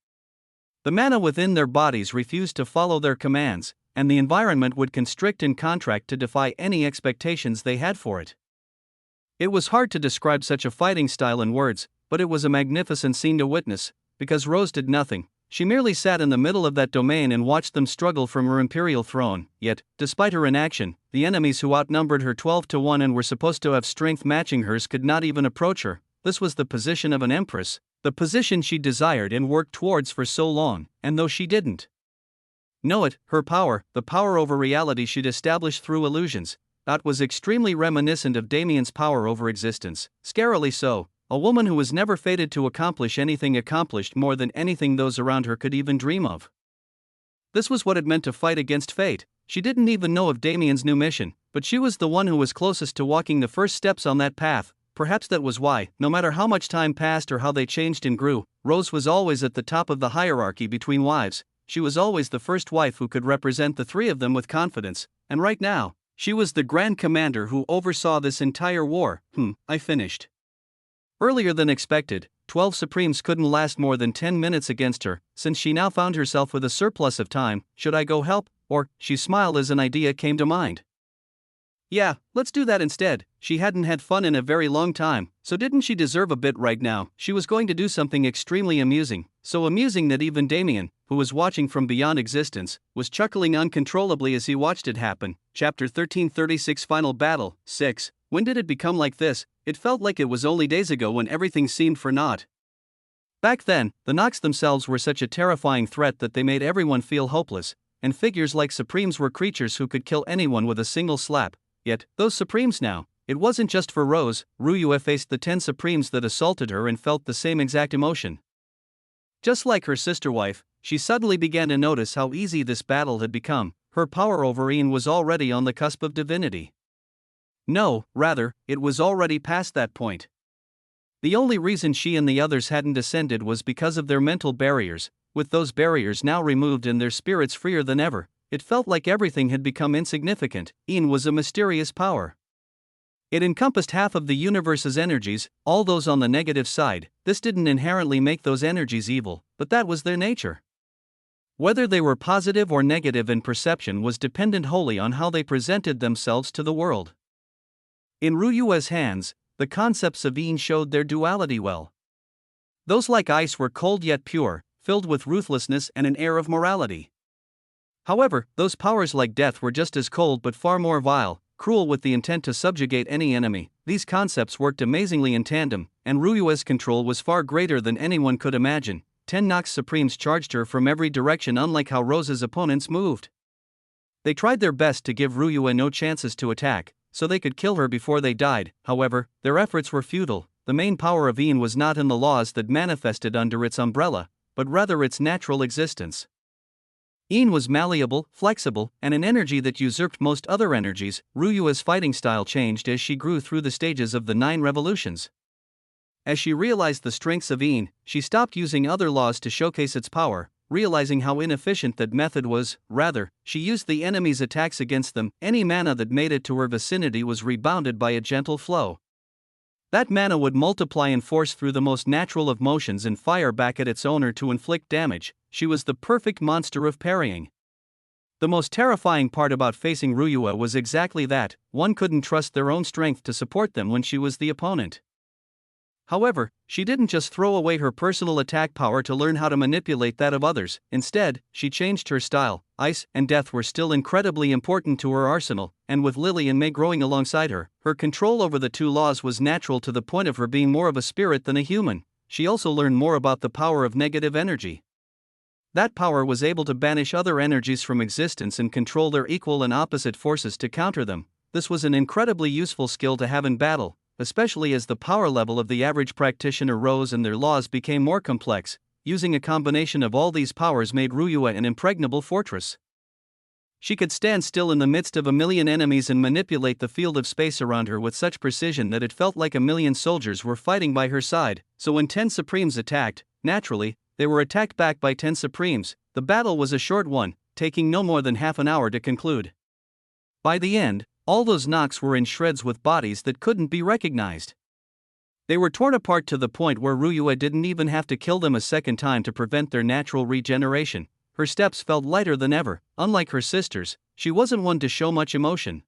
The mana within their bodies refused to follow their commands, and the environment would constrict and contract to defy any expectations they had for it. It was hard to describe such a fighting style in words, but it was a magnificent scene to witness, because Rose did nothing. She merely sat in the middle of that domain and watched them struggle from her imperial throne. Yet, despite her inaction, the enemies who outnumbered her 12-1 and were supposed to have strength matching hers could not even approach her. This was the position of an empress, the position she desired and worked towards for so long, and though she didn't know it, her power, the power over reality she'd established through illusions, that was extremely reminiscent of Damien's power over existence. Scarily so. A woman who was never fated to accomplish anything accomplished more than anything those around her could even dream of. This was what it meant to fight against fate. She didn't even know of Damien's new mission, but she was the one who was closest to walking the first steps on that path. Perhaps that was why, no matter how much time passed or how they changed and grew, Rose was always at the top of the hierarchy between wives. She was always the first wife who could represent the three of them with confidence, and right now, she was the Grand Commander who oversaw this entire war. I finished earlier than expected. 12 Supremes couldn't last more than 10 minutes against her, since she now found herself with a surplus of time. Should I go help? Or, she smiled as an idea came to mind. Yeah, let's do that instead. She hadn't had fun in a very long time, so didn't she deserve a bit right now? She was going to do something extremely amusing, so amusing that even Damien, who was watching from beyond existence, was chuckling uncontrollably as he watched it happen. Chapter 1336 Final Battle 6. When did it become like this? It felt like it was only days ago when everything seemed for naught. Back then, the Nox themselves were such a terrifying threat that they made everyone feel hopeless. and figures like Supremes were creatures who could kill anyone with a single slap. Yet, those Supremes now, it wasn't just for Rose. Ryua faced the 10 Supremes that assaulted her and felt the same exact emotion. Just like her sister wife, she suddenly began to notice how easy this battle had become. Her power over Ian was already on the cusp of divinity. No, rather, it was already past that point. The only reason she and the others hadn't ascended was because of their mental barriers. With those barriers now removed and their spirits freer than ever, it felt like everything had become insignificant. Ian was a mysterious power. It encompassed half of the universe's energies, all those on the negative side. This didn't inherently make those energies evil, but that was their nature. Whether they were positive or negative in perception was dependent wholly on how they presented themselves to the world. In Ryua's hands, the concepts of Ian showed their duality well. Those like ice were cold yet pure, filled with ruthlessness and an air of morality. However, those powers like death were just as cold but far more vile, cruel with the intent to subjugate any enemy. These concepts worked amazingly in tandem, and Ryua's control was far greater than anyone could imagine. 10 Nox Supremes charged her from every direction, unlike how Rose's opponents moved. They tried their best to give Ryua no chances to attack, so they could kill her before they died. However, their efforts were futile. The main power of Ian was not in the laws that manifested under its umbrella, but rather its natural existence. Ian was malleable, flexible, and an energy that usurped most other energies. Ryua's fighting style changed as she grew through the stages of the 9 revolutions. As she realized the strengths of Ian, she stopped using other laws to showcase its power, realizing how inefficient that method was. Rather, she used the enemy's attacks against them. Any mana that made it to her vicinity was rebounded by a gentle flow. That mana would multiply in force through the most natural of motions and fire back at its owner to inflict damage. She was the perfect monster of parrying. The most terrifying part about facing Ryua was exactly that: one couldn't trust their own strength to support them when she was the opponent. However, she didn't just throw away her personal attack power to learn how to manipulate that of others. Instead, she changed her style. Ice and death were still incredibly important to her arsenal, and with Lily and May growing alongside her, her control over the 2 laws was natural to the point of her being more of a spirit than a human. She also learned more about the power of negative energy. That power was able to banish other energies from existence and control their equal and opposite forces to counter them. This was an incredibly useful skill to have in battle, especially as the power level of the average practitioner rose and their laws became more complex. Using a combination of all these powers made Ryua an impregnable fortress. She could stand still in the midst of a million enemies and manipulate the field of space around her with such precision that it felt like a million soldiers were fighting by her side. So when 10 Supremes attacked, naturally, they were attacked back by 10 Supremes. The battle was a short one, taking no more than half an hour to conclude. By the end, all those Nox were in shreds with bodies that couldn't be recognized. They were torn apart to the point where Ryua didn't even have to kill them a second time to prevent their natural regeneration. Her steps felt lighter than ever. Unlike her sisters, she wasn't one to show much emotion.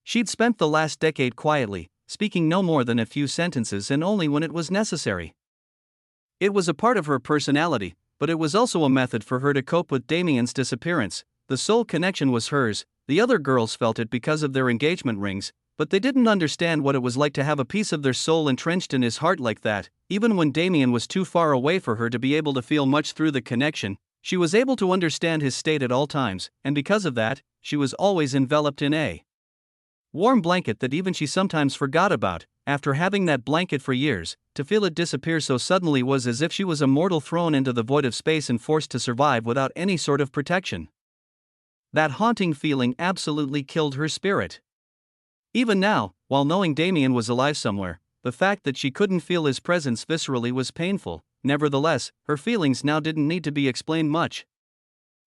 She'd spent the last decade quietly, speaking no more than a few sentences and only when it was necessary. It was a part of her personality, but it was also a method for her to cope with Damien's disappearance. The soul connection was hers. The other girls felt it because of their engagement rings, but they didn't understand what it was like to have a piece of their soul entrenched in his heart like that. Even when Damien was too far away for her to be able to feel much through the connection, she was able to understand his state at all times, and because of that, she was always enveloped in a warm blanket that even she sometimes forgot about. After having that blanket for years, to feel it disappear so suddenly was as if she was a mortal thrown into the void of space and forced to survive without any sort of protection. That haunting feeling absolutely killed her spirit. Even now, while knowing Damien was alive somewhere, the fact that she couldn't feel his presence viscerally was painful. Nevertheless, her feelings now didn't need to be explained much.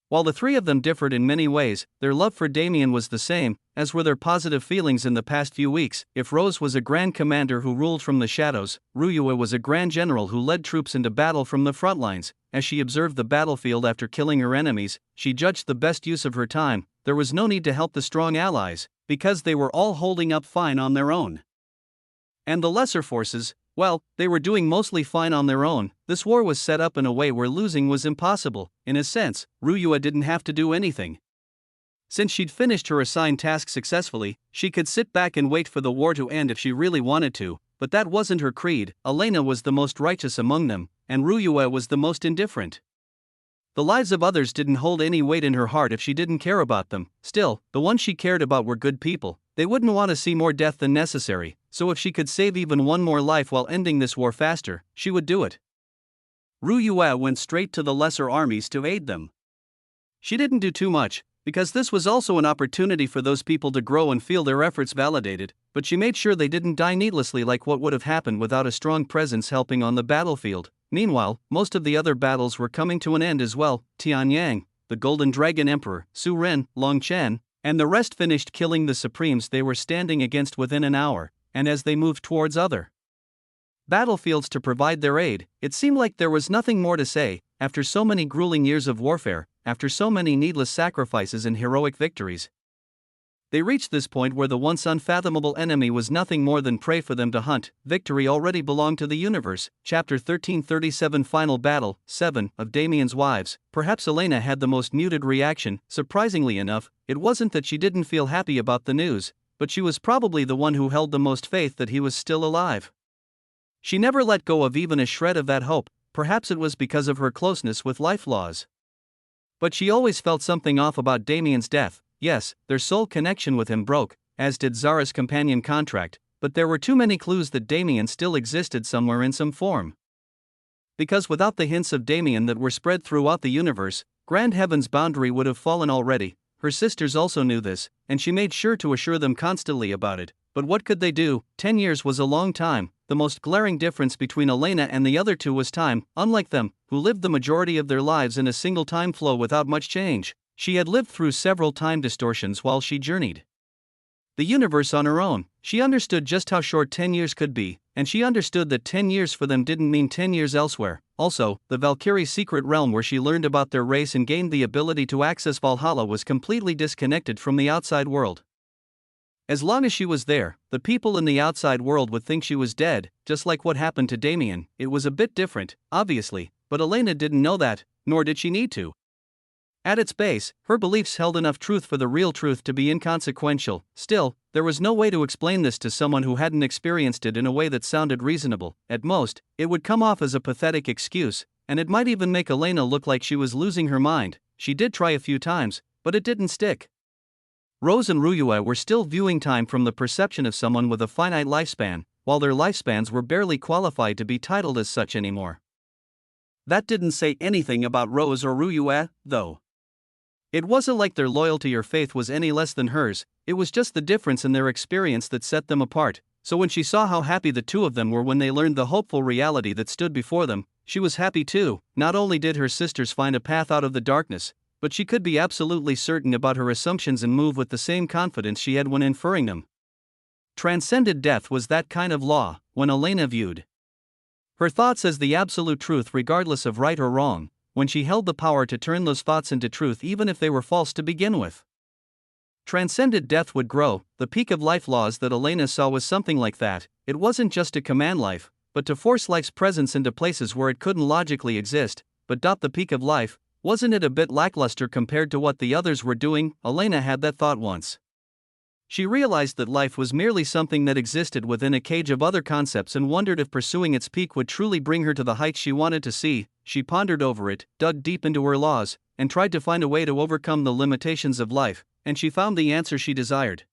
While the 3 of them differed in many ways, their love for Damien was the same, as were their positive feelings in the past few weeks. If Rose was a grand commander who ruled from the shadows, Ryua was a grand general who led troops into battle from the front lines. As she observed the battlefield after killing her enemies, she judged the best use of her time. There was no need to help the strong allies, because they were all holding up fine on their own. And the lesser forces, well, they were doing mostly fine on their own. This war was set up in a way where losing was impossible. In a sense, Ryua didn't have to do anything. Since she'd finished her assigned task successfully, she could sit back and wait for the war to end if she really wanted to, but that wasn't her creed. Elena was the most righteous among them, and Ryua was the most indifferent. The lives of others didn't hold any weight in her heart if she didn't care about them. Still, the ones she cared about were good people. They wouldn't want to see more death than necessary, so if she could save even one more life while ending this war faster, she would do it. Ru Yue went straight to the lesser armies to aid them. She didn't do too much, because this was also an opportunity for those people to grow and feel their efforts validated, but she made sure they didn't die needlessly like what would have happened without a strong presence helping on the battlefield. Meanwhile, most of the other battles were coming to an end as well. Tianyang, the Golden Dragon Emperor, Su Ren, Long Chen, and the rest finished killing the Supremes they were standing against within an hour, and as they moved towards other battlefields to provide their aid, it seemed like there was nothing more to say. After so many grueling years of warfare, after so many needless sacrifices and heroic victories, they reached this point where the once unfathomable enemy was nothing more than prey for them to hunt. Victory already belonged to the universe. Chapter 1337 Final Battle 7 of Damien's Wives. Perhaps Elena had the most muted reaction. Surprisingly enough, it wasn't that she didn't feel happy about the news, but she was probably the one who held the most faith that he was still alive. She never let go of even a shred of that hope. Perhaps it was because of her closeness with life laws. But she always felt something off about Damien's death. Yes, their soul connection with him broke, as did Zara's companion contract, but there were too many clues that Damien still existed somewhere in some form. Because without the hints of Damien that were spread throughout the universe, Grand Heaven's boundary would have fallen already. Her sisters also knew this, and she made sure to assure them constantly about it. But what could they do? 10 years was a long time. The most glaring difference between Elena and the other two was time. Unlike them, who lived the majority of their lives in a single time flow without much change, she had lived through several time distortions while she journeyed the universe on her own. She understood just how short 10 years could be, and she understood that 10 years for them didn't mean 10 years elsewhere. Also, the Valkyrie secret realm where she learned about their race and gained the ability to access Valhalla was completely disconnected from the outside world. As long as she was there, the people in the outside world would think she was dead, just like what happened to Damien. It was a bit different, obviously, but Elena didn't know that, nor did she need to. At its base, her beliefs held enough truth for the real truth to be inconsequential. Still, there was no way to explain this to someone who hadn't experienced it in a way that sounded reasonable. At most, it would come off as a pathetic excuse, and it might even make Elena look like she was losing her mind. She did try a few times, but it didn't stick. Rose and Ruyue were still viewing time from the perception of someone with a finite lifespan, while their lifespans were barely qualified to be titled as such anymore. That didn't say anything about Rose or Ruyue, though. It wasn't like their loyalty or faith was any less than hers, it was just the difference in their experience that set them apart. So when she saw how happy the two of them were when they learned the hopeful reality that stood before them, she was happy too. Not only did her sisters find a path out of the darkness, but she could be absolutely certain about her assumptions and move with the same confidence she had when inferring them. Transcended death was that kind of law. When Elena viewed her thoughts as the absolute truth regardless of right or wrong, when she held the power to turn those thoughts into truth even if they were false to begin with. Transcended death would grow. The peak of life laws that Elena saw was something like that. It wasn't just to command life, but to force life's presence into places where it couldn't logically exist. But the peak of life, wasn't it a bit lackluster compared to what the others were doing? Elena had that thought once. She realized that life was merely something that existed within a cage of other concepts and wondered if pursuing its peak would truly bring her to the heights she wanted to see. She pondered over it, dug deep into her laws, and tried to find a way to overcome the limitations of life, and she found the answer she desired.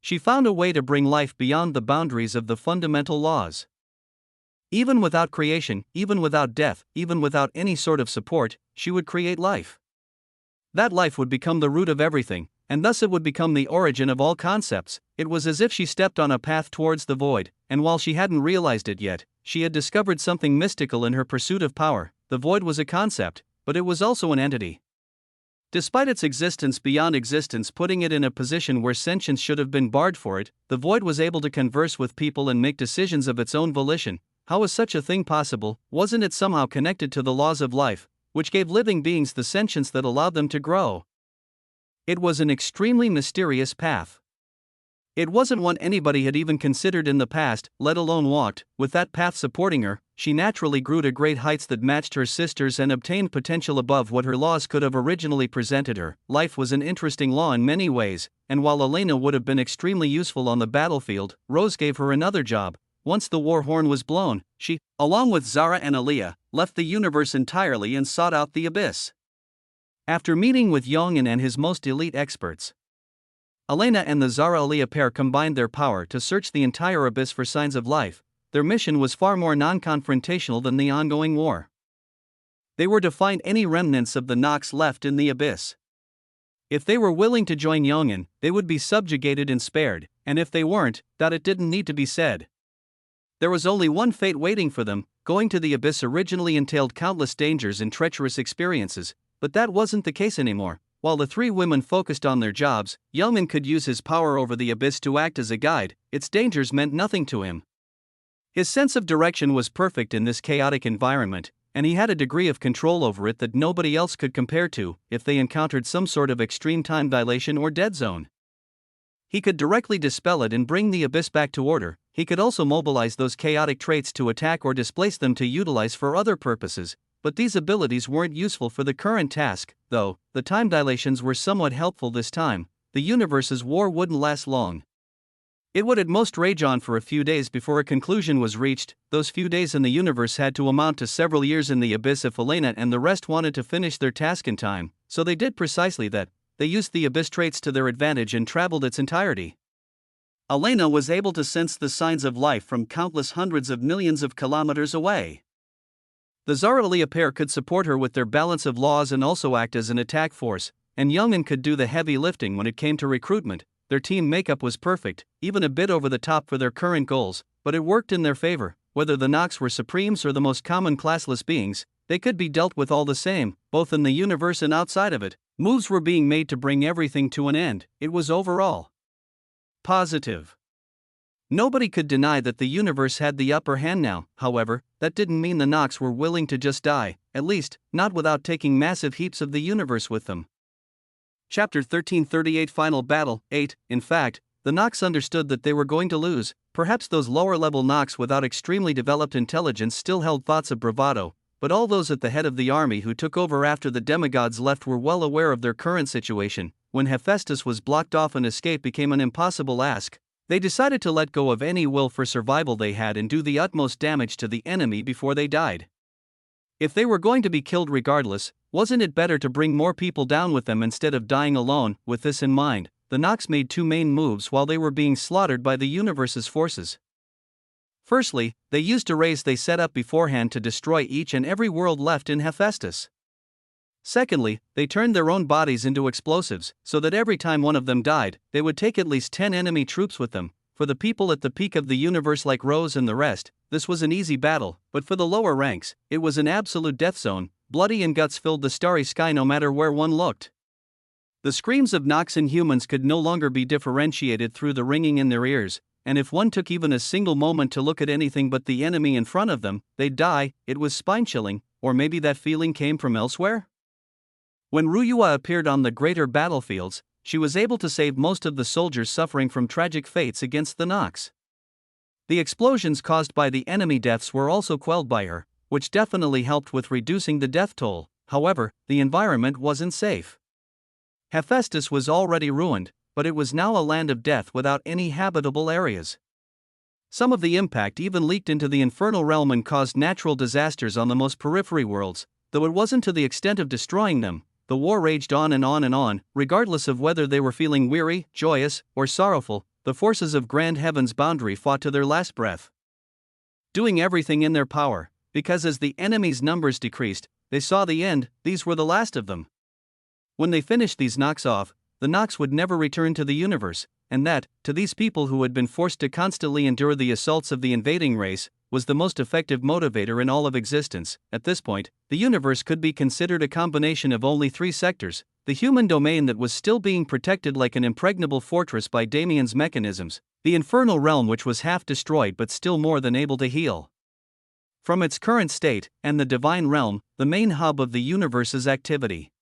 She found a way to bring life beyond the boundaries of the fundamental laws. Even without creation, even without death, even without any sort of support, she would create life. That life would become the root of everything, and thus it would become the origin of all concepts. It was as if she stepped on a path towards the void, and while she hadn't realized it yet, she had discovered something mystical in her pursuit of power. The void was a concept, but it was also an entity. Despite its existence beyond existence putting it in a position where sentience should have been barred for it, the void was able to converse with people and make decisions of its own volition. How was such a thing possible? Wasn't it somehow connected to the laws of life, which gave living beings the sentience that allowed them to grow? It was an extremely mysterious path. It wasn't one anybody had even considered in the past, let alone walked. With that path supporting her, she naturally grew to great heights that matched her sisters and obtained potential above what her laws could have originally presented her. Life was an interesting law in many ways, and while Elena would have been extremely useful on the battlefield, Rose gave her another job. once the war horn was blown, she, along with Zara and Aliyah, left the universe entirely and sought out the abyss. After meeting with Yongin and his most elite experts, Elena and the Zara-Aliyah pair combined their power to search the entire abyss for signs of life. Their mission was far more non-confrontational than the ongoing war. They were to find any remnants of the Nox left in the abyss. If they were willing to join Yongin, they would be subjugated and spared, and if they weren't, that it didn't need to be said. There was only one fate waiting for them. Going to the abyss originally entailed countless dangers and treacherous experiences, but that wasn't the case anymore. While the three women focused on their jobs, Youngman could use his power over the abyss to act as a guide. Its dangers meant nothing to him. His sense of direction was perfect in this chaotic environment, and he had a degree of control over it that nobody else could compare to if they encountered some sort of extreme time dilation or dead zone. He could directly dispel it and bring the abyss back to order. He could also mobilize those chaotic traits to attack or displace them to utilize for other purposes, but these abilities weren't useful for the current task, though. The time dilations were somewhat helpful this time. The universe's war wouldn't last long. It would at most rage on for a few days before a conclusion was reached. Those few days in the universe had to amount to several years in the abyss if Elena and the rest wanted to finish their task in time, so they did precisely that. They used the abyss traits to their advantage and traveled its entirety. Elena was able to sense the signs of life from countless hundreds of millions of kilometers away. The Zara-Aliyah pair could support her with their balance of laws and also act as an attack force, and Youngman could do the heavy lifting when it came to recruitment. Their team makeup was perfect, even a bit over the top for their current goals, but it worked in their favor. Whether the Nox were supremes or the most common classless beings, they could be dealt with all the same, both in the universe and outside of it. Moves were being made to bring everything to an end. It was overall positive. Nobody could deny that the universe had the upper hand now. However, that didn't mean the Nox were willing to just die, at least, not without taking massive heaps of the universe with them. Chapter 1338 Final Battle 8. In fact, the Nox understood that they were going to lose. Perhaps those lower-level Nox without extremely developed intelligence still held thoughts of bravado, but all those at the head of the army who took over after the demigods left were well aware of their current situation. When Hephaestus was blocked off and escape became an impossible ask, they decided to let go of any will for survival they had and do the utmost damage to the enemy before they died. If they were going to be killed regardless, wasn't it better to bring more people down with them instead of dying alone? With this in mind, the Nox made two main moves while they were being slaughtered by the universe's forces. Firstly, they used arrays they set up beforehand to destroy each and every world left in Hephaestus. Secondly, they turned their own bodies into explosives, so that every time one of them died, they would take at least 10 enemy troops with them. For the people at the peak of the universe like Rose and the rest, this was an easy battle, but for the lower ranks, it was an absolute death zone. Bloody and guts filled the starry sky no matter where one looked. The screams of Nox and humans could no longer be differentiated through the ringing in their ears, and if one took even a single moment to look at anything but the enemy in front of them, they'd die. It was spine-chilling, or maybe that feeling came from elsewhere? When Ruyua appeared on the greater battlefields, she was able to save most of the soldiers suffering from tragic fates against the Nox. The explosions caused by the enemy deaths were also quelled by her, which definitely helped with reducing the death toll. However, the environment wasn't safe. Hephaestus was already ruined, but it was now a land of death without any habitable areas. Some of the impact even leaked into the infernal realm and caused natural disasters on the most periphery worlds, though it wasn't to the extent of destroying them. The war raged on and on and on, regardless of whether they were feeling weary, joyous, or sorrowful. The forces of Grand Heaven's boundary fought to their last breath, doing everything in their power, because as the enemy's numbers decreased, they saw the end. These were the last of them. When they finished these Nox off, the Nox would never return to the universe, and that, to these people who had been forced to constantly endure the assaults of the invading race, was the most effective motivator in all of existence. At this point, the universe could be considered a combination of only three sectors: the human domain that was still being protected like an impregnable fortress by Damien's mechanisms, the infernal realm which was half destroyed but still more than able to heal from its current state, and the divine realm, the main hub of the universe's activity.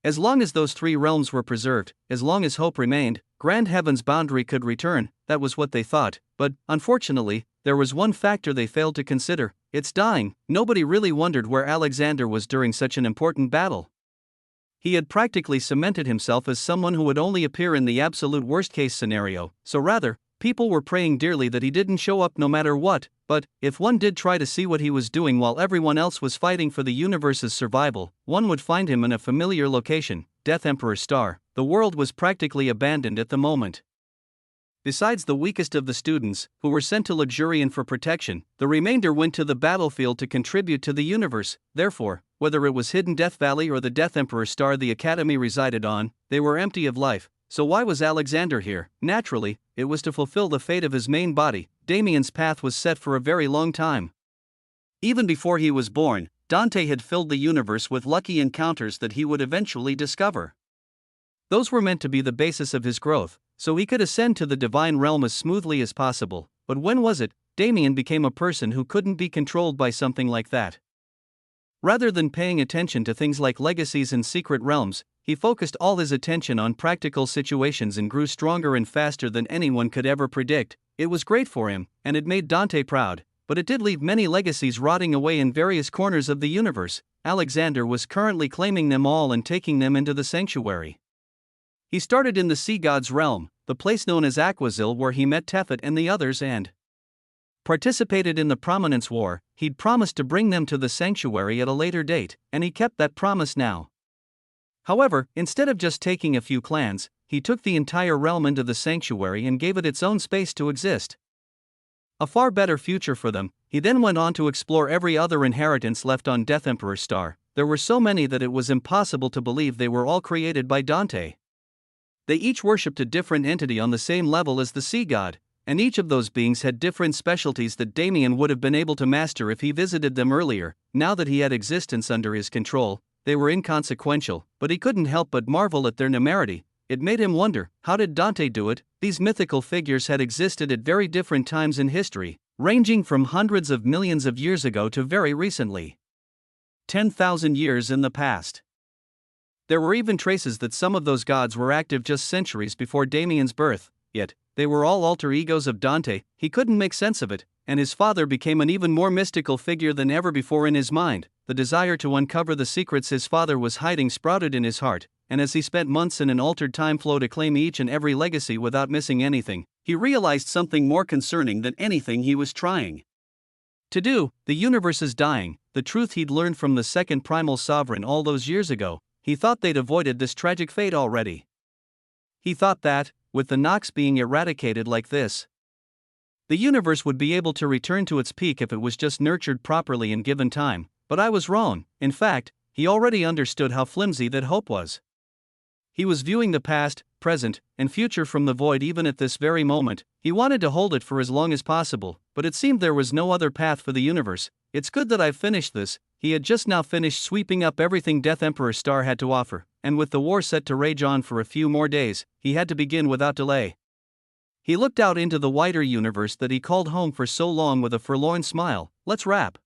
As long as those three realms were preserved, as long as hope remained, Grand Heaven's boundary could return. That was what they thought, but, unfortunately, there was one factor they failed to consider: its dying. Nobody really wondered where Alexander was during such an important battle. He had practically cemented himself as someone who would only appear in the absolute worst-case scenario, so rather, People were praying dearly that he didn't show up no matter what, but if one did try to see what he was doing while everyone else was fighting for the universe's survival, one would find him in a familiar location, Death Emperor Star. The world was practically abandoned at the moment. Besides the weakest of the students, who were sent to Luxurian for protection, the remainder went to the battlefield to contribute to the universe. Therefore, whether it was Hidden Death Valley or the Death Emperor Star the Academy resided on, they were empty of life. So why was Alexander here? Naturally, it was to fulfill the fate of his main body. Damien's path was set for a very long time. Even before he was born, Dante had filled the universe with lucky encounters that he would eventually discover. Those were meant to be the basis of his growth, so he could ascend to the divine realm as smoothly as possible. But when was it Damien became a person who couldn't be controlled by something like that? Rather than paying attention to things like legacies and secret realms, he focused all his attention on practical situations and grew stronger and faster than anyone could ever predict. It was great for him, and it made Dante proud, but it did leave many legacies rotting away in various corners of the universe. Alexander was currently claiming them all and taking them into the sanctuary. He started in the sea god's realm, the place known as Aquazil, where he met Tefet and the others and participated in the Prominence War. He'd promised to bring them to the sanctuary at a later date, and he kept that promise now. However, instead of just taking a few clans, he took the entire realm into the sanctuary and gave it its own space to exist. A far better future for them. He then went on to explore every other inheritance left on Death Emperor Star. There were so many that it was impossible to believe they were all created by Dante. They each worshipped a different entity on the same level as the sea god, and each of those beings had different specialties that Damien would have been able to master if he visited them earlier. Now that he had existence under his control, they were inconsequential, but he couldn't help but marvel at their numerity. It made him wonder, how did Dante do it? These mythical figures had existed at very different times in history, ranging from hundreds of millions of years ago to very recently, 10,000 years in the past. There were even traces that some of those gods were active just centuries before Damien's birth, yet they were all alter egos of Dante. He couldn't make sense of it, and his father became an even more mystical figure than ever before in his mind. The desire to uncover the secrets his father was hiding sprouted in his heart, and as he spent months in an altered time flow to claim each and every legacy without missing anything, he realized something more concerning than anything he was trying to do. The universe is dying, the truth he'd learned from the second primal sovereign all those years ago. He thought they'd avoided this tragic fate already. He thought that, with the Nox being eradicated like this, the universe would be able to return to its peak if it was just nurtured properly and given time. But I was wrong. In fact, he already understood how flimsy that hope was. He was viewing the past, present, and future from the void even at this very moment. He wanted to hold it for as long as possible, but it seemed there was no other path for the universe. It's good that I've finished this. He had just now finished sweeping up everything Death Emperor Star had to offer, and with the war set to rage on for a few more days, he had to begin without delay. He looked out into the wider universe that he called home for so long with a forlorn smile. Let's wrap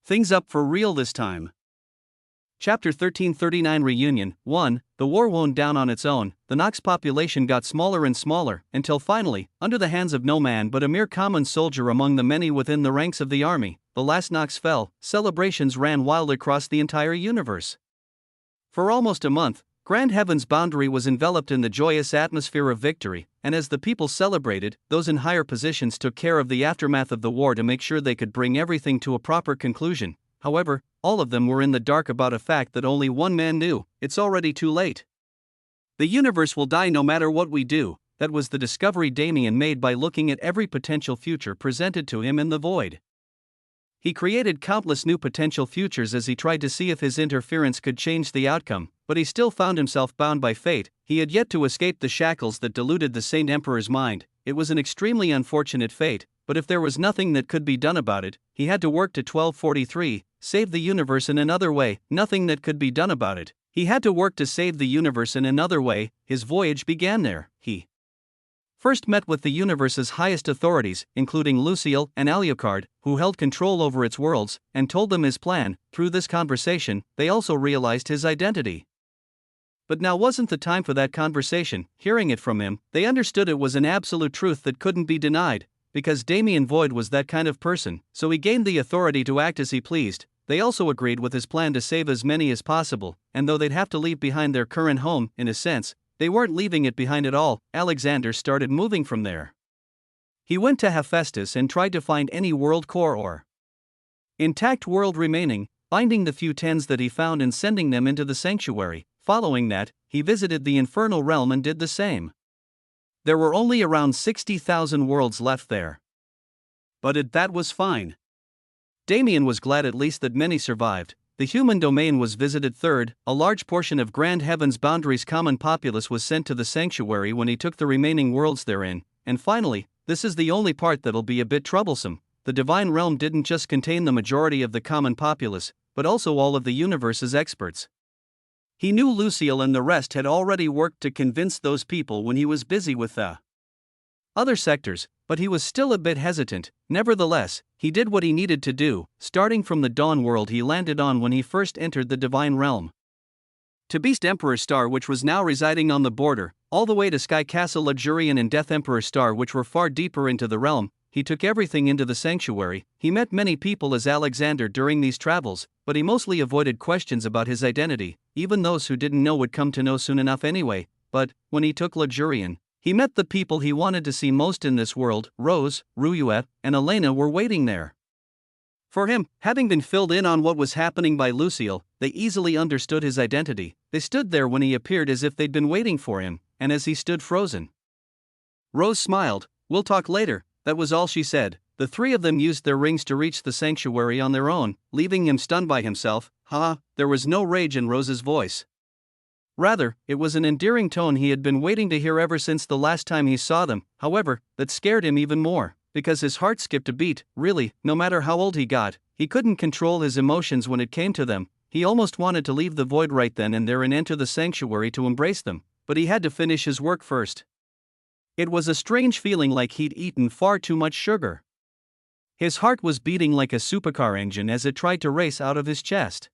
things up for real this time. Chapter 1339 Reunion 1. The war wound down on its own. The Nox population got smaller and smaller, until finally, under the hands of no man but a mere common soldier among the many within the ranks of the army, the last Nox fell. Celebrations ran wild across the entire universe. For almost a month, Grand Heaven's boundary was enveloped in the joyous atmosphere of victory, and as the people celebrated, those in higher positions took care of the aftermath of the war to make sure they could bring everything to a proper conclusion. However, all of them were in the dark about a fact that only one man knew: it's already too late. The universe will die no matter what we do. That was the discovery Damien made by looking at every potential future presented to him in the void. He created countless new potential futures as he tried to see if his interference could change the outcome, but he still found himself bound by fate. He had yet to escape the shackles that deluded the Saint Emperor's mind. It was an extremely unfortunate fate, but if there was nothing that could be done about it, he had to work to 1243, save the universe in another way. Nothing that could be done about it. He had to work to save the universe in another way. His voyage began there. He first met with the universe's highest authorities, including Lucille and Alucard, who held control over its worlds, and told them his plan. Through this conversation, they also realized his identity. But now wasn't the time for that conversation. Hearing it from him, they understood it was an absolute truth that couldn't be denied, because Damien Void was that kind of person, so he gained the authority to act as he pleased. They also agreed with his plan to save as many as possible, and though they'd have to leave behind their current home, in a sense, they weren't leaving it behind at all. Alexander started moving from there. He went to Hephaestus and tried to find any world core or intact world remaining, finding the few tens that he found and sending them into the sanctuary. Following that, he visited the infernal realm and did the same. There were only around 60,000 worlds left there. But that was fine. Damien was glad at least that many survived. The human domain was visited third, a large portion of Grand Heaven's boundaries common populace was sent to the sanctuary when he took the remaining worlds therein, and finally, this is the only part that'll be a bit troublesome, the divine realm didn't just contain the majority of the common populace, but also all of the universe's experts. He knew Lucille and the rest had already worked to convince those people when he was busy with the other sectors, but he was still a bit hesitant. Nevertheless, he did what he needed to do, starting from the Dawn world he landed on when he first entered the divine realm, to Beast Emperor Star, which was now residing on the border, all the way to Sky Castle Luxurian and Death Emperor Star, which were far deeper into the realm. He took everything into the sanctuary. He met many people as Alexander during these travels, but he mostly avoided questions about his identity. Even those who didn't know would come to know soon enough anyway. But when he took Luxurian, he met the people he wanted to see most in this world. Rose, Ruuet, and Elena were waiting there for him. Having been filled in on what was happening by Lucille, they easily understood his identity. They stood there when he appeared as if they'd been waiting for him, and as he stood frozen, Rose smiled. "We'll talk later." That was all she said. The three of them used their rings to reach the sanctuary on their own, leaving him stunned by himself. There was no rage in Rose's voice. Rather, it was an endearing tone he had been waiting to hear ever since the last time he saw them. However, that scared him even more, because his heart skipped a beat. Really, no matter how old he got, he couldn't control his emotions when it came to them. He almost wanted to leave the void right then and there and enter the sanctuary to embrace them, but he had to finish his work first. It was a strange feeling, like he'd eaten far too much sugar. His heart was beating like a supercar engine as it tried to race out of his chest,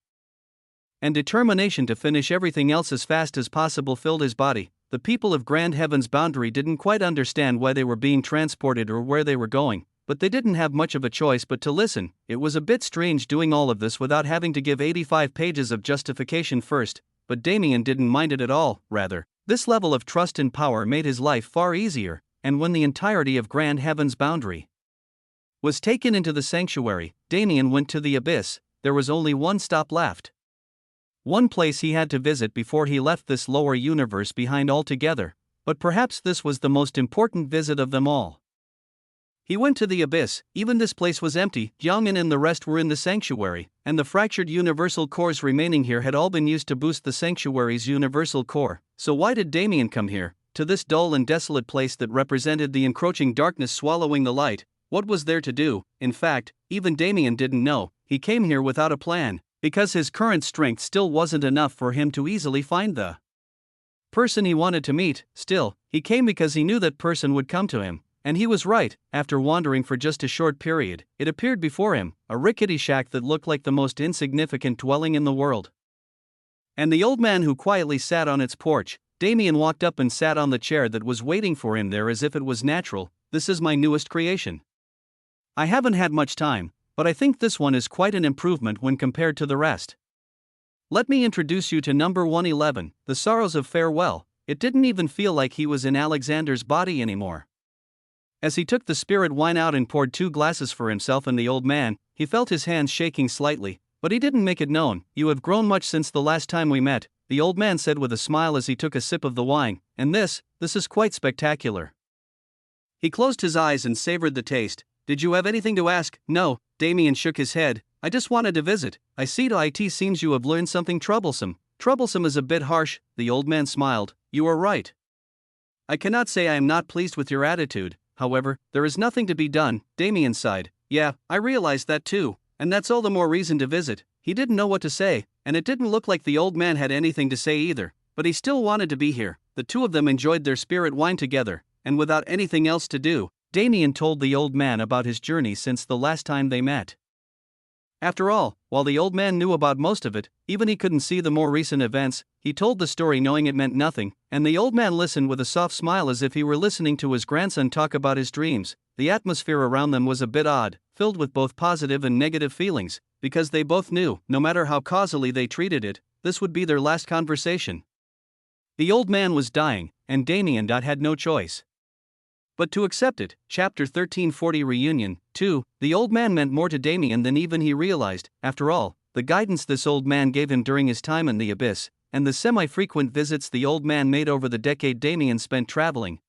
and determination to finish everything else as fast as possible filled his body. The people of Grand Heaven's boundary didn't quite understand why they were being transported or where they were going, but they didn't have much of a choice but to listen. It was a bit strange doing all of this without having to give 85 pages of justification first, but Damien didn't mind it at all. Rather, this level of trust and power made his life far easier, and when the entirety of Grand Heaven's boundary was taken into the sanctuary, Damien went to the abyss. There was only one stop left. One place he had to visit before he left this lower universe behind altogether, but perhaps this was the most important visit of them all. He went to the abyss. Even this place was empty. Yongin and the rest were in the sanctuary, and the fractured universal cores remaining here had all been used to boost the sanctuary's universal core. So why did Damien come here, to this dull and desolate place that represented the encroaching darkness swallowing the light? What was there to do? In fact, even Damien didn't know. He came here without a plan, because his current strength still wasn't enough for him to easily find the person he wanted to meet. Still, he came because he knew that person would come to him. And he was right. After wandering for just a short period, it appeared before him, a rickety shack that looked like the most insignificant dwelling in the world, and the old man who quietly sat on its porch. Damien walked up and sat on the chair that was waiting for him there as if it was natural. "This is my newest creation. I haven't had much time, but I think this one is quite an improvement when compared to the rest. Let me introduce you to number 111, The Sorrows of Farewell." It didn't even feel like he was in Alexander's body anymore. As he took the spirit wine out and poured 2 glasses for himself and the old man, he felt his hands shaking slightly, but he didn't make it known. "You have grown much since the last time we met," the old man said with a smile as he took a sip of the wine, "and this is quite spectacular." He closed his eyes and savored the taste. "Did you have anything to ask?" "No," Damien shook his head. "I just wanted to visit. I see it seems you have learned something troublesome." "Troublesome is a bit harsh," the old man smiled. "You are right. I cannot say I am not pleased with your attitude. However, there is nothing to be done." Damien sighed. "Yeah, I realized that too, and that's all the more reason to visit." He didn't know what to say, and it didn't look like the old man had anything to say either, but he still wanted to be here. The two of them enjoyed their spirit wine together, and without anything else to do, Damien told the old man about his journey since the last time they met. After all, while the old man knew about most of it, even he couldn't see the more recent events. He told the story knowing it meant nothing, and the old man listened with a soft smile as if he were listening to his grandson talk about his dreams. The atmosphere around them was a bit odd, filled with both positive and negative feelings, because they both knew, no matter how causally they treated it, this would be their last conversation. The old man was dying, and Damien had no choice but to accept it. Chapter 1340 Reunion. 2. The old man meant more to Damien than even he realized. After all, the guidance this old man gave him during his time in the abyss, and the semi-frequent visits the old man made over the decade Damien spent traveling,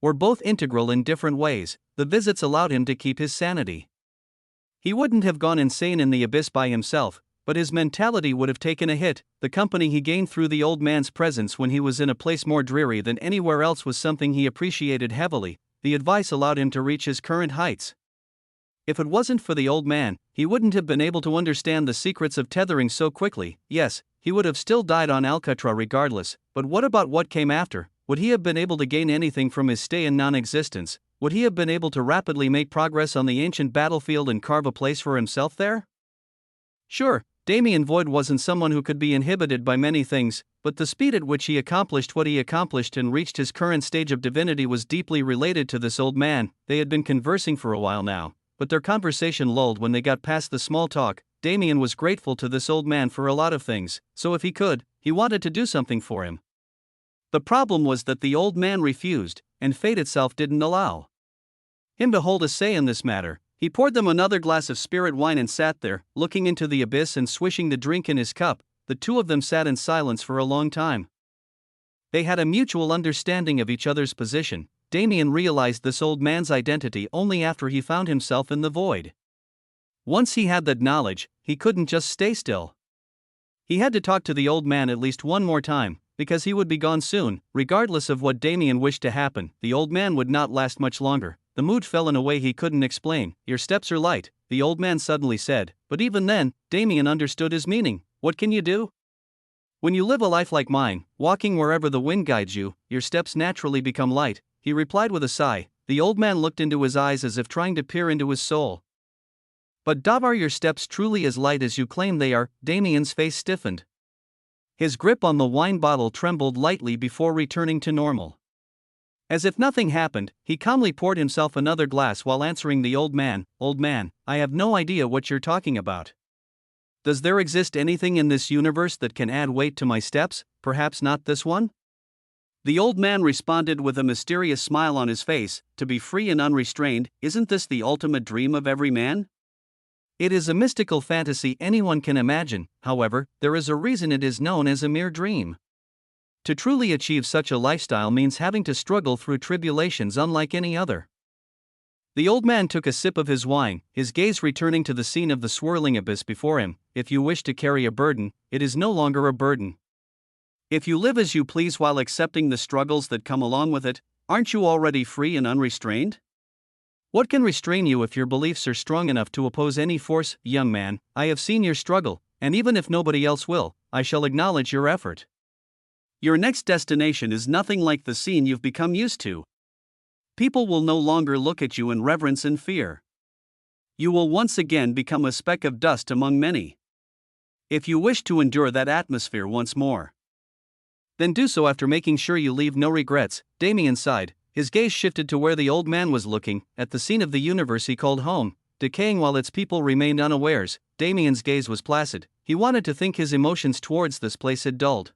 were both integral in different ways. The visits allowed him to keep his sanity. He wouldn't have gone insane in the abyss by himself, but his mentality would have taken a hit. The company he gained through the old man's presence when he was in a place more dreary than anywhere else was something he appreciated heavily. The advice allowed him to reach his current heights. If it wasn't for the old man, he wouldn't have been able to understand the secrets of tethering so quickly. Yes, he would have still died on Alcatraz regardless, but what about what came after? Would he have been able to gain anything from his stay in non-existence? Would he have been able to rapidly make progress on the ancient battlefield and carve a place for himself there? Sure, Damien Void wasn't someone who could be inhibited by many things, but the speed at which he accomplished what he accomplished and reached his current stage of divinity was deeply related to this old man. They had been conversing for a while now, but their conversation lulled when they got past the small talk. Damien was grateful to this old man for a lot of things, so if he could, he wanted to do something for him. The problem was that the old man refused, and fate itself didn't allow him to hold a say in this matter. He poured them another glass of spirit wine and sat there, looking into the abyss and swishing the drink in his cup. The two of them sat in silence for a long time. They had a mutual understanding of each other's position. Damien realized this old man's identity only after he found himself in the void. Once he had that knowledge, he couldn't just stay still. He had to talk to the old man at least one more time, because he would be gone soon. Regardless of what Damien wished to happen, the old man would not last much longer. The mood fell in a way he couldn't explain. Your steps are light, the old man suddenly said, but even then, Damien understood his meaning. What can you do? When you live a life like mine, walking wherever the wind guides you, your steps naturally become light, he replied with a sigh. The old man looked into his eyes as if trying to peer into his soul. But are your steps truly as light as you claim they are? Damien's face stiffened. His grip on the wine bottle trembled lightly before returning to normal. As if nothing happened, he calmly poured himself another glass while answering the old man. Old man, I have no idea what you're talking about. Does there exist anything in this universe that can add weight to my steps? Perhaps not this one? The old man responded with a mysterious smile on his face. To be free and unrestrained, isn't this the ultimate dream of every man? It is a mystical fantasy anyone can imagine. However, there is a reason it is known as a mere dream. To truly achieve such a lifestyle means having to struggle through tribulations unlike any other. The old man took a sip of his wine, his gaze returning to the scene of the swirling abyss before him. If you wish to carry a burden, it is no longer a burden. If you live as you please while accepting the struggles that come along with it, aren't you already free and unrestrained? What can restrain you if your beliefs are strong enough to oppose any force? Young man, I have seen your struggle, and even if nobody else will, I shall acknowledge your effort. Your next destination is nothing like the scene you've become used to. People will no longer look at you in reverence and fear. You will once again become a speck of dust among many. If you wish to endure that atmosphere once more, then do so after making sure you leave no regrets. Damien sighed. His gaze shifted to where the old man was looking, at the scene of the universe he called home, decaying while its people remained unawares. Damien's gaze was placid. He wanted to think his emotions towards this place had dulled.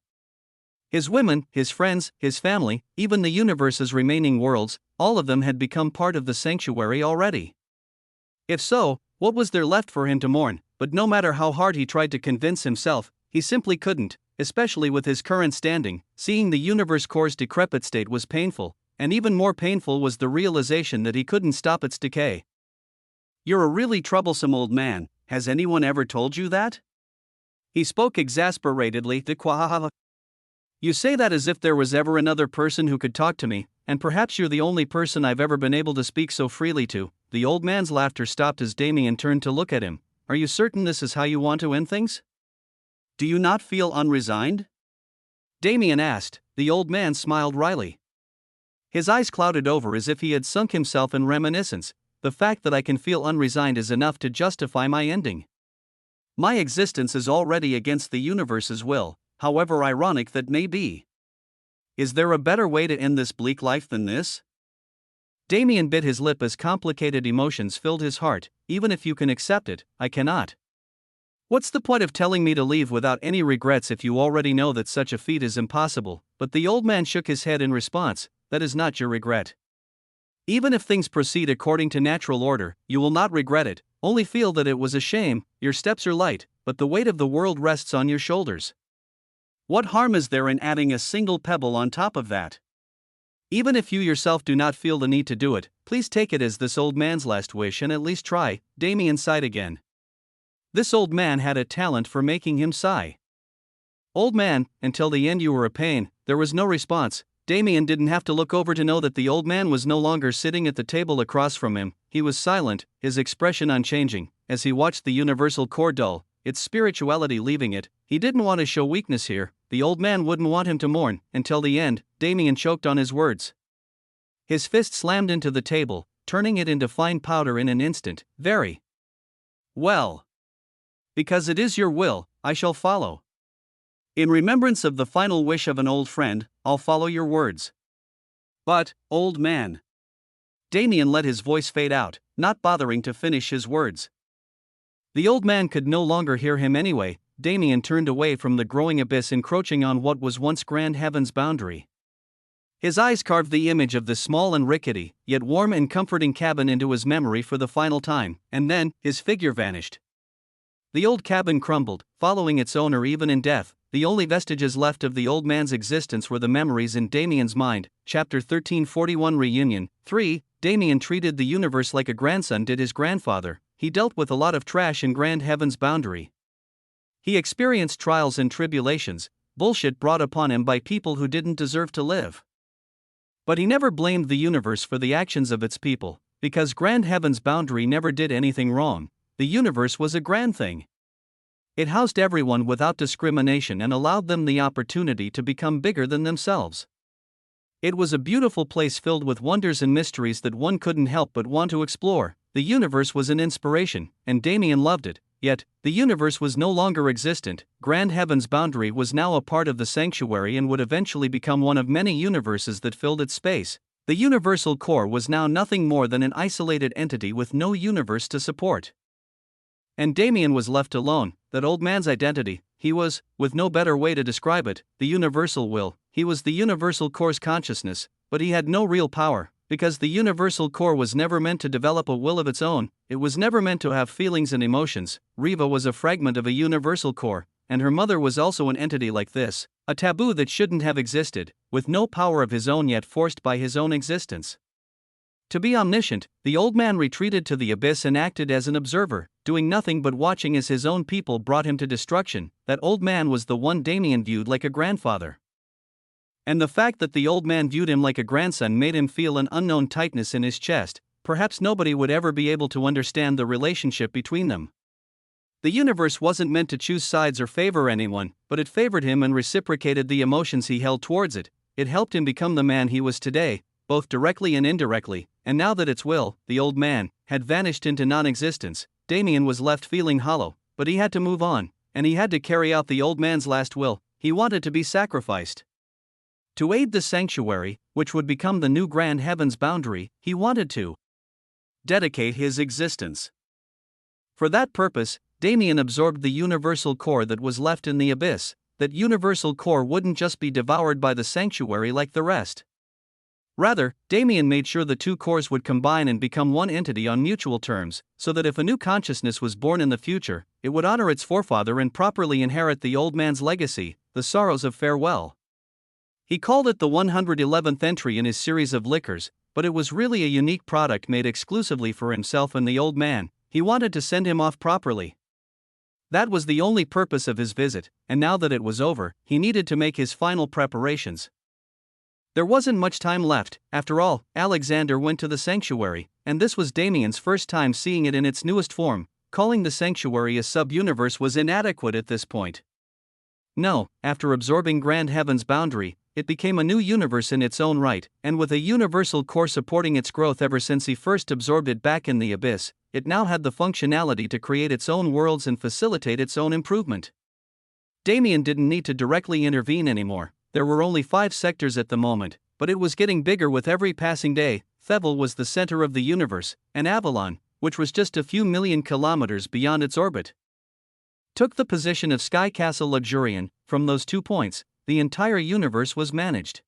His women, his friends, his family, even the universe's remaining worlds, all of them had become part of the sanctuary already. If so, what was there left for him to mourn? But no matter how hard he tried to convince himself, he simply couldn't, especially with his current standing. Seeing the universe core's decrepit state was painful, and even more painful was the realization that he couldn't stop its decay. You're a really troublesome old man. Has anyone ever told you that? He spoke exasperatedly. You say that as if there was ever another person who could talk to me, and perhaps you're the only person I've ever been able to speak so freely to. The old man's laughter stopped as Damien turned to look at him. Are you certain this is how you want to end things? Do you not feel unresigned? Damien asked. The old man smiled wryly. His eyes clouded over as if he had sunk himself in reminiscence. The fact that I can feel unresigned is enough to justify my ending. My existence is already against the universe's will, however ironic that may be. Is there a better way to end this bleak life than this? Damien bit his lip as complicated emotions filled his heart. Even if you can accept it, I cannot. What's the point of telling me to leave without any regrets if you already know that such a feat is impossible? But the old man shook his head in response. That is not your regret. Even if things proceed according to natural order, you will not regret it, only feel that it was a shame. Your steps are light, but the weight of the world rests on your shoulders. What harm is there in adding a single pebble on top of that? Even if you yourself do not feel the need to do it, please take it as this old man's last wish and at least try. Damien sighed again. This old man had a talent for making him sigh. Old man, until the end you were a pain. There was no response. Damien didn't have to look over to know that the old man was no longer sitting at the table across from him. He was silent, his expression unchanging, as he watched the universal core dull, its spirituality leaving it. He didn't want to show weakness here. The old man wouldn't want him to mourn. Until the end, Damien choked on his words. His fist slammed into the table, turning it into fine powder in an instant. Very well. Because it is your will, I shall follow. In remembrance of the final wish of an old friend, I'll follow your words. But, old man. Damien let his voice fade out, not bothering to finish his words. The old man could no longer hear him anyway. Damien turned away from the growing abyss encroaching on what was once grand heaven's boundary. His eyes carved the image of the small and rickety, yet warm and comforting cabin into his memory for the final time, and then, his figure vanished. The old cabin crumbled, following its owner even in death. The only vestiges left of the old man's existence were the memories in Damien's mind. Chapter 1341 Reunion 3. Damien treated the universe like a grandson did his grandfather. He dealt with a lot of trash in grand heaven's boundary. He experienced trials and tribulations, bullshit brought upon him by people who didn't deserve to live. But he never blamed the universe for the actions of its people, because grand heaven's boundary never did anything wrong. The universe was a grand thing. It housed everyone without discrimination and allowed them the opportunity to become bigger than themselves. It was a beautiful place filled with wonders and mysteries that one couldn't help but want to explore. The universe was an inspiration, and Damien loved it. Yet, the universe was no longer existent. Grand heaven's boundary was now a part of the sanctuary and would eventually become one of many universes that filled its space. The universal core was now nothing more than an isolated entity with no universe to support. And Damien was left alone. That old man's identity, he was, with no better way to describe it, the universal will. He was the universal core's consciousness, but he had no real power, because the universal core was never meant to develop a will of its own. It was never meant to have feelings and emotions. Riva was a fragment of a universal core, and her mother was also an entity like this, a taboo that shouldn't have existed, with no power of his own yet forced by his own existence. To be omniscient, the old man retreated to the abyss and acted as an observer, doing nothing but watching as his own people brought him to destruction. That old man was the one Damien viewed like a grandfather. And the fact that the old man viewed him like a grandson made him feel an unknown tightness in his chest. Perhaps nobody would ever be able to understand the relationship between them. The universe wasn't meant to choose sides or favor anyone, but it favored him and reciprocated the emotions he held towards it. It helped him become the man he was today, both directly and indirectly. And now that its will, the old man, had vanished into non-existence, Damien was left feeling hollow. But he had to move on, and he had to carry out the old man's last will. He wanted to be sacrificed. To aid the sanctuary, which would become the new grand heaven's boundary, he wanted to dedicate his existence. For that purpose, Damien absorbed the universal core that was left in the abyss. That universal core wouldn't just be devoured by the sanctuary like the rest. Rather, Damien made sure the two cores would combine and become one entity on mutual terms, so that if a new consciousness was born in the future, it would honor its forefather and properly inherit the old man's legacy, the sorrows of farewell. He called it the 111th entry in his series of liquors, but it was really a unique product made exclusively for himself and the old man. He wanted to send him off properly. That was the only purpose of his visit, and now that it was over, he needed to make his final preparations. There wasn't much time left. After all, Alexander went to the sanctuary, and this was Damien's first time seeing it in its newest form. Calling the sanctuary a sub-universe was inadequate at this point. No, after absorbing grand heaven's boundary, it became a new universe in its own right, and with a universal core supporting its growth ever since he first absorbed it back in the abyss, it now had the functionality to create its own worlds and facilitate its own improvement. Damien didn't need to directly intervene anymore. There were only 5 sectors at the moment, but it was getting bigger with every passing day. Thevel was the center of the universe, and Avalon, which was just a few million kilometers beyond its orbit, took the position of Sky Castle Luxurian. From those 2 points, the entire universe was managed.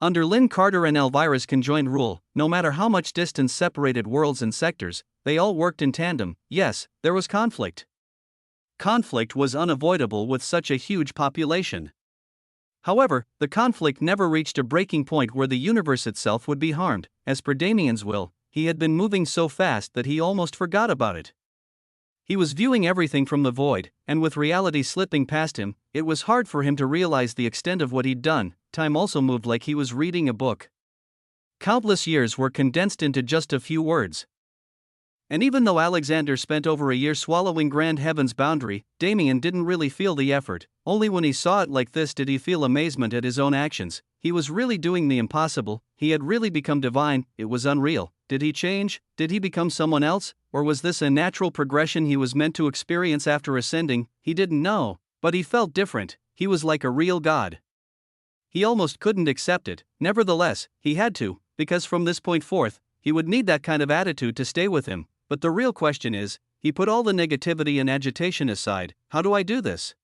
Under Lynn Carter and Elvira's conjoined rule, no matter how much distance separated worlds and sectors, they all worked in tandem. Yes, there was conflict. Conflict was unavoidable with such a huge population. However, the conflict never reached a breaking point where the universe itself would be harmed. As per Damien's will, he had been moving so fast that he almost forgot about it. He was viewing everything from the void, and with reality slipping past him, it was hard for him to realize the extent of what he'd done. Time also moved like he was reading a book. Countless years were condensed into just a few words. And even though Alexander spent over a year swallowing Grand Heaven's boundary, Damien didn't really feel the effort. Only when he saw it like this did he feel amazement at his own actions. He was really doing the impossible. He had really become divine. It was unreal. Did he change? Did he become someone else? Or was this a natural progression he was meant to experience after ascending? He didn't know. But he felt different. He was like a real god. He almost couldn't accept it. Nevertheless, he had to, because from this point forth, he would need that kind of attitude to stay with him. But the real question is, he put all the negativity and agitation aside. How do I do this?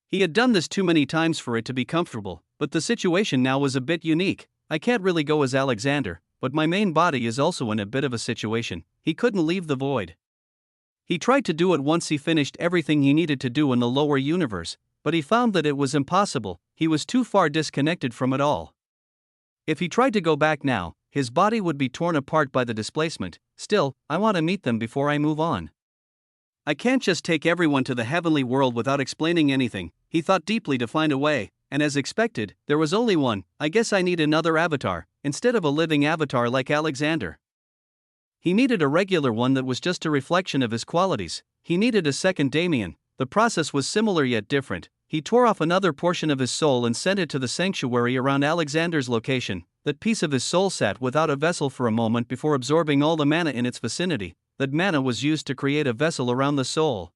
He had done this too many times for it to be comfortable, but the situation now was a bit unique. I can't really go as Alexander, but my main body is also in a bit of a situation. He couldn't leave the void. He tried to do it once he finished everything he needed to do in the lower universe, but he found that it was impossible. He was too far disconnected from it all. If he tried to go back now, his body would be torn apart by the displacement. Still, I want to meet them before I move on. I can't just take everyone to the heavenly world without explaining anything. He thought deeply to find a way, and as expected, there was only one. I guess I need another avatar, instead of a living avatar like Alexander. He needed a regular one that was just a reflection of his qualities. He needed a second Damien. The process was similar yet different. He tore off another portion of his soul and sent it to the sanctuary around Alexander's location. That piece of his soul sat without a vessel for a moment before absorbing all the mana in its vicinity. That mana was used to create a vessel around the soul.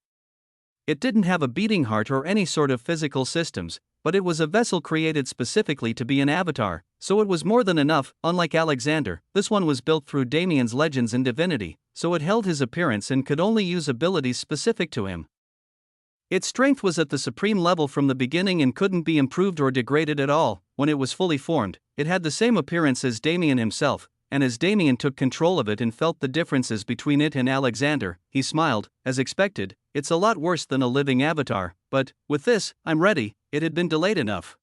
It didn't have a beating heart or any sort of physical systems, but it was a vessel created specifically to be an avatar, so it was more than enough. Unlike Alexander, this one was built through Damien's legends and divinity, so it held his appearance and could only use abilities specific to him. Its strength was at the supreme level from the beginning and couldn't be improved or degraded at all. When it was fully formed, it had the same appearance as Damien himself, and as Damien took control of it and felt the differences between it and Alexander, he smiled. As expected, it's a lot worse than a living avatar, but, with this, I'm ready. It had been delayed enough.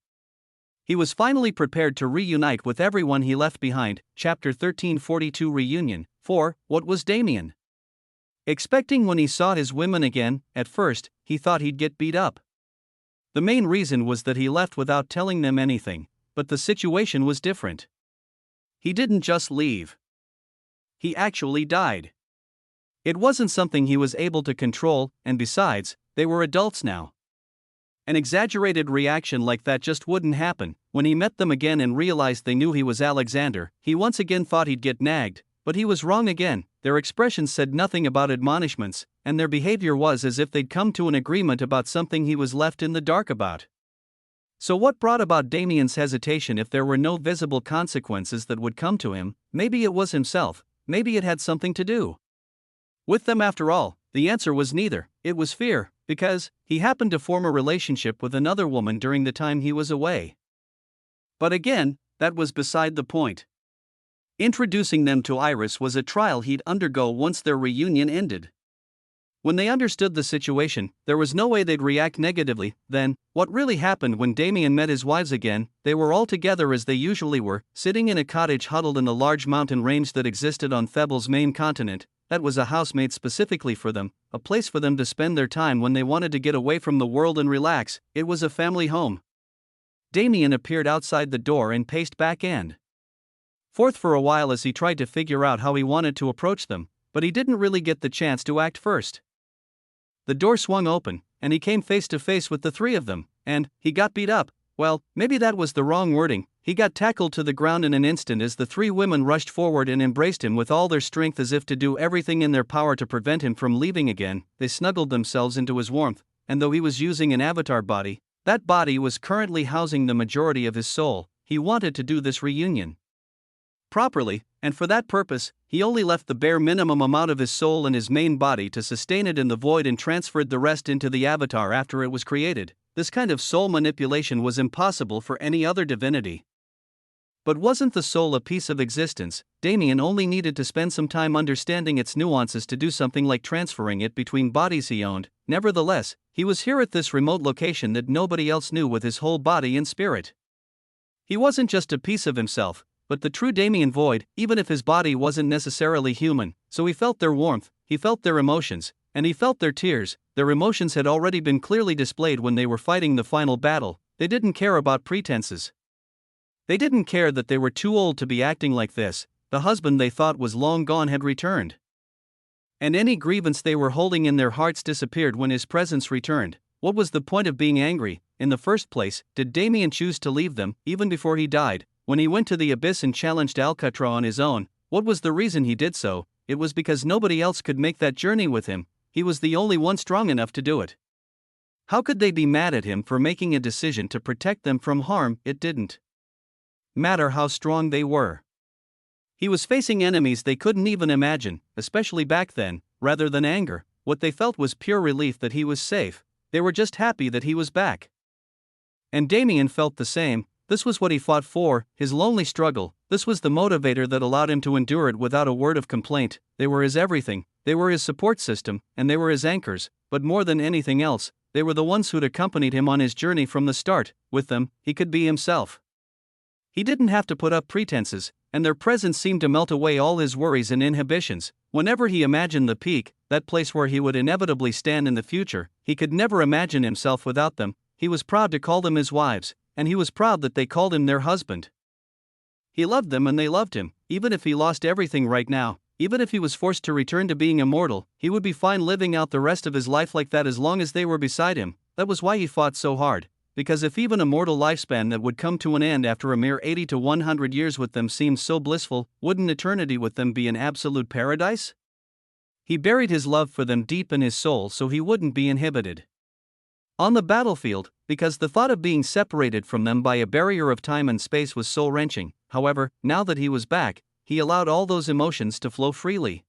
He was finally prepared to reunite with everyone he left behind. Chapter 1342 Reunion. 4. What was Damien expecting when he saw his women again? At first, he thought he'd get beat up. The main reason was that he left without telling them anything, but the situation was different. He didn't just leave. He actually died. It wasn't something he was able to control, and besides, they were adults now. An exaggerated reaction like that just wouldn't happen. When he met them again and realized they knew he was Alexander, he once again thought he'd get nagged, but he was wrong again. Their expressions said nothing about admonishments, and their behavior was as if they'd come to an agreement about something he was left in the dark about. So what brought about Damien's hesitation if there were no visible consequences that would come to him? Maybe it was himself, maybe it had something to do with them after all. The answer was neither. It was fear, because he happened to form a relationship with another woman during the time he was away. But again, that was beside the point. Introducing them to Iris was a trial he'd undergo once their reunion ended. When they understood the situation, there was no way they'd react negatively. Then, what really happened when Damien met his wives again? They were all together as they usually were, sitting in a cottage huddled in the large mountain range that existed on Thebel's main continent. That was a house made specifically for them, a place for them to spend their time when they wanted to get away from the world and relax. It was a family home. Damien appeared outside the door and paced back and forth for a while as he tried to figure out how he wanted to approach them, but he didn't really get the chance to act first. The door swung open, and he came face to face with the three of them, and he got beat up. Well, maybe that was the wrong wording. He got tackled to the ground in an instant as the three women rushed forward and embraced him with all their strength as if to do everything in their power to prevent him from leaving again. They snuggled themselves into his warmth, and though he was using an avatar body, that body was currently housing the majority of his soul. He wanted to do this reunion properly, and for that purpose, he only left the bare minimum amount of his soul in his main body to sustain it in the void and transferred the rest into the avatar after it was created. This kind of soul manipulation was impossible for any other divinity. But wasn't the soul a piece of existence? Damien only needed to spend some time understanding its nuances to do something like transferring it between bodies he owned. Nevertheless, he was here at this remote location that nobody else knew with his whole body and spirit. He wasn't just a piece of himself, but the true Damien void, even if his body wasn't necessarily human. So he felt their warmth, he felt their emotions, and he felt their tears. Their emotions had already been clearly displayed when they were fighting the final battle. They didn't care about pretenses. They didn't care that they were too old to be acting like this. The husband they thought was long gone had returned. And any grievance they were holding in their hearts disappeared when his presence returned. What was the point of being angry? In the first place, did Damien choose to leave them, even before he died? When he went to the abyss and challenged Alcatraz on his own, what was the reason he did so? It was because nobody else could make that journey with him. He was the only one strong enough to do it. How could they be mad at him for making a decision to protect them from harm? It didn't matter how strong they were. He was facing enemies they couldn't even imagine, especially back then. Rather than anger, what they felt was pure relief that he was safe. They were just happy that he was back. And Damien felt the same. This was what he fought for, his lonely struggle. This was the motivator that allowed him to endure it without a word of complaint. They were his everything, they were his support system, and they were his anchors. But more than anything else, they were the ones who'd accompanied him on his journey from the start. With them, he could be himself. He didn't have to put up pretenses, and their presence seemed to melt away all his worries and inhibitions. Whenever he imagined the peak, that place where he would inevitably stand in the future, he could never imagine himself without them. He was proud to call them his wives, and he was proud that they called him their husband. He loved them and they loved him. Even if he lost everything right now, even if he was forced to return to being immortal, he would be fine living out the rest of his life like that as long as they were beside him. That was why he fought so hard. Because if even a mortal lifespan that would come to an end after a mere 80 to 100 years with them seemed so blissful, wouldn't eternity with them be an absolute paradise? He buried his love for them deep in his soul so he wouldn't be inhibited on the battlefield, because the thought of being separated from them by a barrier of time and space was soul-wrenching. However, now that he was back, he allowed all those emotions to flow freely.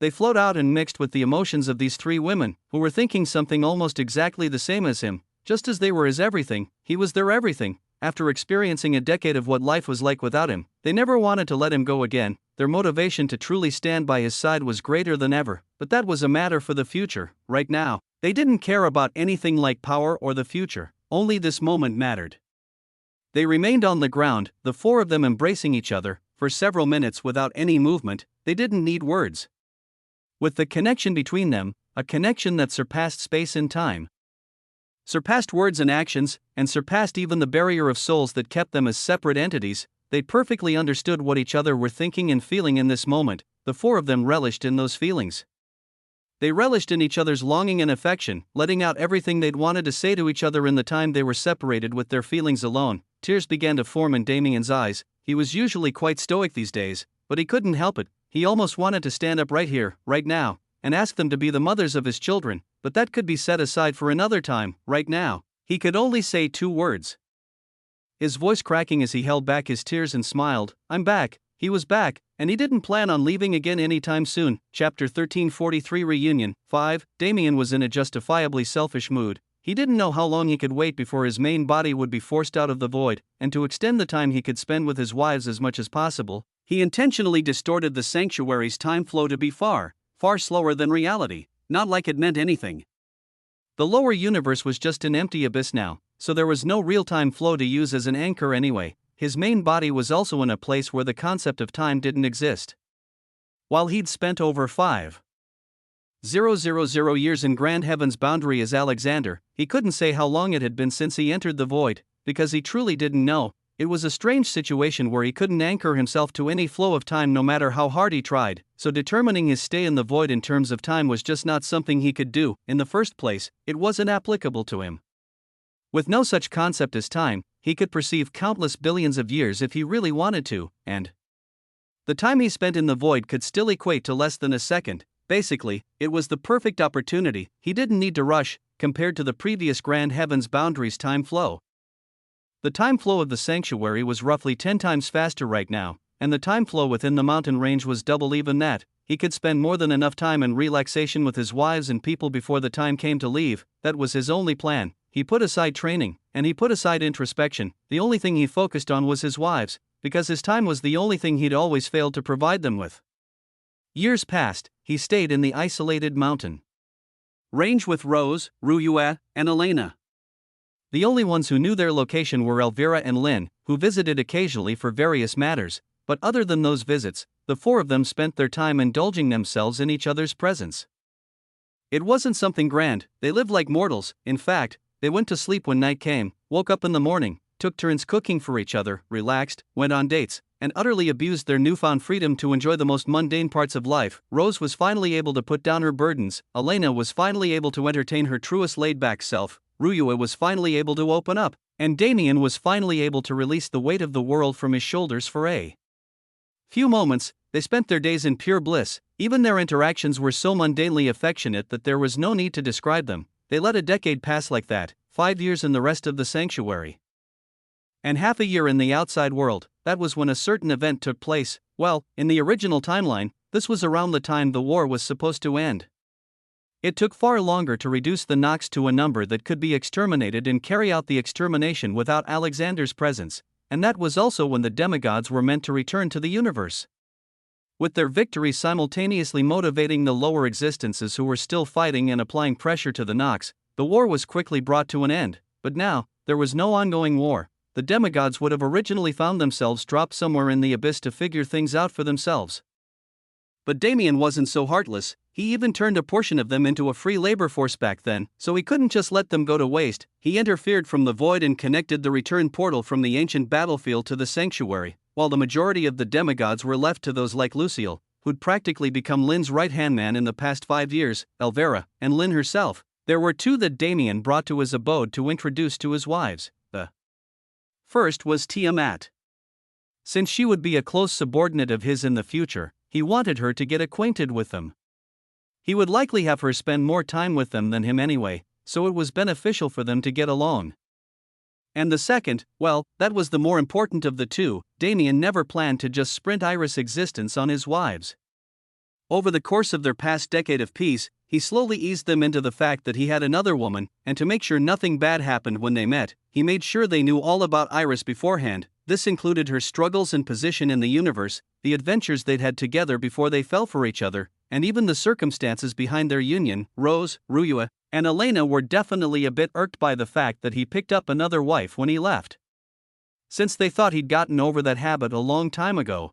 They flowed out and mixed with the emotions of these three women, who were thinking something almost exactly the same as him. Just as they were his everything, he was their everything. After experiencing a decade of what life was like without him, they never wanted to let him go again. Their motivation to truly stand by his side was greater than ever, but that was a matter for the future. Right now, they didn't care about anything like power or the future, only this moment mattered. They remained on the ground, the four of them embracing each other, for several minutes without any movement. They didn't need words. With the connection between them, a connection that surpassed space and time, surpassed words and actions, and surpassed even the barrier of souls that kept them as separate entities, they perfectly understood what each other were thinking and feeling in this moment. The four of them relished in those feelings. They relished in each other's longing and affection, letting out everything they'd wanted to say to each other in the time they were separated with their feelings alone. Tears began to form in Damien's eyes. He was usually quite stoic these days, but he couldn't help it. He almost wanted to stand up right here, right now, and ask them to be the mothers of his children, but that could be set aside for another time. Right now, he could only say two words. His voice cracking as he held back his tears and smiled. I'm back. He was back, and he didn't plan on leaving again anytime soon. Chapter 1343 Reunion 5. Damien was in a justifiably selfish mood. He didn't know how long he could wait before his main body would be forced out of the void, and to extend the time he could spend with his wives as much as possible, he intentionally distorted the sanctuary's time flow to be far slower than reality, not like it meant anything. The lower universe was just an empty abyss now, so there was no real-time flow to use as an anchor anyway. His main body was also in a place where the concept of time didn't exist. While he'd spent over 5,000 years in Grand Heaven's boundary as Alexander, he couldn't say how long it had been since he entered the void, because he truly didn't know. It was a strange situation where he couldn't anchor himself to any flow of time no matter how hard he tried, so determining his stay in the void in terms of time was just not something he could do. In the first place, it wasn't applicable to him. With no such concept as time, he could perceive countless billions of years if he really wanted to, and the time he spent in the void could still equate to less than a second. Basically, it was the perfect opportunity. He didn't need to rush, compared to the previous Grand Heaven's boundaries time flow. The time flow of the sanctuary was roughly 10 times faster right now, and the time flow within the mountain range was double even that. He could spend more than enough time in relaxation with his wives and people before the time came to leave. That was his only plan. he put aside training, and he put aside introspection. The only thing he focused on was his wives, because his time was the only thing he'd always failed to provide them with. Years passed, he stayed in the isolated mountain range with Rose, Ruyue, and Elena. The only ones who knew their location were Elvira and Lynn, who visited occasionally for various matters, but other than those visits, the four of them spent their time indulging themselves in each other's presence. It wasn't something grand, they lived like mortals. In fact, they went to sleep when night came, woke up in the morning, took turns cooking for each other, relaxed, went on dates, and utterly abused their newfound freedom to enjoy the most mundane parts of life. Rose was finally able to put down her burdens, Elena was finally able to entertain her truest laid-back self, Ruyue was finally able to open up, and Damien was finally able to release the weight of the world from his shoulders for a few moments. They spent their days in pure bliss. Even their interactions were so mundanely affectionate that there was no need to describe them. They let a decade pass like that, 5 years in the rest of the sanctuary, and half a year in the outside world. That was when a certain event took place. Well, in the original timeline, this was around the time the war was supposed to end. It took far longer to reduce the Nox to a number that could be exterminated and carry out the extermination without Alexander's presence, and that was also when the demigods were meant to return to the universe, with their victory simultaneously motivating the lower existences who were still fighting and applying pressure to the Nox. The war was quickly brought to an end, but now, there was no ongoing war. The demigods would have originally found themselves dropped somewhere in the abyss to figure things out for themselves. But Damien wasn't so heartless, he even turned a portion of them into a free labor force back then, so he couldn't just let them go to waste. He interfered from the void and connected the return portal from the ancient battlefield to the sanctuary, while the majority of the demigods were left to those like Lucille, who'd practically become Lynn's right-hand man in the past 5 years, Elvira, and Lynn herself. There were two that Damien brought to his abode to introduce to his wives. The first was Tiamat. Since she would be a close subordinate of his in the future, he wanted her to get acquainted with them. He would likely have her spend more time with them than him anyway, so it was beneficial for them to get along. And the second, well, that was the more important of the two. Damien never planned to just sprint Iris' existence on his wives. Over the course of their past decade of peace, he slowly eased them into the fact that he had another woman, and to make sure nothing bad happened when they met, he made sure they knew all about Iris beforehand. This included her struggles and position in the universe, the adventures they'd had together before they fell for each other, and even the circumstances behind their union. Rose, Ruyue, and Elena were definitely a bit irked by the fact that he picked up another wife when he left, since they thought he'd gotten over that habit a long time ago.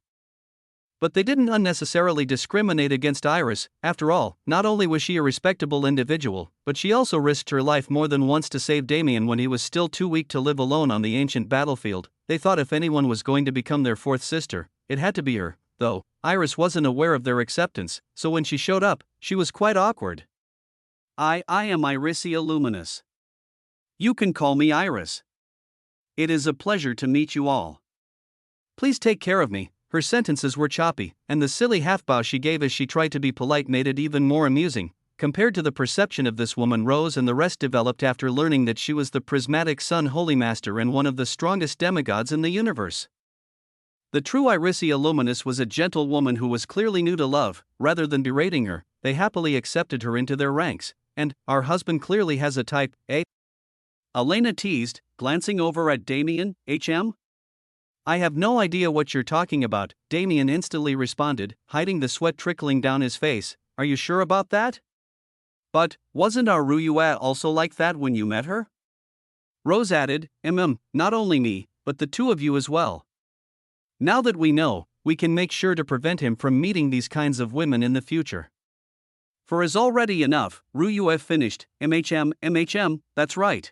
But they didn't unnecessarily discriminate against Iris. After all, not only was she a respectable individual, but she also risked her life more than once to save Damien when he was still too weak to live alone on the ancient battlefield. They thought if anyone was going to become their fourth sister, it had to be her, though Iris wasn't aware of their acceptance, so when she showed up, she was quite awkward. I am Iricia Luminous. You can call me Iris. It is a pleasure to meet you all. Please take care of me. Her sentences were choppy, and the silly half-bow she gave as she tried to be polite made it even more amusing. Compared to the perception of this woman, Rose and the rest developed after learning that she was the prismatic sun holy master and one of the strongest demigods in the universe. The true Iricia Luminous was a gentle woman who was clearly new to love. Rather than berating her, they happily accepted her into their ranks. And, our husband clearly has a type, eh? Elena teased, glancing over at Damien. HM? I have no idea what you're talking about, Damien instantly responded, hiding the sweat trickling down his face. Are you sure about that? But, wasn't our Ruyue also like that when you met her? Rose added, not only me, but the two of you as well. Now that we know, we can make sure to prevent him from meeting these kinds of women in the future. For is already enough, Ruyue finished. MHM, that's right.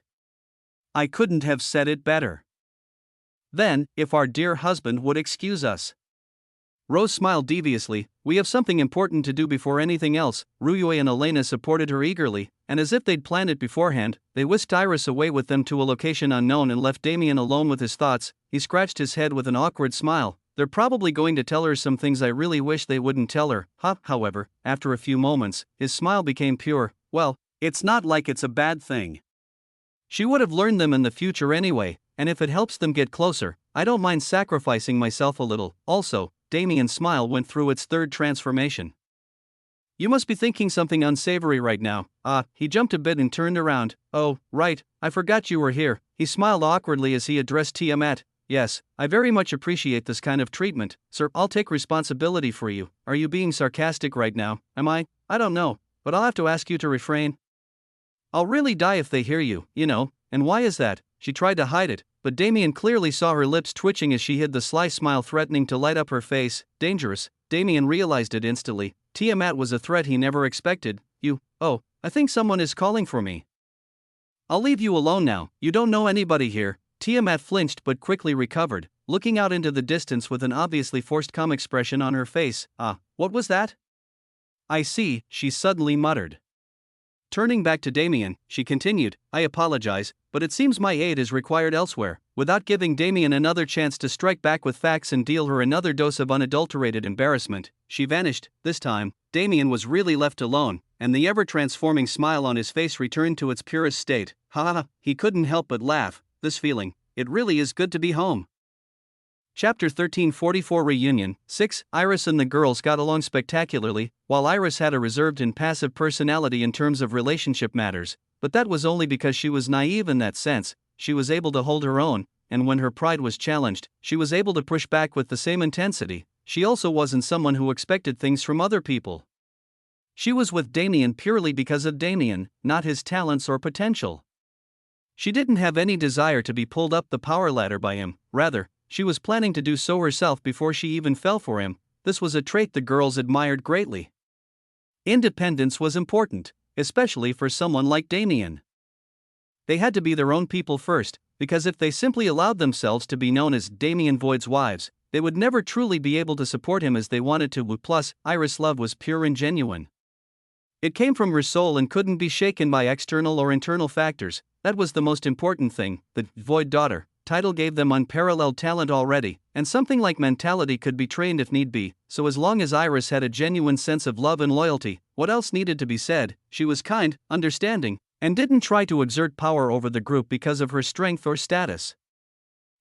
I couldn't have said it better. Then, if our dear husband would excuse us. Rose smiled deviously. We have something important to do before anything else. Ruyue and Elena supported her eagerly, and as if they'd planned it beforehand, they whisked Iris away with them to a location unknown and left Damien alone with his thoughts. He scratched his head with an awkward smile. They're probably going to tell her some things I really wish they wouldn't tell her. However, after a few moments, his smile became pure. Well, it's not like it's a bad thing. She would have learned them in the future anyway, and if it helps them get closer, I don't mind sacrificing myself a little. Also, Damien's smile went through its third transformation. You must be thinking something unsavory right now. He jumped a bit and turned around. Oh, right, I forgot you were here. He smiled awkwardly as he addressed Tiamat. Yes, I very much appreciate this kind of treatment, sir. I'll take responsibility for you. Are you being sarcastic right now? Am I? I don't know, but I'll have to ask you to refrain. I'll really die if they hear you, you know. And why is that? She tried to hide it, but Damien clearly saw her lips twitching as she hid the sly smile threatening to light up her face. Dangerous. Damien realized it instantly. Tiamat was a threat he never expected. Oh, I think someone is calling for me. I'll leave you alone now. You don't know anybody here. Tiamat flinched but quickly recovered, looking out into the distance with an obviously forced calm expression on her face. What was that? I see, she suddenly muttered. Turning back to Damien, she continued, I apologize, but it seems my aid is required elsewhere. Without giving Damien another chance to strike back with facts and deal her another dose of unadulterated embarrassment, she vanished. This time, Damien was really left alone, and the ever-transforming smile on his face returned to its purest state. He couldn't help but laugh. This feeling, it really is good to be home. Chapter 1344 Reunion 6 Iris and the girls got along spectacularly, while Iris had a reserved and passive personality in terms of relationship matters, but that was only because she was naive in that sense. She was able to hold her own, and when her pride was challenged, she was able to push back with the same intensity. She also wasn't someone who expected things from other people. She was with Damien purely because of Damien, not his talents or potential. She didn't have any desire to be pulled up the power ladder by him, rather, she was planning to do so herself before she even fell for him. This was a trait the girls admired greatly. Independence was important, especially for someone like Damien. They had to be their own people first, because if they simply allowed themselves to be known as Damien Void's wives, they would never truly be able to support him as they wanted to. Plus, Iris' love was pure and genuine. It came from her soul and couldn't be shaken by external or internal factors. That was the most important thing. The Void Daughter title gave them unparalleled talent already, and something like mentality could be trained if need be, so as long as Iris had a genuine sense of love and loyalty, what else needed to be said? She was kind, understanding, and didn't try to exert power over the group because of her strength or status.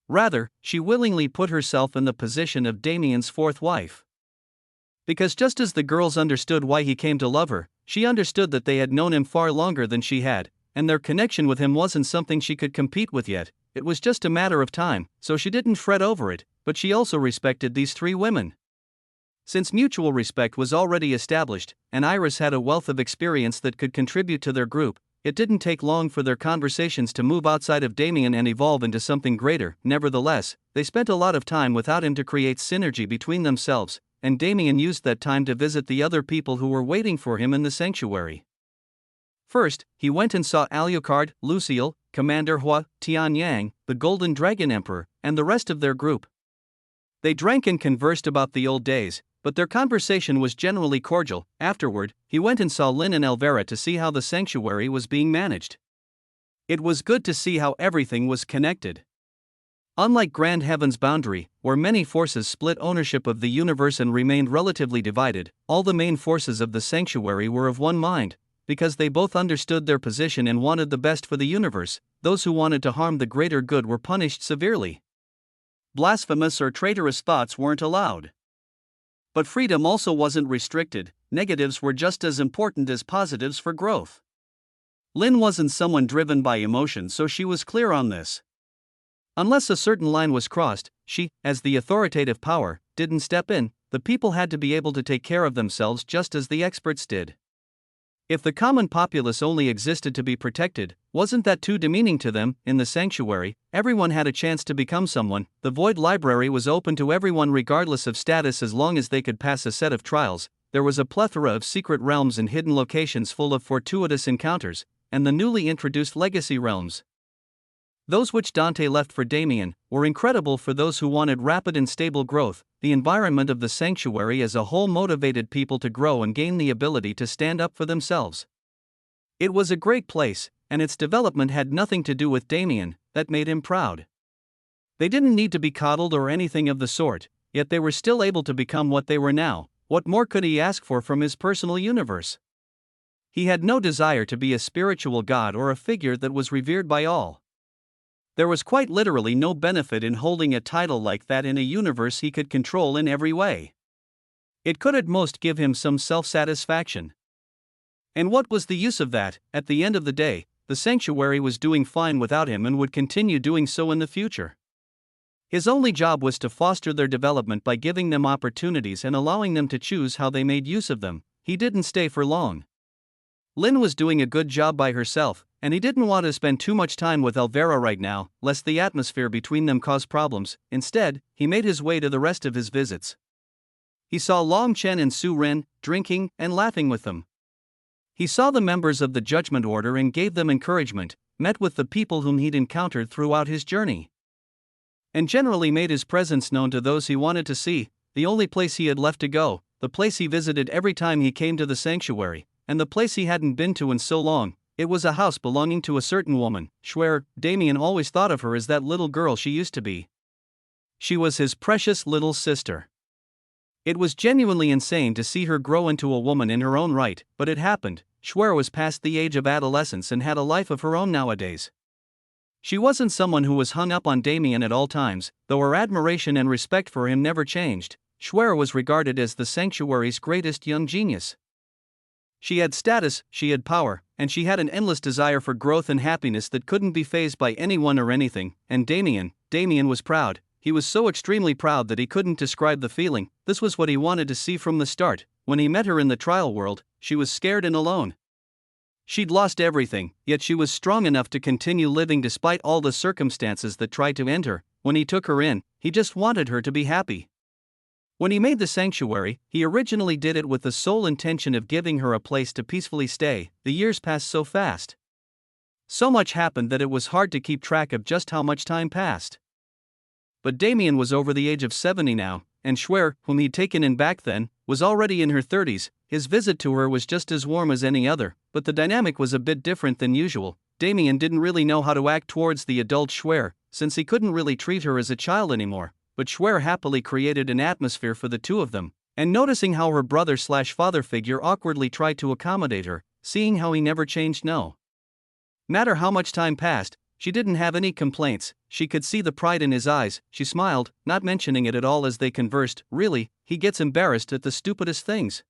Rather, she willingly put herself in the position of Damien's fourth wife. Because just as the girls understood why he came to love her, she understood that they had known him far longer than she had, and their connection with him wasn't something she could compete with yet. It was just a matter of time, so she didn't fret over it, but she also respected these three women. Since mutual respect was already established, and Iris had a wealth of experience that could contribute to their group, it didn't take long for their conversations to move outside of Damien and evolve into something greater. Nevertheless, they spent a lot of time without him to create synergy between themselves, and Damien used that time to visit the other people who were waiting for him in the sanctuary. First, he went and saw Alucard, Lucille, Commander Hua, Tian Yang, the Golden Dragon Emperor, and the rest of their group. They drank and conversed about the old days, but their conversation was generally cordial. Afterward, he went and saw Lin and Elvira to see how the sanctuary was being managed. It was good to see how everything was connected. Unlike Grand Heaven's boundary, where many forces split ownership of the universe and remained relatively divided, all the main forces of the sanctuary were of one mind, because they both understood their position and wanted the best for the universe. Those who wanted to harm the greater good were punished severely. Blasphemous or traitorous thoughts weren't allowed. But freedom also wasn't restricted. Negatives were just as important as positives for growth. Lin wasn't someone driven by emotion, so she was clear on this. Unless a certain line was crossed, she, as the authoritative power, didn't step in. The people had to be able to take care of themselves just as the experts did. If the common populace only existed to be protected, wasn't that too demeaning to them? In the sanctuary, everyone had a chance to become someone. The Void Library was open to everyone regardless of status as long as they could pass a set of trials. There was a plethora of secret realms and hidden locations full of fortuitous encounters, and the newly introduced legacy realms. Those which Dante left for Damien were incredible for those who wanted rapid and stable growth. The environment of the sanctuary as a whole motivated people to grow and gain the ability to stand up for themselves. It was a great place, and its development had nothing to do with Damien. That made him proud. They didn't need to be coddled or anything of the sort, yet they were still able to become what they were now. What more could he ask for from his personal universe? He had no desire to be a spiritual god or a figure that was revered by all. There was quite literally no benefit in holding a title like that in a universe he could control in every way. It could at most give him some self-satisfaction. And what was the use of that? At the end of the day, the sanctuary was doing fine without him and would continue doing so in the future. His only job was to foster their development by giving them opportunities and allowing them to choose how they made use of them. He didn't stay for long. Lynn was doing a good job by herself, and he didn't want to spend too much time with Elvira right now, lest the atmosphere between them cause problems. Instead, he made his way to the rest of his visits. He saw Long Chen and Su Ren, drinking and laughing with them. He saw the members of the Judgment Order and gave them encouragement, met with the people whom he'd encountered throughout his journey, and generally made his presence known to those he wanted to see. The only place he had left to go, the place he visited every time he came to the sanctuary, and the place he hadn't been to in so long, it was a house belonging to a certain woman. Schwer, Damien always thought of her as that little girl she used to be. She was his precious little sister. It was genuinely insane to see her grow into a woman in her own right, but it happened. Schwer was past the age of adolescence and had a life of her own nowadays. She wasn't someone who was hung up on Damien at all times, though her admiration and respect for him never changed. Schwer was regarded as the sanctuary's greatest young genius. She had status, she had power, and she had an endless desire for growth and happiness that couldn't be fazed by anyone or anything. And Damien was proud. He was so extremely proud that he couldn't describe the feeling. This was what he wanted to see from the start. When he met her in the trial world, she was scared and alone. She'd lost everything, yet she was strong enough to continue living despite all the circumstances that tried to end her. When he took her in, he just wanted her to be happy. When he made the sanctuary, he originally did it with the sole intention of giving her a place to peacefully stay. The years passed so fast. So much happened that it was hard to keep track of just how much time passed. But Damien was over the age of 70 now, and Schwer, whom he'd taken in back then, was already in her 30s. His visit to her was just as warm as any other, but the dynamic was a bit different than usual. Damien didn't really know how to act towards the adult Schwer, since he couldn't really treat her as a child anymore, but Schwer happily created an atmosphere for the two of them, and noticing how her brother/father figure awkwardly tried to accommodate her, seeing how he never changed no matter how much time passed, she didn't have any complaints. She could see the pride in his eyes. She smiled, not mentioning it at all as they conversed. Really, he gets embarrassed at the stupidest things.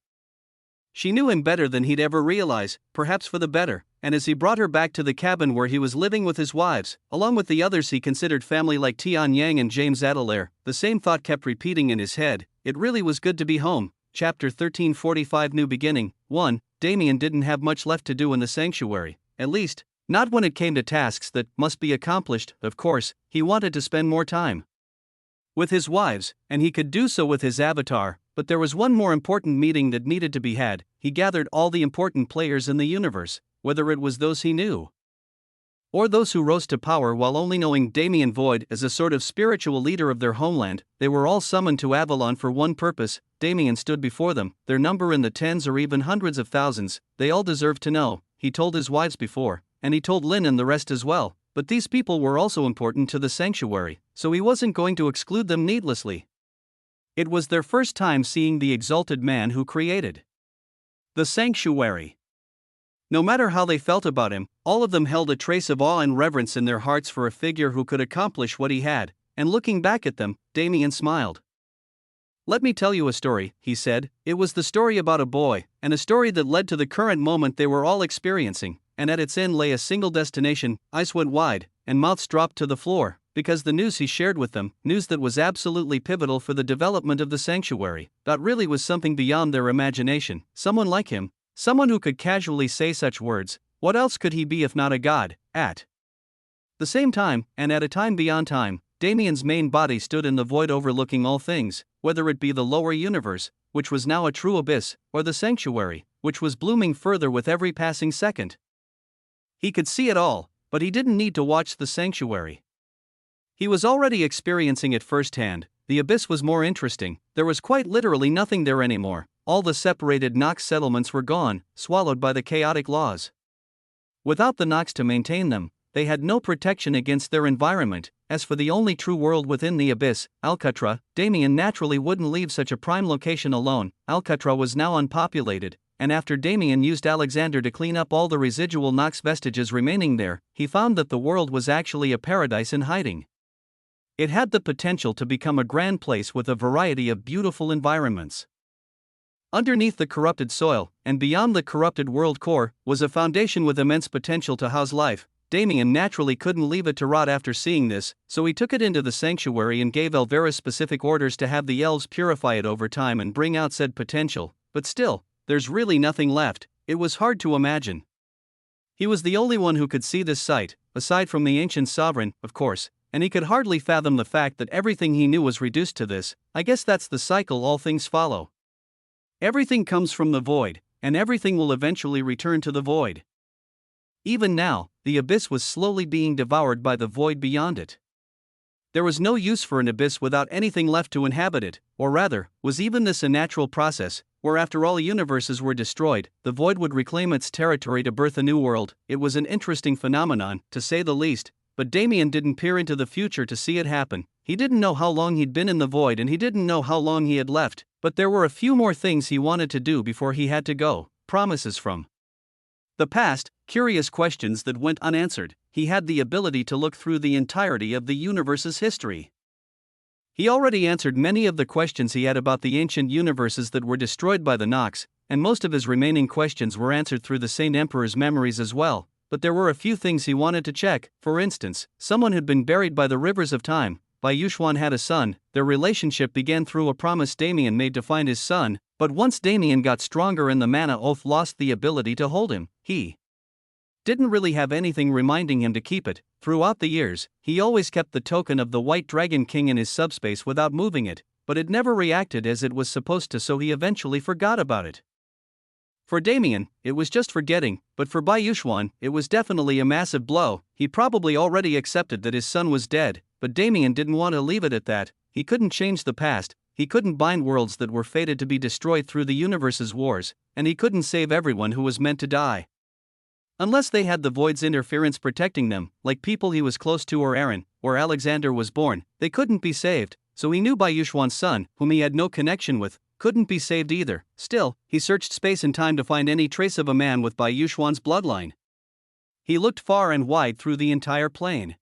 She knew him better than he'd ever realize, perhaps for the better, and as he brought her back to the cabin where he was living with his wives, along with the others he considered family like Tian Yang and James Adelaire, the same thought kept repeating in his head: it really was good to be home. Chapter 1345 New Beginning 1. Damien didn't have much left to do in the sanctuary, at least, not when it came to tasks that must be accomplished. Of course, he wanted to spend more time with his wives, and he could do so with his avatar, but there was one more important meeting that needed to be had. He gathered all the important players in the universe, whether it was those he knew or those who rose to power while only knowing Damien Void as a sort of spiritual leader of their homeland. They were all summoned to Avalon for one purpose. Damien stood before them, their number in the tens or even hundreds of thousands. They all deserved to know, he told his wives before, and he told Lynn and the rest as well, but these people were also important to the sanctuary, so he wasn't going to exclude them needlessly. It was their first time seeing the exalted man who created the sanctuary. No matter how they felt about him, all of them held a trace of awe and reverence in their hearts for a figure who could accomplish what he had, and looking back at them, Damien smiled. "Let me tell you a story," he said. It was the story about a boy, and a story that led to the current moment they were all experiencing, and at its end lay a single destination. Eyes went wide, and mouths dropped to the floor, because the news he shared with them, news that was absolutely pivotal for the development of the sanctuary, that really was something beyond their imagination. Someone like him, someone who could casually say such words, what else could he be if not a god? At the same time, and at a time beyond time, Damien's main body stood in the void overlooking all things, whether it be the lower universe, which was now a true abyss, or the sanctuary, which was blooming further with every passing second. He could see it all, but he didn't need to watch the sanctuary. He was already experiencing it firsthand. The abyss was more interesting. There was quite literally nothing there anymore. All the separated Nox settlements were gone, swallowed by the chaotic laws. Without the Nox to maintain them, they had no protection against their environment. As for the only true world within the abyss, Alcatra, Damien naturally wouldn't leave such a prime location alone. Alcatra was now unpopulated, and after Damien used Alexander to clean up all the residual Nox vestiges remaining there, he found that the world was actually a paradise in hiding. It had the potential to become a grand place with a variety of beautiful environments. Underneath the corrupted soil, and beyond the corrupted world core, was a foundation with immense potential to house life. Damien naturally couldn't leave it to rot after seeing this, so he took it into the sanctuary and gave Elvira specific orders to have the elves purify it over time and bring out said potential. But still, there's really nothing left. It was hard to imagine. He was the only one who could see this sight, aside from the ancient sovereign, of course, and he could hardly fathom the fact that everything he knew was reduced to this. I guess that's the cycle all things follow. Everything comes from the void, and everything will eventually return to the void. Even now, the abyss was slowly being devoured by the void beyond it. There was no use for an abyss without anything left to inhabit it, or rather, was even this a natural process, where after all universes were destroyed, the void would reclaim its territory to birth a new world? It was an interesting phenomenon, to say the least, but Damien didn't peer into the future to see it happen. He didn't know how long he'd been in the void and he didn't know how long he had left, but there were a few more things he wanted to do before he had to go. Promises from the past, curious questions that went unanswered. He had the ability to look through the entirety of the universe's history. He already answered many of the questions he had about the ancient universes that were destroyed by the Nox, and most of his remaining questions were answered through the Saint Emperor's memories as well, but there were a few things he wanted to check. For instance, someone had been buried by the rivers of time. Bayuxuan had a son. Their relationship began through a promise Damien made to find his son, but once Damien got stronger and the mana oath lost the ability to hold him, he didn't really have anything reminding him to keep it. Throughout the years, he always kept the token of the White Dragon King in his subspace without moving it, but it never reacted as it was supposed to, so he eventually forgot about it. For Damien, it was just forgetting, but for Bayuxuan, it was definitely a massive blow. He probably already accepted that his son was dead, but Damien didn't want to leave it at that. He couldn't change the past, he couldn't bind worlds that were fated to be destroyed through the universe's wars, and he couldn't save everyone who was meant to die. Unless they had the void's interference protecting them, like people he was close to or Aaron, where Alexander was born, they couldn't be saved, so he knew Bayuxuan's son, whom he had no connection with, couldn't be saved either. Still, he searched space and time to find any trace of a man with Bayuxuan's bloodline. He looked far and wide through the entire plane,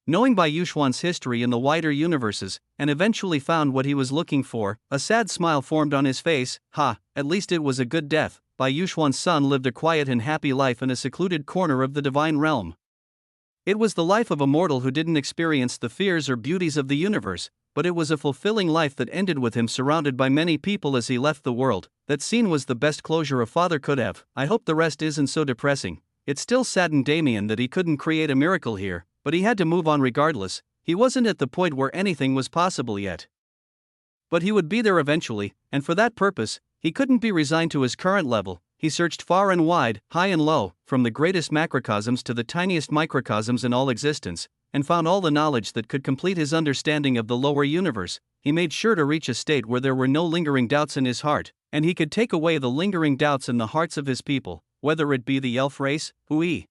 knowing Bayuxuan's history in the wider universes, and eventually found what he was looking for. A sad smile formed on his face. At least it was a good death. Bayuxuan's son lived a quiet and happy life in a secluded corner of the divine realm. It was the life of a mortal who didn't experience the fears or beauties of the universe, but it was a fulfilling life that ended with him surrounded by many people as he left the world. That scene was the best closure a father could have. I hope the rest isn't so depressing. It still saddened Damien that he couldn't create a miracle here, but he had to move on regardless. He wasn't at the point where anything was possible yet. But he would be there eventually, and for that purpose, he couldn't be resigned to his current level. He searched far and wide, high and low, from the greatest macrocosms to the tiniest microcosms in all existence, and found all the knowledge that could complete his understanding of the lower universe. He made sure to reach a state where there were no lingering doubts in his heart, and he could take away the lingering doubts in the hearts of his people, whether it be the elf race, who he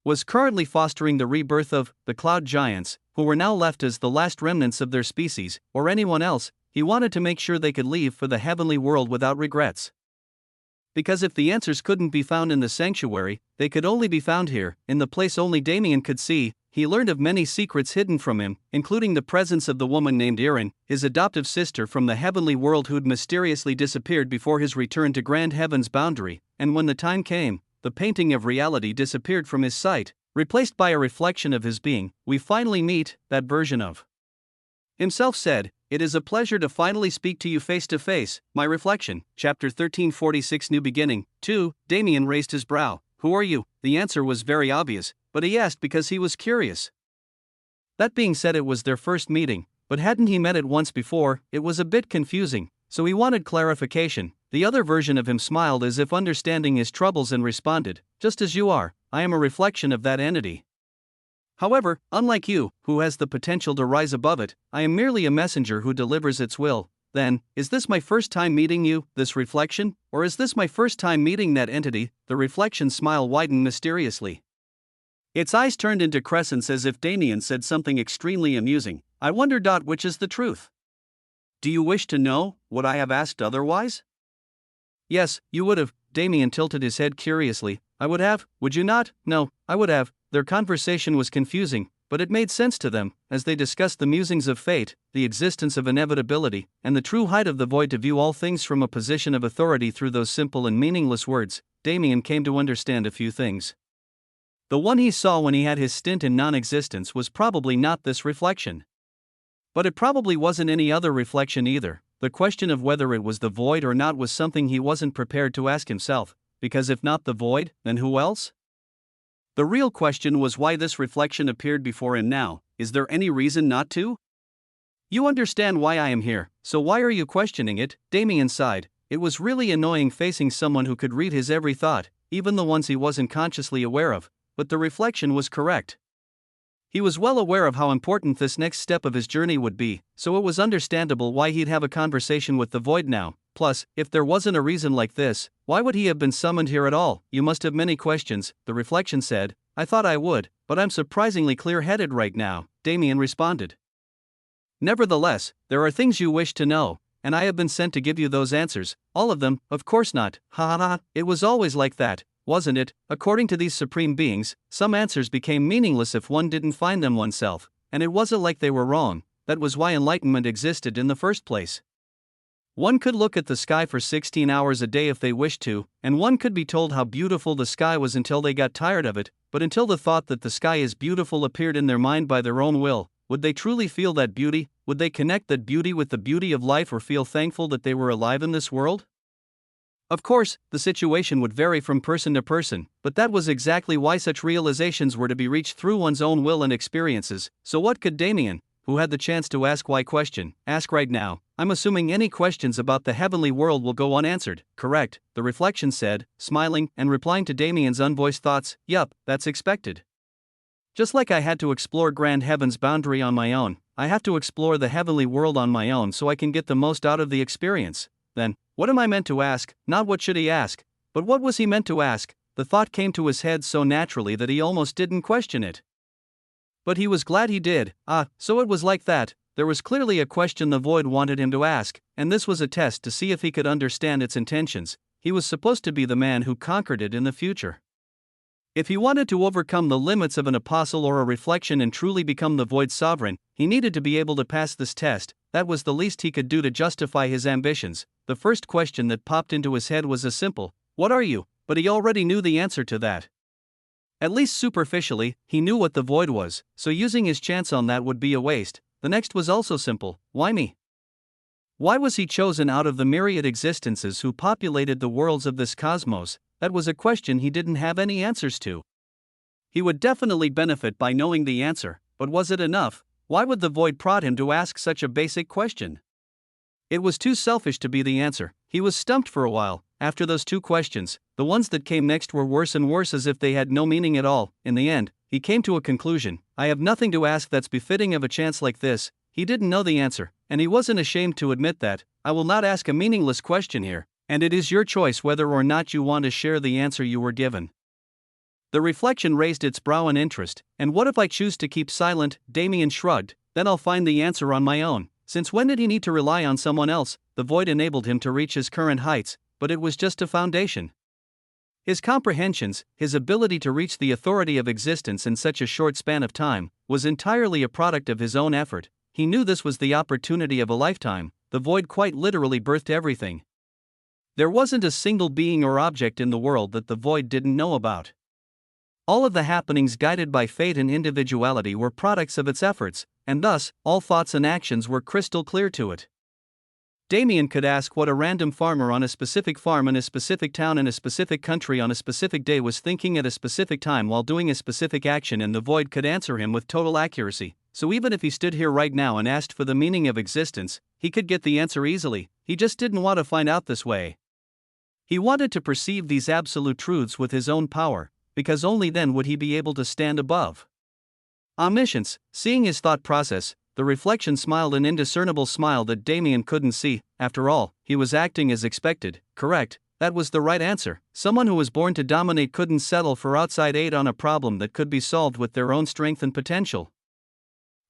was currently fostering the rebirth of, the cloud giants, who were now left as the last remnants of their species, or anyone else. He wanted to make sure they could leave for the heavenly world without regrets. Because if the answers couldn't be found in the sanctuary, they could only be found here, in the place only Damien could see. He learned of many secrets hidden from him, including the presence of the woman named Erin, his adoptive sister from the heavenly world who'd mysteriously disappeared before his return to Grand Heaven's boundary, and when the time came, the painting of reality disappeared from his sight, replaced by a reflection of his being. We finally meet, that version of himself said, "It is a pleasure to finally speak to you face to face, my reflection." Chapter 1346 New Beginning. 2. Damien raised his brow. "Who are you?" The answer was very obvious, but he asked because he was curious. That being said, it was their first meeting, but hadn't he met it once before? It was a bit confusing, so he wanted clarification. The other version of him smiled as if understanding his troubles and responded, "Just as you are, I am a reflection of that entity. However, unlike you, who has the potential to rise above it, I am merely a messenger who delivers its will." Then, is this my first time meeting you, this reflection, or is this my first time meeting that entity? The reflection's smile widened mysteriously. Its eyes turned into crescents as if Damien said something extremely amusing. "I wonder. Which is the truth? Do you wish to know what I have asked otherwise?" "Yes, you would have." Damien tilted his head curiously. "I would have, would you not?" "No, I would have." Their conversation was confusing, but it made sense to them, as they discussed the musings of fate, the existence of inevitability, and the true height of the void. To view all things from a position of authority through those simple and meaningless words, Damien came to understand a few things. The one he saw when he had his stint in non-existence was probably not this reflection. But it probably wasn't any other reflection either. The question of whether it was the void or not was something he wasn't prepared to ask himself, because if not the void, then who else? The real question was why this reflection appeared before him now. Is there any reason not to? You understand why I am here, so why are you questioning it? Damien sighed. It was really annoying facing someone who could read his every thought, even the ones he wasn't consciously aware of, but the reflection was correct. He was well aware of how important this next step of his journey would be, so it was understandable why he'd have a conversation with the void now. Plus, if there wasn't a reason like this, why would he have been summoned here at all? You must have many questions, the reflection said. I thought I would, but I'm surprisingly clear-headed right now, Damien responded. Nevertheless, there are things you wish to know, and I have been sent to give you those answers. All of them? Of course not. Ha ha ha. It was always like that, wasn't it? According to these supreme beings, some answers became meaningless if one didn't find them oneself, and it wasn't like they were wrong. That was why enlightenment existed in the first place. One could look at the sky for 16 hours a day if they wished to, and one could be told how beautiful the sky was until they got tired of it, but until the thought that the sky is beautiful appeared in their mind by their own will, would they truly feel that beauty? Would they connect that beauty with the beauty of life or feel thankful that they were alive in this world? Of course, the situation would vary from person to person, but that was exactly why such realizations were to be reached through one's own will and experiences. So what could Damien, who had the chance to ask why question, ask right now? I'm assuming any questions about the heavenly world will go unanswered, correct? The reflection said, smiling and replying to Damien's unvoiced thoughts. Yup, that's expected. Just like I had to explore grand heaven's boundary on my own, I have to explore the heavenly world on my own so I can get the most out of the experience. Then, what am I meant to ask? Not what should he ask, but what was he meant to ask? The thought came to his head so naturally that he almost didn't question it. But he was glad he did. So it was like that. There was clearly a question the void wanted him to ask, and this was a test to see if he could understand its intentions. He was supposed to be the man who conquered it in the future. If he wanted to overcome the limits of an apostle or a reflection and truly become the void's sovereign, he needed to be able to pass this test. That was the least he could do to justify his ambitions. The first question that popped into his head was a simple, "What are you?" But he already knew the answer to that. At least superficially, he knew what the void was, so using his chance on that would be a waste. The next was also simple, why me? Why was he chosen out of the myriad existences who populated the worlds of this cosmos? That was a question he didn't have any answers to. He would definitely benefit by knowing the answer, but was it enough? Why would the void prod him to ask such a basic question? It was too selfish to be the answer. He was stumped for a while. After those two questions, the ones that came next were worse and worse as if they had no meaning at all. In the end, he came to a conclusion. I have nothing to ask that's befitting of a chance like this. He didn't know the answer, and he wasn't ashamed to admit that. I will not ask a meaningless question here, and it is your choice whether or not you want to share the answer you were given. The reflection raised its brow in interest. And what if I choose to keep silent? Damien shrugged. Then I'll find the answer on my own. Since when did he need to rely on someone else? The void enabled him to reach his current heights, but it was just a foundation. His comprehensions, his ability to reach the authority of existence in such a short span of time, was entirely a product of his own effort. He knew this was the opportunity of a lifetime. The void quite literally birthed everything. There wasn't a single being or object in the world that the void didn't know about. All of the happenings guided by fate and individuality were products of its efforts, and thus, all thoughts and actions were crystal clear to it. Damien could ask what a random farmer on a specific farm in a specific town in a specific country on a specific day was thinking at a specific time while doing a specific action, and the void could answer him with total accuracy. So even if he stood here right now and asked for the meaning of existence, he could get the answer easily. He just didn't want to find out this way. He wanted to perceive these absolute truths with his own power, because only then would he be able to stand above omniscience. Seeing his thought process, the reflection smiled an indiscernible smile that Damien couldn't see. After all, he was acting as expected. Correct, that was the right answer. Someone who was born to dominate couldn't settle for outside aid on a problem that could be solved with their own strength and potential.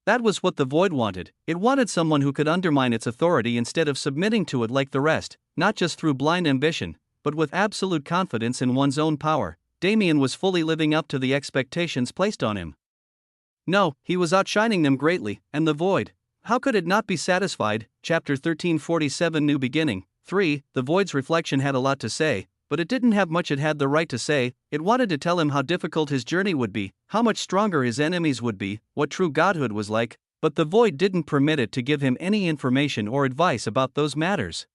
That was what the void wanted. It wanted someone who could undermine its authority instead of submitting to it like the rest, not just through blind ambition, but with absolute confidence in one's own power. Damien was fully living up to the expectations placed on him. No, he was outshining them greatly, and the void. How could it not be satisfied? Chapter 1347 New Beginning. 3. The void's reflection had a lot to say, but it didn't have much it had the right to say. It wanted to tell him how difficult his journey would be, how much stronger his enemies would be, what true godhood was like, but the void didn't permit it to give him any information or advice about those matters.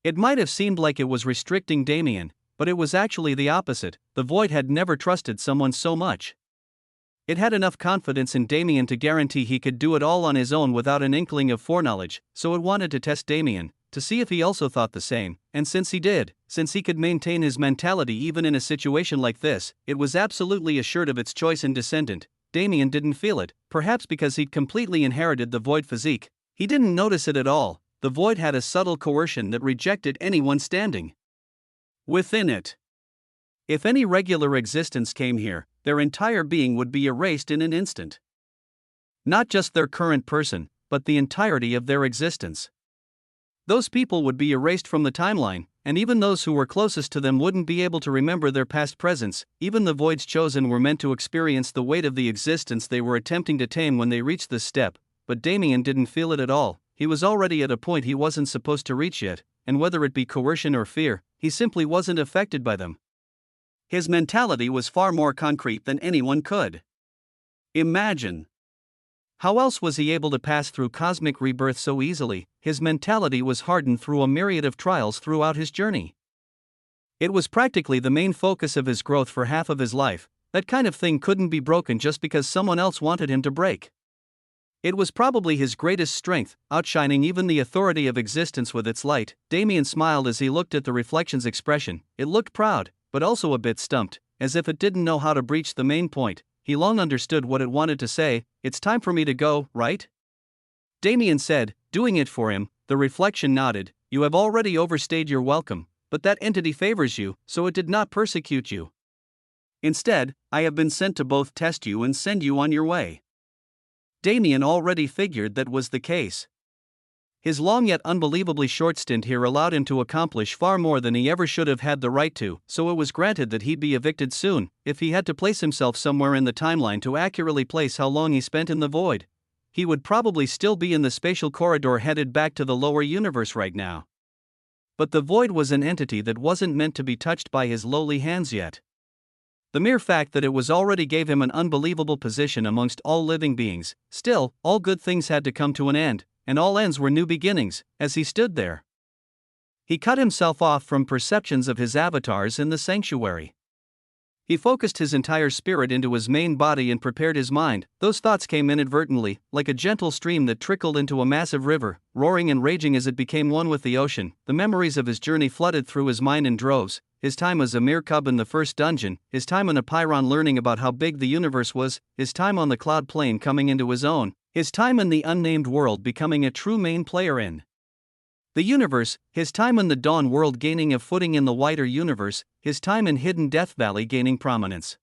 It might have seemed like it was restricting Damien, but it was actually the opposite. The void had never trusted someone so much. It had enough confidence in Damien to guarantee he could do it all on his own without an inkling of foreknowledge, so it wanted to test Damien, to see if he also thought the same, and since he did, since he could maintain his mentality even in a situation like this, it was absolutely assured of its choice and descendant. Damien didn't feel it, perhaps because he'd completely inherited the void physique. He didn't notice it at all. The void had a subtle coercion that rejected anyone standing within it. If any regular existence came here, their entire being would be erased in an instant. Not just their current person, but the entirety of their existence. Those people would be erased from the timeline, and even those who were closest to them wouldn't be able to remember their past presence. Even the voids chosen were meant to experience the weight of the existence they were attempting to tame when they reached this step, but Damien didn't feel it at all. He was already at a point he wasn't supposed to reach yet, and whether it be coercion or fear, he simply wasn't affected by them. His mentality was far more concrete than anyone could imagine. How else was he able to pass through cosmic rebirth so easily? His mentality was hardened through a myriad of trials throughout his journey. It was practically the main focus of his growth for half of his life. That kind of thing couldn't be broken just because someone else wanted him to break. It was probably his greatest strength, outshining even the authority of existence with its light. Damien smiled as he looked at the reflection's expression. It looked proud, but also a bit stumped, as if it didn't know how to breach the main point. He long understood what it wanted to say. It's time for me to go, right? Damien said, doing it for him. The reflection nodded. You have already overstayed your welcome, but that entity favors you, so it did not persecute you. Instead, I have been sent to both test you and send you on your way. Damien already figured that was the case. His long yet unbelievably short stint here allowed him to accomplish far more than he ever should have had the right to, so it was granted that he'd be evicted soon. If he had to place himself somewhere in the timeline to accurately place how long he spent in the void, he would probably still be in the spatial corridor headed back to the lower universe right now. But the void was an entity that wasn't meant to be touched by his lowly hands yet. The mere fact that it was already gave him an unbelievable position amongst all living beings. Still, all good things had to come to an end, and all ends were new beginnings. As he stood there, he cut himself off from perceptions of his avatars in the sanctuary. He focused his entire spirit into his main body and prepared his mind. Those thoughts came inadvertently, like a gentle stream that trickled into a massive river, roaring and raging as it became one with the ocean. The memories of his journey flooded through his mind in droves. His time as a mere cub in the first dungeon, his time on a Pyron learning about how big the universe was, his time on the cloud plane coming into his own, his time in the unnamed world becoming a true main player in the universe, his time in the Dawn world gaining a footing in the wider universe, his time in Hidden Death Valley gaining prominence.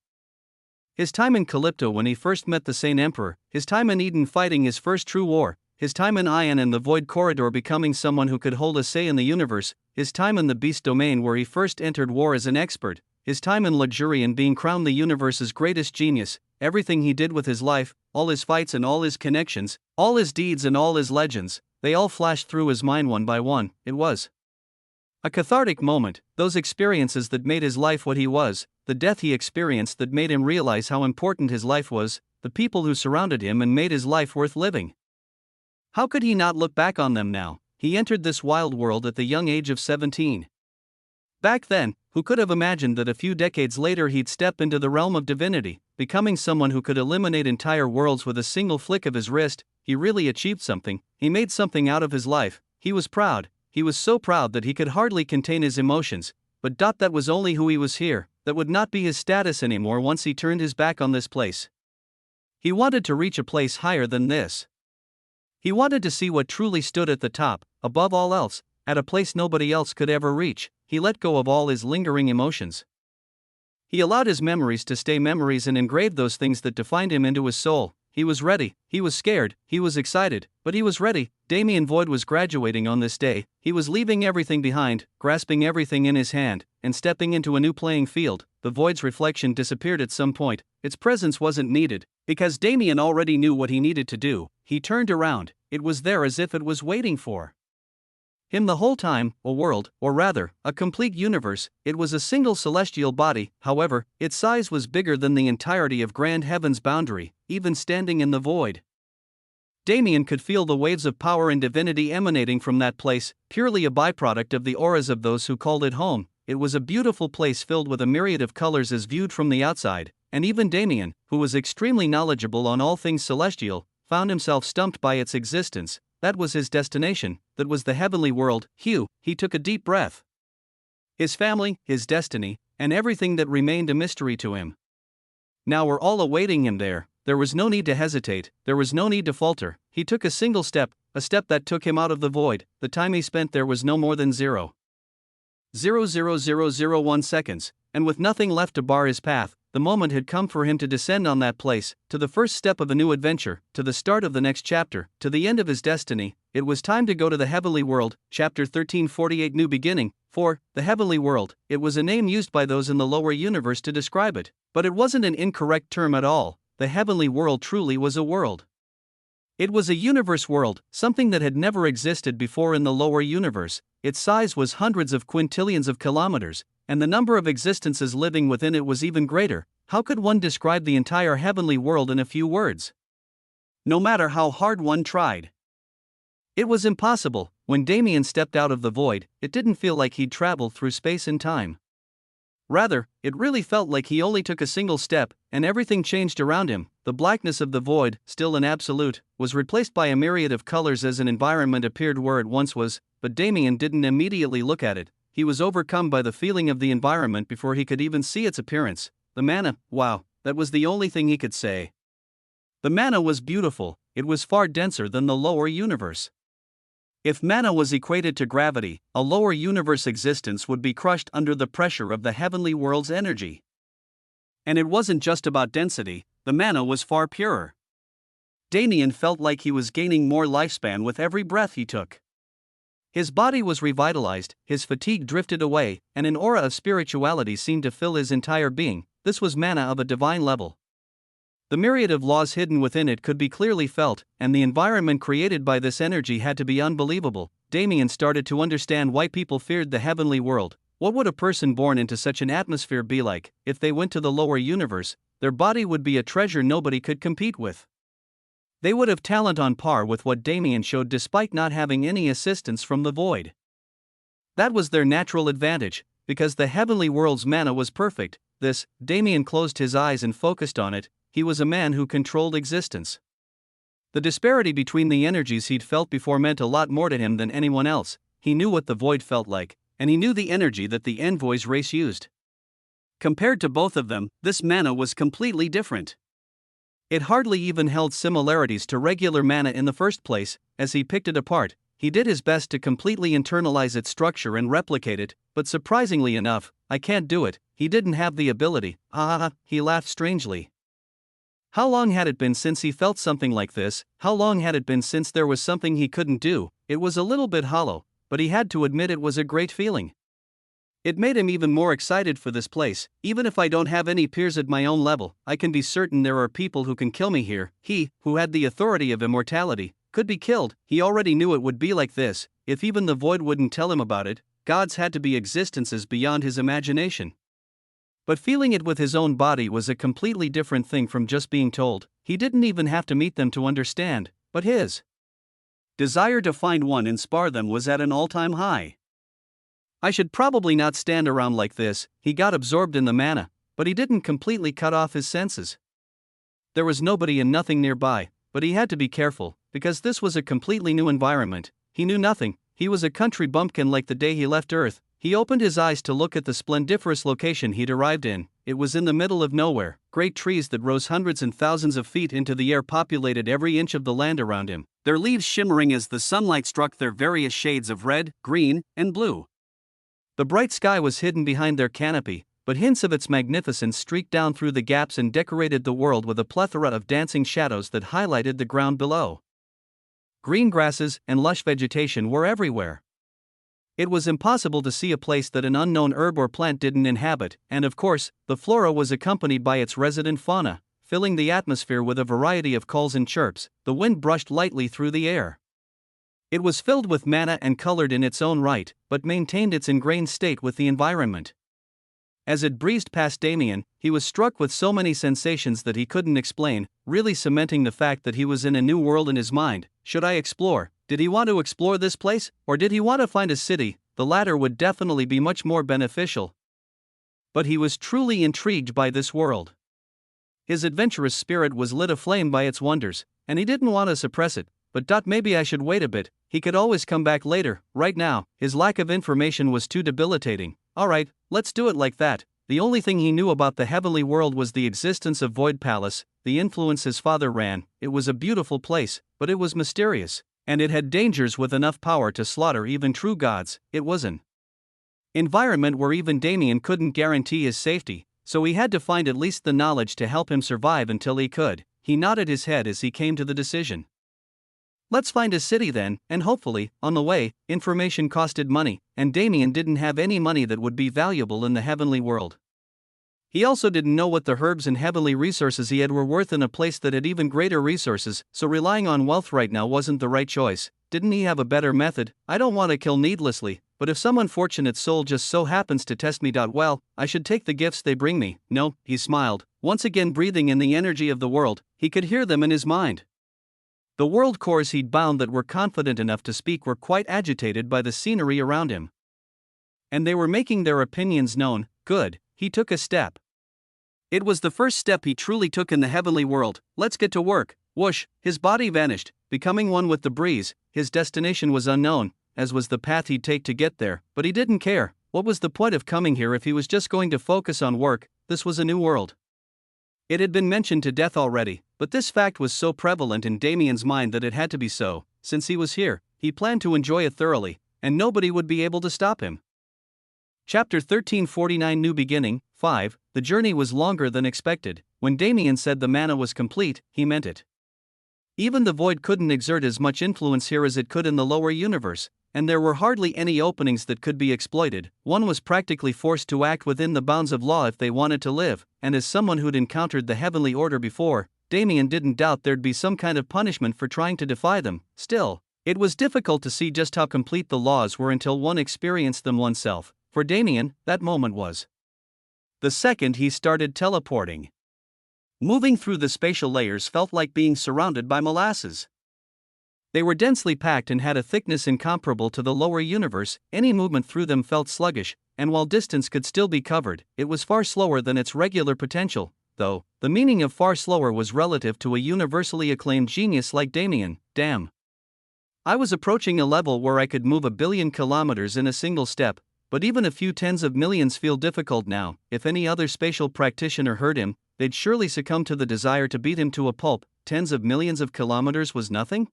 His time in Calypto when he first met the Saint Emperor, his time in Eden fighting his first true war, his time in Ion and the Void Corridor becoming someone who could hold a say in the universe, his time in the Beast Domain where he first entered war as an expert, his time in Luxurian being crowned the universe's greatest genius, everything he did with his life, all his fights and all his connections, all his deeds and all his legends, they all flashed through his mind one by one. It was a cathartic moment, those experiences that made his life what he was, the death he experienced that made him realize how important his life was, the people who surrounded him and made his life worth living. How could he not look back on them now? He entered this wild world at the young age of 17. Back then, who could have imagined that a few decades later he'd step into the realm of divinity, becoming someone who could eliminate entire worlds with a single flick of his wrist? He really achieved something. He made something out of his life. He was proud. He was so proud that he could hardly contain his emotions. But that was only who he was here. That would not be his status anymore once he turned his back on this place. He wanted to reach a place higher than this. He wanted to see what truly stood at the top, above all else, at a place nobody else could ever reach. He let go of all his lingering emotions. He allowed his memories to stay memories and engraved those things that defined him into his soul. he was ready, he was scared, he was excited, but he was ready. Damien Void was graduating on this day, he was leaving everything behind, grasping everything in his hand, and stepping into a new playing field. The Void's reflection disappeared at some point, its presence wasn't needed, because Damien already knew what he needed to do. He turned around, it was there as if it was waiting for him the whole time, a world, or rather, a complete universe. It was a single celestial body, however, its size was bigger than the entirety of grand heaven's boundary, even standing in the void. Damien could feel the waves of power and divinity emanating from that place, purely a byproduct of the auras of those who called it home. It was a beautiful place filled with a myriad of colors as viewed from the outside, and even Damien, who was extremely knowledgeable on all things celestial, found himself stumped by its existence. That was his destination, that was the heavenly world. He took a deep breath. His family, his destiny, and everything that remained a mystery to him now were all awaiting him there. There was no need to hesitate, there was no need to falter. He took a single step, a step that took him out of the void. The time he spent there was no more than 0.00001 seconds, and with nothing left to bar his path, the moment had come for him to descend on that place, to the first step of a new adventure, to the start of the next chapter, to the end of his destiny. It was time to go to the heavenly world. Chapter 1348, New Beginning. 4. The heavenly world. It was a name used by those in the lower universe to describe it, but it wasn't an incorrect term at all. The heavenly world truly was a world. It was a universe world, something that had never existed before in the lower universe. Its size was hundreds of quintillions of kilometers, and the number of existences living within it was even greater. How could one describe the entire heavenly world in a few words? No matter how hard one tried, it was impossible. When Damien stepped out of the void, it didn't feel like he'd traveled through space and time. Rather, it really felt like he only took a single step, and everything changed around him. The blackness of the void, still an absolute, was replaced by a myriad of colors as an environment appeared where it once was, but Damien didn't immediately look at it. He was overcome by the feeling of the environment before he could even see its appearance. The mana, wow, that was the only thing he could say. The mana was beautiful, it was far denser than the lower universe. If mana was equated to gravity, a lower universe existence would be crushed under the pressure of the heavenly world's energy. And it wasn't just about density, the mana was far purer. Damien felt like he was gaining more lifespan with every breath he took. His body was revitalized, his fatigue drifted away, and an aura of spirituality seemed to fill his entire being. This was mana of a divine level. The myriad of laws hidden within it could be clearly felt, and the environment created by this energy had to be unbelievable. Damien started to understand why people feared the heavenly world. What would a person born into such an atmosphere be like? If they went to the lower universe, their body would be a treasure nobody could compete with. They would have talent on par with what Damien showed despite not having any assistance from the void. That was their natural advantage, because the heavenly world's mana was perfect. Damien closed his eyes and focused on it. He was a man who controlled existence. The disparity between the energies he'd felt before meant a lot more to him than anyone else. He knew what the void felt like, and he knew the energy that the Envoy's race used. Compared to both of them, this mana was completely different. It hardly even held similarities to regular mana in the first place. As he picked it apart, he did his best to completely internalize its structure and replicate it, but surprisingly enough, I can't do it. He didn't have the ability. He laughed strangely. How long had it been since he felt something like this? How long had it been since there was something he couldn't do? It was a little bit hollow, but he had to admit it was a great feeling. It made him even more excited for this place. Even if I don't have any peers at my own level, I can be certain there are people who can kill me here. He, who had the authority of immortality, could be killed. He already knew it would be like this. If even the void wouldn't tell him about it, gods had to be existences beyond his imagination. But feeling it with his own body was a completely different thing from just being told. He didn't even have to meet them to understand, but his desire to find one and spar them was at an all-time high. I should probably not stand around like this. He got absorbed in the mana, but he didn't completely cut off his senses. There was nobody and nothing nearby, but he had to be careful, because this was a completely new environment. He knew nothing. He was a country bumpkin like the day he left Earth. He opened his eyes to look at the splendiferous location he'd arrived in. It was in the middle of nowhere. Great trees that rose hundreds and thousands of feet into the air populated every inch of the land around him, their leaves shimmering as the sunlight struck their various shades of red, green, and blue. The bright sky was hidden behind their canopy, but hints of its magnificence streaked down through the gaps and decorated the world with a plethora of dancing shadows that highlighted the ground below. Green grasses and lush vegetation were everywhere. It was impossible to see a place that an unknown herb or plant didn't inhabit, and of course, the flora was accompanied by its resident fauna, filling the atmosphere with a variety of calls and chirps. The wind brushed lightly through the air. It was filled with mana and colored in its own right, but maintained its ingrained state with the environment. As it breezed past Damien, he was struck with so many sensations that he couldn't explain, really cementing the fact that he was in a new world in his mind. Should I explore? Did he want to explore this place, or did he want to find a city? The latter would definitely be much more beneficial. But he was truly intrigued by this world. His adventurous spirit was lit aflame by its wonders, and he didn't want to suppress it. But maybe I should wait a bit, he could always come back later. Right now, his lack of information was too debilitating. Alright, let's do it like that. The only thing he knew about the heavenly world was the existence of Void Palace, the influence his father ran. It was a beautiful place, but it was mysterious, and it had dangers with enough power to slaughter even true gods. It was an environment where even Damien couldn't guarantee his safety, so he had to find at least the knowledge to help him survive until he could. He nodded his head as he came to the decision. Let's find a city then, and hopefully, on the way, information costed money, and Damien didn't have any money that would be valuable in the heavenly world. He also didn't know what the herbs and heavenly resources he had were worth in a place that had even greater resources, so relying on wealth right now wasn't the right choice. Didn't he have a better method? I don't want to kill needlessly, but if some unfortunate soul just so happens to test me, well, I should take the gifts they bring me. No, he smiled, once again breathing in the energy of the world. He could hear them in his mind. The world cores he'd bound that were confident enough to speak were quite agitated by the scenery around him. And they were making their opinions known. Good, he took a step. It was the first step he truly took in the heavenly world. Let's get to work. Whoosh, his body vanished, becoming one with the breeze. His destination was unknown, as was the path he'd take to get there, but he didn't care. What was the point of coming here if he was just going to focus on work? This was a new world. It had been mentioned to death already, but this fact was so prevalent in Damien's mind that it had to be so. Since he was here, he planned to enjoy it thoroughly, and nobody would be able to stop him. Chapter 1349 New Beginning 5. The journey was longer than expected. When Damien said the mana was complete, he meant it. Even the void couldn't exert as much influence here as it could in the lower universe, and there were hardly any openings that could be exploited. One was practically forced to act within the bounds of law if they wanted to live, and as someone who'd encountered the heavenly order before, Damien didn't doubt there'd be some kind of punishment for trying to defy them. Still, it was difficult to see just how complete the laws were until one experienced them oneself. For Damien, that moment was the second he started teleporting. Moving through the spatial layers felt like being surrounded by molasses. They were densely packed and had a thickness incomparable to the lower universe. Any movement through them felt sluggish, and while distance could still be covered, it was far slower than its regular potential, though the meaning of far slower was relative to a universally acclaimed genius like Damien. Damn. I was approaching a level where I could move 1 billion kilometers in a single step, but even a few tens of millions feel difficult now. If any other spatial practitioner heard him, they'd surely succumb to the desire to beat him to a pulp. Tens of millions of kilometers was nothing?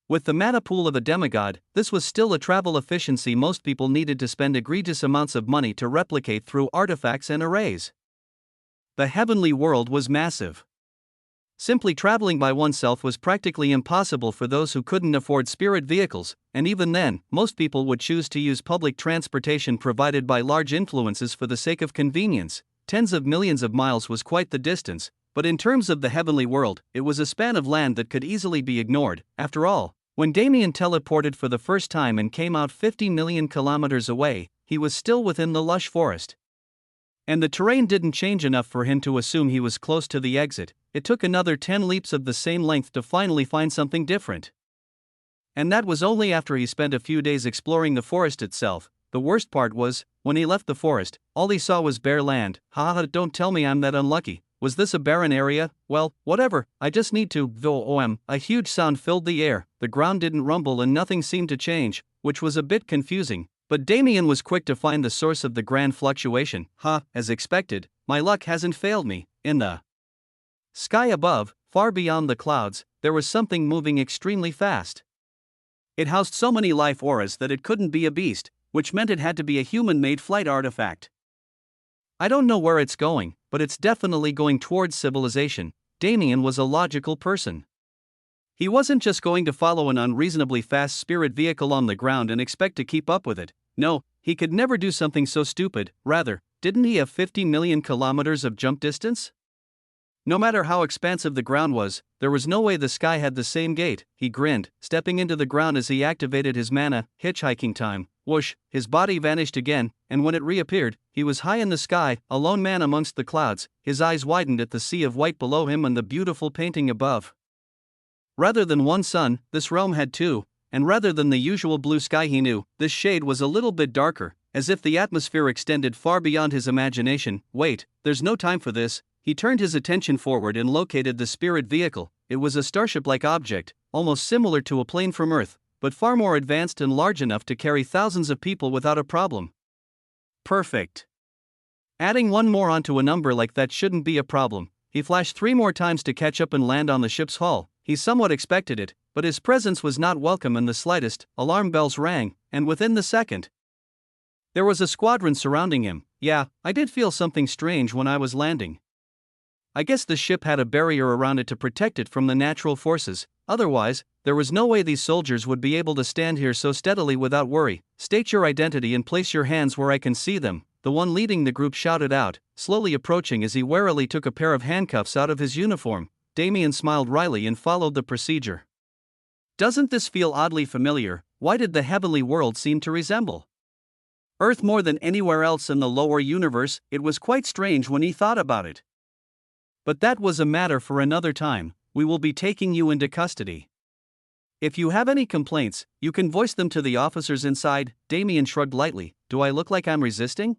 With the mana pool of a demigod, this was still a travel efficiency most people needed to spend egregious amounts of money to replicate through artifacts and arrays. The heavenly world was massive. Simply traveling by oneself was practically impossible for those who couldn't afford spirit vehicles, and even then, most people would choose to use public transportation provided by large influences for the sake of convenience. Tens of millions of miles was quite the distance, but in terms of the heavenly world, it was a span of land that could easily be ignored. After all, when Damien teleported for the first time and came out 50 million kilometers away, he was still within the lush forest. And the terrain didn't change enough for him to assume he was close to the exit. It took another 10 leaps of the same length to finally find something different. And that was only after he spent a few days exploring the forest itself. The worst part was, when he left the forest, all he saw was bare land. Haha, don't tell me I'm that unlucky. Was this a barren area? Well, whatever, I just need to. A huge sound filled the air. The ground didn't rumble and nothing seemed to change, which was a bit confusing. But Damien was quick to find the source of the grand fluctuation. As expected, my luck hasn't failed me. In the sky above, far beyond the clouds, there was something moving extremely fast. It housed so many life auras that it couldn't be a beast, which meant it had to be a human-made flight artifact. I don't know where it's going, but it's definitely going towards civilization. Damien was a logical person. He wasn't just going to follow an unreasonably fast spirit vehicle on the ground and expect to keep up with it. No, he could never do something so stupid. Rather, didn't he have 50 million kilometers of jump distance? No matter how expansive the ground was, there was no way the sky had the same gait. He grinned, stepping into the ground as he activated his mana, hitchhiking time. Whoosh, his body vanished again, and when it reappeared, he was high in the sky, a lone man amongst the clouds. His eyes widened at the sea of white below him and the beautiful painting above. Rather than one sun, this realm had two, and rather than the usual blue sky he knew, this shade was a little bit darker, as if the atmosphere extended far beyond his imagination. Wait, there's no time for this. He turned his attention forward and located the spirit vehicle. It was a starship-like object, almost similar to a plane from Earth, but far more advanced and large enough to carry thousands of people without a problem. Perfect. Adding one more onto a number like that shouldn't be a problem. He flashed 3 more times to catch up and land on the ship's hull. He somewhat expected it, but his presence was not welcome in the slightest. Alarm bells rang, and within the second, there was a squadron surrounding him. Yeah, I did feel something strange when I was landing. I guess the ship had a barrier around it to protect it from the natural forces. Otherwise, there was no way these soldiers would be able to stand here so steadily without worry. State your identity and place your hands where I can see them, the one leading the group shouted out, slowly approaching as he warily took a pair of handcuffs out of his uniform. Damien smiled wryly and followed the procedure. Doesn't this feel oddly familiar? Why did the heavenly world seem to resemble Earth more than anywhere else in the lower universe? It was quite strange when he thought about it. But that was a matter for another time. We will be taking you into custody. If you have any complaints, you can voice them to the officers inside. Damien shrugged lightly. Do I look like I'm resisting?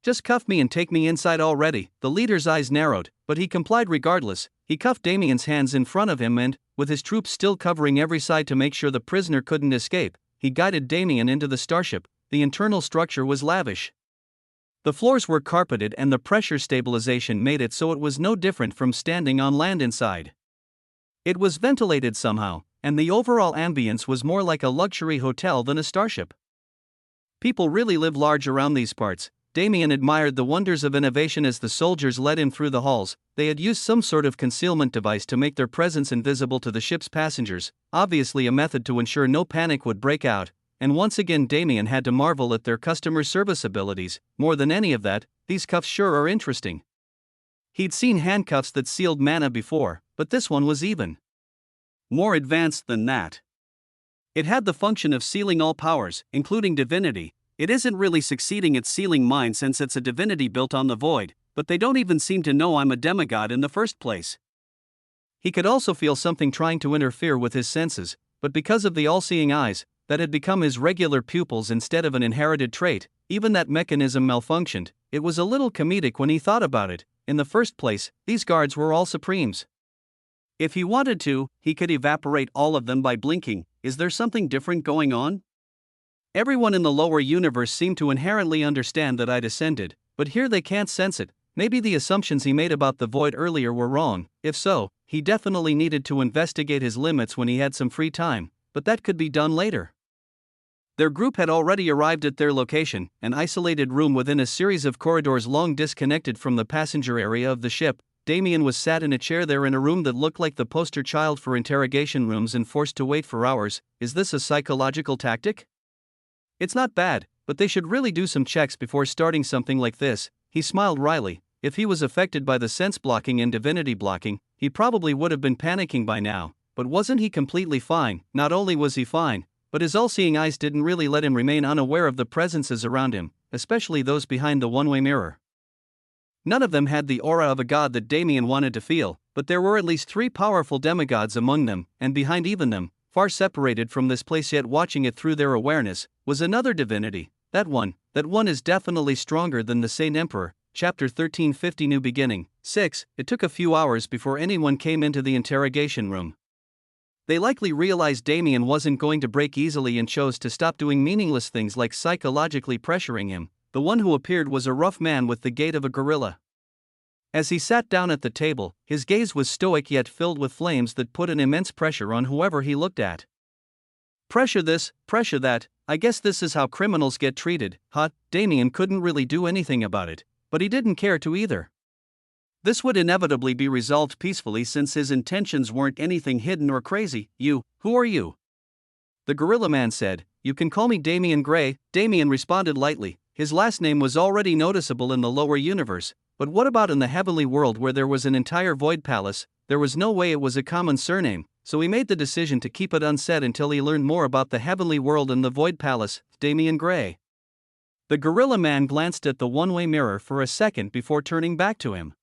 Just cuff me and take me inside already. The leader's eyes narrowed, but he complied regardless. He cuffed Damien's hands in front of him and, with his troops still covering every side to make sure the prisoner couldn't escape, he guided Damien into the starship. The internal structure was lavish. The floors were carpeted and the pressure stabilization made it so it was no different from standing on land inside. It was ventilated somehow, and the overall ambience was more like a luxury hotel than a starship. People really live large around these parts. Damien admired the wonders of innovation as the soldiers led him through the halls. They had used some sort of concealment device to make their presence invisible to the ship's passengers, obviously a method to ensure no panic would break out. And once again Damien had to marvel at their customer service abilities. More than any of that, these cuffs sure are interesting. He'd seen handcuffs that sealed mana before, but this one was even more advanced than that. It had the function of sealing all powers, including divinity. It isn't really succeeding at sealing mine since it's a divinity built on the void, but they don't even seem to know I'm a demigod in the first place. He could also feel something trying to interfere with his senses, but because of the all-seeing eyes, that had become his regular pupils instead of an inherited trait, even that mechanism malfunctioned. It was a little comedic when he thought about it. In the first place, these guards were all supremes. If he wanted to, he could evaporate all of them by blinking. Is there something different going on? Everyone in the lower universe seemed to inherently understand that I'd ascended, but here they can't sense it. Maybe the assumptions he made about the void earlier were wrong. If so, he definitely needed to investigate his limits when he had some free time, but that could be done later. Their group had already arrived at their location, an isolated room within a series of corridors long disconnected from the passenger area of the ship. Damien was sat in a chair there in a room that looked like the poster child for interrogation rooms and forced to wait for hours. Is this a psychological tactic? It's not bad, but they should really do some checks before starting something like this. He smiled wryly. If he was affected by the sense blocking and divinity blocking, he probably would have been panicking by now. But wasn't he completely fine? Not only was he fine, but his all-seeing eyes didn't really let him remain unaware of the presences around him, especially those behind the one-way mirror. None of them had the aura of a god that Damien wanted to feel, but there were at least 3 powerful demigods among them, and behind even them, far separated from this place yet watching it through their awareness, was another divinity. That one is definitely stronger than the Saint Emperor. Chapter 1350 New Beginning. 6. It took a few hours before anyone came into the interrogation room. They likely realized Damien wasn't going to break easily and chose to stop doing meaningless things like psychologically pressuring him. The one who appeared was a rough man with the gait of a gorilla. As he sat down at the table, his gaze was stoic yet filled with flames that put an immense pressure on whoever he looked at. Pressure this, pressure that, I guess this is how criminals get treated, huh? Damien couldn't really do anything about it. but he didn't care to either. This would inevitably be resolved peacefully since his intentions weren't anything hidden or crazy. Who are you? The gorilla man said. You can call me Damien Gray. Damien responded lightly. His last name was already noticeable in the lower universe, but what about in the heavenly world where there was an entire void palace? There was no way it was a common surname, so he made the decision to keep it unsaid until he learned more about the heavenly world and the void palace. Damien Gray. The gorilla man glanced at the one-way mirror for a second before turning back to him.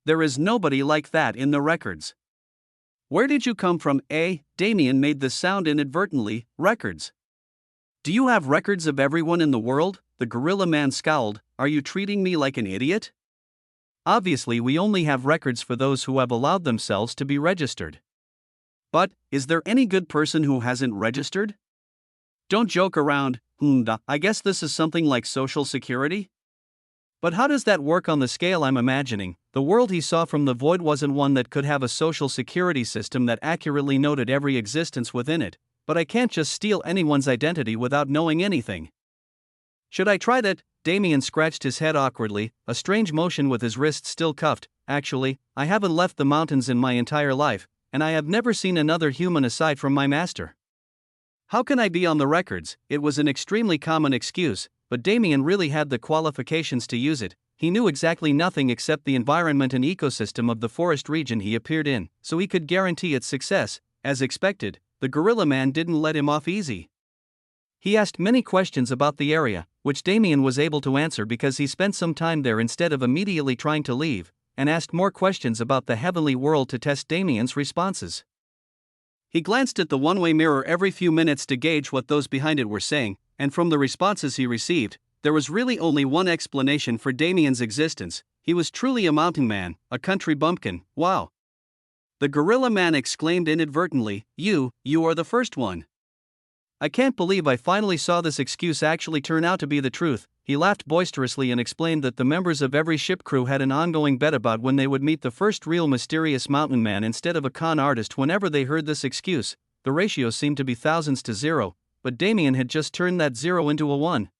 There is nobody like that in the records. Where did you come from? Damien made the sound inadvertently. Records. Do you have records of everyone in the world? The gorilla man scowled. Are you treating me like an idiot? Obviously, we only have records for those who have allowed themselves to be registered. But, is there any good person who hasn't registered? Don't joke around. I guess this is something like Social Security? But how does that work on the scale I'm imagining? The world he saw from the void wasn't one that could have a social security system that accurately noted every existence within it, but I can't just steal anyone's identity without knowing anything. Should I try that? Damien scratched his head awkwardly, a strange motion with his wrist still cuffed. Actually, I haven't left the mountains in my entire life, and I have never seen another human aside from my master. How can I be on the records? It was an extremely common excuse, but Damien really had the qualifications to use it. He knew exactly nothing except the environment and ecosystem of the forest region he appeared in, so he could guarantee its success. As expected, the gorilla man didn't let him off easy. He asked many questions about the area, which Damien was able to answer because he spent some time there instead of immediately trying to leave, and asked more questions about the heavenly world to test Damien's responses. He glanced at the one-way mirror every few minutes to gauge what those behind it were saying, and from the responses he received, there was really only one explanation for Damien's existence. He was truly a mountain man, a country bumpkin. Wow! The gorilla man exclaimed inadvertently. You are the first one. I can't believe I finally saw this excuse actually turn out to be the truth. He laughed boisterously and explained that the members of every ship crew had an ongoing bet about when they would meet the first real mysterious mountain man instead of a con artist. Whenever they heard this excuse, the ratio seemed to be thousands to zero, but Damien had just turned that zero into a 1.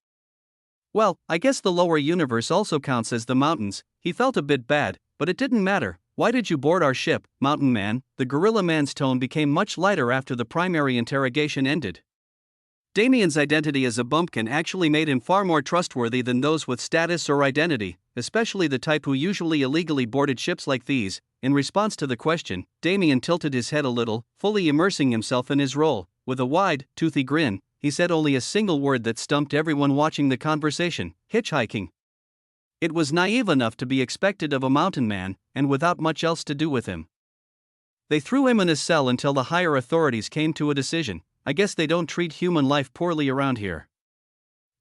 Well, I guess the lower universe also counts as the mountains. He felt a bit bad, but it didn't matter. Why did you board our ship, mountain man? The gorilla man's tone became much lighter after the primary interrogation ended. Damien's identity as a bumpkin actually made him far more trustworthy than those with status or identity, especially the type who usually illegally boarded ships like these. In response to the question, Damien tilted his head a little, fully immersing himself in his role. With a wide, toothy grin, he said only a single word that stumped everyone watching the conversation: hitchhiking. It was naive enough to be expected of a mountain man, and without much else to do with him. They threw him in a cell until the higher authorities came to a decision. I guess they don't treat human life poorly around here.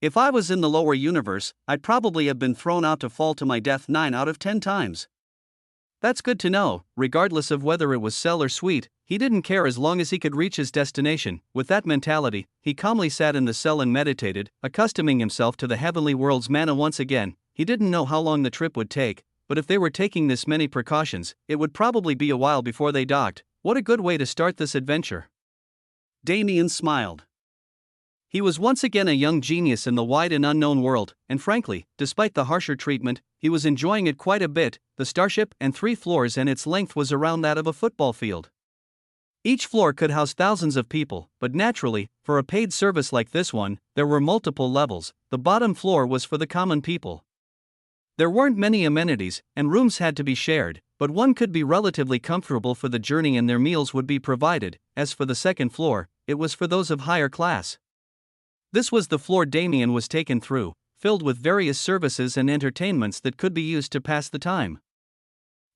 If I was in the lower universe, I'd probably have been thrown out to fall to my death 9 out of 10 times. That's good to know. Regardless of whether it was cell or suite, he didn't care as long as he could reach his destination. With that mentality, he calmly sat in the cell and meditated, accustoming himself to the heavenly world's mana once again. He didn't know how long the trip would take, but if they were taking this many precautions, it would probably be a while before they docked. What a good way to start this adventure. Damien smiled. He was once again a young genius in the wide and unknown world, and frankly, despite the harsher treatment, he was enjoying it quite a bit. The starship and 3 floors and its length was around that of a football field. Each floor could house thousands of people, but naturally, for a paid service like this one, there were multiple levels. The bottom floor was for the common people. There weren't many amenities, and rooms had to be shared, but one could be relatively comfortable for the journey and their meals would be provided. As for the second floor, it was for those of higher class. This was the floor Damien was taken through, filled with various services and entertainments that could be used to pass the time.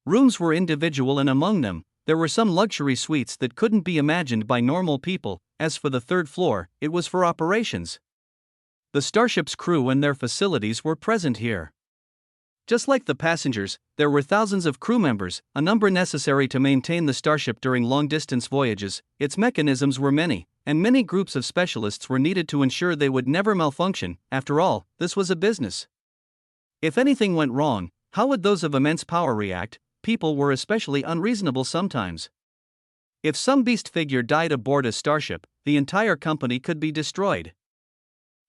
Rooms were individual, and among them, there were some luxury suites that couldn't be imagined by normal people. As for the third floor, it was for operations. The starship's crew and their facilities were present here. Just like the passengers, there were thousands of crew members, a number necessary to maintain the starship during long-distance voyages. Its mechanisms were many, and many groups of specialists were needed to ensure they would never malfunction. After all, this was a business. If anything went wrong, how would those of immense power react? People were especially unreasonable sometimes. If some beast figure died aboard a starship, the entire company could be destroyed.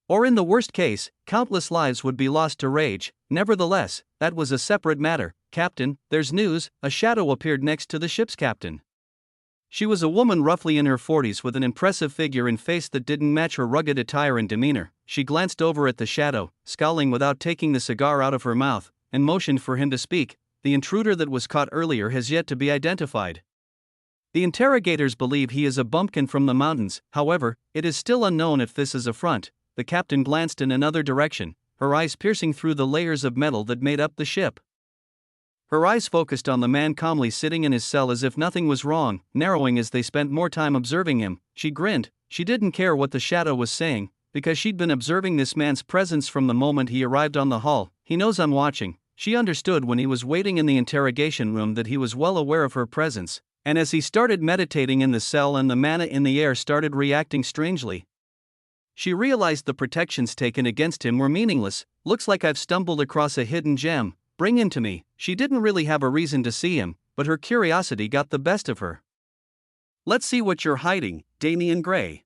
Or in the worst case, countless lives would be lost to rage. Nevertheless, that was a separate matter. Captain, there's news. A shadow appeared next to the ship's captain. She was a woman roughly in her 40s with an impressive figure and face that didn't match her rugged attire and demeanor. She glanced over at the shadow, scowling without taking the cigar out of her mouth, and motioned for him to speak. The intruder that was caught earlier has yet to be identified. The interrogators believe he is a bumpkin from the mountains. However, it is still unknown if this is a front. The captain glanced in another direction, her eyes piercing through the layers of metal that made up the ship. Her eyes focused on the man calmly sitting in his cell as if nothing was wrong, narrowing as they spent more time observing him. She grinned. She didn't care what the shadow was saying, because she'd been observing this man's presence from the moment he arrived on the hull. He knows I'm watching. She understood when he was waiting in the interrogation room that he was well aware of her presence, and as he started meditating in the cell and the mana in the air started reacting strangely, she realized the protections taken against him were meaningless. Looks like I've stumbled across a hidden gem. Bring him to me. She didn't really have a reason to see him, but her curiosity got the best of her. Let's see what you're hiding, Damien Gray.